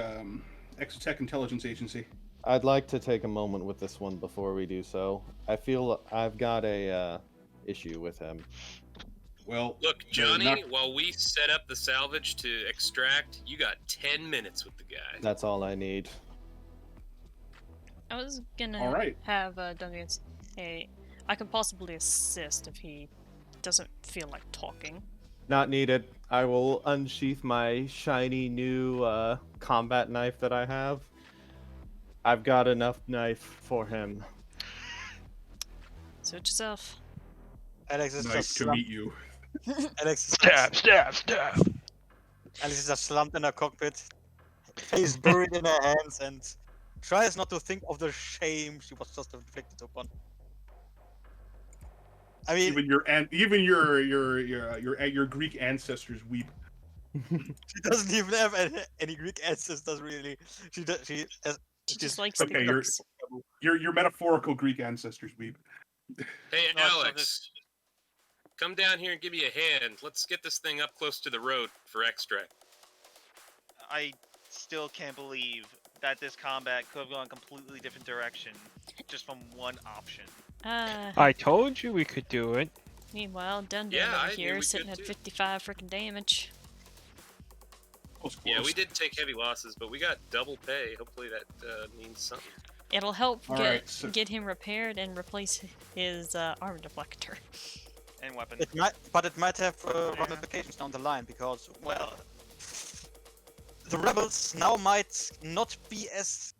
F: Exotech Intelligence Agency.
C: I'd like to take a moment with this one before we do so. I feel I've got a issue with him.
F: Well,
G: Look, Johnny, while we set up the salvage to extract, you got 10 minutes with the guy.
C: That's all I need.
A: I was gonna
F: All right.
A: have Duncan say, I can possibly assist if he doesn't feel like talking.
C: Not needed. I will unsheath my shiny new combat knife that I have. I've got enough knife for him.
A: Suit yourself.
B: Alex is
F: nice
B: just
F: to meet you.
B: Alex is
D: Stab!
B: Alex is just slumped in her cockpit, face buried in her hands, and tries not to think of the shame she was just inflicted upon. I mean,
F: Even your Greek ancestors weep.
B: she doesn't even have any Greek ancestors, really. She
A: just likes
F: Okay,
A: the cooks.
F: your metaphorical Greek ancestors weep.
G: Hey,
E: No, so
G: Alex, come down here and give me a hand. Let's get this thing up close to the road for extract.
E: I still can't believe that this combat could have gone a completely different direction just from one option.
D: I told you we could do it.
A: Meanwhile, Dundon
G: Yeah, I
A: over
G: knew
A: here
G: we
A: sitting
G: could
A: at
G: too.
A: 55 freaking damage.
G: Yeah, we did take heavy losses, but we got double pay. Hopefully that means something.
A: It'll help
F: All right, so-
A: get him repaired and replace his armor deflector.
E: And weapon.
B: it might have ramifications down the line because, well, the rebels now might not be as,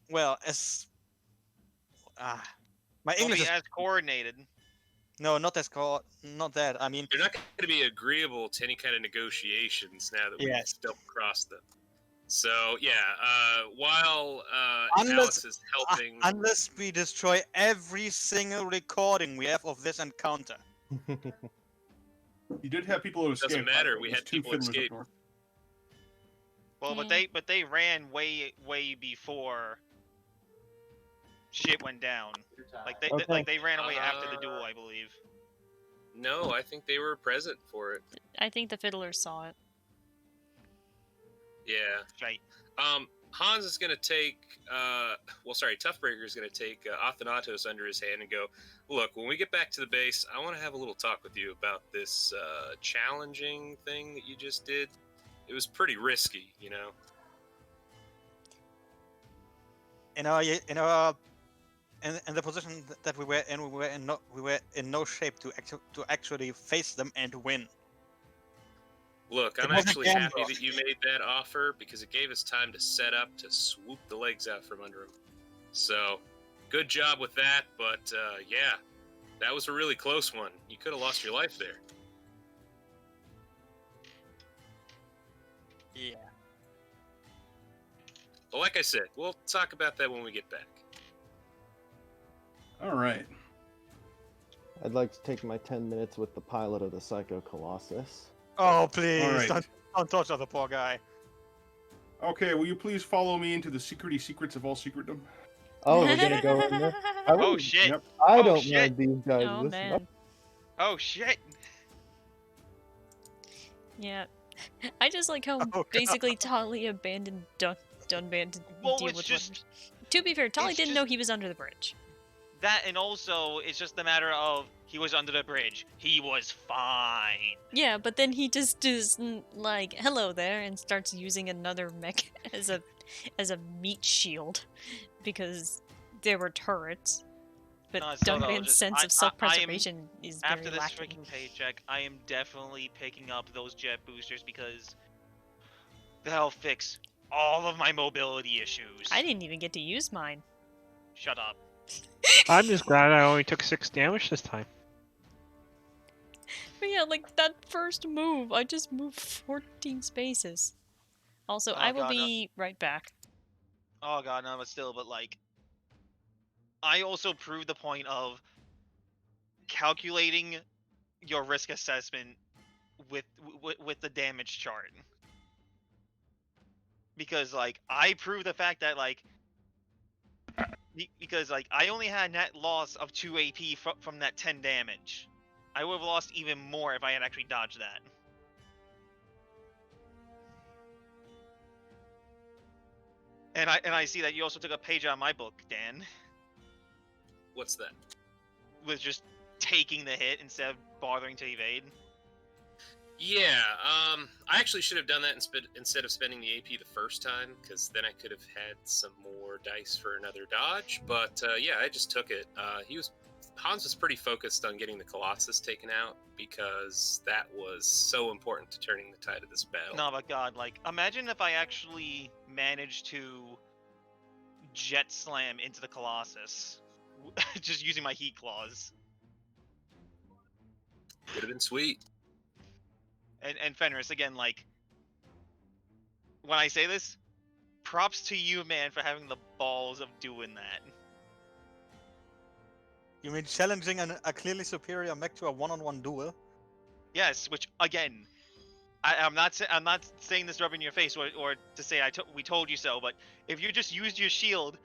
B: well, as. My
E: Won't
B: English
E: be
B: is
E: as coordinated.
B: no, not as not that. I mean,
G: They're not going to be agreeable to any kind of negotiations now that
B: Yes.
G: we've double-crossed them. So, yeah, while
B: Unless-
G: Alex is helping...
B: unless we destroy every single recording we have of this encounter.
F: You did have people who escaped.
G: Doesn't matter,
F: by the way.
G: we
F: There's
G: had
F: two
G: people
F: fiddlers up
G: escape.
F: north.
E: Well, but they ran way before shit went down. Like they ran away after the duel, I believe.
G: No, I think they were present for it.
A: I think the fiddlers saw it.
G: Yeah.
E: Right.
G: Hans is going to take, Toughbreaker is going to take Athanatos under his hand and go, look, when we get back to the base, I want to have a little talk with you about this challenging thing that you just did. It was pretty risky, you know?
B: In the position that we were in no shape to actually face them and win.
G: Look, I'm actually happy that you made that offer because it gave us time to set up to swoop the legs out from under him. So, good job with that, but yeah, that was a really close one. You could have lost your life there.
E: Yeah.
G: But like I said, we'll talk about that when we get back.
F: All right.
C: I'd like to take my 10 minutes with the pilot of the Psycho Colossus.
B: Oh, please,
F: All right.
B: don't touch the poor guy.
F: Okay, will you please follow me into the secrets of all secretdom?
C: Oh, we're gonna go in there?
E: Oh shit!
F: Yep.
C: I
E: Oh,
C: don't
E: shit.
C: mind these guys.
A: Oh,
C: Listen
A: man.
C: up.
E: Oh shit!
A: Yeah. I just like how
B: God.
A: basically Tali abandoned Dunban to
E: Well,
A: deal
E: it's
A: with
E: just-
A: what... To be fair, Tali
E: it's
A: didn't
E: just-
A: know he was under the bridge.
E: That and also it's just a matter of he was under the bridge. He was fine.
A: Yeah, but then he just does like, hello there, and starts using another mech as a meat shield because there were turrets. But
E: No, so though,
A: Dunban's
E: just-
A: sense
E: I
A: of self-preservation is very
E: After this
A: lacking.
E: freaking paycheck, I am definitely picking up those jet boosters because they'll fix all of my mobility issues.
A: I didn't even get to use mine.
E: Shut up.
D: I'm just glad I only took 6 damage this time.
A: But yeah, like that first move, I just moved 14 spaces. Also,
E: Oh,
A: I will
E: God, no.
A: be right back.
E: Oh god, no, but still, but like, I also proved the point of calculating your risk assessment with the damage chart. Because like, I proved the fact that like, because like, I only had net loss of 2 AP from that 10 damage. I would have lost even more if I had actually dodged that. And I see that you also took a page out of my book, Dan,
G: What's that?
E: with just taking the hit instead of bothering to evade.
G: Yeah, I actually should have done that instead of spending the AP the first time, because then I could have had some more dice for another dodge. But yeah, I just took it. Hans was pretty focused on getting the Colossus taken out because that was so important to turning the tide of this battle.
E: No, but God, like, imagine if I actually managed to jet slam into the Colossus, just using my heat claws.
G: Would have been sweet.
E: And Fenris, again, like, when I say this, props to you, man, for having the balls of doing that.
B: You mean challenging a clearly superior mech to a one-on-one duel?
E: Yes, which again, I'm not saying this to rub in your face or to say we told you so, but if you just used your shield,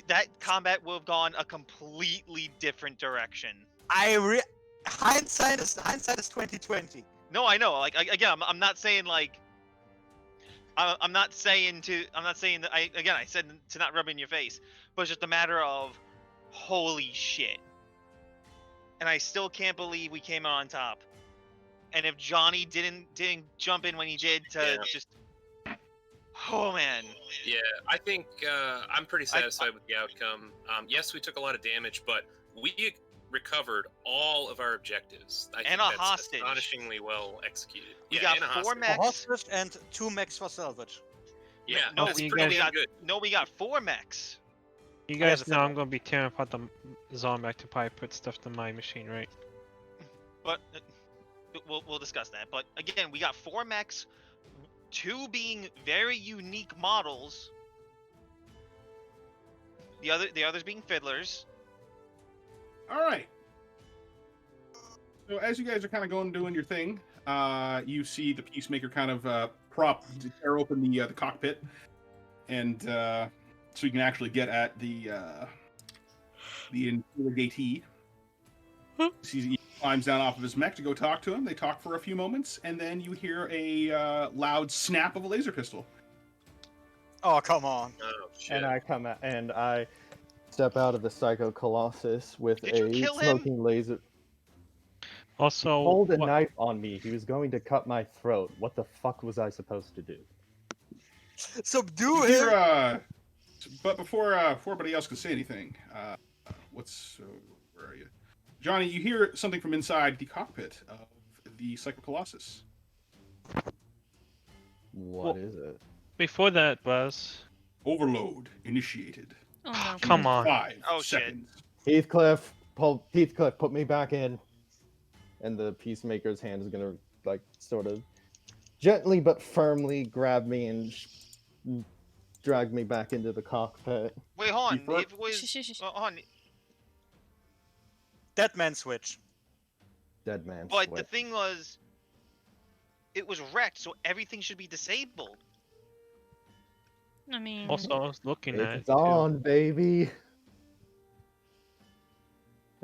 E: that combat would have gone a completely different direction.
B: Hindsight is 2020.
E: No, I know. Like again, I'm not saying like. I'm not saying that I said to not rub in your face, but it's just a matter of holy shit. And I still can't believe we came out on top. And if Johnny didn't jump in when he did to just, oh man.
G: Yeah, I think I'm pretty satisfied with the outcome. Yes, we took a lot of damage, but we recovered all of our objectives. I think
E: a
G: that's
E: hostage.
G: astonishingly well executed.
E: We
G: yeah,
E: got
G: and a
E: 4
G: hostage.
B: A
E: mechs.
B: hostage and 2 mechs for salvage.
G: Yeah,
E: No,
G: that's
D: you
G: pretty
D: guys-
G: damn good.
E: No, we got 4 mechs.
D: You
B: I have
D: guys
B: a
D: know
B: third
D: I'm going to be tearing apart the Zombie to probably put stuff to my machine, right?
E: But we'll discuss that. But again, we got 4 mechs, 2 being very unique models. The others being fiddlers.
F: All right. So as you guys are kind of doing your thing, you see the Peacemaker kind of tear open the cockpit, and so you can actually get at the interrogatee. He climbs down off of his mech to go talk to him. They talk for a few moments, and then you hear a loud snap of a laser pistol.
B: Oh, come on.
G: Oh, shit.
C: And I come out and I step out of the Psycho Colossus with
E: Did you
C: a
E: kill him?
C: smoking laser.
D: Also,
C: Hold a
D: what-
C: knife on me. He was going to cut my throat. What the fuck was I supposed to do?
B: Subdue
F: You
B: him!
F: hear, but before anybody else can say anything, where are you? Johnny, you hear something from inside the cockpit of the Psycho Colossus.
C: What is it?
D: Before that, Buzz.
F: Overload initiated.
A: Oh no.
D: Come on.
F: 5
E: Oh, shit.
F: seconds.
C: Heathcliff, put me back in. And the peacemaker's hand is gonna like sort of gently but firmly grab me and drag me back into the cockpit.
E: Wait, hold on.
F: Before-
E: It was. Hold on.
B: Dead man switch.
C: Dead man.
E: But
C: switch.
E: the thing was, it was wrecked, so everything should be disabled.
A: I mean,
D: Also, I was looking at it.
C: It's on, baby.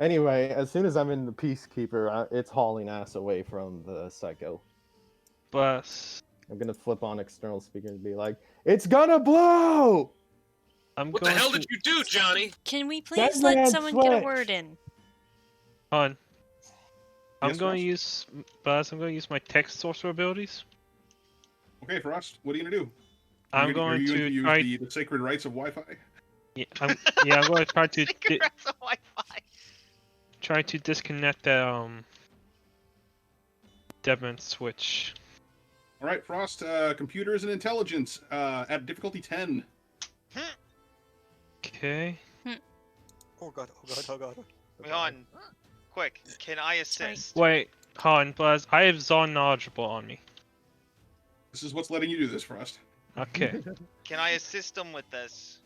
C: Anyway, as soon as I'm in the Peacekeeper, it's hauling ass away from the Psycho.
D: Buzz.
C: I'm gonna flip on external speaker and be like, "It's gonna blow!"
G: What the hell did you do, Johnny?
A: can we please
C: Dead
A: let
C: man
A: someone get a
C: switch.
A: word in?
D: On. I'm
F: Yes,
D: going
F: Ross?
D: to use Buzz. I'm going to use my text sorcerer abilities.
F: Okay, Frost, what are you gonna do?
D: I'm
F: Are
D: going
F: you
D: to
F: use
D: try.
F: the sacred rights of Wi-Fi?
D: Yeah, I'm going to try to
E: Cigarettes and Wi-Fi.
D: disconnect that Deadman switch.
F: All right, Frost. Computers and intelligence at difficulty 10.
D: Okay.
B: Oh god, oh god, oh god.
E: Wait, hold on. Quick, can I assist?
D: Wait, hold on, Buzz. I have Zon knowledgeable on me.
F: This is what's letting you do this, Frost.
D: Okay.
E: Can I assist them with this?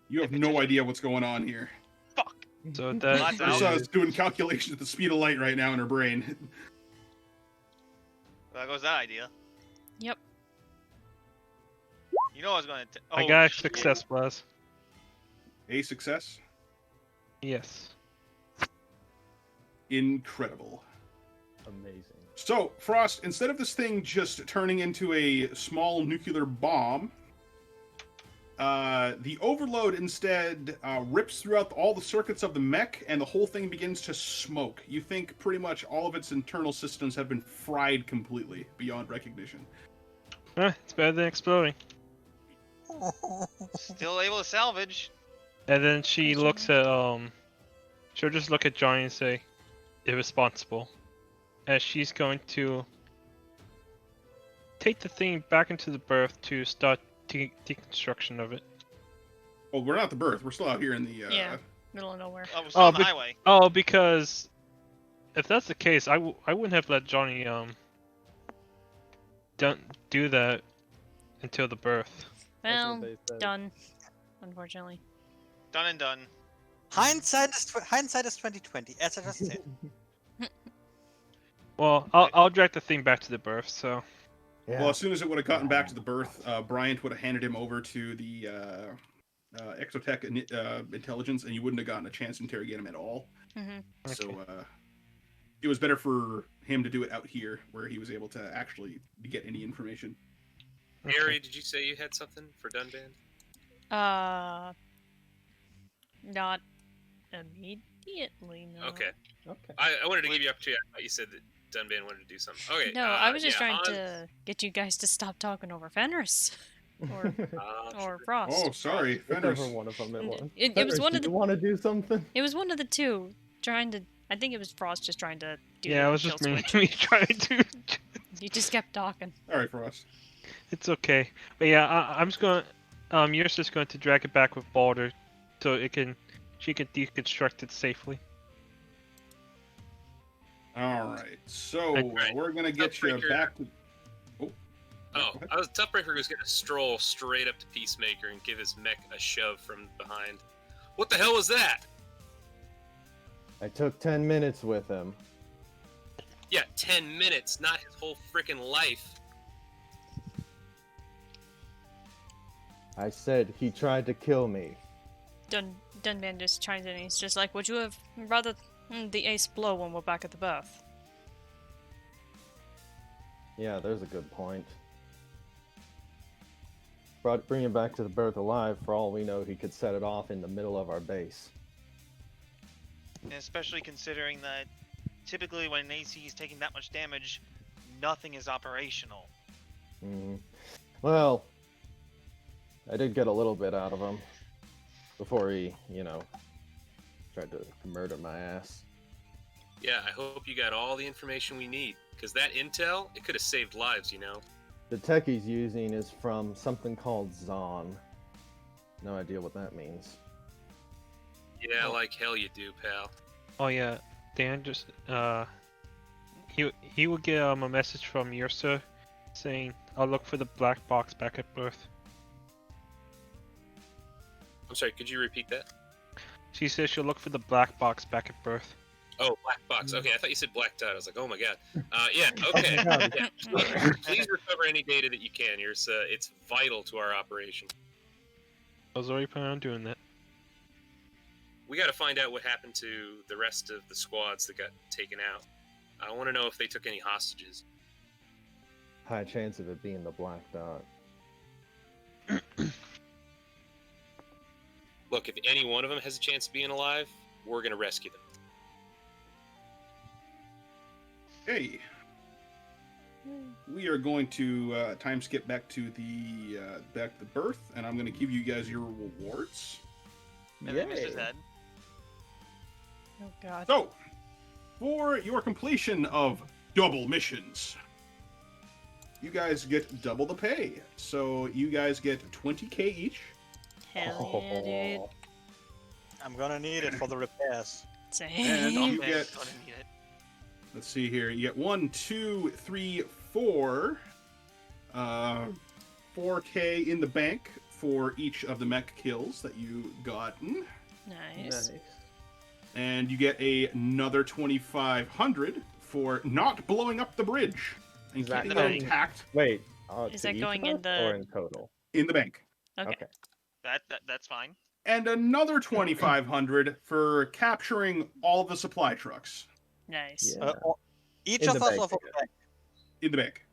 F: You have
E: If it's
F: no
E: just-
F: idea what's going on here.
E: Fuck.
D: So
E: Lots
D: that
E: of
F: Ursa's
D: is...
F: doing calculations at the speed of light right now in her brain.
E: There goes that idea.
A: Yep.
E: You know I was gonna.
D: I got a
E: shit.
D: success, Buzz.
F: A success.
D: Yes.
F: Incredible.
C: Amazing.
F: So, Frost, instead of this thing just turning into a small nuclear bomb, the overload instead rips throughout all the circuits of the mech, and the whole thing begins to smoke. You think pretty much all of its internal systems have been fried completely, beyond recognition.
D: It's better than exploding.
E: Still able to salvage.
D: And then she looks at she'll just look at Johnny and say, irresponsible. As she's going to take the thing back into the berth to start deconstruction of it.
F: Well, we're not at the berth. We're still out here in the...
A: Yeah. Middle of nowhere.
E: Oh, we're still on the highway.
D: Oh, because if that's the case, I wouldn't have let Johnny do that until the berth.
A: Well, done. Unfortunately.
E: Done and done.
B: Hindsight is 2020, as I just said.
D: Well, I'll drag the thing back to the berth. So.
C: Yeah.
F: Well, as soon as it would have gotten back to the berth, Bryant would have handed him over to the Exotech intelligence, and you wouldn't have gotten a chance to interrogate him at all.
A: Mm-hmm.
F: So it was better for him to do it out here, where he was able to actually get any information.
G: Harry, did you say you had something for Dunban?
A: Not immediately, no.
G: Okay.
C: Okay.
G: I wanted to give you opportunity. I thought you said that Dunban wanted to do something. Okay.
A: No, I was just
G: yeah,
A: trying to get you guys to stop talking over Fenris. Or
G: sure.
A: Frost.
F: Oh, sorry,
C: Whichever
F: Fenris.
C: one of them it was.
A: It was one of
C: Do
A: the.
C: you want to do something?
A: It was one of the two. Trying to. I think it was Frost just trying to do.
D: Yeah,
A: the
D: it was just
A: kill
D: me,
A: switch.
D: me trying to.
A: You just kept talking.
F: All right, Frost.
D: It's okay, but yeah, I'm just going. You're just going to drag it back with Balder, so she can deconstruct it safely.
F: All right, so
G: Right.
F: we're gonna get you
G: Toughbreaker.
F: back to.
G: Oh, Toughbreaker was gonna stroll straight up to Peacemaker and give his mech a shove from behind. What the hell was that?
C: I took 10 minutes with him.
G: Yeah, 10 minutes, not his whole freaking life.
C: I said he tried to kill me.
A: Dunban just chimes in and he's just like, would you have rather the ace blow when we're back at the berth?
C: Yeah, there's a good point. Bring him back to the berth alive. For all we know, he could set it off in the middle of our base.
E: And especially considering that typically when an AC is taking that much damage, nothing is operational.
C: Well, I did get a little bit out of him before he, tried to murder my ass.
G: Yeah, I hope you got all the information we need, because that intel, it could have saved lives, you know.
C: the tech he's using is from something called Zon. No idea what that means.
G: Yeah, like hell you do, pal.
D: Oh yeah, Dan just he will get a message from Yursa saying, "I'll look for the black box back at birth."
G: I'm sorry, could you repeat that?
D: She says she'll look for the black box back at birth.
G: Oh, black box. Okay, I thought you said black dot. I was like, oh my god. Yeah, okay.
C: Oh my God.
G: Yeah, please recover any data that you can. It's vital to our operation.
D: I was already planning on doing that.
G: We got to find out what happened to the rest of the squads that got taken out. I want to know if they took any hostages.
C: High chance of it being the black dot.
G: Look, if any one of them has a chance of being alive, we're going to rescue them.
F: Hey, we are going to time skip back to the birth, and I'm going to give you guys your rewards.
E: And then Mr. Zed.
A: Oh god.
F: So, for your completion of double missions, you guys get double the pay. So you guys get 20k each.
A: Hell yeah, dude.
B: I'm gonna need it for the repairs.
F: And
A: Same.
F: you get,
E: Gonna need it.
F: let's see here, you get 1, 2, 3, 4, 4k in the bank for each of the mech kills that you gotten.
A: Nice.
F: And you get another 2,500 for not blowing up the bridge and
C: Is that
F: keeping it
E: nice?
F: intact
C: Wait,
A: Is
C: to
A: that
C: each
A: going
C: of
A: in
C: us
A: the-
C: or in total?
F: in the bank.
A: Okay.
E: That's fine.
F: And another 2,500 for capturing all the supply trucks
A: Nice.
C: Yeah.
B: Each
C: In
B: of
C: the
B: us
C: bank,
B: or for
C: I
B: the bank?
F: in the bank.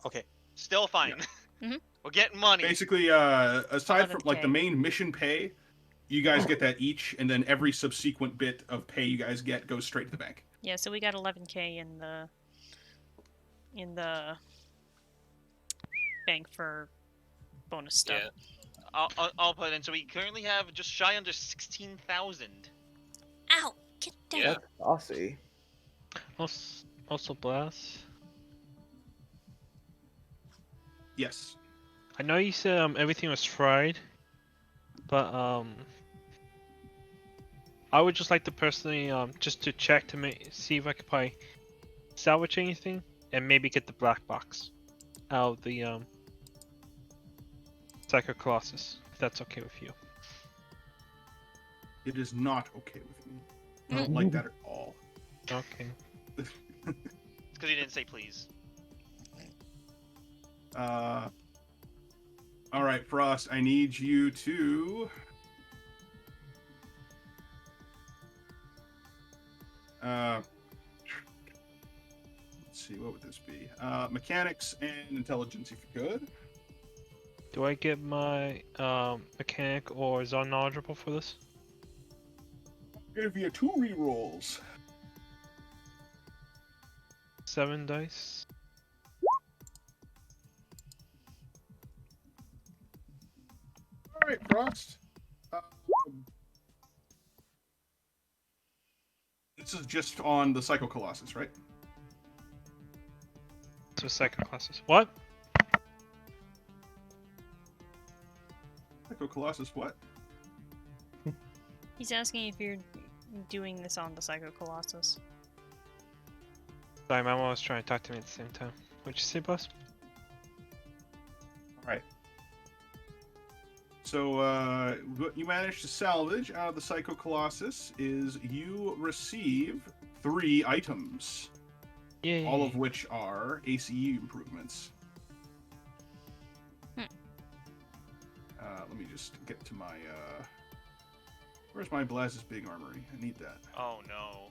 B: Okay.
E: Still fine.
A: Mhm.
E: We're getting money.
F: Basically, aside from like the
A: 11K.
F: main mission pay, you guys get that each, and then every subsequent bit of pay you guys get goes straight to the bank.
A: Yeah, so we got 11k in the bank for bonus stuff.
G: Yeah.
E: I'll put in. So we currently have just shy under 16,000.
A: Ow! Get down.
G: Yeah.
C: That's saucy.
D: Also, Blast.
F: Yes.
D: I know you said everything was fried, but I would just like to personally just to check to see if I could probably salvage anything and maybe get the black box out of the Psycho Colossus, if that's okay with you.
F: It is not okay with me. I don't like that at all.
D: Okay.
E: It's because you didn't say please.
F: All right, Frost, I need you to let's see, what would this be? Mechanics and intelligence, if you could.
D: Do I get my mechanic or zone knowledgeable for this?
F: Give you 2 rerolls.
D: 7 dice.
F: All right, Frost. This is just on the Psycho Colossus, right?
D: So Psycho Colossus. What?
F: Psycho Colossus, what?
A: He's asking if you're doing this on the Psycho Colossus.
D: Sorry, my mom was trying to talk to me at the same time. What'd you say, boss?
F: All right. So, what you managed to salvage out of the Psycho Colossus is you receive 3 items,
D: Yay.
F: all of which are ACE improvements. Let me just get to my, where's my Blaz's Big Armory? I need that.
E: Oh no.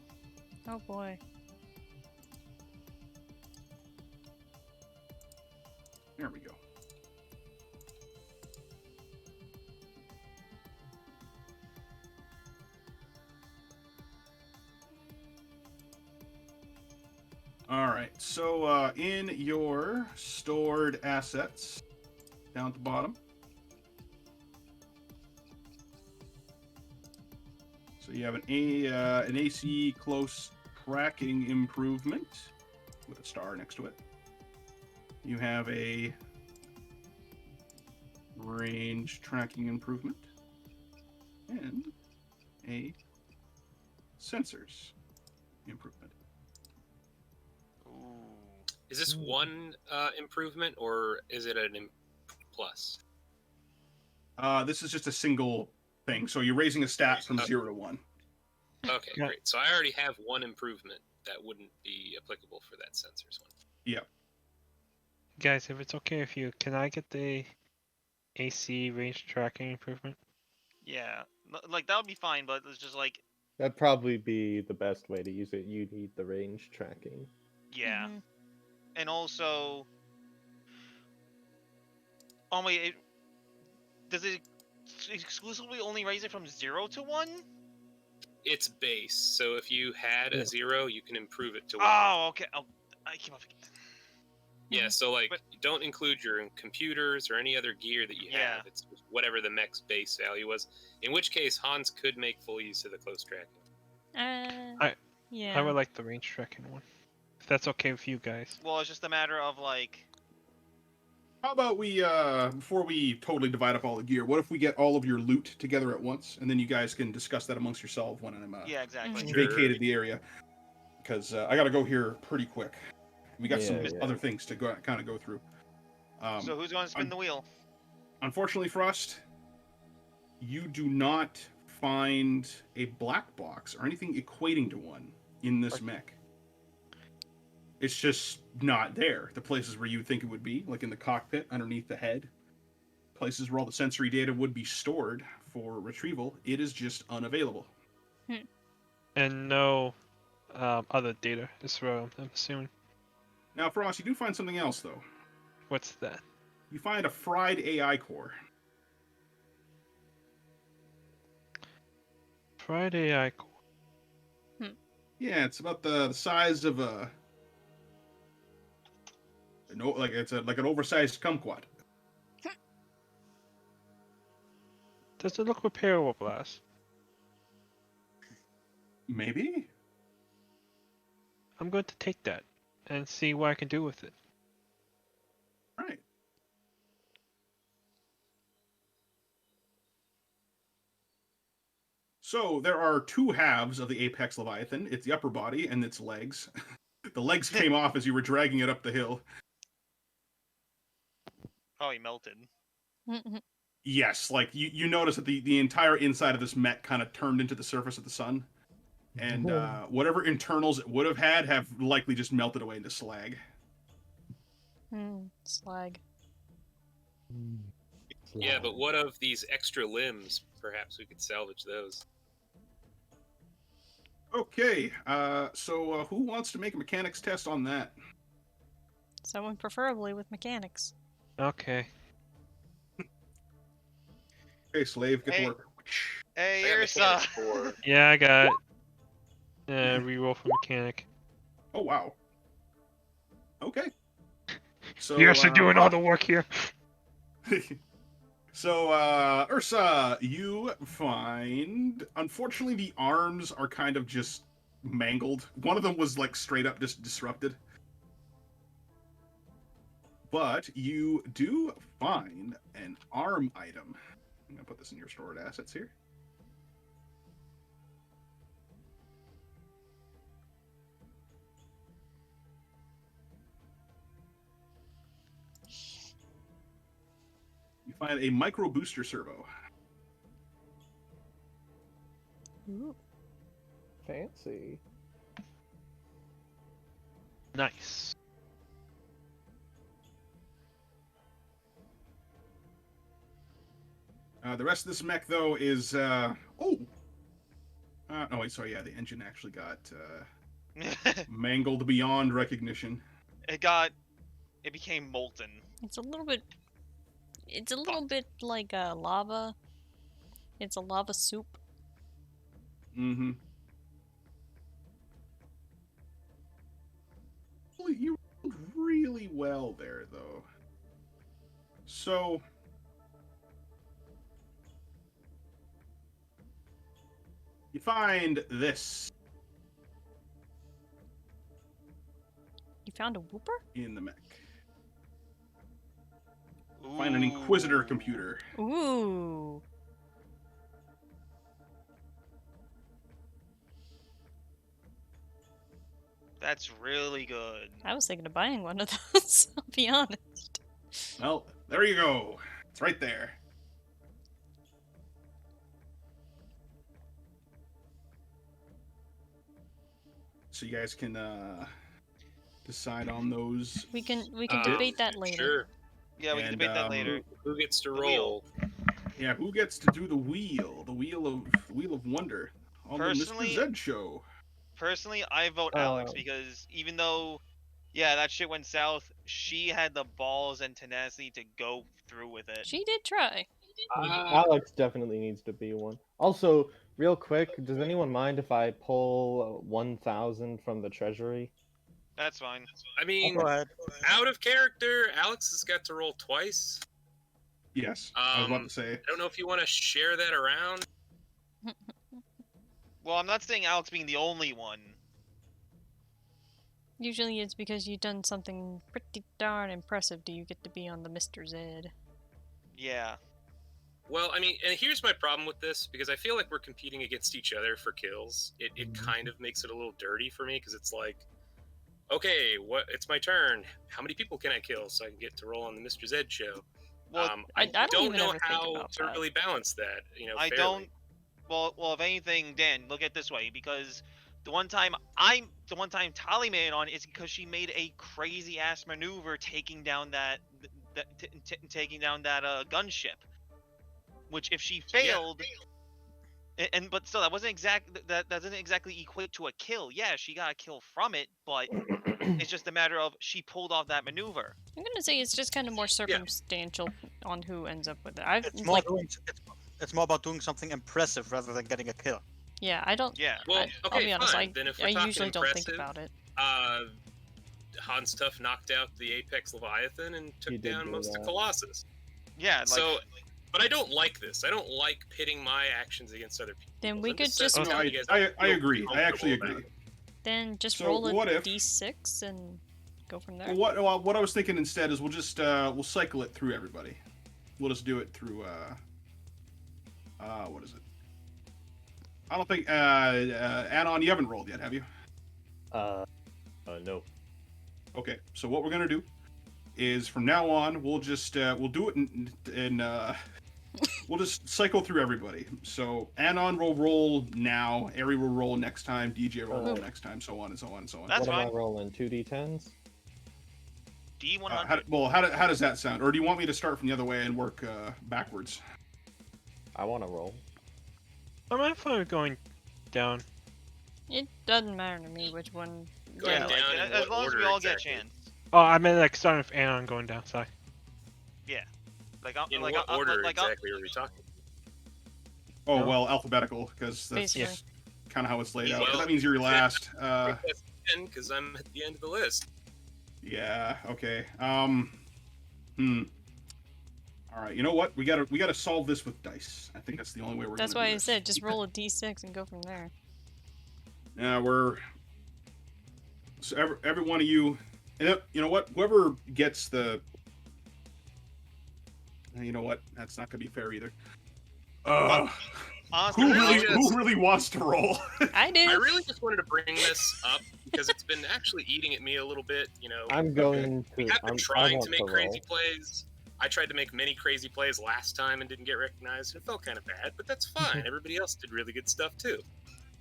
A: Oh boy.
F: There we go. All right, so in your stored assets, down at the bottom, so you have an AC close tracking improvement with a star next to it. You have a range tracking improvement, and a sensors improvement.
E: Ooh.
G: Is this one improvement or is it an plus?
F: This is just a single thing, so you're raising a stat from 0 to 1.
G: Okay,
H: Yeah.
G: great. So I already have one improvement that wouldn't be applicable for that sensors one.
F: Yeah.
D: Guys, if it's okay with you, can I get the AC range tracking improvement?
E: Yeah, like that would be fine, but it's just like,
C: That'd probably be the best way to use it. You need the range tracking.
E: yeah,
A: Mhm.
E: and also, oh wait, does it exclusively only raise it from 0 to 1?
G: It's base, so if you had a 0, you can improve it to 1.
E: Oh, okay. Oh, I keep on forgetting.
G: Yeah, so like,
E: But-
G: you don't include your computers or any other gear that you
E: Yeah.
G: have. It's just whatever the mech's base value was. In which case, Hans could make full use of the close tracking.
A: Yeah.
D: I would like the range tracking one. If that's okay with you guys.
E: Well, it's just a matter of like,
F: How about we, before we totally divide up all the gear, what if we get all of your loot together at once, and then you guys can discuss that amongst yourselves when I'm
E: yeah, exactly.
A: Mhm.
F: vacated the area, because I gotta go here pretty quick. We got some
C: Yeah.
F: other things to kind of go through.
E: So who's going to spin the wheel?
F: Unfortunately, Frost, you do not find a black box or anything equating to one in this mech. It's just not there. The places where you would think it would be, like in the cockpit, underneath the head, places where all the sensory data would be stored for retrieval, it is just unavailable.
D: And no other data is thrown, I'm assuming.
F: Now, Frost, you do find something else, though.
D: What's that?
F: You find a fried AI core.
D: Friday I
F: Yeah, it's about the size of a... No, like it's like an oversized kumquat.
D: Does it look repairable, Blast?
F: Maybe?
D: I'm going to take that and see what I can do with it.
F: Right. So there are two halves of the Apex Leviathan. It's the upper body and its legs. The legs came off as you were dragging it up the hill.
E: Probably melted.
F: Yes, like you notice that the entire inside of this mech kind of turned into the surface of the sun. And whatever internals it would have had have likely just melted away into slag.
A: Slag.
G: Yeah, but what of these extra limbs? Perhaps we could salvage those.
F: Okay, so who wants to make a mechanics test on that?
A: Someone preferably with mechanics.
D: Okay.
F: Okay, Slave, get
E: Hey.
F: to work.
E: Hey,
G: I got
E: Ursa.
G: mechanics 4.
D: Yeah, I got it. Reroll for mechanic.
F: Oh, wow. Okay. So,
D: You're also doing all the work here.
F: So, Ursa, you find... Unfortunately, the arms are kind of just mangled. One of them was, like, straight up just disrupted. But you do find an arm item. I'm going to put this in your stored assets here. You find a micro booster servo.
A: Ooh.
C: Fancy.
D: Nice.
F: The rest of this mech, though, is... oh! No, wait, sorry, yeah, the engine actually got mangled beyond recognition.
E: It became molten.
A: It's a little bit like lava. It's a lava soup.
F: Mm-hmm. Well, you rolled really well there, though. So... You find this
A: You found a whooper?
F: in the mech. Find an Inquisitor computer.
A: Ooh.
E: That's really good.
A: I was thinking of buying one of those, I'll be honest.
F: Well, there you go. It's right there. So you guys can decide on those.
A: We can debate that later.
G: Sure.
E: Yeah, we can debate that later.
G: Who gets to
E: The wheel.
G: roll?
F: Yeah, who gets to do the wheel? The wheel of wonder on the
E: Personally-
F: Mr. Zed show.
E: Personally, I vote Alex because even though, yeah, that shit went south, she had the balls and tenacity to go through with it.
A: She did try.
C: Alex definitely needs to be one. Also, real quick, does anyone mind if I pull 1,000 from the treasury?
E: That's fine.
G: I mean,
B: Go ahead.
G: out of character, Alex has got to roll twice.
F: Yes, I was about to say.
G: I don't know if you want to share that around.
E: Well, I'm not saying Alex being the only one.
A: Usually it's because you've done something pretty darn impressive do you get to be on the Mr. Zed.
E: Yeah.
G: Well, I mean, and here's my problem with this, because I feel like we're competing against each other for kills. It kind of makes it a little dirty for me, because it's like, okay, it's my turn. How many people can I kill so I can get to roll on the Mr. Zed show?
E: Well,
A: I don't
G: don't
A: even
G: know
A: ever think
G: how
A: about
G: to
A: that.
G: really balance that.
E: I
G: fairly.
E: don't. Well, if anything, Dan, look at it this way, because the one time Tali made it on is because she made a crazy ass maneuver taking down that gunship, which if she failed, but still that doesn't exactly equate to a kill. Yeah, she got a kill from it, but it's just a matter of she pulled off that maneuver.
A: I'm gonna say it's just kind of more circumstantial on who ends up with it.
B: It's more about doing something impressive rather than getting a kill.
A: Yeah, I don't.
E: Yeah.
G: Well,
A: I'll
G: okay,
A: be honest.
G: fine. Then if we're
A: I
G: talking
A: usually don't think
G: impressive,
A: about it.
G: Hans Tuff knocked out the Apex Leviathan and
C: He
G: took
C: did
G: down
C: do
G: most of
C: that.
G: Colossus.
E: Yeah. Like,
G: So, but I don't like this. I don't like pitting my actions against other people.
A: Then we
G: I'm
A: could
G: just
A: just
G: saying
F: Okay,
G: how you guys
F: I
G: feel
F: agree. I actually
G: comfortable
F: agree.
G: about it.
A: then just
F: So
A: roll a
F: what if-
A: d6 and go from there.
F: What I was thinking instead is we'll cycle it through everybody. We'll just do it through what is it? I don't think Anon, you haven't rolled yet, have you?
C: No.
F: Okay, so what we're gonna do is from now on we'll just we'll do it in we'll just cycle through everybody. So Anon will roll now, Ari will roll next time, DJ will roll next time, so on and so on and so on.
E: That's
C: What am I
E: fine.
C: rolling? 2d10s?
E: D100.
F: How does that sound? Or do you want me to start from the other way and work backwards?
C: I want to roll.
D: I'm fine with going down.
A: It doesn't matter to me which one.
G: Going
E: Yeah,
G: down
E: like,
G: in
E: as
G: what
E: long as we
G: order
E: all
G: exactly?
E: get a chance.
D: Oh, I meant like starting with Anon going down. Sorry.
E: Like,
G: In
E: like,
G: what order
E: like,
G: exactly are we talking?
F: Oh
D: No.
F: well, alphabetical because that's
A: Basically.
F: kind of how it's laid out.
G: Well,
F: That means you're last.
G: Because I'm at the end of the list.
F: Yeah. Okay. All right. You know what? We gotta solve this with dice. I think that's the only way we're.
A: That's
F: gonna
A: why
F: do
A: I
F: this.
A: said just roll a d6 and go from there.
F: We're. So every one of you, and you know what? Whoever gets the. You know what? That's not gonna be fair either.
E: Honestly,
F: Who really wants to roll?
A: I do.
G: I really just wanted to bring this up because it's been actually eating at me a little bit.
C: I'm going
G: We
C: to.
G: have been
C: I
G: trying
C: want
G: to make
C: roll.
G: crazy plays. I tried to make many crazy plays last time and didn't get recognized. It felt kind of bad, but that's fine. Everybody else did really good stuff too.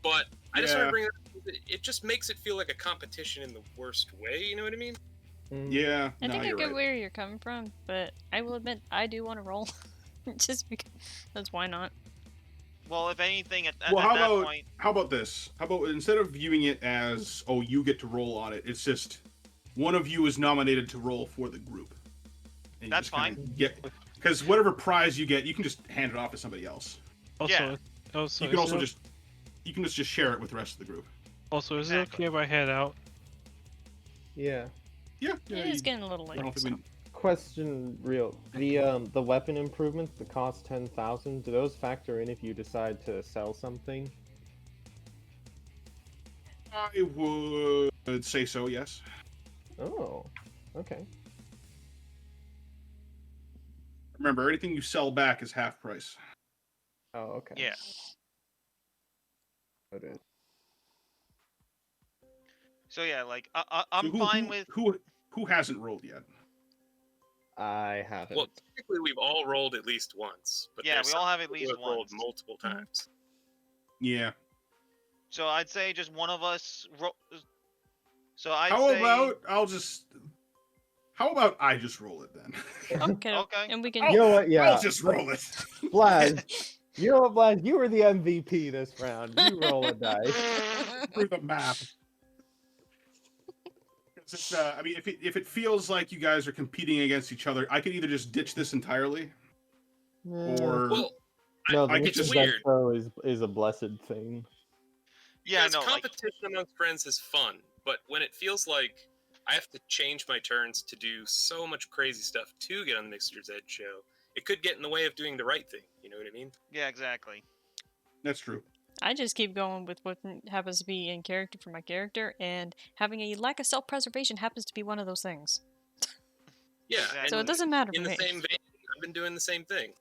G: But I just want
F: Yeah.
G: to bring it up. It just makes it feel like a competition in the worst way. You know what I mean?
F: Yeah.
A: I think I
F: you're
A: get
F: right.
A: where you're coming from, but I will admit I do want to roll. Just because. That's why not.
E: well, if anything, at
F: Well, how
E: that
F: about
E: point,
F: how about this? How about instead of viewing it as you get to roll on it, it's just one of you is nominated to roll for the group. And you
E: That's
F: just kinda because whatever prize you get, you can just hand it off to somebody else.
D: Also,
E: Yeah.
D: also,
F: You can
D: is
F: also
D: it,
F: you can just share it with the rest of the group.
D: also, is it
E: Exactly.
D: okay if I head out?
C: Yeah.
F: Yeah.
A: It is getting a little
F: I don't
A: late.
F: think
A: So.
C: Question, real. The weapon improvements that cost 10,000. Do those factor in if you decide to sell something?
F: I would say so. Yes.
C: Oh. Okay.
F: Remember, anything you sell back is half price.
I: Oh, okay.
E: Yeah.
I: Noted.
E: So yeah, like
F: So
E: I'm fine with.
F: who hasn't rolled yet?
I: I haven't.
G: Well, typically we've all rolled at least once, but
E: Yeah,
G: there's
E: we all
G: some
E: have at
G: people who
E: least
G: have rolled
E: once.
G: multiple times.
F: Yeah.
E: So I'd say just one of us. So I'd
F: How
E: say.
F: about I just roll it then?
A: Okay.
E: Okay.
A: And we can.
F: Oh,
I: You know what? Yeah.
F: I'll just roll it.
I: Blaz. You know what, Blaz? You were the MVP this round. You roll a dice.
F: Through the map. It's, I mean, if it feels like you guys are competing against each other, I could either just ditch this entirely, or
G: Well,
I: no,
F: I
I: the
F: could just-
I: Mrs. Bexo is a blessed thing.
E: Yeah,
G: because
E: no, like
G: competition amongst friends is fun, but when it feels like I have to change my turns to do so much crazy stuff to get on the Mixer's Edge show, it could get in the way of doing the right thing. You know what I mean?
E: yeah, exactly.
F: that's true.
A: I just keep going with what happens to be in character for my character, and having a lack of self-preservation happens to be one of those things.
G: Yeah.
E: Exactly.
A: So it doesn't matter
G: In
A: for
G: the
A: me.
G: same vein, I've been doing the same thing.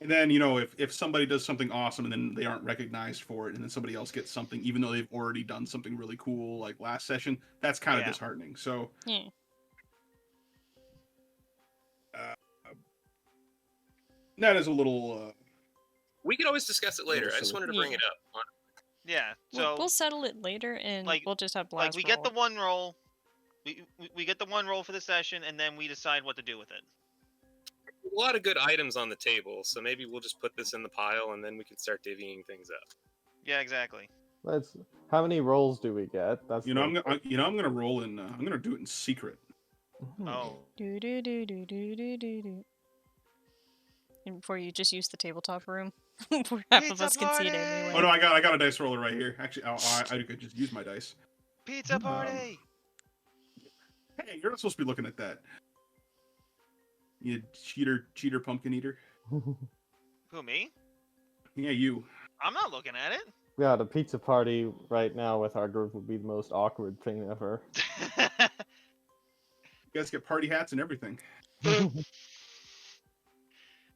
F: And then if somebody does something awesome and then they aren't recognized for it, and then somebody else gets something, even though they've already done something really cool like last session, that's kind of
E: Yeah.
F: disheartening. So
A: Yeah.
F: that is a little.
G: We could always discuss it later. I just wanted to bring
A: Yeah.
G: it up.
E: Yeah.
A: We'll
E: So
A: settle it later, and
E: like-
A: we'll just have
E: like
A: blast
E: we
A: roll
E: get the
A: it.
E: one roll. We get the one roll for the session, and then we decide what to do with it.
G: A lot of good items on the table, so maybe we'll just put this in the pile and then we can start divvying things up.
E: Yeah, exactly.
I: Let's. How many rolls do we get? That's
F: I'm gonna roll in. I'm gonna do it in secret.
E: Oh,
A: Do do do do do do do do. And before you just use the tabletop room, where half of
E: Pizza
A: us can see it
E: party!
A: anyway.
F: Oh no, I got a dice roller right here. Actually, I could just use my dice.
E: pizza party!
F: Hey, you're not supposed to be looking at that. You cheater, pumpkin eater.
E: Who, me?
F: Yeah, you.
E: I'm not looking at it.
I: Yeah, the pizza party right now with our group would be the most awkward thing ever.
F: You guys get party hats and everything.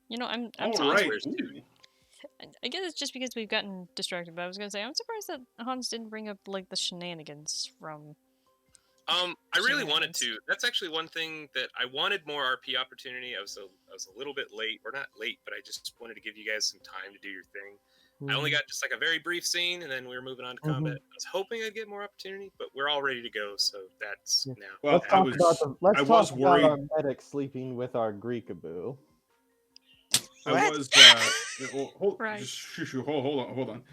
A: You know, I'm
F: All
A: surprised.
F: right.
G: Where's
F: Ooh.
A: I guess it's just because we've gotten distracted. But I was gonna say, I'm surprised that Hans didn't bring up like the shenanigans from.
G: I really wanted
A: Shenanigans.
G: to. That's actually one thing that I wanted more RP opportunity. I was a little bit late, or not late, but I just wanted to give you guys some time to do your thing. I only got just like a very brief scene, and then we were moving on to combat. I was hoping I'd get more opportunity, but we're all ready to go, so that's
I: Yeah.
G: now.
F: Well,
I: Let's talk
F: I was
I: about
F: worried.
I: our medic sleeping with our Greekaboo.
F: I was. Hold,
A: Right.
F: just hold on.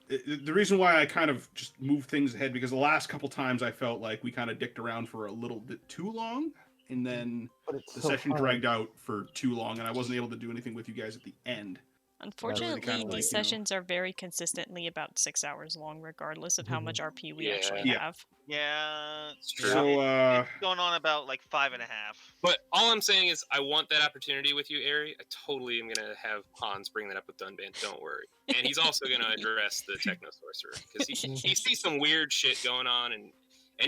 F: The reason why I kind of just moved things ahead because the last couple times I felt like we kind of dicked around for a little bit too long, and then
I: But it's
F: the
I: so
F: session
I: fun.
F: dragged out for too long, and I wasn't able to do anything with you guys at the end.
A: Unfortunately,
F: kinda like,
A: these
F: you know.
A: sessions are very consistently about 6 hours long, regardless of how much RP we
G: Yeah.
A: actually
F: Yeah.
A: have.
E: Yeah.
G: It's true.
F: So,
E: It's going on about like 5.5.
G: But all I'm saying is I want that opportunity with you, Ari. I totally am going to have Hans bring that up with Dunban. Don't worry. And he's also going to address the Techno Sorcerer. Because he sees some weird shit going on. And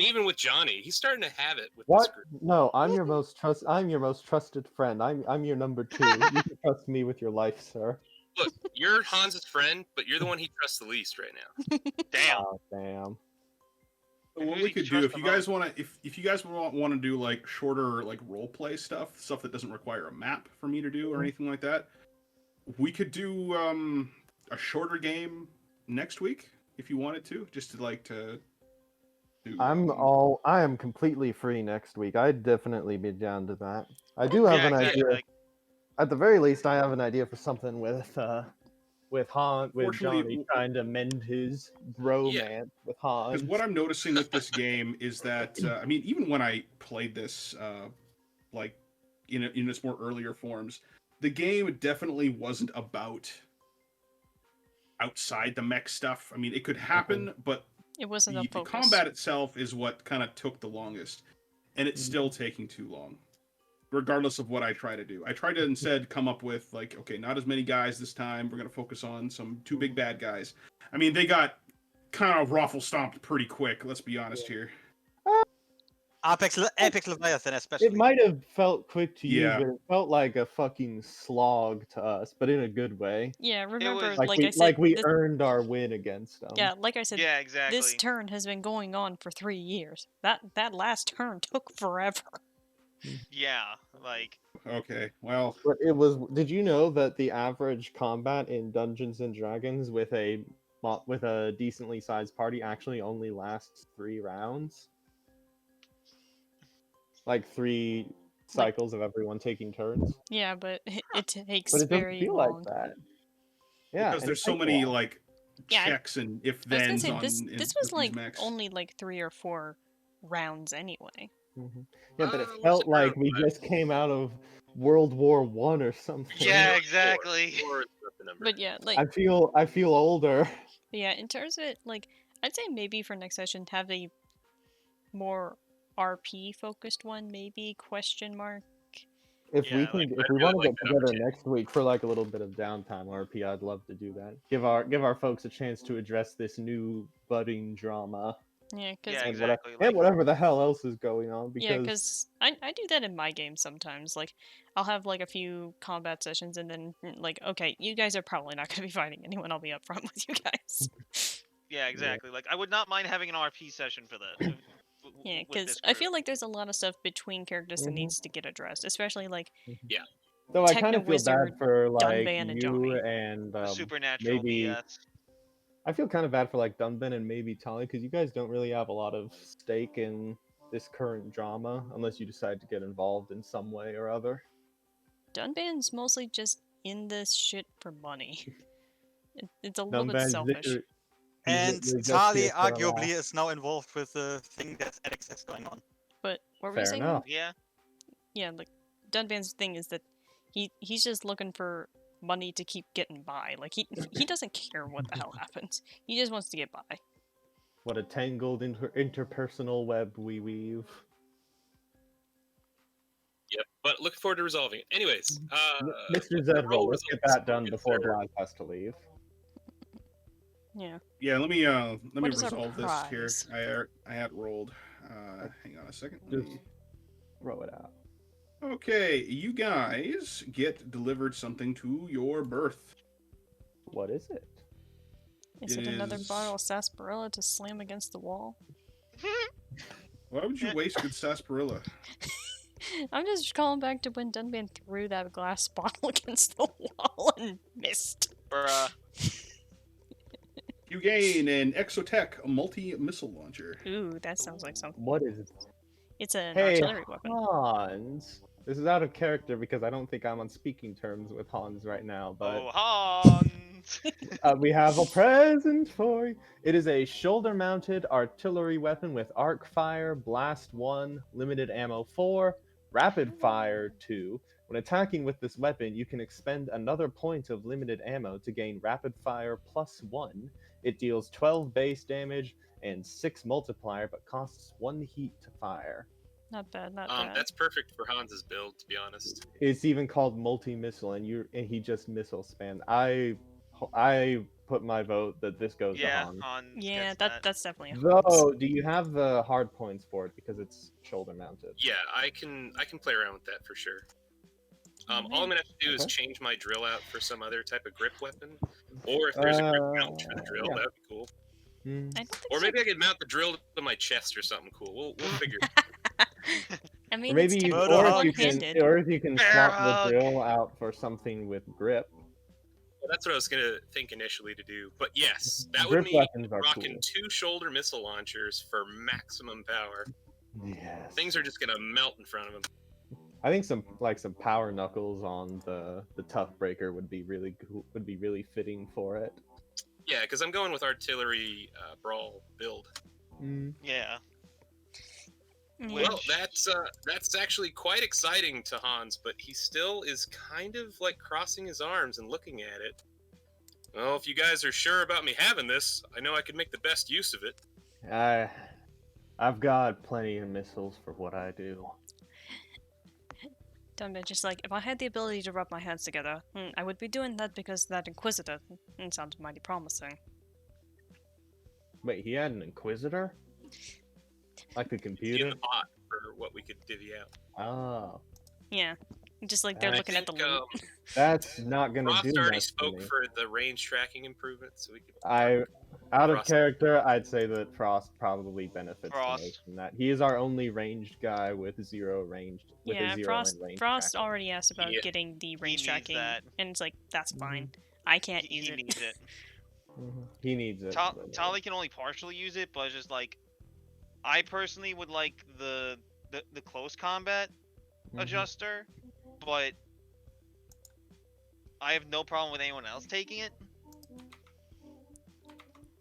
G: even with Johnny, he's starting to have it with this
I: What?
G: group.
I: No, I'm your most trusted friend. I'm your number 2. You can trust me with your life, sir.
G: Look, you're Hans's friend, but you're the one he trusts the least right now.
E: Damn.
I: Oh, damn.
F: So what
E: Who
F: we
E: you
F: could do
E: trust
F: if
E: the
F: you guys want to, if you guys want to do like shorter like role play stuff that doesn't require a map for me to do or anything like that, we could do a shorter game next week if you wanted to, just to like to. Do,
I: I am completely free next week. I'd definitely be down to that. I do have
E: Yeah,
I: an
E: exactly.
I: idea.
E: Like,
I: At the very least, I have an idea for something with
F: Fortunately,
I: Johnny trying to mend his romance with Hans.
F: Because what I'm noticing with this game is that I mean, even when I played this, like in its more earlier forms, the game definitely wasn't about outside the mech stuff. I mean, it could happen, but
A: It wasn't a
F: the
A: focus.
F: combat itself is what kind of took the longest, and it's still taking too long. Regardless of what I try to do, I try to instead come up with like, okay, not as many guys this time. We're gonna focus on some 2 big bad guys. I mean, they got kind of raffle stomped pretty quick. Let's be honest here.
B: Epic Leviathan, especially.
C: It might have felt quick to you,
F: Yeah.
C: but it felt like a fucking slog to us, but in a good way.
A: Yeah, remember,
E: was-
A: like I said,
C: we
A: this,
C: earned our win against them.
A: yeah, like I said,
E: Yeah, exactly.
A: this turn has been going on for 3 years. That last turn took forever.
E: Yeah, like
F: Okay, well,
C: But it was. Did you know that the average combat in Dungeons and Dragons with a decently sized party actually only lasts 3 rounds? Like 3 cycles of everyone taking turns.
A: Yeah, but it takes
C: But it doesn't
A: very
C: feel
A: long.
C: like that. Yeah,
F: because
C: and
F: there's
C: it
F: so
C: takes a
F: many
C: while.
F: like
A: Yeah,
F: checks and if
A: I was gonna
F: thens
A: say
F: on
A: this was
F: these
A: like
F: mechs.
A: only like 3 or 4 rounds anyway.
C: Yeah, but it
G: Let's
C: felt
G: say
C: like
G: around
C: we
G: 5.
C: just came out of World War One or something.
E: Yeah,
G: Four.
E: exactly.
G: 4 is not the number.
A: But yeah, like
C: I feel older.
A: yeah, in terms of it, like I'd say maybe for next session have a more RP focused one, maybe question mark.
C: If we
E: Yeah,
C: can,
G: like,
C: if
G: I'd
C: we
G: really
C: want to
G: like
C: get
G: that
C: together
G: opportunity.
C: next week for like a little bit of downtime RP, I'd love to do that. Give our folks a chance to address this new budding drama
A: Yeah, cuz
E: Yeah,
C: and
E: exactly.
C: and
E: Like,
C: whatever the hell else is going on.
A: yeah,
C: Because
A: cuz I do that in my game sometimes. Like I'll have like a few combat sessions and then like okay, you guys are probably not going to be fighting anyone. I'll be upfront with you guys.
E: yeah, exactly. Like, I would not mind having an RP session for that.
A: Yeah,
E: with
A: cuz
E: this
A: I
E: group.
A: feel like there's a lot of stuff between characters that needs to get addressed, especially like
C: though I kind of feel
A: Techno-Wizard,
C: bad for like
A: Dunban, and
C: you
A: Johnny.
C: and
E: The supernatural
C: maybe
E: BS.
C: I feel kind of bad for like Dunban and maybe Tali because you guys don't really have a lot of stake in this current drama unless you decide to get involved in some way or other.
A: Dunban's mostly just in this shit for money. It's a little bit
C: Dunban's
A: selfish.
B: And Tali arguably is now involved with the thing that Alex has going on.
A: But what were you
C: Fair
A: saying?
C: enough.
E: Yeah.
A: Yeah, like Dunban's thing is that he's just looking for money to keep getting by. Like he doesn't care what the hell happens. He just wants to get by.
C: What a tangled interpersonal web we weave.
G: Yep, but looking forward to resolving it. Anyways,
C: Mr.
G: the
C: Zedville,
G: roll
C: let's get
G: results
C: that done
G: is
C: before
G: there-
C: Blaz has to leave.
A: Yeah.
F: Yeah, let me
A: What is our
F: resolve this here.
A: prize?
F: I had rolled. Hang on a second. Let
C: Just
F: me-
C: throw it out.
F: Okay, you guys get delivered something to your berth.
C: What is it?
A: Is
F: It
A: it another
F: is-
A: bottle of sarsaparilla to slam against the wall?
F: Why would you waste good sarsaparilla?
A: I'm just calling back to when Dunban threw that glass bottle against the wall and missed.
E: Bruh.
F: You gain an Exotech multi-missile launcher.
A: Ooh, that sounds like something.
C: What is it?
A: It's an
C: Hey,
A: artillery weapon.
C: Hans. This is out of character because I don't think I'm on speaking terms with Hans right now, but
E: Oh, Hans!
C: we have a present for you. It is a shoulder-mounted artillery weapon with arc fire, blast 1, limited ammo 4, rapid fire 2. When attacking with this weapon, you can expend another point of limited ammo to gain rapid fire +1. It deals 12 base damage and 6 multiplier, but costs 1 heat to fire.
A: Not bad, not bad.
G: That's perfect for Hans's build, to be honest.
C: It's even called multi-missile, and he just missile spammed. I put my vote that this goes to
E: Yeah,
C: Han.
E: Hans
A: Yeah,
E: gets that.
A: that's definitely a
C: Though,
A: Hans.
C: do you have the hard points for it because it's shoulder mounted?
G: Yeah, I can play around with that for sure. All I'm gonna have to do is
C: Okay.
G: change my drill out for some other type of grip weapon, or if there's a grip mount for the drill,
C: yeah.
G: that'd be cool.
C: Hmm.
A: I don't think
G: Or
A: so.
G: maybe I could mount the drill to my chest or something cool. We'll figure.
A: I mean,
C: Or maybe
A: it's
C: you,
A: technically
C: or if you can,
A: one-handed.
C: or if you can swap the
E: Barrel.
C: drill out for something with grip.
G: That's what I was gonna think initially to do. But yes, that
C: Grip
G: would mean
C: weapons are
G: rocking
C: cool.
G: 2 shoulder missile launchers for maximum power.
C: Yes.
G: Things are just gonna melt in front of them.
C: I think some power knuckles on the Toughbreaker would be really cool, would be really fitting for it.
G: Yeah, because I'm going with artillery brawl build.
E: Yeah.
A: Mm.
E: Which-
G: Well, that's actually quite exciting to Hans, but he still is kind of like crossing his arms and looking at it. Well, if you guys are sure about me having this, I know I could make the best use of it.
C: I've got plenty of missiles for what I do.
A: Dunban just like, if I had the ability to rub my hands together, I would be doing that because that Inquisitor sounds mighty promising.
C: Wait, he had an Inquisitor? Like the
G: In
C: computer?
G: the pot. for what we could divvy out.
C: Oh,
A: Yeah. Just like they're
C: I
A: looking at the loot.
C: that's not gonna
G: Frost
C: do
G: already
C: much for
G: spoke
C: me.
G: for the range tracking improvements, so we could.
C: Out of
G: Frost.
C: character, I'd say that Frost probably benefits the
E: Frost.
C: most from that. He is our only ranged guy with zero ranged, with
A: Yeah,
C: a zero
A: Frost
C: in range.
A: Frost
C: tracking.
A: already asked about
G: Yeah.
A: getting the range
E: needs
A: tracking,
E: that.
A: and it's like, that's
C: Mhm.
A: fine. I can't use
E: He
A: it.
E: needs it.
C: He needs it.
E: Tali can only partially use it, but it's just like, I personally would like the close combat
C: Mhm.
E: adjuster, but I have no problem with anyone else taking it.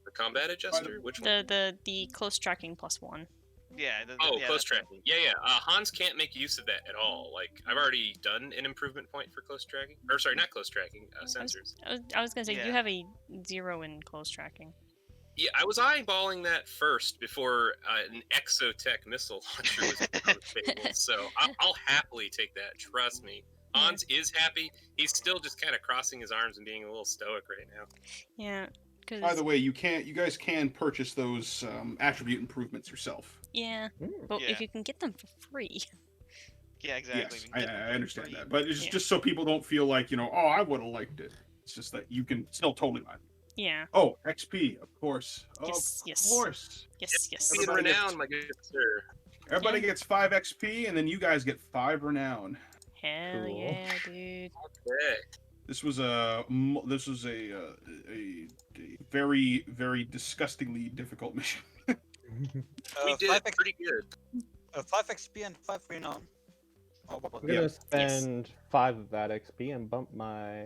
G: The combat adjuster? Which one?
A: The close tracking +1.
E: Yeah.
G: Oh,
E: yeah,
G: close
E: that's-
G: tracking. Yeah. Hans can't make use of that at all. Like, I've already done an improvement point for close tracking. Or, sorry, not close tracking, sensors.
A: I was gonna say,
E: Yeah.
A: you have a 0 in close tracking.
G: Yeah, I was eyeballing that first before an exotech missile launcher was on the table, so I'll happily take that. Trust me. Hans is happy. He's still just kind of crossing his arms and being a little stoic right now.
A: Yeah, because...
F: By the way, you guys can purchase those attribute improvements yourself.
A: Yeah, but
E: Yeah.
A: if you can get them for free...
E: Yeah, exactly.
F: Yes,
E: We can get them
F: I
E: for
F: understand
E: free.
F: that, but it's
A: Yeah.
F: just so people don't feel like, oh, I would have liked it. It's just that you can still totally buy it.
A: Yeah.
F: Oh, XP, of course.
A: Yes,
F: Of
A: yes.
F: course.
A: Yes, yes.
G: Be in
F: Everybody gets-
G: renown, my good sir.
F: Everybody
A: Yeah.
F: gets 5 XP, and then you guys get 5 renown.
A: Hell
C: Cool.
A: yeah, dude.
G: Okay.
F: This was a very, very disgustingly difficult mission.
G: We did
B: 5
G: pretty good.
B: 5 XP and 5 renown. Oh, what was
C: I'm
B: it?
C: gonna spend 5 of that XP and bump my.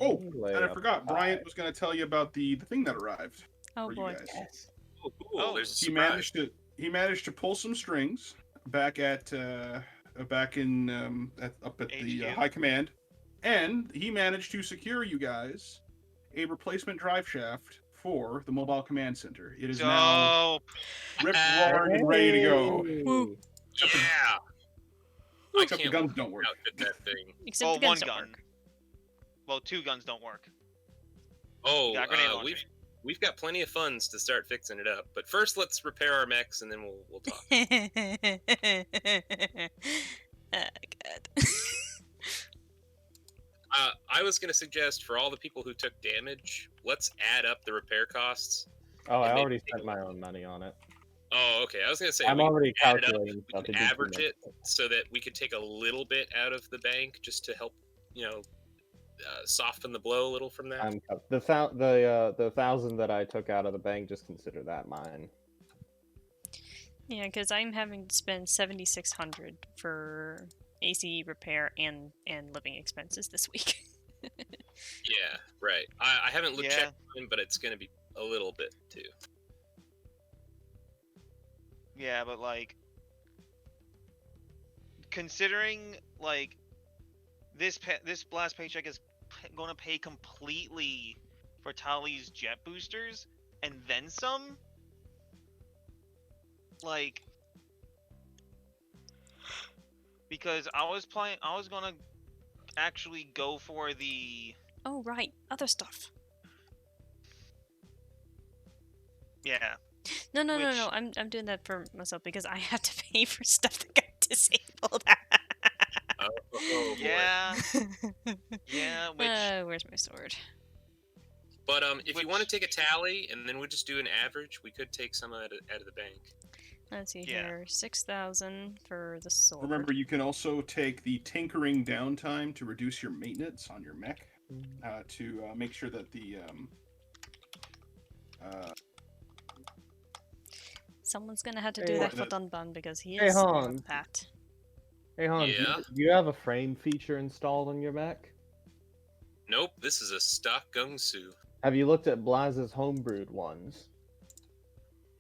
F: Oh,
C: melee
F: and I
C: up
F: forgot,
C: to
F: Bryant
C: 5.
F: was going to tell you about the thing that arrived
A: Oh
F: for
A: boy.
F: you guys.
C: Yes.
G: Oh, cool.
E: Oh,
G: There's a
F: He
G: surprise.
F: managed to pull some strings back at up at the
E: HQ?
F: high command, and he managed to secure you guys a replacement drive shaft for the mobile command center. It is now
E: So,
F: ripped, roaring, and ready to go.
A: Woo.
G: Yeah. I
F: Except the
G: can't
F: guns don't work.
G: outfit that thing.
A: Except
E: well,
A: the guns
E: one
A: don't
E: gun.
A: work.
E: Well, 2 guns don't work.
G: Oh,
E: Yeah, grenade launcher.
G: we've got plenty of funds to start fixing it up. But first, let's repair our mechs, and then we'll talk.
A: Oh, God.
G: I was gonna suggest for all the people who took damage, let's add up the repair costs.
C: Oh, I
G: And maybe
C: already
G: take
C: spent
G: a
C: my own money on it.
G: Oh, okay. I was gonna say
C: I'm
G: we can
C: already
G: add it up,
C: calculating
G: we
C: stuff.
G: can
C: It did too
G: average
C: much.
G: it so that we could take a little bit out of the bank just to help, soften the blow a little from that.
C: The 1,000 that I took out of the bank, just consider that mine.
A: Yeah, because I'm having to spend 7,600 for AC repair and living expenses this week.
G: Yeah, right. I haven't
E: Yeah.
G: checked mine, but it's gonna be a little bit too.
E: Yeah, but like, considering like this last paycheck is going to pay completely for Tali's jet boosters and then some. Like, because I was gonna actually go for the
A: Oh, right. Other stuff.
E: yeah.
A: No.
E: Which-
A: I'm doing that for myself because I have to pay for stuff that got disabled.
G: Oh, boy.
E: Yeah, yeah, which
A: Where's my sword?
G: But if you want to
E: Which-
G: take a tally and then we just do an average, we could take some out of the bank.
A: Let's see
E: Yeah.
A: here. 6,000 for the sword.
F: Remember, you can also take the tinkering downtime to reduce your maintenance on your mech, to make sure that the
A: Someone's gonna have to
C: Hey,
A: do that for
F: the-
A: Dunban because he
C: Hey,
A: is
C: Hans.
A: that.
C: Hey, Hans,
G: Yeah?
C: do you have a frame feature installed on your mech?
G: Nope, this is a stock Gungsu.
C: Have you looked at Blaz's homebrewed ones?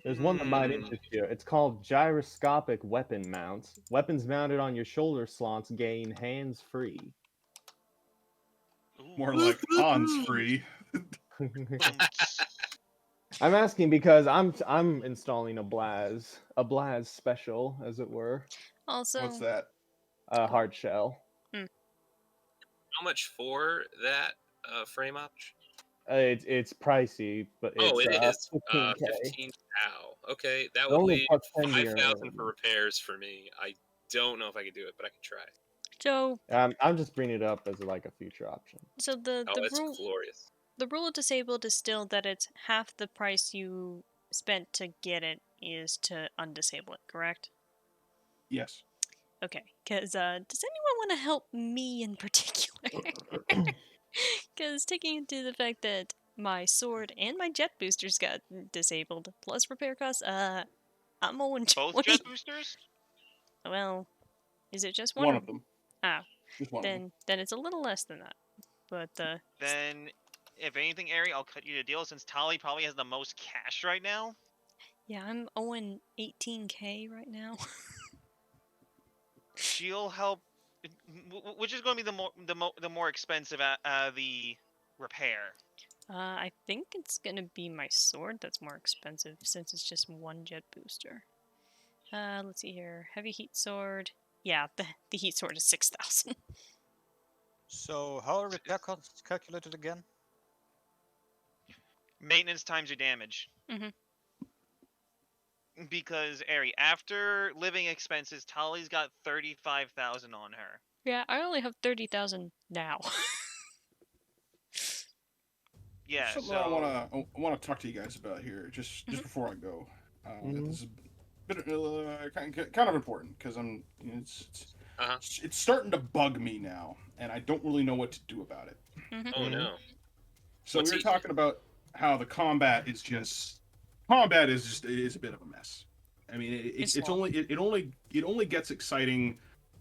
C: There's one that might interest you. It's called Gyroscopic Weapon Mounts. Weapons mounted on your shoulder slots gain hands-free.
F: more like Hans free.
C: I'm asking because I'm installing a Blaz special, as it were,
A: Also,
F: What's that?
C: a hard shell.
G: How much for that frame option?
C: It's pricey, but it's
G: Oh, it is
C: 15K.
G: 15. Ow. Okay, that
C: It
G: would
C: only
G: leave
C: costs 10 to your
G: 5,000 for repairs for me. I don't know if I can do it, but I can try.
A: So
C: I'm just bringing it up as like a future option.
A: the
G: Oh, it's
A: rule
G: glorious.
A: the rule of disabled is still that it's half the price you spent to get it is to undisable it, correct?
F: Yes.
A: Okay, because does anyone want to help me in particular? Because taking into the fact that my sword and my jet boosters got disabled, plus repair costs, I'm owing 20.
E: Both jet boosters?
A: Well, is it just one?
F: One
A: Or...
F: of them.
A: Ah,
F: Just one of them.
A: then it's a little less than that. But
E: Then, if anything, Ari, I'll cut you a deal since Tali probably has the most cash right now.
A: yeah, I'm owing 18k right now.
E: She'll help, which is going to be the more expensive the repair.
A: I think it's gonna be my sword that's more expensive since it's just one jet booster. Let's see here. Heavy heat sword. Yeah, the heat sword is 6,000.
B: So how are repair costs calculated again?
E: Maintenance times your damage.
A: Mhm.
E: Because Ari, after living expenses, Tali's got 35,000 on her.
A: Yeah, I only have 30,000 now.
E: Yeah,
F: Something
E: so
F: I wanna talk to you guys about here, just before I go. This is a bit kind of important because it's starting to bug me now, and I don't really know what to do about it.
G: Oh no.
F: So
G: What's
F: we were
G: he-
F: talking about how the combat is a bit of a mess. I mean, it only gets exciting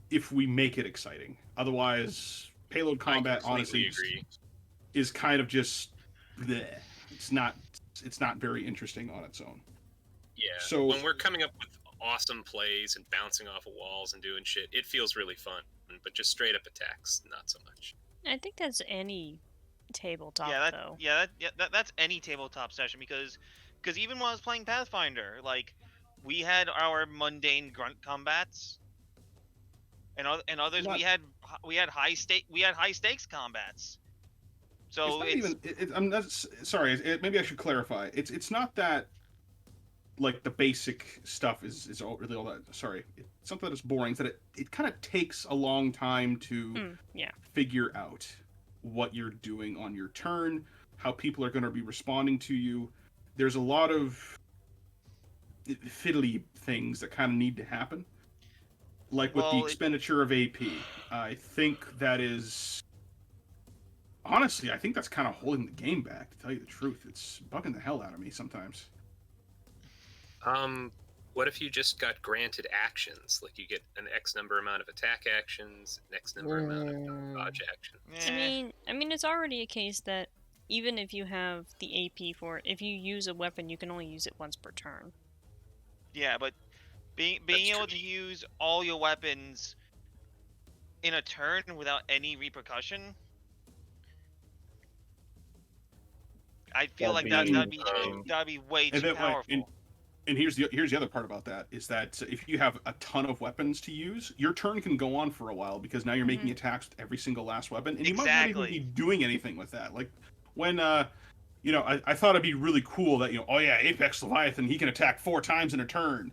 F: if we make it exciting. Otherwise, payload combat
G: I
F: honestly
G: agree.
F: is kind of just bleh. It's not very interesting on its own.
G: Yeah.
F: So-
G: when we're coming up with awesome plays and bouncing off of walls and doing shit, it feels really fun. But just straight up attacks, not so much.
A: I think that's any tabletop though.
E: That's any tabletop session because even when I was playing Pathfinder, like we had our mundane grunt combats, and others
F: Not-
E: we had high stakes combats. So
F: I'm not sorry. Maybe I should clarify. It's not that like the basic stuff is all really all that. Sorry, it's not that it's boring. It's that it kind of takes a long time to figure out what you're doing on your turn, how people are going to be responding to you. There's a lot of fiddly things that kind of need to happen, like with the expenditure of AP. I think that is. Honestly, I think that's kind of holding the game back, to tell you the truth. It's bugging the hell out of me sometimes.
G: What if you just got granted actions? Like you get an X number amount of attack actions, an X number amount of dodge actions.
A: I mean, it's already a case that even if you have the AP for it, if you use a weapon, you can only use it once per turn.
E: Yeah, but being able to use all your weapons in a turn without any repercussion, I feel like that'd be way too powerful.
F: And here's the other part about that is that if you have a ton of weapons to use, your turn can go on for a while because now you're making attacks with every single last weapon, and you might not even be doing anything with that. Like when I thought it'd be really cool that Apex Leviathan, he can attack 4 times in a turn.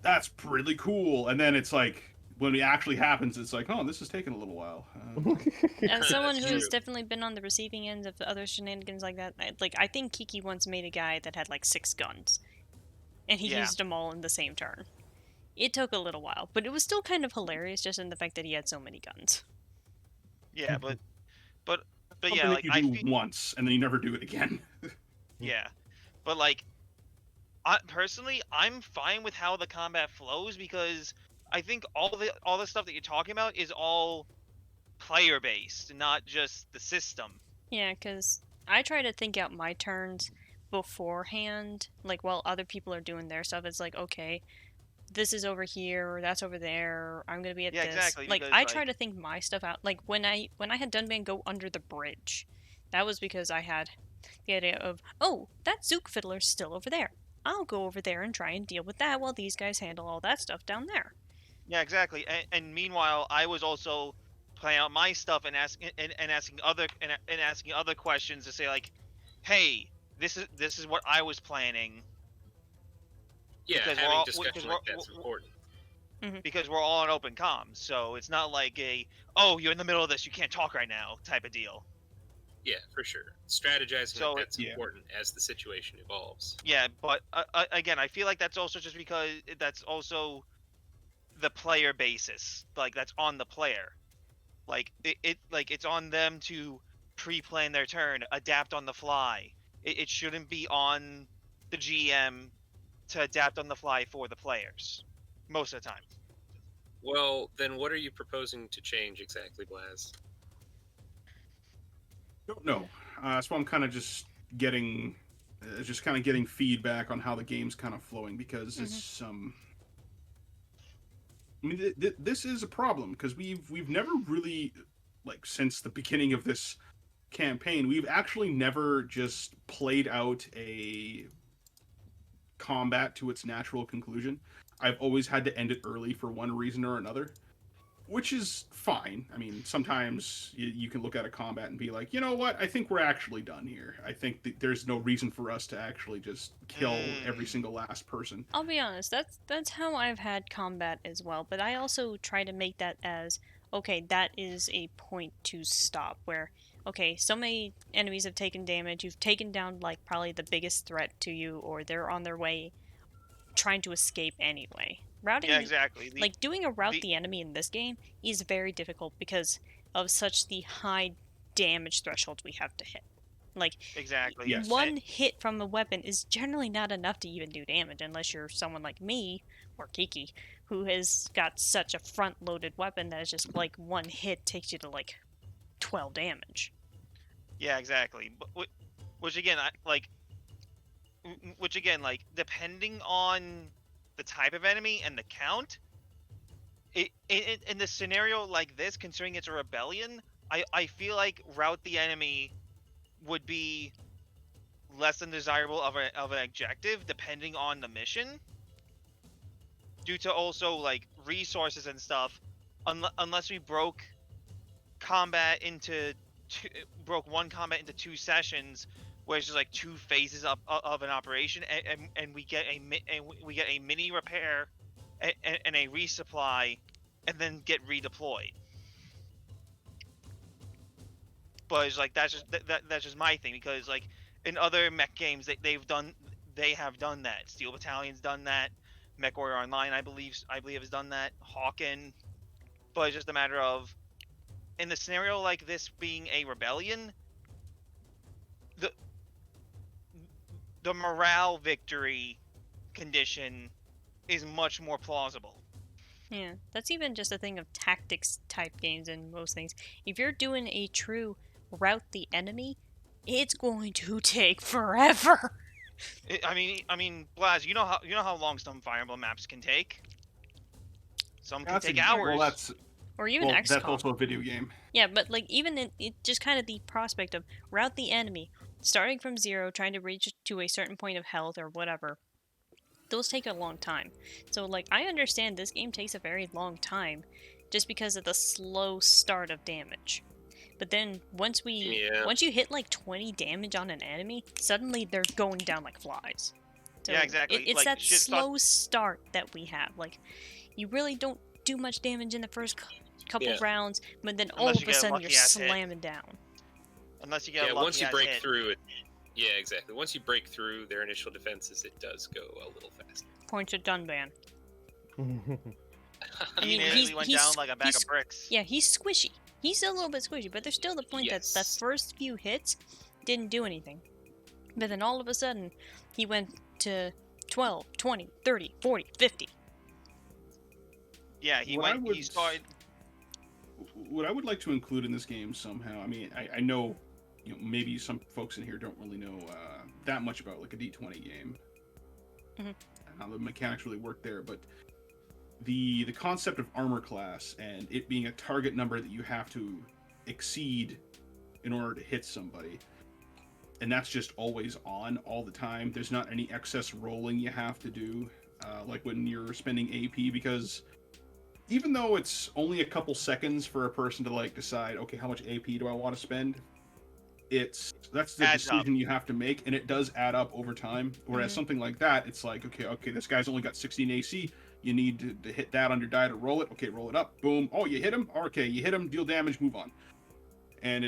F: That's pretty cool. And then it's like when it actually happens, it's like, oh, this is taking a little while.
A: As someone who's definitely been on the receiving end of the other shenanigans like that, I think Kiki once made a guy that had like 6 guns. And he used them all in the same turn. It took a little while, but it was still kind of hilarious just in the fact that he had so many guns.
E: Yeah, but
F: yeah, like you do once and then you never do it again.
E: Yeah, but like, personally, I'm fine with how the combat flows because I think all the stuff that you're talking about is all player based, not just the system.
A: Yeah, because I try to think out my turns beforehand, like while other people are doing their stuff. It's like, okay, this is over here, or that's over there, I'm gonna be at this.
E: Exactly,
A: like I try to think my stuff out. Like when I had Dunban go under the bridge, that was because I had the idea of, oh, that Zook fiddler's still over there, I'll go over there and try and deal with that while these guys handle all that stuff down there.
E: Yeah, exactly. And meanwhile, I was also playing out my stuff and asking other questions to say like, hey, this is what I was planning.
G: Yeah,
E: Because we're
G: having
E: all-
G: discussion
E: because
G: like
E: we're-
G: that's important.
E: because we're all on open comms, so it's not like oh, you're in the middle of this, you can't talk right now type of deal.
G: Yeah, for sure. Strategizing
E: So,
G: like that's
F: yeah.
G: important as the situation evolves.
E: Yeah, but again, I feel like that's also just because that's also the player basis. Like that's on the player. Like it's on them to pre-plan their turn, adapt on the fly. It shouldn't be on the GM to adapt on the fly for the players most of the time.
G: Well, then what are you proposing to change exactly, Blaz?
F: Don't know. So I'm kind of just getting feedback on how the game's kind of flowing because it's I mean, this is a problem because we've never really, like, since the beginning of this campaign, we've actually never just played out a combat to its natural conclusion. I've always had to end it early for one reason or another, which is fine. I mean, sometimes you can look at a combat and be like, you know what? I think we're actually done here. I think there's no reason for us to actually just kill every single last person.
A: I'll be honest, that's how I've had combat as well, but I also try to make that as, okay, that is a point to stop, where, okay, so many enemies have taken damage, you've taken down, like, probably the biggest threat to you, or they're on their way trying to escape anyway. Routing,
E: Yeah, exactly.
A: like, doing a route the enemy in this game is very difficult because of such the high damage thresholds we have to hit. Like,
E: exactly.
F: Yes.
A: one hit from a weapon is generally not enough to even do damage unless you're someone like me or Kiki, who has got such a front-loaded weapon that is just like one hit takes you to like 12 damage.
E: Yeah, exactly. But which again, depending on the type of enemy and the count, in the scenario like this, considering it's a rebellion, I feel like route the enemy would be less than desirable of an objective, depending on the mission, due to also like resources and stuff. Unless we broke one combat into 2 sessions, where it's just like 2 phases of an operation, and we get a mini repair and a resupply, and then get redeployed. But it's like that's just my thing, because like in other mech games they have done that. Steel Battalion's done that. Mech Warrior Online, I believe has done that. Hawken. But it's just a matter of, in the scenario like this being a rebellion, the morale victory condition is much more plausible.
A: Yeah, that's even just a thing of tactics type games and most things. If you're doing a true route the enemy, it's going to take forever.
E: I mean, Blaz, you know how long some Fire Emblem maps can take. Some can take hours.
F: Well,
A: or even XCOM.
F: That's also a video game.
A: Yeah, but like even it just kind of the prospect of route the enemy, starting from 0, trying to reach to a certain point of health or whatever. Those take a long time. So like I understand this game takes a very long time just because of the slow start of damage. But then once you hit like 20 damage on an enemy, suddenly they're going down like flies. So
E: yeah, exactly.
A: It's
E: like,
A: that slow start that we have. Like you really don't do much damage in the first couple rounds, but then all of a sudden you're slamming down.
E: Unless you get a lucky
G: once you break
E: hit.
G: through it. Yeah, exactly. Once you break through their initial defenses, it does go a little faster.
A: Points at Dunban.
E: He immediately went down like a bag of bricks.
A: Yeah, he's squishy. He's a little bit squishy, but there's still the point that the first few hits didn't do anything. But then all of a sudden, he went to 12, 20, 30, 40, 50.
E: Yeah, he started...
F: What I would like to include in this game somehow, I mean, I know, maybe some folks in here don't really know that much about like a D20 game. And how the mechanics really work there, but the concept of armor class and it being a target number that you have to exceed in order to hit somebody, and that's just always on all the time. There's not any excess rolling you have to do, like when you're spending AP, because even though it's only a couple seconds for a person to like decide, okay, how much AP do I want to spend, that's the
E: Adds up.
F: decision you have to make, and it does add up over time. Whereas something like that, it's like, okay, this guy's only got 16 AC. You need to hit that on your die to roll it. Okay, roll it up. Boom. Oh, you hit him. Okay, you hit him. Deal damage. Move on. And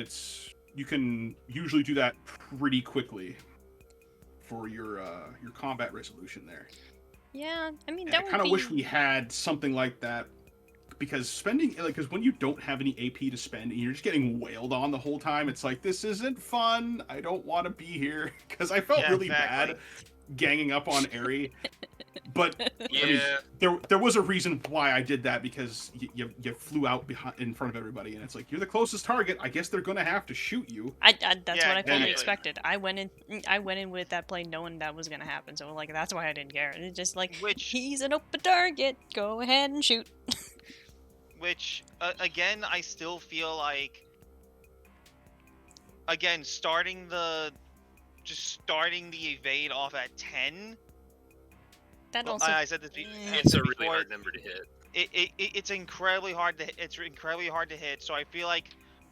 F: you can usually do that pretty quickly for your combat resolution there.
A: Yeah, I mean,
F: And
A: that
F: I
A: would
F: kind of
A: be...
F: wish we had something like that, because because when you don't have any AP to spend and you're just getting wailed on the whole time, it's like, this isn't fun. I don't want to be here, because I felt really bad ganging up on Ari. But
G: Yeah.
F: I mean, there was a reason why I did that, because you flew out in front of everybody, and it's like, you're the closest target. I guess they're gonna have to shoot you.
A: That's what I fully
F: exactly.
A: expected. I went in with that play knowing that was gonna happen, so like that's why I didn't care. It's just like, he's an open target. Go ahead and shoot.
E: Which again, I still feel like, again, starting the evade off at 10.
A: That also...
E: I said this.
G: It's a really hard number to hit.
E: It's incredibly hard to. It's incredibly hard to hit. So I feel like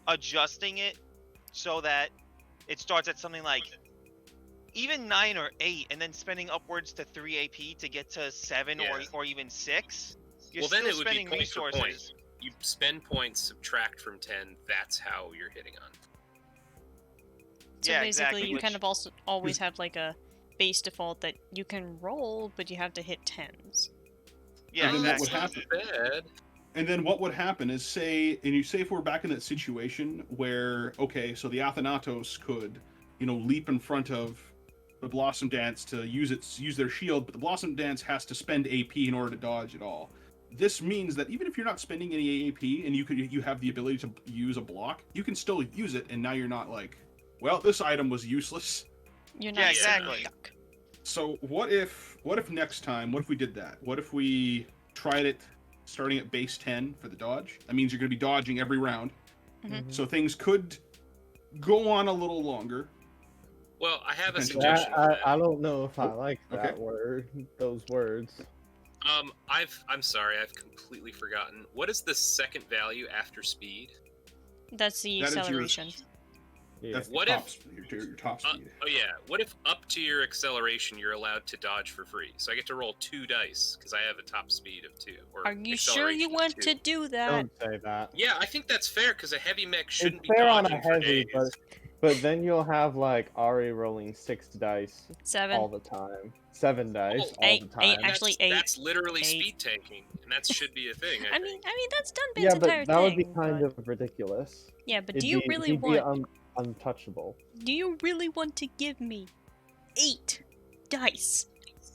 E: adjusting it so that it starts at something like even 9 or 8, and then spending upwards to 3 AP to get to 7 or even 6. You're
G: then
E: still
G: it would be
E: spending
G: point for
E: resources.
G: point. You spend points, subtract from 10. That's how you're hitting on.
A: So basically, you kind of also always have like a base default that you can roll, but you have to hit 10s.
E: Yeah,
F: and then
E: exactly.
F: what would happen? And then what would happen is, say if we're back in that situation where, okay, so the Athanatos could, leap in front of the Blossom Dance to use their shield, but the Blossom Dance has to spend AP in order to dodge it all. This means that even if you're not spending any AP and you have the ability to use a block, you can still use it, and now you're not like, well, this item was useless.
A: You're not
E: exactly.
A: stuck.
F: So what if next time, what if we did that? What if we tried it starting at base 10 for the dodge? That means you're going to be dodging every round.
A: Mm-hmm.
F: So things could go on a little longer.
G: Well, I have a suggestion.
C: I don't know if I like that word, those words.
G: I'm sorry, I've completely forgotten. What is the second value after speed?
A: That's the acceleration.
F: That's
G: what
F: your top speed.
G: Oh yeah. What if up to your acceleration you're allowed to dodge for free? So I get to roll 2 dice because I have a top speed of 2.
A: Are you sure you want to do that?
C: Don't say that.
G: Yeah, I think that's fair because a heavy mech shouldn't
C: It's
G: be
C: fair on
G: dodging
C: a
G: for
C: heavy,
G: days.
C: but then you'll have like Ari rolling 6 dice
A: 7
C: all the time. 7 dice all the time.
A: Actually, 8.
G: That's literally speed tanking, and that should be a thing. I
A: mean, that's done.
C: Yeah, but
A: entire
C: that would be
A: thing,
C: kind of ridiculous.
A: Yeah, but do you really want?
C: Untouchable.
A: Do you really want to give me 8 dice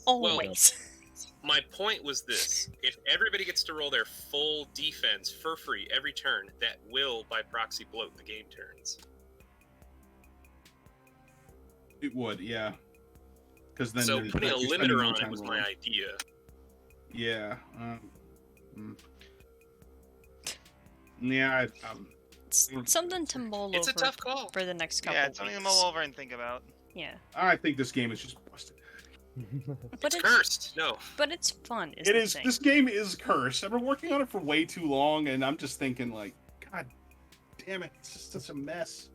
A: always?
G: Well, my point was this: if everybody gets to roll their full defense for free every turn, that will, by proxy, bloat the game turns.
F: It would, yeah. Because then
G: so putting a limiter on it was my idea.
F: Yeah. Yeah.
A: Something to mull over.
G: It's a tough call
A: for the next couple.
E: Yeah, it's something to mull over and think about.
A: Yeah.
F: I think this game is just busted.
A: But
G: it's cursed. No.
A: But it's fun.
F: It is. This game is cursed. I've been working on it for way too long, and I'm just thinking, like, God damn it, it's just such a mess.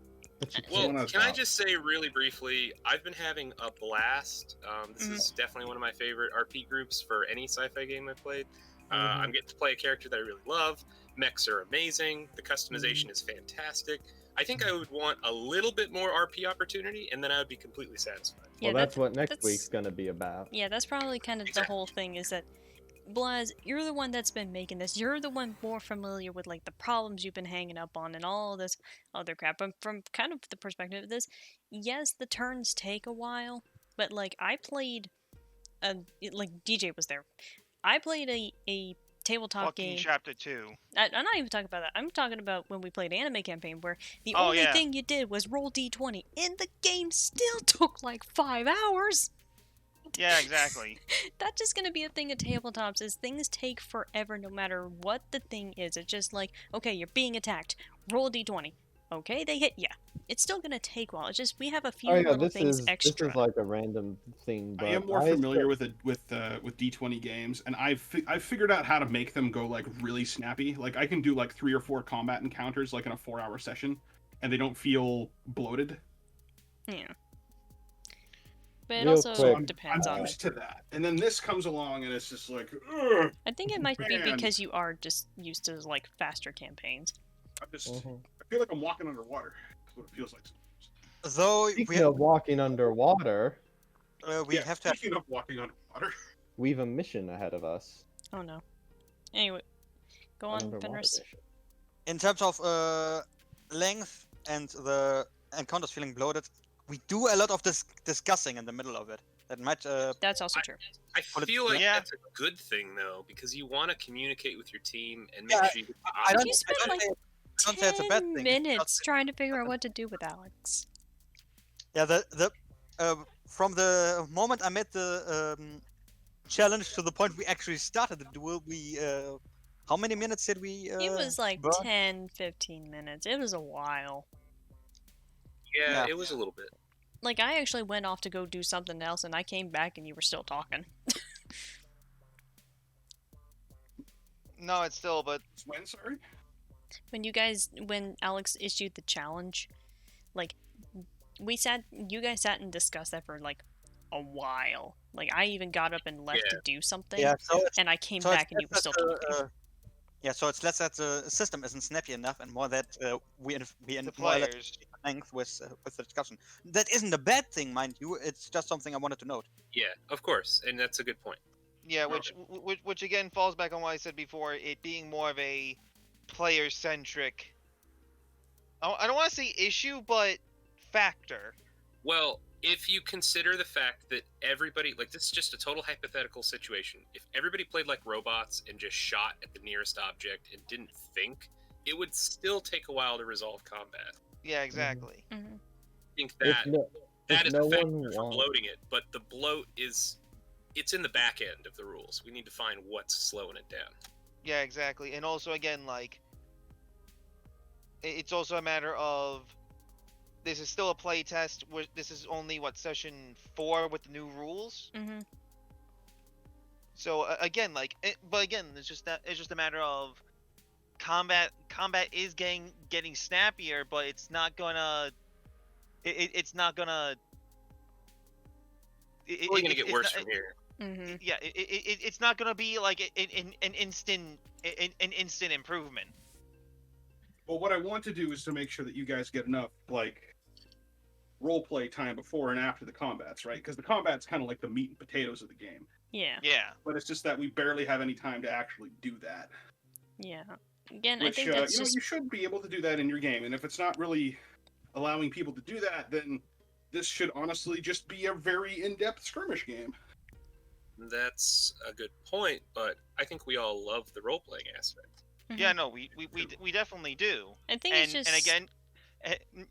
G: Well, can I just say really briefly, I've been having a blast. This is definitely one of my favorite RP groups for any sci-fi game I've played. I'm getting to play a character that I really love. Mechs are amazing. The customization is fantastic. I think I would want a little bit more RP opportunity, and then I would be completely satisfied.
C: Well, that's what next week's going to be about.
A: Yeah, that's probably kind of the whole thing, is that, Blaz, you're the one that's been making this. You're the one more familiar with, like, the problems you've been hanging up on and all this other crap. But from kind of the perspective of this, yes, the turns take a while, but, like, I played, like, DJ was there. I played a tabletop game.
E: Chapter 2.
A: I'm not even talking about that. I'm talking about when we played Anime Campaign, where the only thing you did was roll d20, and the game still took like 5 hours.
E: Yeah, exactly.
A: That's just gonna be a thing of tabletops, is things take forever no matter what the thing is. It's just like, okay, you're being attacked. Roll a d20. Okay, they hit ya. It's still gonna take a while. It's just we have a few little things extra.
C: This is like a random thing. But
F: I am more familiar with D20 games, and I've figured out how to make them go like really snappy. Like I can do like 3 or 4 combat encounters like in a 4-hour session, and they don't feel bloated.
A: Yeah. But it
C: Real
A: also
C: quick.
F: I'm
A: depends on
F: used to that, and then this comes along, and it's just like, ugh,
A: I think it might be
F: man.
A: because you are just used to like faster campaigns.
F: I just,
C: Mhm.
F: I feel like I'm walking underwater. That's what it feels like.
B: Though
C: Speaking of walking underwater,
B: we
F: Yeah,
B: have to.
F: speaking of walking underwater,
C: we have a mission ahead of us.
A: Oh no. Anyway, go
C: An
A: on,
C: underwater
A: Fenris.
C: mission.
B: In terms of length and the encounters feeling bloated, we do a lot of discussing in the middle of it. That might.
A: That's also true.
G: I feel like
E: Yeah.
G: that's a good thing though, because you want to communicate with your team and make
B: Yeah,
G: sure you get the
B: I don't,
A: You
G: optimal
A: spent
B: I don't
A: like
B: say, I don't say it's a bad
A: 10
B: thing.
A: minutes trying to figure out what to do with Alex.
B: Yeah, from the moment I made the challenge to the point we actually started the duel, we how many minutes did we?
A: It was like
B: burn?
A: 10, 15 minutes. It was a while.
G: Yeah,
B: Yeah.
G: it was a little bit.
A: Like, I actually went off to go do something else, and I came back and you were still talking.
E: No, it's still, but
F: when, sorry?
A: When Alex issued the challenge, like, you guys sat and discussed that for, like, a while. Like, I even got up and left to do something,
B: Yeah, so
A: and I came
B: so it's
A: back and you were
B: less
A: still
B: that
A: talking.
B: yeah, so it's less that the system isn't snappy enough, and more that we
E: the
B: more or less
E: players.
B: length with the discussion. That isn't a bad thing, mind you. It's just something I wanted to note.
G: Yeah, of course, and that's a good point.
E: Yeah, which again falls back on what I said before, it being more of a player-centric. I don't want to say issue, but factor.
G: Well, if you consider the fact that everybody, like, this is just a total hypothetical situation. If everybody played like robots and just shot at the nearest object and didn't think, it would still take a while to resolve combat.
E: Yeah, exactly.
G: I think
C: If
G: that
C: no,
G: that
C: if
G: is
C: no
G: the factor
C: one
G: for
C: wants-
G: bloating it, but the bloat it's in the back end of the rules. We need to find what's slowing it down.
E: Yeah, exactly. And also, again, like, it's also a matter of this is still a play test. This is only session 4 with the new rules.
A: Mm-hmm.
E: So again, like, but again, it's just a matter of combat. Combat is getting snappier, but it's not gonna. It's not gonna.
G: It's only going to get
E: it's
G: worse
E: not-
G: from here.
A: Mm-hmm.
E: Yeah, it's not gonna be like an instant improvement.
F: Well, what I want to do is to make sure that you guys get enough, like, role play time before and after the combats, right? Because the combat's kind of like the meat and potatoes of the game.
A: Yeah.
E: Yeah.
F: But it's just that we barely have any time to actually do that.
A: Yeah. Again,
F: Which,
A: I think that's
F: you know,
A: just...
F: you should be able to do that in your game. And if it's not really allowing people to do that, then this should honestly just be a very in-depth skirmish game.
G: That's a good point, but I think we all love the role-playing aspect.
E: Yeah, no, we definitely do.
A: I think it's just...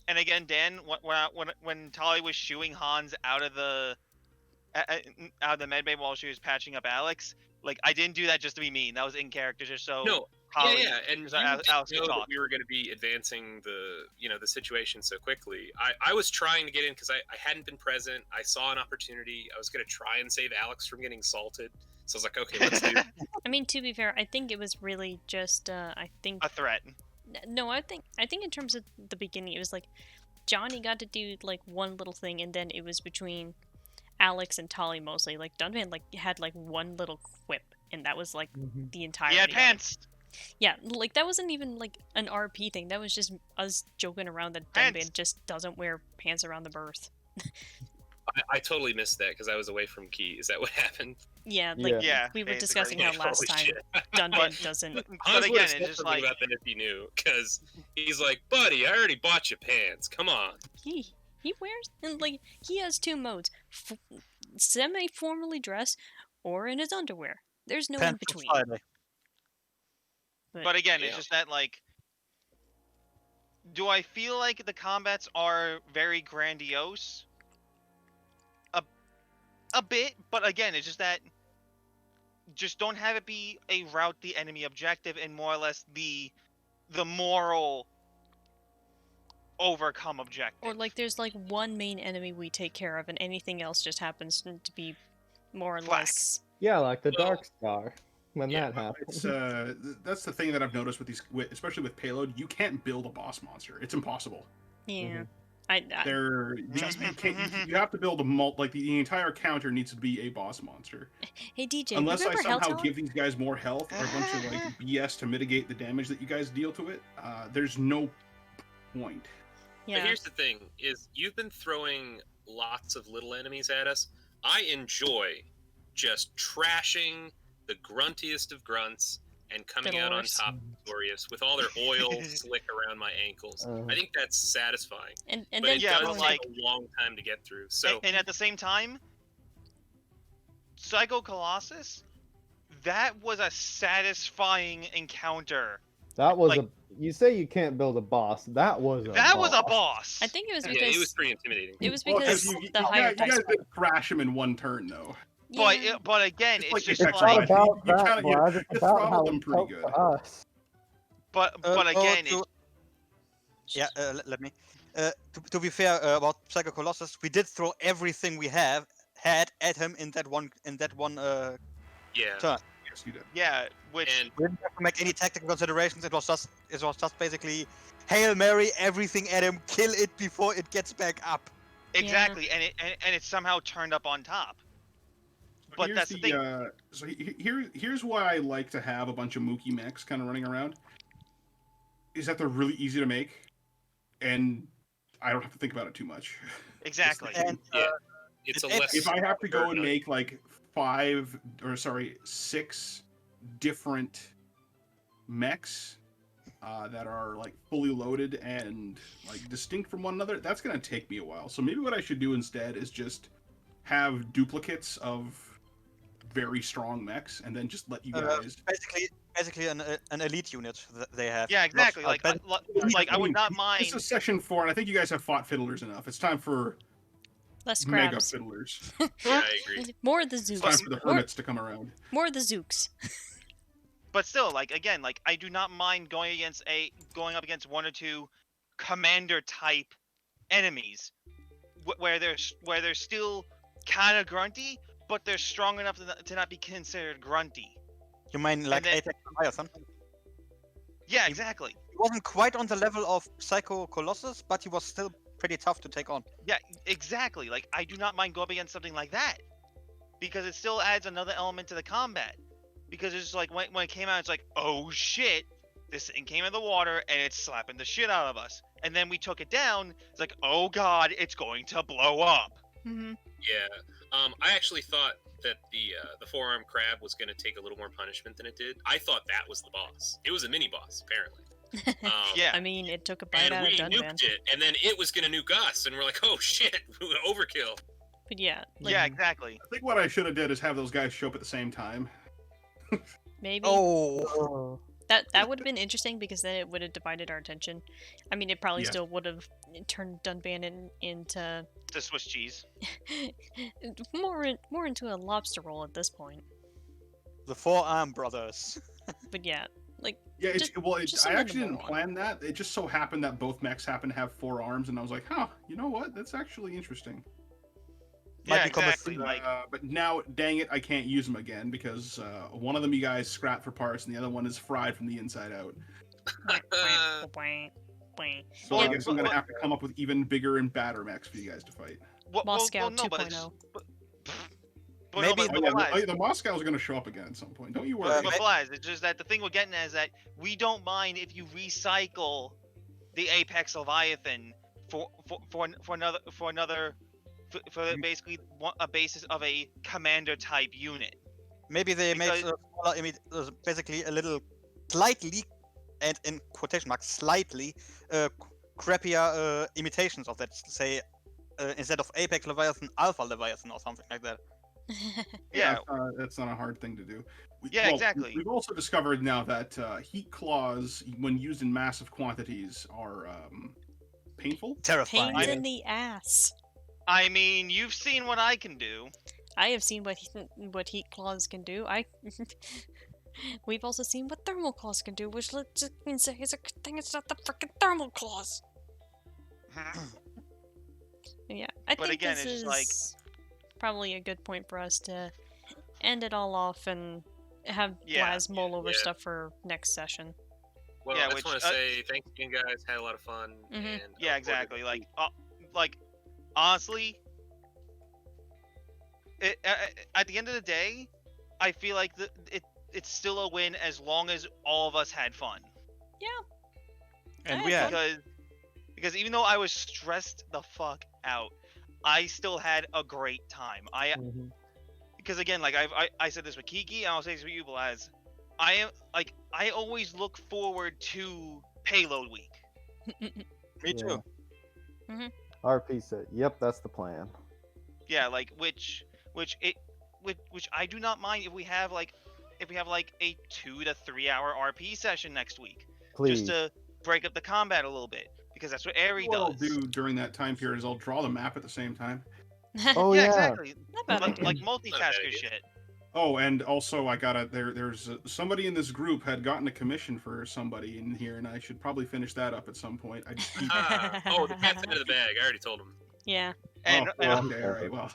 E: And again, Dan, when Tali was shooing Hans out of the medbay while she was patching up Alex, like, I didn't do that just to be mean. That was in character, just so
G: No,
E: Tali,
G: yeah, and you
E: Alex
G: didn't
E: could
G: know that
E: talk.
G: we were going to be advancing the situation so quickly. I was trying to get in because I hadn't been present. I saw an opportunity. I was going to try and save Alex from getting salted. So I was like, okay, let's do it.
A: I mean, to be fair, I think it was really just, I think...
E: A threat.
A: No, I think in terms of the beginning, it was like Johnny got to do like one little thing, and then it was between Alex and Tali mostly. Like Dunvan had like one little quip, and that was like the entire.
E: He had pants.
A: Yeah, like that wasn't even like an RP thing. That was just us joking around that
E: Pants.
A: Dunvan just doesn't wear pants around the berth.
G: I totally missed that because I was away from Key. Is that what happened?
A: Yeah, like
E: Yeah,
A: we were
E: basically.
A: discussing how last
G: Holy
A: time
G: shit.
A: Dunvan doesn't.
E: But
G: Hans
E: again,
G: would've
E: it's
G: said
E: just
G: something
E: like
G: about that if he knew, because he's like, buddy, I already bought you pants. Come on.
A: He wears, and like he has two modes: semi-formally dressed or in his underwear. There's no in
B: Pants
A: between.
B: on Friday.
E: But again,
G: Yeah.
E: it's just that, like, do I feel like the combats are very grandiose? A bit, but again, it's just that just don't have it be a route the enemy objective and more or less the moral overcome objective.
A: Or like there's like one main enemy we take care of, and anything else just happens to be more or
E: Flack.
A: less.
C: Yeah, like the
G: Well,
C: Dark Star. When
G: yeah,
C: that happens.
F: It's that's the thing that I've noticed with these, especially with Payload. You can't build a boss monster. It's impossible.
A: Yeah.
F: You have to build the entire counter needs to be a boss monster.
A: Hey DJ,
F: Unless I
A: remember
F: somehow
A: Helltown?
F: give these guys more health or a bunch of like BS to mitigate the damage that you guys deal to it, there's no point.
A: Yeah.
G: But here's the thing: is you've been throwing lots of little enemies at us. I enjoy just trashing the gruntiest of grunts and coming out on top victorious with all their oil slick around my ankles. I think that's satisfying.
A: And
G: but
A: then
G: it does
E: but,
G: take
E: like,
G: a long time to get through. So
E: and at the same time, Psycho Colossus, that was a satisfying encounter.
C: That was
E: Like-
C: a. You say you can't build a boss. That was a.
E: That
C: boss.
E: was a boss.
A: I think it was
G: yeah,
A: because
G: it was pretty intimidating.
A: it was
F: Well,
A: because
F: you
A: the higher
F: guys
A: dice.
F: did crash him in one turn though.
A: Yeah.
E: But again, it's
F: like
E: just
F: your
C: It's
E: like,
C: not about
F: You
C: that,
F: kinda- you-
C: Vlad. It's
F: you
C: about how
F: throttled
C: it
F: them pretty
C: felt
F: good.
C: to us.
E: but again,
B: to, yeah, let me. To be fair about Psycho Colossus, we did throw everything we had at him in that one
G: Yeah.
B: turn.
F: Yes, you did.
E: yeah, which
G: And
B: We didn't have to make any tactical considerations. It was just basically Hail Mary everything at him, kill it before it gets back up.
E: exactly, and it somehow turned up on top. But
F: Here's
E: that's the thing.
F: So here's why I like to have a bunch of Mookie mechs kind of running around. Is that they're really easy to make, and I don't have to think about it too much.
E: Exactly.
B: And
G: yeah, it's a less.
F: If I have to go and make like 6 different mechs that are like fully loaded and like distinct from one another, that's gonna take me a while. So maybe what I should do instead is just have duplicates of very strong mechs, and then just let you guys.
B: basically an elite unit that they have.
E: Yeah, exactly.
B: Not-
E: Like I would not mind.
F: This is session 4, and I think you guys have fought fiddlers enough. It's time for
A: Less
F: mega
A: crabs.
F: fiddlers.
G: Yeah, I agree.
A: More of the
F: It's time
A: zooks.
F: for the hermits to come around.
A: More of the zooks.
E: But still, like again, like I do not mind going up against 1 or 2 commander type enemies, where they're still kind of grunty, but they're strong enough to not be considered grunty.
B: You mean like
E: then-
B: Apex Leviathan?
E: Yeah, exactly.
B: He wasn't quite on the level of Psycho Colossus, but he was still pretty tough to take on.
E: Yeah, exactly. Like I do not mind going up against something like that, because it still adds another element to the combat. Because it's just like when it came out, it's like, oh shit, this thing came in the water and it's slapping the shit out of us. And then we took it down. It's like, oh god, it's going to blow up.
A: Mm-hmm.
G: Yeah. I actually thought that the forearm crab was going to take a little more punishment than it did. I thought that was the boss. It was a mini boss, apparently.
E: Yeah.
A: I mean, it took a bite
G: And
A: out
G: we
A: of Dunban.
G: nuked it, and then it was going to nuke us, and we're like, oh shit, overkill.
A: But yeah, like,
E: Yeah, exactly.
F: I think what I should have did is have those guys show up at the same time.
A: maybe
B: Oh,
A: that would have been interesting because then it would have divided our attention. I mean, it probably
F: Yeah.
A: still would have turned Dunban into
E: The Swiss cheese.
A: more into a lobster roll at this point.
B: the Forearm Brothers.
A: But yeah, like
F: Yeah,
A: Just-
F: I
A: something
F: actually
A: to
F: didn't
A: mull on.
F: plan that. It just so happened that both mechs happen to have 4 arms, and I was like, huh, you know what? That's actually interesting.
B: Might
E: Yeah,
B: become a
E: exactly.
B: thing.
E: Like,
F: But now, dang it, I can't use them again because one of them you guys scrap for parts, and the other one is fried from the inside out. So I
E: Yeah,
F: guess I'm
E: but-
F: gonna have to come up with even bigger and badder mechs for you guys to fight.
A: Moscow
E: no, but
A: 2.0.
E: it's- but
B: Maybe
E: no,
F: Oh, yeah,
E: Blaz,
F: the Moscow's gonna show up again at some point. Don't you worry.
E: but Blaz, it's just that the thing we're getting at is that we don't mind if you recycle the Apex Leviathan for basically a basis of a commander type unit.
B: Maybe they made
E: Because-
B: smaller, basically a little slightly, and in quotation marks, slightly crappier imitations of that. Say, instead of Apex Leviathan, Alpha Leviathan or something like that.
E: Yeah,
F: That's not a hard thing to do.
E: Yeah, exactly.
F: We've also discovered now that heat claws, when used in massive quantities, are painful.
B: Terrifying.
A: Pains in the ass.
E: I mean, you've seen what I can do.
A: I have seen what heat claws can do. We've also seen what thermal claws can do, which just means that it's a good thing it's not the freaking thermal claws. Yeah, I
E: But
A: think
E: again,
A: this
E: it's
A: is
E: just like-
A: probably a good point for us to end it all off and have
E: Yeah.
A: Blaz mull over
G: Yeah.
A: stuff for next session.
G: Well,
E: Yeah,
G: I just
E: which,
G: want to say thanks again, guys. Had a lot of fun.
A: Mhm.
G: And
E: Yeah, exactly. Like like, honestly, at the end of the day, I feel like it's still a win as long as all of us had fun.
B: And
A: I
B: we
A: had
B: had.
E: Because even though I was stressed the fuck out, I still had a great time. Because again, like I said this with Kiki, and I'll say this with you, Blaz. I always look forward to Payload Week.
B: Me too.
I: RP said, "Yep, that's the plan."
E: Yeah, like which I do not mind if we have like a 2 to 3 hour RP session next week,
I: Please.
E: just to break up the combat a little bit, because that's what Ari
F: What I'll
E: does.
F: do during that time period is I'll draw the map at the same time.
I: Oh
E: yeah,
I: yeah.
E: exactly.
A: Not bad idea.
E: Like multitasker shit.
F: Oh, and also I gotta there's somebody in this group had gotten a commission for somebody in here, and I should probably finish that up at some point. I just keep.
G: Oh, the cat's out of the bag. I already told him.
A: Yeah.
E: And,
F: oh,
E: and
F: okay, all right. Well,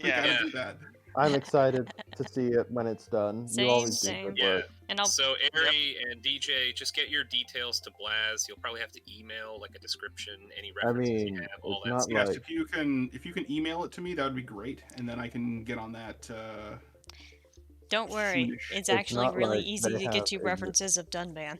F: we
E: yeah,
F: gotta do that.
I: I'm excited to see it when it's done.
A: Same,
I: You always
A: same.
I: do good
G: Yeah.
I: work.
A: And I'll
G: So Ari and DJ, just get your details to Blaz. You'll probably have to email like a description, any references
I: mean,
G: you have, all
I: it's
G: that
I: not
G: stuff.
F: Yes,
I: like-
F: if you can email it to me, that would be great, and then I can get on that.
A: don't worry.
F: soonish.
A: It's
I: It's
A: actually
I: not
A: really
I: like
A: easy
I: they
A: to get
I: have
A: you
I: a-
A: references of Dunban.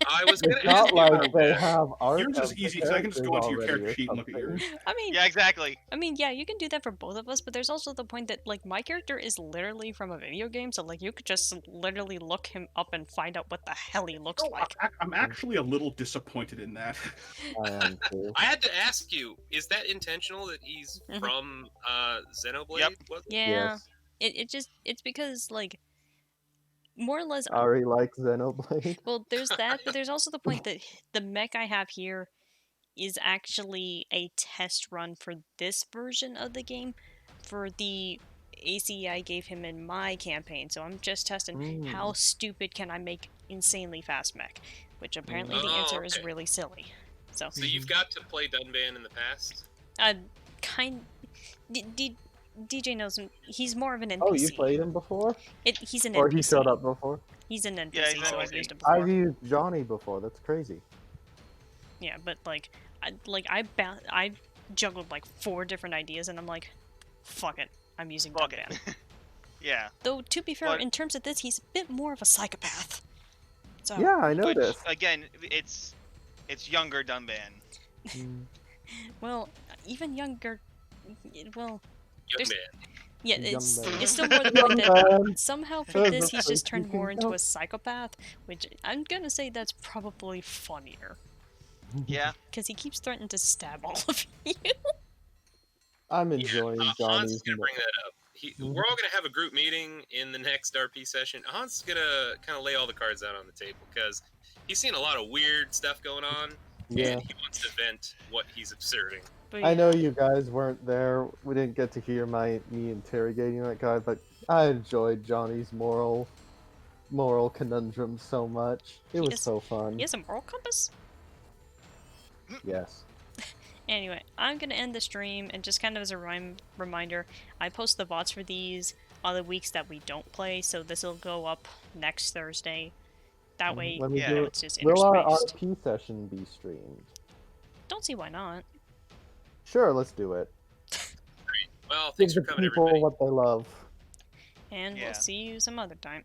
G: I was gonna
I: It's
G: ask
I: not
G: you
I: like
G: about
I: they
G: that.
I: have art.
F: Yours
I: of
F: is
I: the
F: easy because I can just go into your
I: characters
F: character
I: already
F: sheet and look at
I: or
F: yours.
A: I mean,
E: yeah, exactly.
A: yeah, you can do that for both of us, but there's also the point that like my character is literally from a video game, so like you could just literally look him up and find out what the hell he looks
F: Oh,
A: like.
F: I'm actually a little disappointed in that.
I: I am too.
G: I had to ask you, is that intentional that he's
A: Mhm.
G: from Xenoblade?
E: Yep.
G: Was it?
A: Yeah.
I: Yes.
A: It's because like more or less
I: Ari likes Xenoblade.
A: well there's that, but there's also the point that the mech I have here is actually a test run for this version of the game for the AC I gave him in my campaign. So I'm just testing how stupid can I make insanely fast mech, which apparently the
G: Oh,
A: answer is
G: okay.
A: really silly. So
G: So you've got to play Dunban in the past?
A: DJ knows him. He's more of an NPC.
I: Oh, you played him before?
A: He's an
I: Or
A: NPC.
I: he showed up before?
A: He's an NPC,
E: Yeah, he's an
A: so I've
E: NPC.
A: used him
I: I've
A: before.
I: used Johnny before. That's crazy.
A: Yeah, but like, I juggled like 4 different ideas, and I'm like, fuck it, I'm using
E: Fuck
A: Dunban.
E: it. Yeah.
A: Though to be fair,
E: But-
A: in terms of this, he's a bit more of a psychopath. So
I: Yeah, I
E: Which,
I: noticed.
E: again, it's younger Dunban.
A: well, even younger. Well,
G: Young
A: There's-
G: man.
A: yeah,
I: Young man.
A: it's still more the point that
I: Man.
A: somehow for
I: There's
A: this
I: a
A: he's just
I: place
A: turned
I: you can
A: more into
I: go.
A: a psychopath, which I'm gonna say that's probably funnier
E: Yeah.
A: because he keeps threatening to stab all of you.
I: I'm enjoying
G: Hans
I: Johnny's.
G: is gonna bring that up. We're all gonna have a group meeting in the next RP session. Hans is gonna kind of lay all the cards out on the table because he's seen a lot of weird stuff going on,
I: Yeah.
G: and he wants to vent what he's observing.
A: But
I: I
A: yeah.
I: know you guys weren't there. We didn't get to hear me interrogating that guy, but I enjoyed Johnny's moral conundrum so much. It was
A: has-
I: so fun.
A: He has a moral compass.
I: Yes.
A: Anyway, I'm gonna end the stream, and just kind of as a reminder, I post the VODs for these on the weeks that we don't play, so this will go up next Thursday. That way,
I: When we
E: yeah,
I: do it,
A: it's just
I: will our
A: interspaced.
I: RP session be streamed?
A: Don't see why not.
I: Sure, let's do it.
G: Well,
I: Give
G: thanks
I: the
G: for coming,
I: people
G: everybody.
I: what they love.
A: And
E: Yeah.
A: we'll see you some other time.